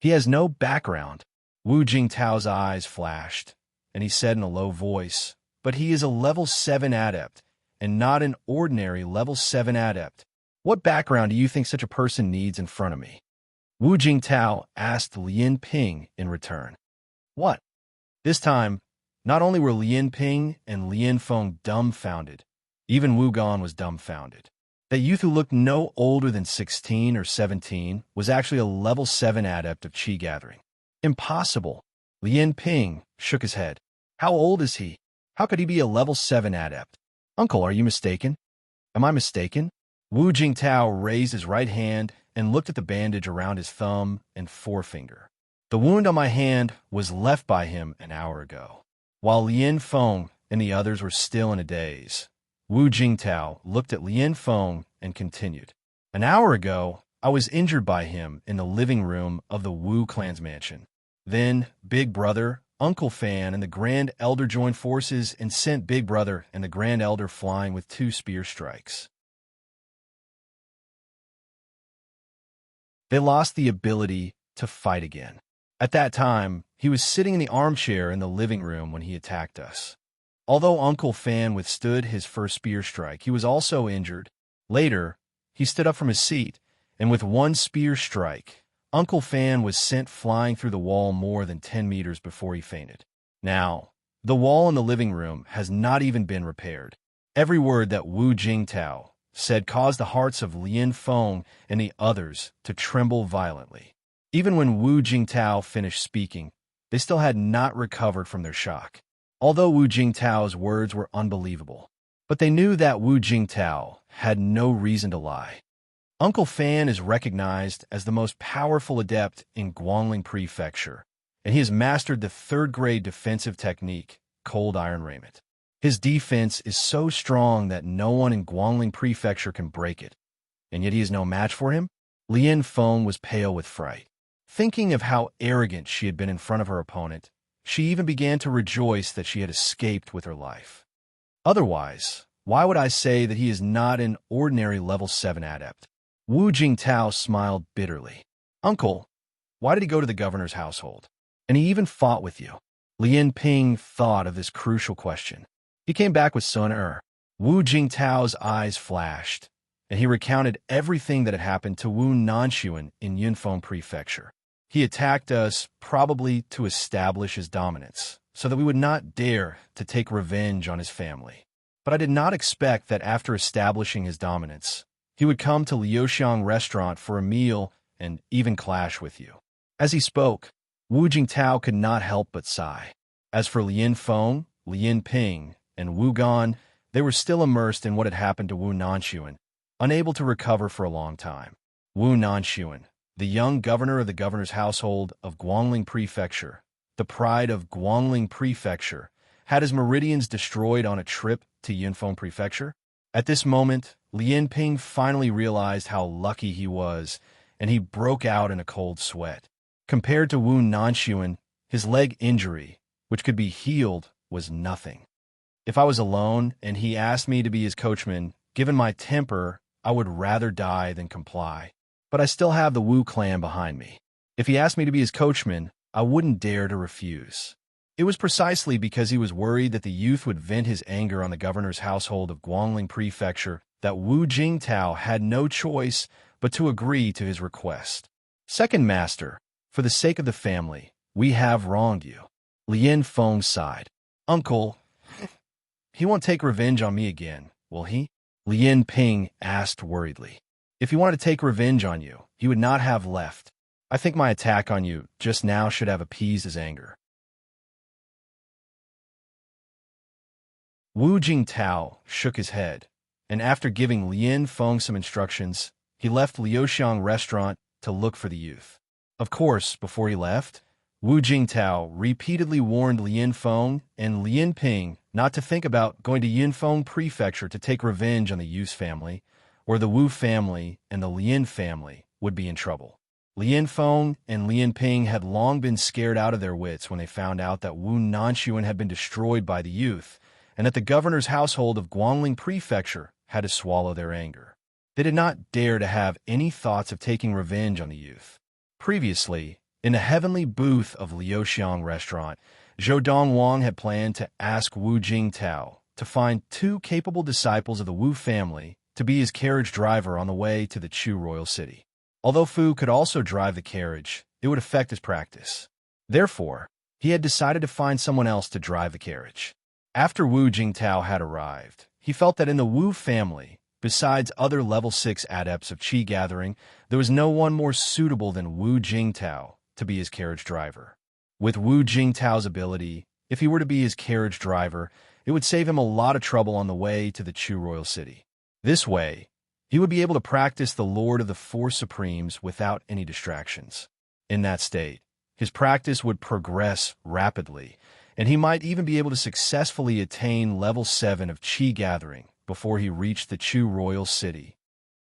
He has no background. Wu Jingtao's eyes flashed, and he said in a low voice, "But he is a level 7 adept, and not an ordinary level 7 adept. What background do you think such a person needs in front of me?" Wu Jingtao asked Lien Ping in return. What? This time, not only were Lien Ping and Lien Feng dumbfounded, even Wu Gan was dumbfounded. That youth who looked no older than 16 or 17 was actually a level 7 adept of qi gathering. Impossible. Lien Ping shook his head. How old is he? How could he be a level 7 adept? Uncle, are you mistaken? Am I mistaken? Wu Jingtao raised his right hand and looked at the bandage around his thumb and forefinger. The wound on my hand was left by him an hour ago. While Lien Feng and the others were still in a daze, Wu Jingtao looked at Lien Feng and continued. An hour ago, I was injured by him in the living room of the Wu clan's mansion. Then, Big Brother, Uncle Fan, and the Grand Elder joined forces and sent Big Brother and the Grand Elder flying with 2 spear strikes. They lost the ability to fight again. At that time, he was sitting in the armchair in the living room when he attacked us. Although Uncle Fan withstood his first spear strike, he was also injured. Later, he stood up from his seat, and with 1 spear strike, Uncle Fan was sent flying through the wall more than 10 meters before he fainted. Now, the wall in the living room has not even been repaired. Every word that Wu Jingtao said caused the hearts of Lien Feng and the others to tremble violently. Even when Wu Jingtao finished speaking, they still had not recovered from their shock. Although Wu Jingtao's words were unbelievable, but they knew that Wu Jingtao had no reason to lie. Uncle Fan is recognized as the most powerful adept in Guangling Prefecture, and he has mastered the 3rd-grade defensive technique, Cold Iron Raiment. His defense is so strong that no one in Guangling Prefecture can break it, and yet he is no match for him? Lien Feng was pale with fright. Thinking of how arrogant she had been in front of her opponent, she even began to rejoice that she had escaped with her life. Otherwise, why would I say that he is not an ordinary level 7 adept? Wu Jingtao smiled bitterly. Uncle, why did he go to the governor's household? And he even fought with you. Lien Ping thought of this crucial question. He came back with Sun Er. Wu Jingtao's eyes flashed, and he recounted everything that had happened to Wu Nanxuan in Yunfeng Prefecture. He attacked us probably to establish his dominance, so that we would not dare to take revenge on his family. But I did not expect that after establishing his dominance, he would come to Liuxiang restaurant for a meal and even clash with you. As he spoke, Wu Jingtao could not help but sigh. As for Lin Feng, Lin Ping, and Wu Gan, they were still immersed in what had happened to Wu Nanxuan, unable to recover for a long time. Wu Nanxuan, the young governor of the governor's household of Guangling Prefecture, the pride of Guangling Prefecture, had his meridians destroyed on a trip to Yunfeng Prefecture. At this moment, Lin Ping finally realized how lucky he was, and he broke out in a cold sweat. Compared to Wu Nanxuan, his leg injury, which could be healed, was nothing. If I was alone and he asked me to be his coachman, given my temper, I would rather die than comply. But I still have the Wu clan behind me. If he asked me to be his coachman, I wouldn't dare to refuse. It was precisely because he was worried that the youth would vent his anger on the governor's household of Guangling Prefecture that Wu Jingtao had no choice but to agree to his request. Second master, for the sake of the family, we have wronged you. Lin Feng sighed. Uncle, he won't take revenge on me again, will he? Lin Ping asked worriedly. If he wanted to take revenge on you, he would not have left. I think my attack on you just now should have appeased his anger. Wu Jingtao shook his head, and after giving Lin Feng some instructions, he left Liuxiang restaurant to look for the youth. Of course, before he left, Wu Jingtao repeatedly warned Lin Feng and Lin Ping not to think about going to Yunfeng Prefecture to take revenge on the youth's family, or the Wu family and the Lin family would be in trouble. Lin Feng and Lin Ping had long been scared out of their wits when they found out that Wu Nanxuan had been destroyed by the youth, and that the governor's household of Guangling Prefecture had to swallow their anger. They did not dare to have any thoughts of taking revenge on the youth. Previously, in the heavenly booth of Liuxiang restaurant, Zhou Donghuang had planned to ask Wu Jingtao to find 2 capable disciples of the Wu family to be his carriage driver on the way to the Chu royal city. Although Fu could also drive the carriage, it would affect his practice. Therefore, he had decided to find someone else to drive the carriage. After Wu Jingtao had arrived, he felt that in the Wu family, besides other level 6 adepts of Qi gathering, there was no one more suitable than Wu Jingtao to be his carriage driver. With Wu Jingtao's ability, if he were to be his carriage driver, it would save him a lot of trouble on the way to the Chu royal city. This way, he would be able to practice the Lord of the Four Supremes without any distractions. In that state, his practice would progress rapidly, and he might even be able to successfully attain level 7 of Qi gathering before he reached the Chu royal city.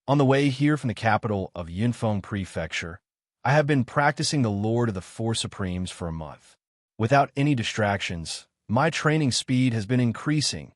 On the way here from the capital of Yunfeng Prefecture, I have been practicing the Lord of the Four Supremes for a month. Without any distractions, my training speed has been increasing.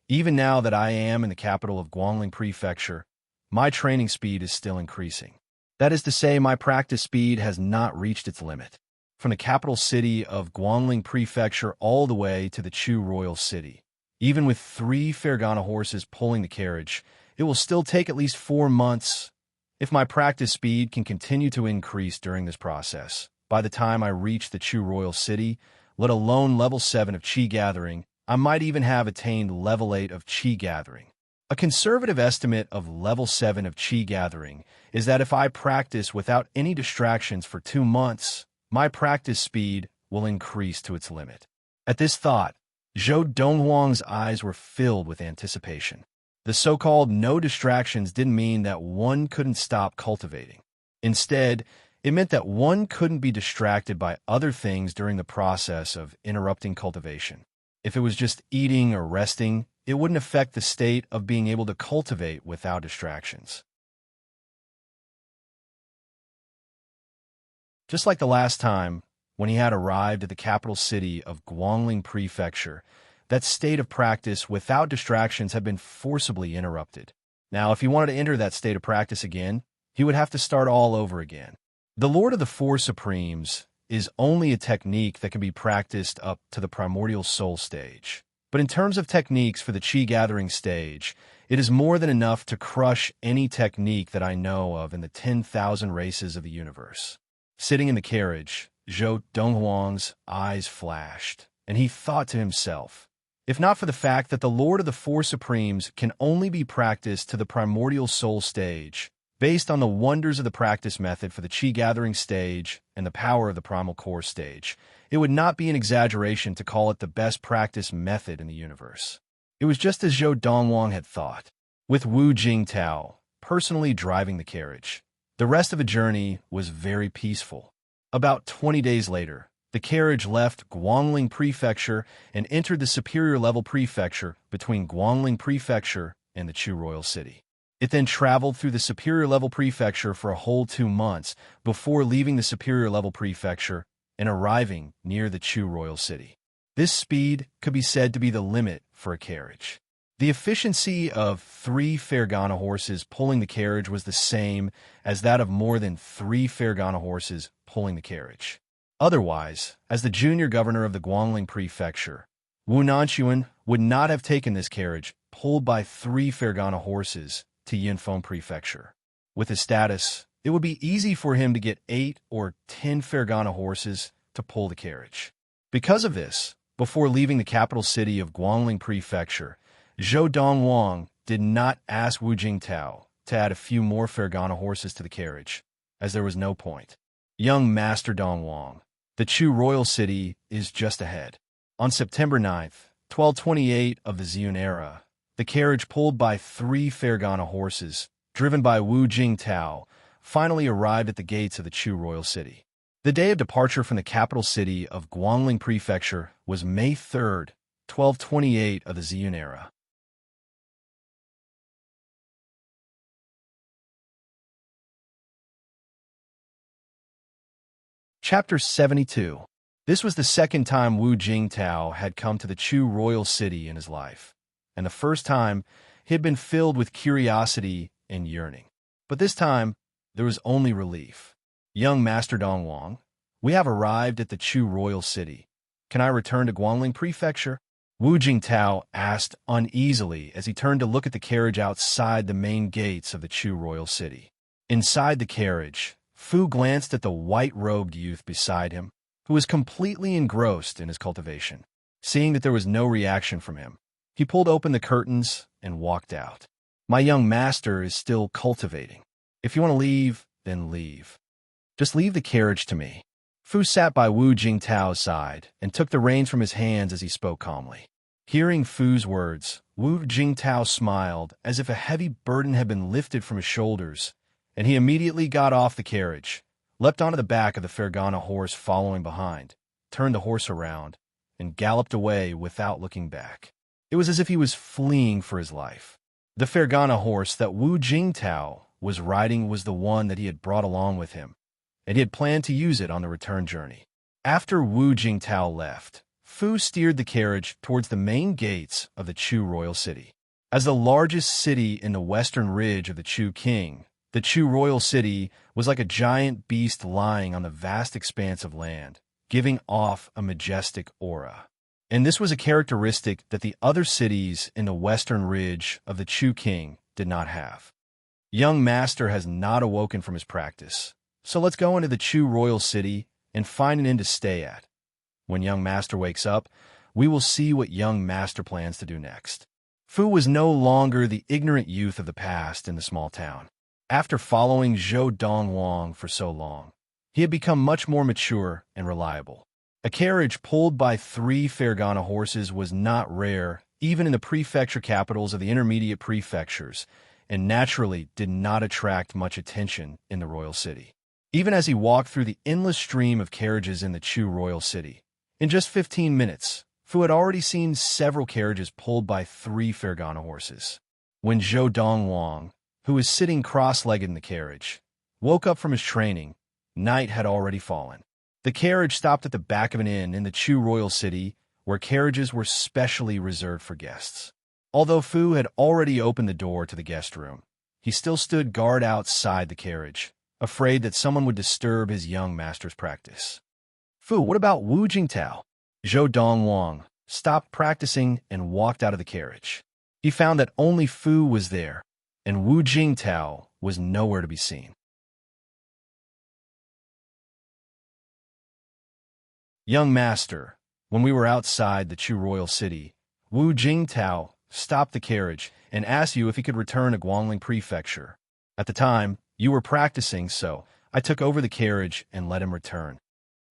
Even now that I am in the capital of Guangling Prefecture, my training speed is still increasing. That is to say, my practice speed has not reached its limit. From the capital city of Guangling Prefecture all the way to the Chu royal city, even with 3 Fergana horses pulling the carriage, it will still take at least 4 months. If my practice speed can continue to increase during this process, by the time I reach the Chu royal city, let alone level 7 of Qi gathering, I might even have attained level 8 of Qi gathering. A conservative estimate of level 7 of Qi gathering is that if I practice without any distractions for 2 months, my practice speed will increase to its limit. At this thought, Zhou Donghuang's eyes were filled with anticipation. The so-called no distractions didn't mean that one couldn't stop cultivating. Instead, it meant that one couldn't be distracted by other things during the process of interrupting cultivation. If it was just eating or resting, it wouldn't affect the state of being able to cultivate without distractions. Just like the last time, when he had arrived at the capital city of Guangling Prefecture, that state of practice without distractions had been forcibly interrupted. Now, if he wanted to enter that state of practice again, he would have to start all over again. The Lord of the Four Supremes is only a technique that can be practiced up to the primordial soul stage. But in terms of techniques for the Qi gathering stage, it is more than enough to crush any technique that I know of in the 10,000 races of the universe. Sitting in the carriage, Zhou Donghuang's eyes flashed, and he thought to himself, if not for the fact that the Lord of the Four Supremes can only be practiced to the primordial soul stage, Based on the wonders of the practice method for the Qi gathering stage and the power of the primal core stage, it would not be an exaggeration to call it the best practice method in the universe. It was just as Zhou Donghuang had thought, with Wu Jingtao personally driving the carriage. The rest of the journey was very peaceful. About 20 days later, the carriage left Guangling Prefecture and entered the superior-level prefecture between Guangling Prefecture and the Chu Royal City. It then traveled through the superior-level prefecture for a whole 2 months before leaving the superior-level prefecture and arriving near the Chu Royal City. This speed could be said to be the limit for a carriage. The efficiency of 3 Fergana horses pulling the carriage was the same as that of more than 3 Fergana horses pulling the carriage. Otherwise, as the junior governor of the Guangling Prefecture, Wu Nanchuan would not have taken this carriage pulled by 3 Fergana horses to Yinfeng Prefecture. With his status, it would be easy for him to get 8 or 10 Fergana horses to pull the carriage. Because of this, before leaving the capital city of Guangling Prefecture, Zhou Donghuang did not ask Wu Jingtao to add a few more Fergana horses to the carriage, as there was no point. Young Master Donghuang, the Chu Royal City is just ahead. On September 9th, 1228 of the Ziyun era, the carriage pulled by 3 Fergana horses, driven by Wu Jingtao, finally arrived at the gates of the Chu Royal City. The day of departure from the capital city of Guangling Prefecture was May 3rd, 1228 of the Ziyun era. Chapter 72. This was the second time Wu Jingtao had come to the Chu Royal City in his life, and the first time he had been filled with curiosity and yearning. But this time, there was only relief. Young Master Donghuang, we have arrived at the Chu Royal City. Can I return to Guangling Prefecture? Wu Jingtao asked uneasily as he turned to look at the carriage outside the main gates of the Chu Royal City. Inside the carriage, Fu glanced at the white-robed youth beside him, who was completely engrossed in his cultivation. Seeing that there was no reaction from him, he pulled open the curtains and walked out. My young master is still cultivating. If you want to leave, then leave. Just leave the carriage to me. Fu sat by Wu Jingtao's side and took the reins from his hands as he spoke calmly. Hearing Fu's words, Wu Jingtao smiled as if a heavy burden had been lifted from his shoulders, and he immediately got off the carriage, leapt onto the back of the Fergana horse following behind, turned the horse around, and galloped away without looking back. It was as if he was fleeing for his life. The Fergana horse that Wu Jingtao was riding was the one that he had brought along with him, and he had planned to use it on the return journey. After Wu Jingtao left, Fu steered the carriage towards the main gates of the Chu Royal City. As the largest city in the western ridge of the Chu King, the Chu Royal City was like a giant beast lying on the vast expanse of land, giving off a majestic aura. And this was a characteristic that the other cities in the western ridge of the Chu King did not have. Young Master has not awoken from his practice, so let's go into the Chu Royal City and find an inn to stay at. When Young Master wakes up, we will see what Young Master plans to do next. Fu was no longer the ignorant youth of the past in the small town. After following Zhou Donghuang for so long, he had become much more mature and reliable. A carriage pulled by 3 Fergana horses was not rare, even in the prefecture capitals of the intermediate prefectures, and naturally did not attract much attention in the royal city. Even as he walked through the endless stream of carriages in the Chu Royal City, in just 15 minutes, Fu had already seen several carriages pulled by 3 Fergana horses. When Zhou Donghuang, who was sitting cross-legged in the carriage, woke up from his training, night had already fallen. The carriage stopped at the back of an inn in the Chu Royal City, where carriages were specially reserved for guests. Although Fu had already opened the door to the guest room, he still stood guard outside the carriage, afraid that someone would disturb his young master's practice. Fu, what about Wu Jingtao? Zhou Donghuang stopped practicing and walked out of the carriage. He found that only Fu was there, and Wu Jingtao was nowhere to be seen. Young Master, when we were outside the Chu Royal City, Wu Jingtao stopped the carriage and asked you if he could return to Guangling Prefecture. At the time, You were practicing, so I took over the carriage and let him return.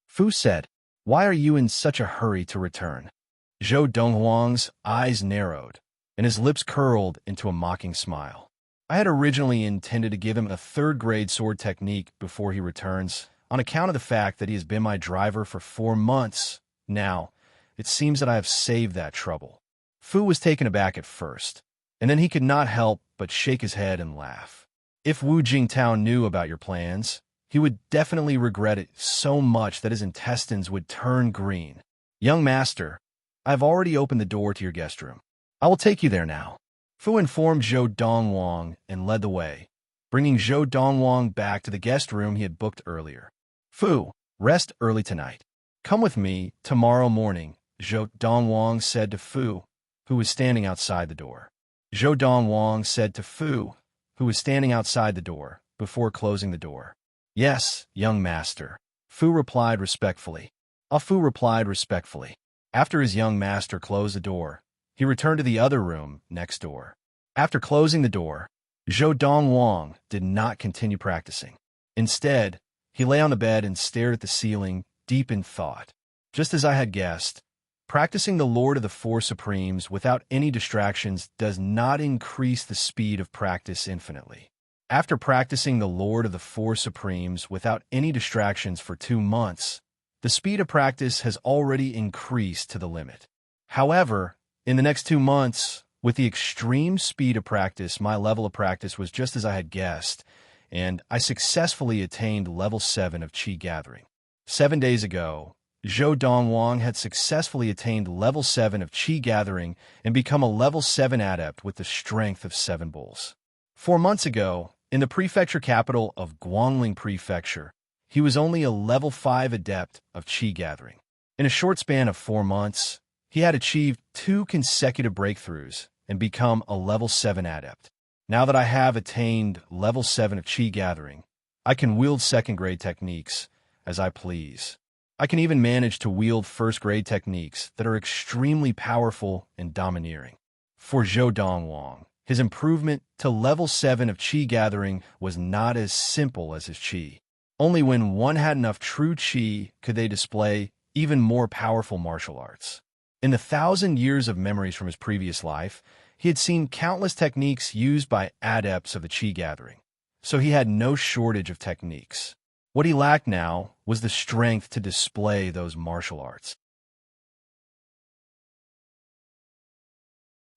Fu said, "Why are you in such a hurry to return?" Zhou Donghuang's eyes narrowed, and his lips curled into a mocking smile. I had originally intended to give him a third-grade sword technique before he returns, on account of the fact that he has been my driver for 4 months. Now, it seems that I have saved that trouble. Fu was taken aback at first, and then he could not help but shake his head and laugh. If Wu Jingtao knew about your plans, he would definitely regret it so much that his intestines would turn green. Young master, I have already opened the door to your guest room. I will take you there now. Fu informed Zhou Donghuang and led the way, bringing Zhou Donghuang back to the guest room he had booked earlier. Fu, rest early tonight. Come with me tomorrow morning, Zhou Donghuang said to Fu, who was standing outside the door. Zhou Donghuang said to Fu, who was standing outside the door, before closing the door. Yes, young master, Fu replied respectfully. Fu replied respectfully. After his young master closed the door, he returned to the other room next door. After closing the door, Zhou Donghuang did not continue practicing. Instead, he lay on the bed and stared at the ceiling, deep in thought. Just as I had guessed, practicing the Lord of the Four Supremes without any distractions does not increase the speed of practice infinitely. After practicing the Lord of the Four Supremes without any distractions for 2 months, the speed of practice has already increased to the limit. However, in the next 2 months, with the extreme speed of practice, my level of practice was just as I had guessed, and I successfully attained level 7 of Qi Gathering. 7 days ago, Zhou Donghuang had successfully attained level 7 of Qi Gathering and become a level 7 adept with the strength of 7 bulls. 4 months ago, in the prefecture capital of Guangling Prefecture, he was only a level 5 adept of Qi Gathering. In a short span of 4 months, he had achieved 2 consecutive breakthroughs and become a level 7 adept. Now that I have attained level 7 of Qi Gathering, I can wield second-grade techniques as I please. I can even manage to wield first-grade techniques that are extremely powerful and domineering. For Zhou Donghuang, his improvement to level 7 of Qi Gathering was not as simple as his Qi. Only when one had enough true Qi could they display even more powerful martial arts. In the 1,000 years of memories from his previous life, he had seen countless techniques used by adepts of the Qi Gathering, so he had no shortage of techniques. What he lacked now was the strength to display those martial arts.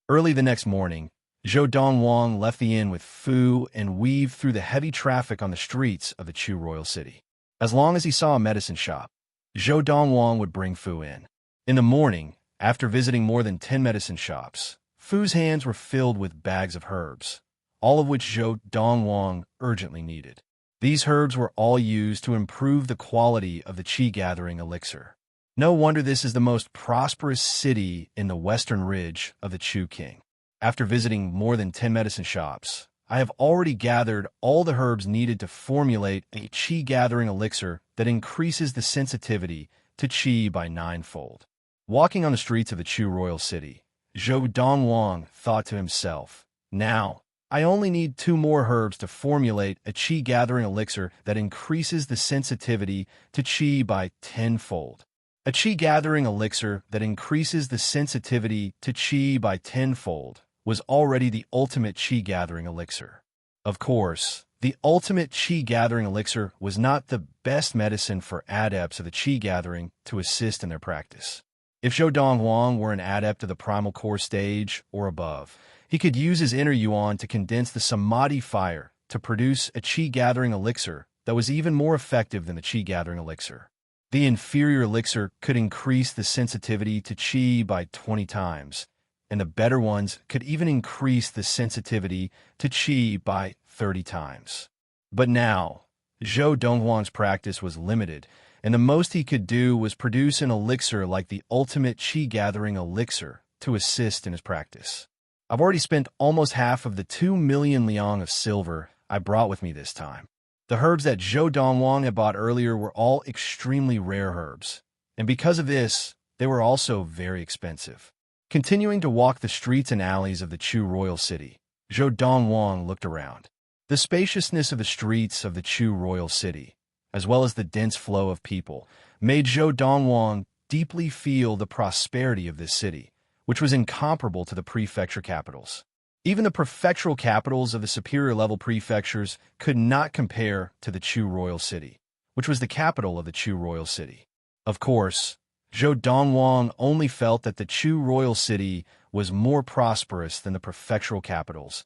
Early the next morning, Zhou Donghuang left the inn with Fu and weaved through the heavy traffic on the streets of the Chu royal city. As long as he saw a medicine shop, Zhou Donghuang would bring Fu in. In the morning, after visiting more than 10 medicine shops, Fu's hands were filled with bags of herbs, all of which Zhou Donghuang urgently needed. These herbs were all used to improve the quality of the Qi Gathering elixir. No wonder this is the most prosperous city in the western ridge of the Chu King. After visiting more than 10 medicine shops, I have already gathered all the herbs needed to formulate a Qi Gathering elixir that increases the sensitivity to Qi by 9-fold. Walking on the streets of the Chu royal city, Zhou Donghuang thought to himself, now, I only need 2 more herbs to formulate a Qi Gathering elixir that increases the sensitivity to Qi by 10-fold. A Qi Gathering elixir that increases the sensitivity to Qi by 10-fold was already the ultimate Qi Gathering elixir. Of course, the ultimate Qi Gathering elixir was not the best medicine for adepts of the Qi Gathering to assist in their practice. If Zhou Donghuang were an adept of the primal core stage or above, he could use his inner yuan to condense the samadhi fire to produce a Qi Gathering elixir that was even more effective than the Qi Gathering elixir. The inferior elixir could increase the sensitivity to Qi by 20 times, and the better ones could even increase the sensitivity to Qi by 30 times. But now, Zhou Donghuang's practice was limited, and the most he could do was produce an elixir like the ultimate Qi Gathering elixir to assist in his practice. I've already spent almost half of the 2 million liang of silver I brought with me this time. The herbs that Zhou Donghuang had bought earlier were all extremely rare herbs, and because of this, they were also very expensive. Continuing to walk the streets and alleys of the Chu royal city, Zhou Donghuang looked around. The spaciousness of the streets of the Chu royal city, as well as the dense flow of people, made Zhou Donghuang deeply feel the prosperity of this city, which was incomparable to the prefecture capitals. Even the prefectural capitals of the superior-level prefectures could not compare to the Chu royal city, which was the capital of the Chu royal city. Of course, Zhou Donghuang only felt that the Chu royal city was more prosperous than the prefectural capitals,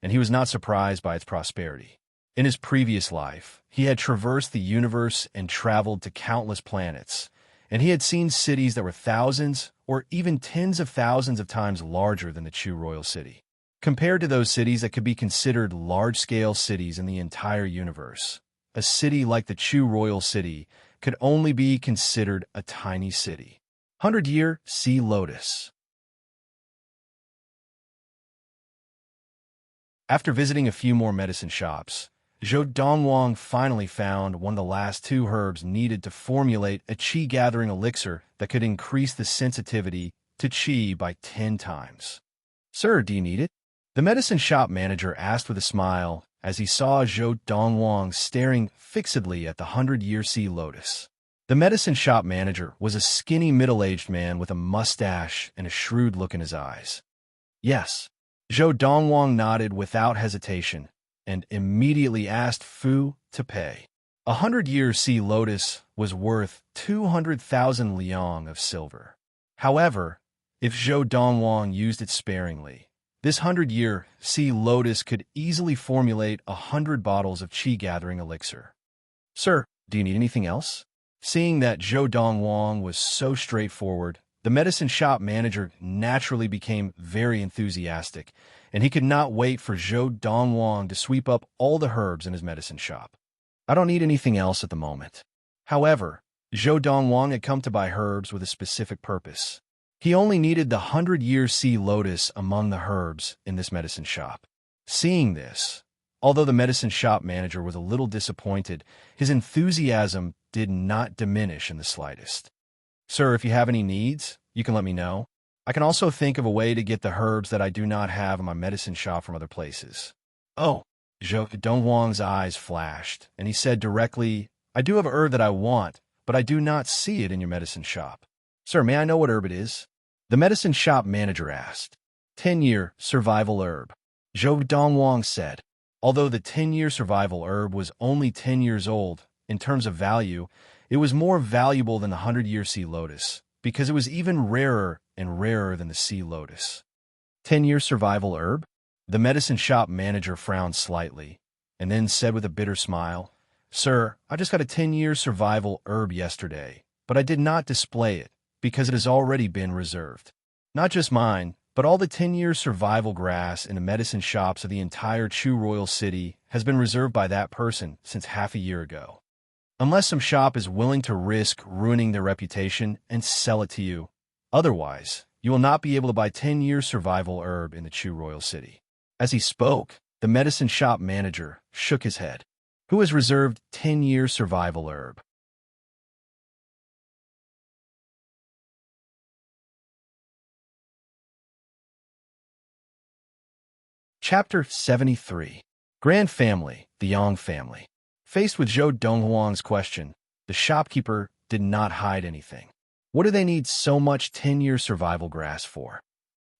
and he was not surprised by its prosperity. In his previous life, he had traversed the universe and traveled to countless planets, and he had seen cities that were thousands or even tens of thousands of times larger than the Chu royal city. Compared to those cities that could be considered large-scale cities in the entire universe, a city like the Chu royal city could only be considered a tiny city. 100-Year Sea Lotus. After visiting a few more medicine shops, Zhou Donghuang finally found one of the last two herbs needed to formulate a qi-gathering elixir that could increase the sensitivity to qi by 10 times. "Sir, do you need it?" The medicine shop manager asked with a smile as he saw Zhou Donghuang staring fixedly at the 100-Year Sea Lotus. The medicine shop manager was a skinny middle-aged man with a mustache and a shrewd look in his eyes. "Yes." Zhou Donghuang nodded without hesitation and immediately asked Fu to pay. 100-Year Sea Lotus was worth 200,000 liang of silver. However, if Zhou Donghuang used it sparingly, this 100-Year Sea Lotus could easily formulate 100 bottles of qi-gathering elixir. "Sir, do you need anything else?" Seeing that Zhou Donghuang was so straightforward, the medicine shop manager naturally became very enthusiastic, and he could not wait for Zhou Donghuang to sweep up all the herbs in his medicine shop. "I don't need anything else at the moment." However, Zhou Donghuang had come to buy herbs with a specific purpose. He only needed the 100-Year Sea Lotus among the herbs in this medicine shop. Seeing this, although the medicine shop manager was a little disappointed, his enthusiasm did not diminish in the slightest. "Sir, if you have any needs, you can let me know. I can also think of a way to get the herbs that I do not have in my medicine shop from other places." "Oh," Zhou Donghuang's eyes flashed, and he said directly, "I do have a herb that I want, but I do not see it in your medicine shop." "Sir, may I know what herb it is?" the medicine shop manager asked. 10-Year Survival Herb," Zhou Donghuang said. Although the 10-Year Survival Herb was only 10 years old, in terms of value, it was more valuable than the 100-Year Sea Lotus, because it was even rarer and rarer than the Sea Lotus. 10-Year Survival Herb? The medicine shop manager frowned slightly, and then said with a bitter smile, "Sir, I just got a 10-Year Survival Herb yesterday, but I did not display it, because it has already been reserved. Not just mine, but all the 10-Year Survival grass in the medicine shops of the entire Chu royal city has been reserved by that person since half a year ago. Unless some shop is willing to risk ruining their reputation and sell it to you. Otherwise, you will not be able to buy 10-Year Survival Herb in the Chu royal city." As he spoke, the medicine shop manager shook his head. "Who has reserved 10-Year Survival Herb?" Chapter 73. Grand Family, the Yang Family. Faced with Zhou Donghuang's question, the shopkeeper did not hide anything. "What do they need so much 10-Year Survival grass for?"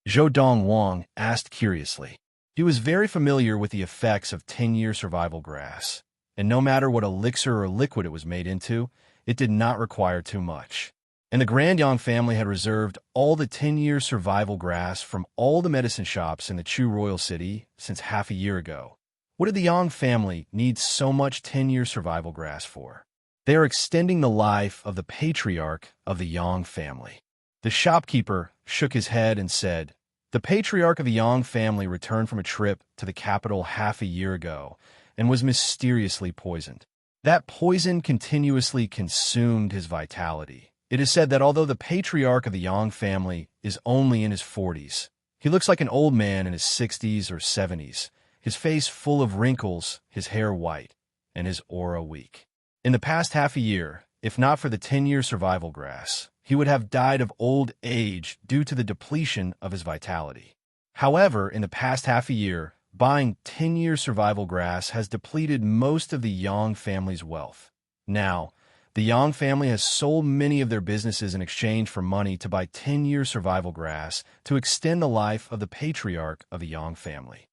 Zhou Donghuang asked curiously. He was very familiar with the effects of 10-Year Survival grass, and no matter what elixir or liquid it was made into, it did not require too much. And the Grand Yang family had reserved all the 10-Year Survival grass from all the medicine shops in the Chu royal city since half a year ago. What did the Yang family need so much 10-Year Survival grass for? They are extending the life of the patriarch of the Yang family. The shopkeeper shook his head and said, "The patriarch of the Yang family returned from a trip to the capital half a year ago and was mysteriously poisoned. That poison continuously consumed his vitality. It is said that although the patriarch of the Yang family is only in his 40s, he looks like an old man in his 60s or 70s, his face full of wrinkles, his hair white, and his aura weak. In the past half a year, if not for the 10-Year Survival grass, he would have died of old age due to the depletion of his vitality. However, in the past half a year, buying 10-year survival grass has depleted most of the Yang family's wealth. Now, the Yang family has sold many of their businesses in exchange for money to buy 10-year survival grass to extend the life of the patriarch of the Yang family.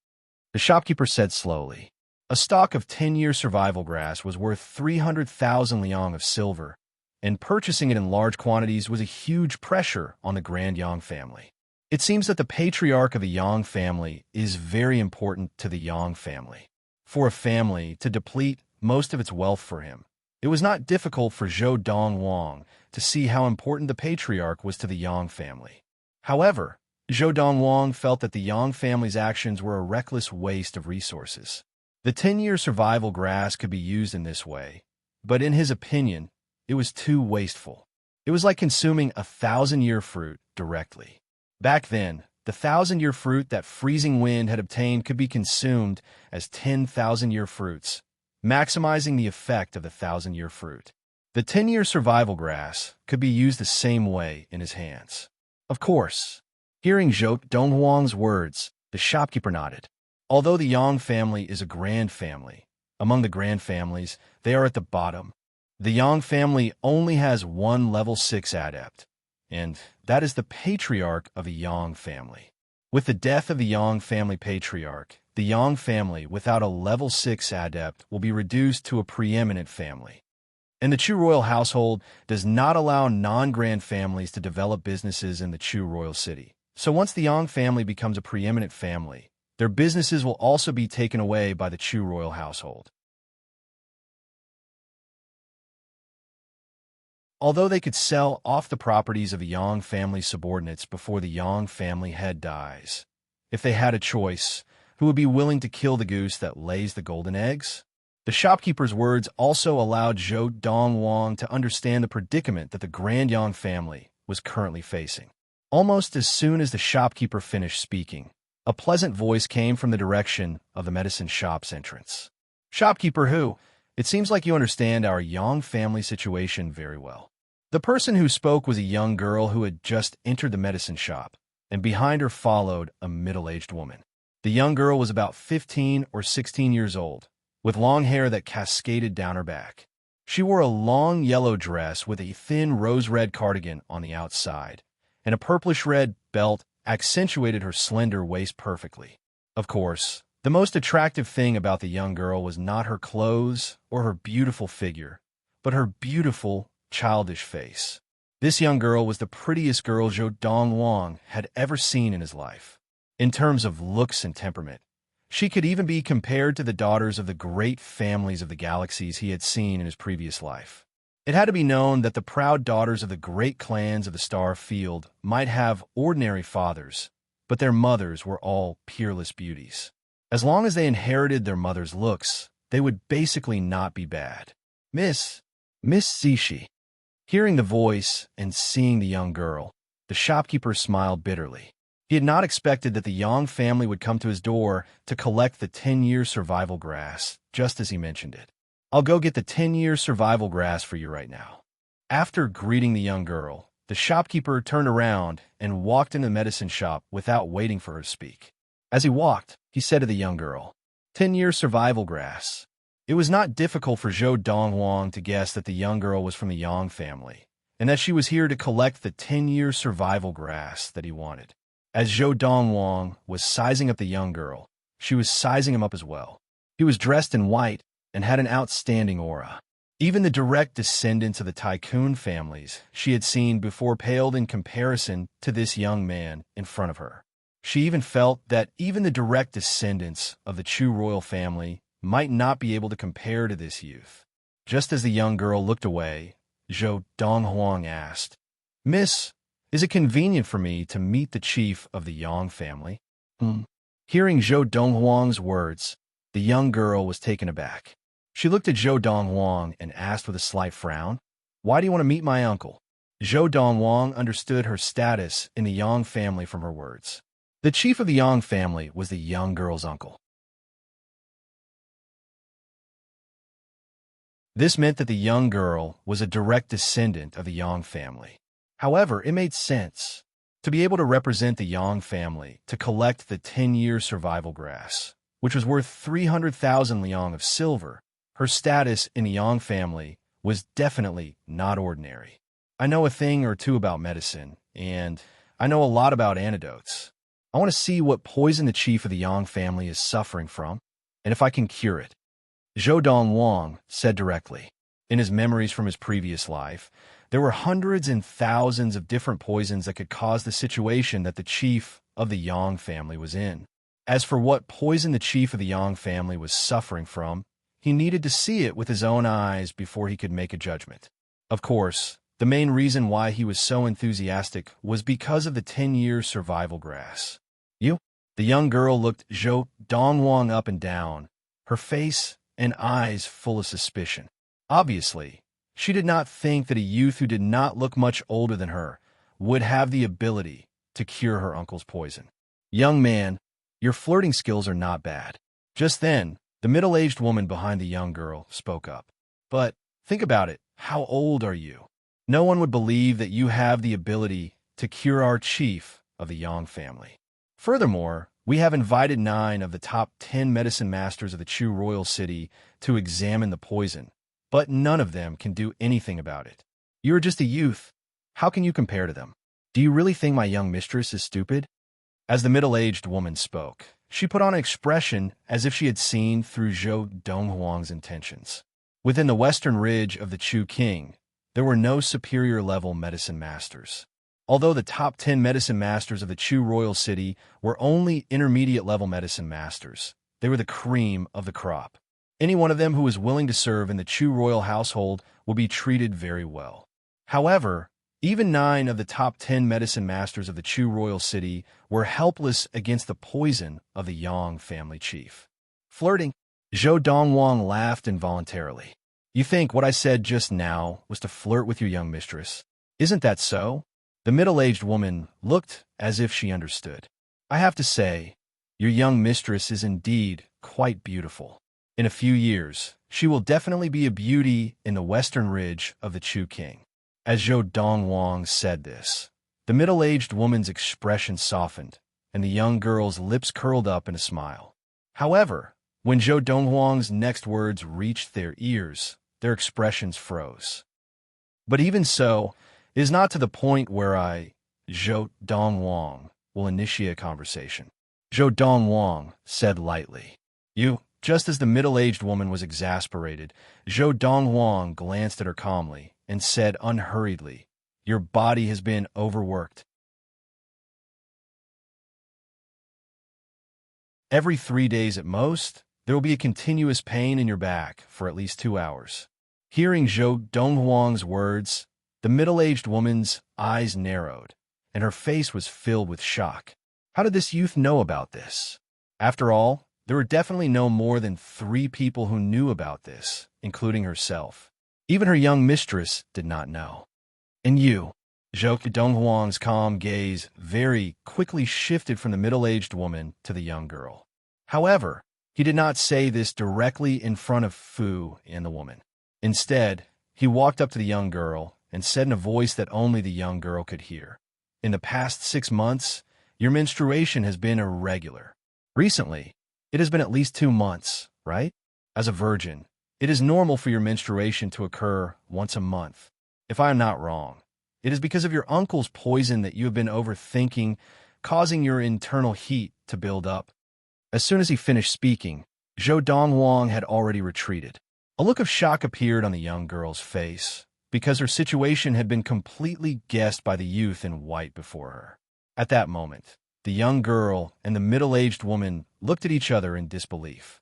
The shopkeeper said slowly, "A stock of 10-year survival grass was worth 300,000 liang of silver, and purchasing it in large quantities was a huge pressure on the Grand Yang family. It seems that the patriarch of the Yang family is very important to the Yang family. For a family to deplete most of its wealth for him, it was not difficult for Zhou Donghuang to see how important the patriarch was to the Yang family. However, Zhou Donghuang felt that the Yang family's actions were a reckless waste of resources. The 10-year survival grass could be used in this way, but in his opinion, it was too wasteful. It was like consuming a 1,000-year fruit directly. Back then, the 1,000-year fruit that freezing wind had obtained could be consumed as 10,000-year fruits, maximizing the effect of the 1,000-year fruit. The 10-year survival grass could be used the same way in his hands. Of course, hearing Zhou Donghuang's words, the shopkeeper nodded. Although the Yang family is a grand family, among the grand families, they are at the bottom. The Yang family only has one level 6 adept, and that is the patriarch of the Yang family. With the death of the Yang family patriarch, the Yang family without a level 6 adept will be reduced to a preeminent family. And the Chu royal household does not allow non-grand families to develop businesses in the Chu royal city. So once the Yang family becomes a preeminent family, their businesses will also be taken away by the Chu royal household. Although they could sell off the properties of the Yang family's subordinates before the Yang family head dies, if they had a choice, who would be willing to kill the goose that lays the golden eggs? The shopkeeper's words also allowed Zhou Donghuang to understand the predicament that the Grand Yang family was currently facing. Almost as soon as the shopkeeper finished speaking, a pleasant voice came from the direction of the medicine shop's entrance. "Shopkeeper who? It seems like you understand our Yang family situation very well." The person who spoke was a young girl who had just entered the medicine shop, and behind her followed a middle-aged woman. The young girl was about 15 or 16 years old, with long hair that cascaded down her back. She wore a long yellow dress with a thin rose-red cardigan on the outside, and a purplish-red belt accentuated her slender waist perfectly. Of course, the most attractive thing about the young girl was not her clothes or her beautiful figure, but her beautiful, childish face. This young girl was the prettiest girl Zhou Donghuang had ever seen in his life. In terms of looks and temperament, she could even be compared to the daughters of the great families of the galaxies he had seen in his previous life. It had to be known that the proud daughters of the great clans of the Star Field might have ordinary fathers, but their mothers were all peerless beauties. As long as they inherited their mother's looks, they would basically not be bad. Miss Zishi." Hearing the voice and seeing the young girl, the shopkeeper smiled bitterly. He had not expected that the Yang family would come to his door to collect the 10-year survival grass, just as he mentioned it. "I'll go get the 10-year survival grass for you right now." After greeting the young girl, the shopkeeper turned around and walked into the medicine shop without waiting for her to speak. As he walked, he said to the young girl, "10-year survival grass." It was not difficult for Zhou Donghuang to guess that the young girl was from the Yang family, and that she was here to collect the 10-year survival grass that he wanted. As Zhou Donghuang was sizing up the young girl, she was sizing him up as well. He was dressed in white and had an outstanding aura. Even the direct descendants of the tycoon families she had seen before paled in comparison to this young man in front of her. She even felt that even the direct descendants of the Chu royal family might not be able to compare to this youth. Just as the young girl looked away, Zhou Donghuang asked, "Miss, is it convenient for me to meet the chief of the Yang family?" Hearing Zhou Donghuang's words, the young girl was taken aback. She looked at Zhou Donghuang and asked with a slight frown, "Why do you want to meet my uncle?" Zhou Donghuang understood her status in the Yang family from her words. The chief of the Yang family was the young girl's uncle. This meant that the young girl was a direct descendant of the Yang family. However, it made sense. To be able to represent the Yang family, to collect the 10-year survival grass, which was worth 300,000 liang of silver. Her status in the Yang family was definitely not ordinary. I know a thing or two about medicine, and I know a lot about antidotes. I want to see what poison the chief of the Yang family is suffering from, and if I can cure it. Zhou Donghuang said directly. In his memories from his previous life, there were hundreds and thousands of different poisons that could cause the situation that the chief of the Yang family was in. As for what poison the chief of the Yang family was suffering from, he needed to see it with his own eyes before he could make a judgment. Of course, the main reason why he was so enthusiastic was because of the 10-year survival grass. You? The young girl looked Zhou Donghuang up and down, her face and eyes full of suspicion. Obviously, she did not think that a youth who did not look much older than her would have the ability to cure her uncle's poison. Young man, your flirting skills are not bad. Just then, the middle-aged woman behind the young girl spoke up. But think about it. How old are you? No one would believe that you have the ability to cure our chief of the Yang family. Furthermore, we have invited 9 of the top 10 medicine masters of the Chu royal city to examine the poison, but none of them can do anything about it. You are just a youth. How can you compare to them? Do you really think my young mistress is stupid? As the middle-aged woman spoke, she put on an expression as if she had seen through Zhou Donghuang's intentions. Within the western ridge of the Chu king, there were no superior-level medicine masters. Although the top 10 medicine masters of the Chu royal city were only intermediate-level medicine masters, they were the cream of the crop. Any one of them who was willing to serve in the Chu royal household would be treated very well. However, even 9 of the top 10 medicine masters of the Chu royal city were helpless against the poison of the Yang family chief. Flirting? Zhou Donghuang laughed involuntarily. You think what I said just now was to flirt with your young mistress? Isn't that so? The middle-aged woman looked as if she understood. I have to say, your young mistress is indeed quite beautiful. In a few years, she will definitely be a beauty in the western ridge of the Chu king. As Zhou Donghuang said this, the middle-aged woman's expression softened, and the young girl's lips curled up in a smile. However, when Zhou Donghuang's next words reached their ears, their expressions froze. But even so, it is not to the point where Zhou Donghuang, will initiate a conversation. Zhou Donghuang said lightly. You, just as the middle-aged woman was exasperated, Zhou Donghuang glanced at her calmly and said unhurriedly, your body has been overworked. Every 3 days at most, there will be a continuous pain in your back for at least 2 hours. Hearing Zhou Donghuang's words, the middle-aged woman's eyes narrowed, and her face was filled with shock. How did this youth know about this? After all, there were definitely no more than 3 people who knew about this, including herself. Even her young mistress did not know. And you? Zhou Donghuang's calm gaze very quickly shifted from the middle-aged woman to the young girl. However, he did not say this directly in front of Fu and the woman. Instead, he walked up to the young girl and said in a voice that only the young girl could hear, in the past 6 months, your menstruation has been irregular. Recently, it has been at least 2 months, right? As a virgin, it is normal for your menstruation to occur once a month. If I am not wrong, it is because of your uncle's poison that you have been overthinking, causing your internal heat to build up. As soon as he finished speaking, Zhou Donghuang had already retreated. A look of shock appeared on the young girl's face, because her situation had been completely guessed by the youth in white before her. At that moment, the young girl and the middle-aged woman looked at each other in disbelief.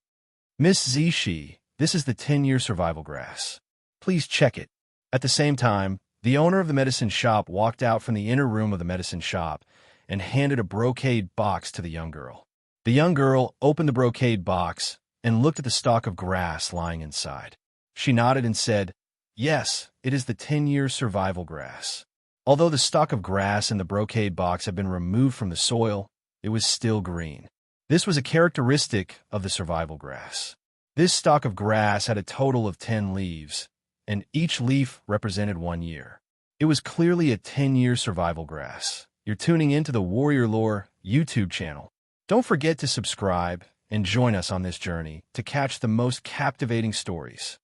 Miss Zishi, this is the 10-year survival grass. Please check it. At the same time, the owner of the medicine shop walked out from the inner room of the medicine shop and handed a brocade box to the young girl. The young girl opened the brocade box and looked at the stalk of grass lying inside. She nodded and said, yes, it is the 10-year survival grass. Although the stalk of grass in the brocade box had been removed from the soil, it was still green. This was a characteristic of the survival grass. This stalk of grass had a total of 10 leaves, and each leaf represented 1 year. It was clearly a 10-year survival grass. You're tuning into the Warrior Lore YouTube channel. Don't forget to subscribe and join us on this journey to catch the most captivating stories.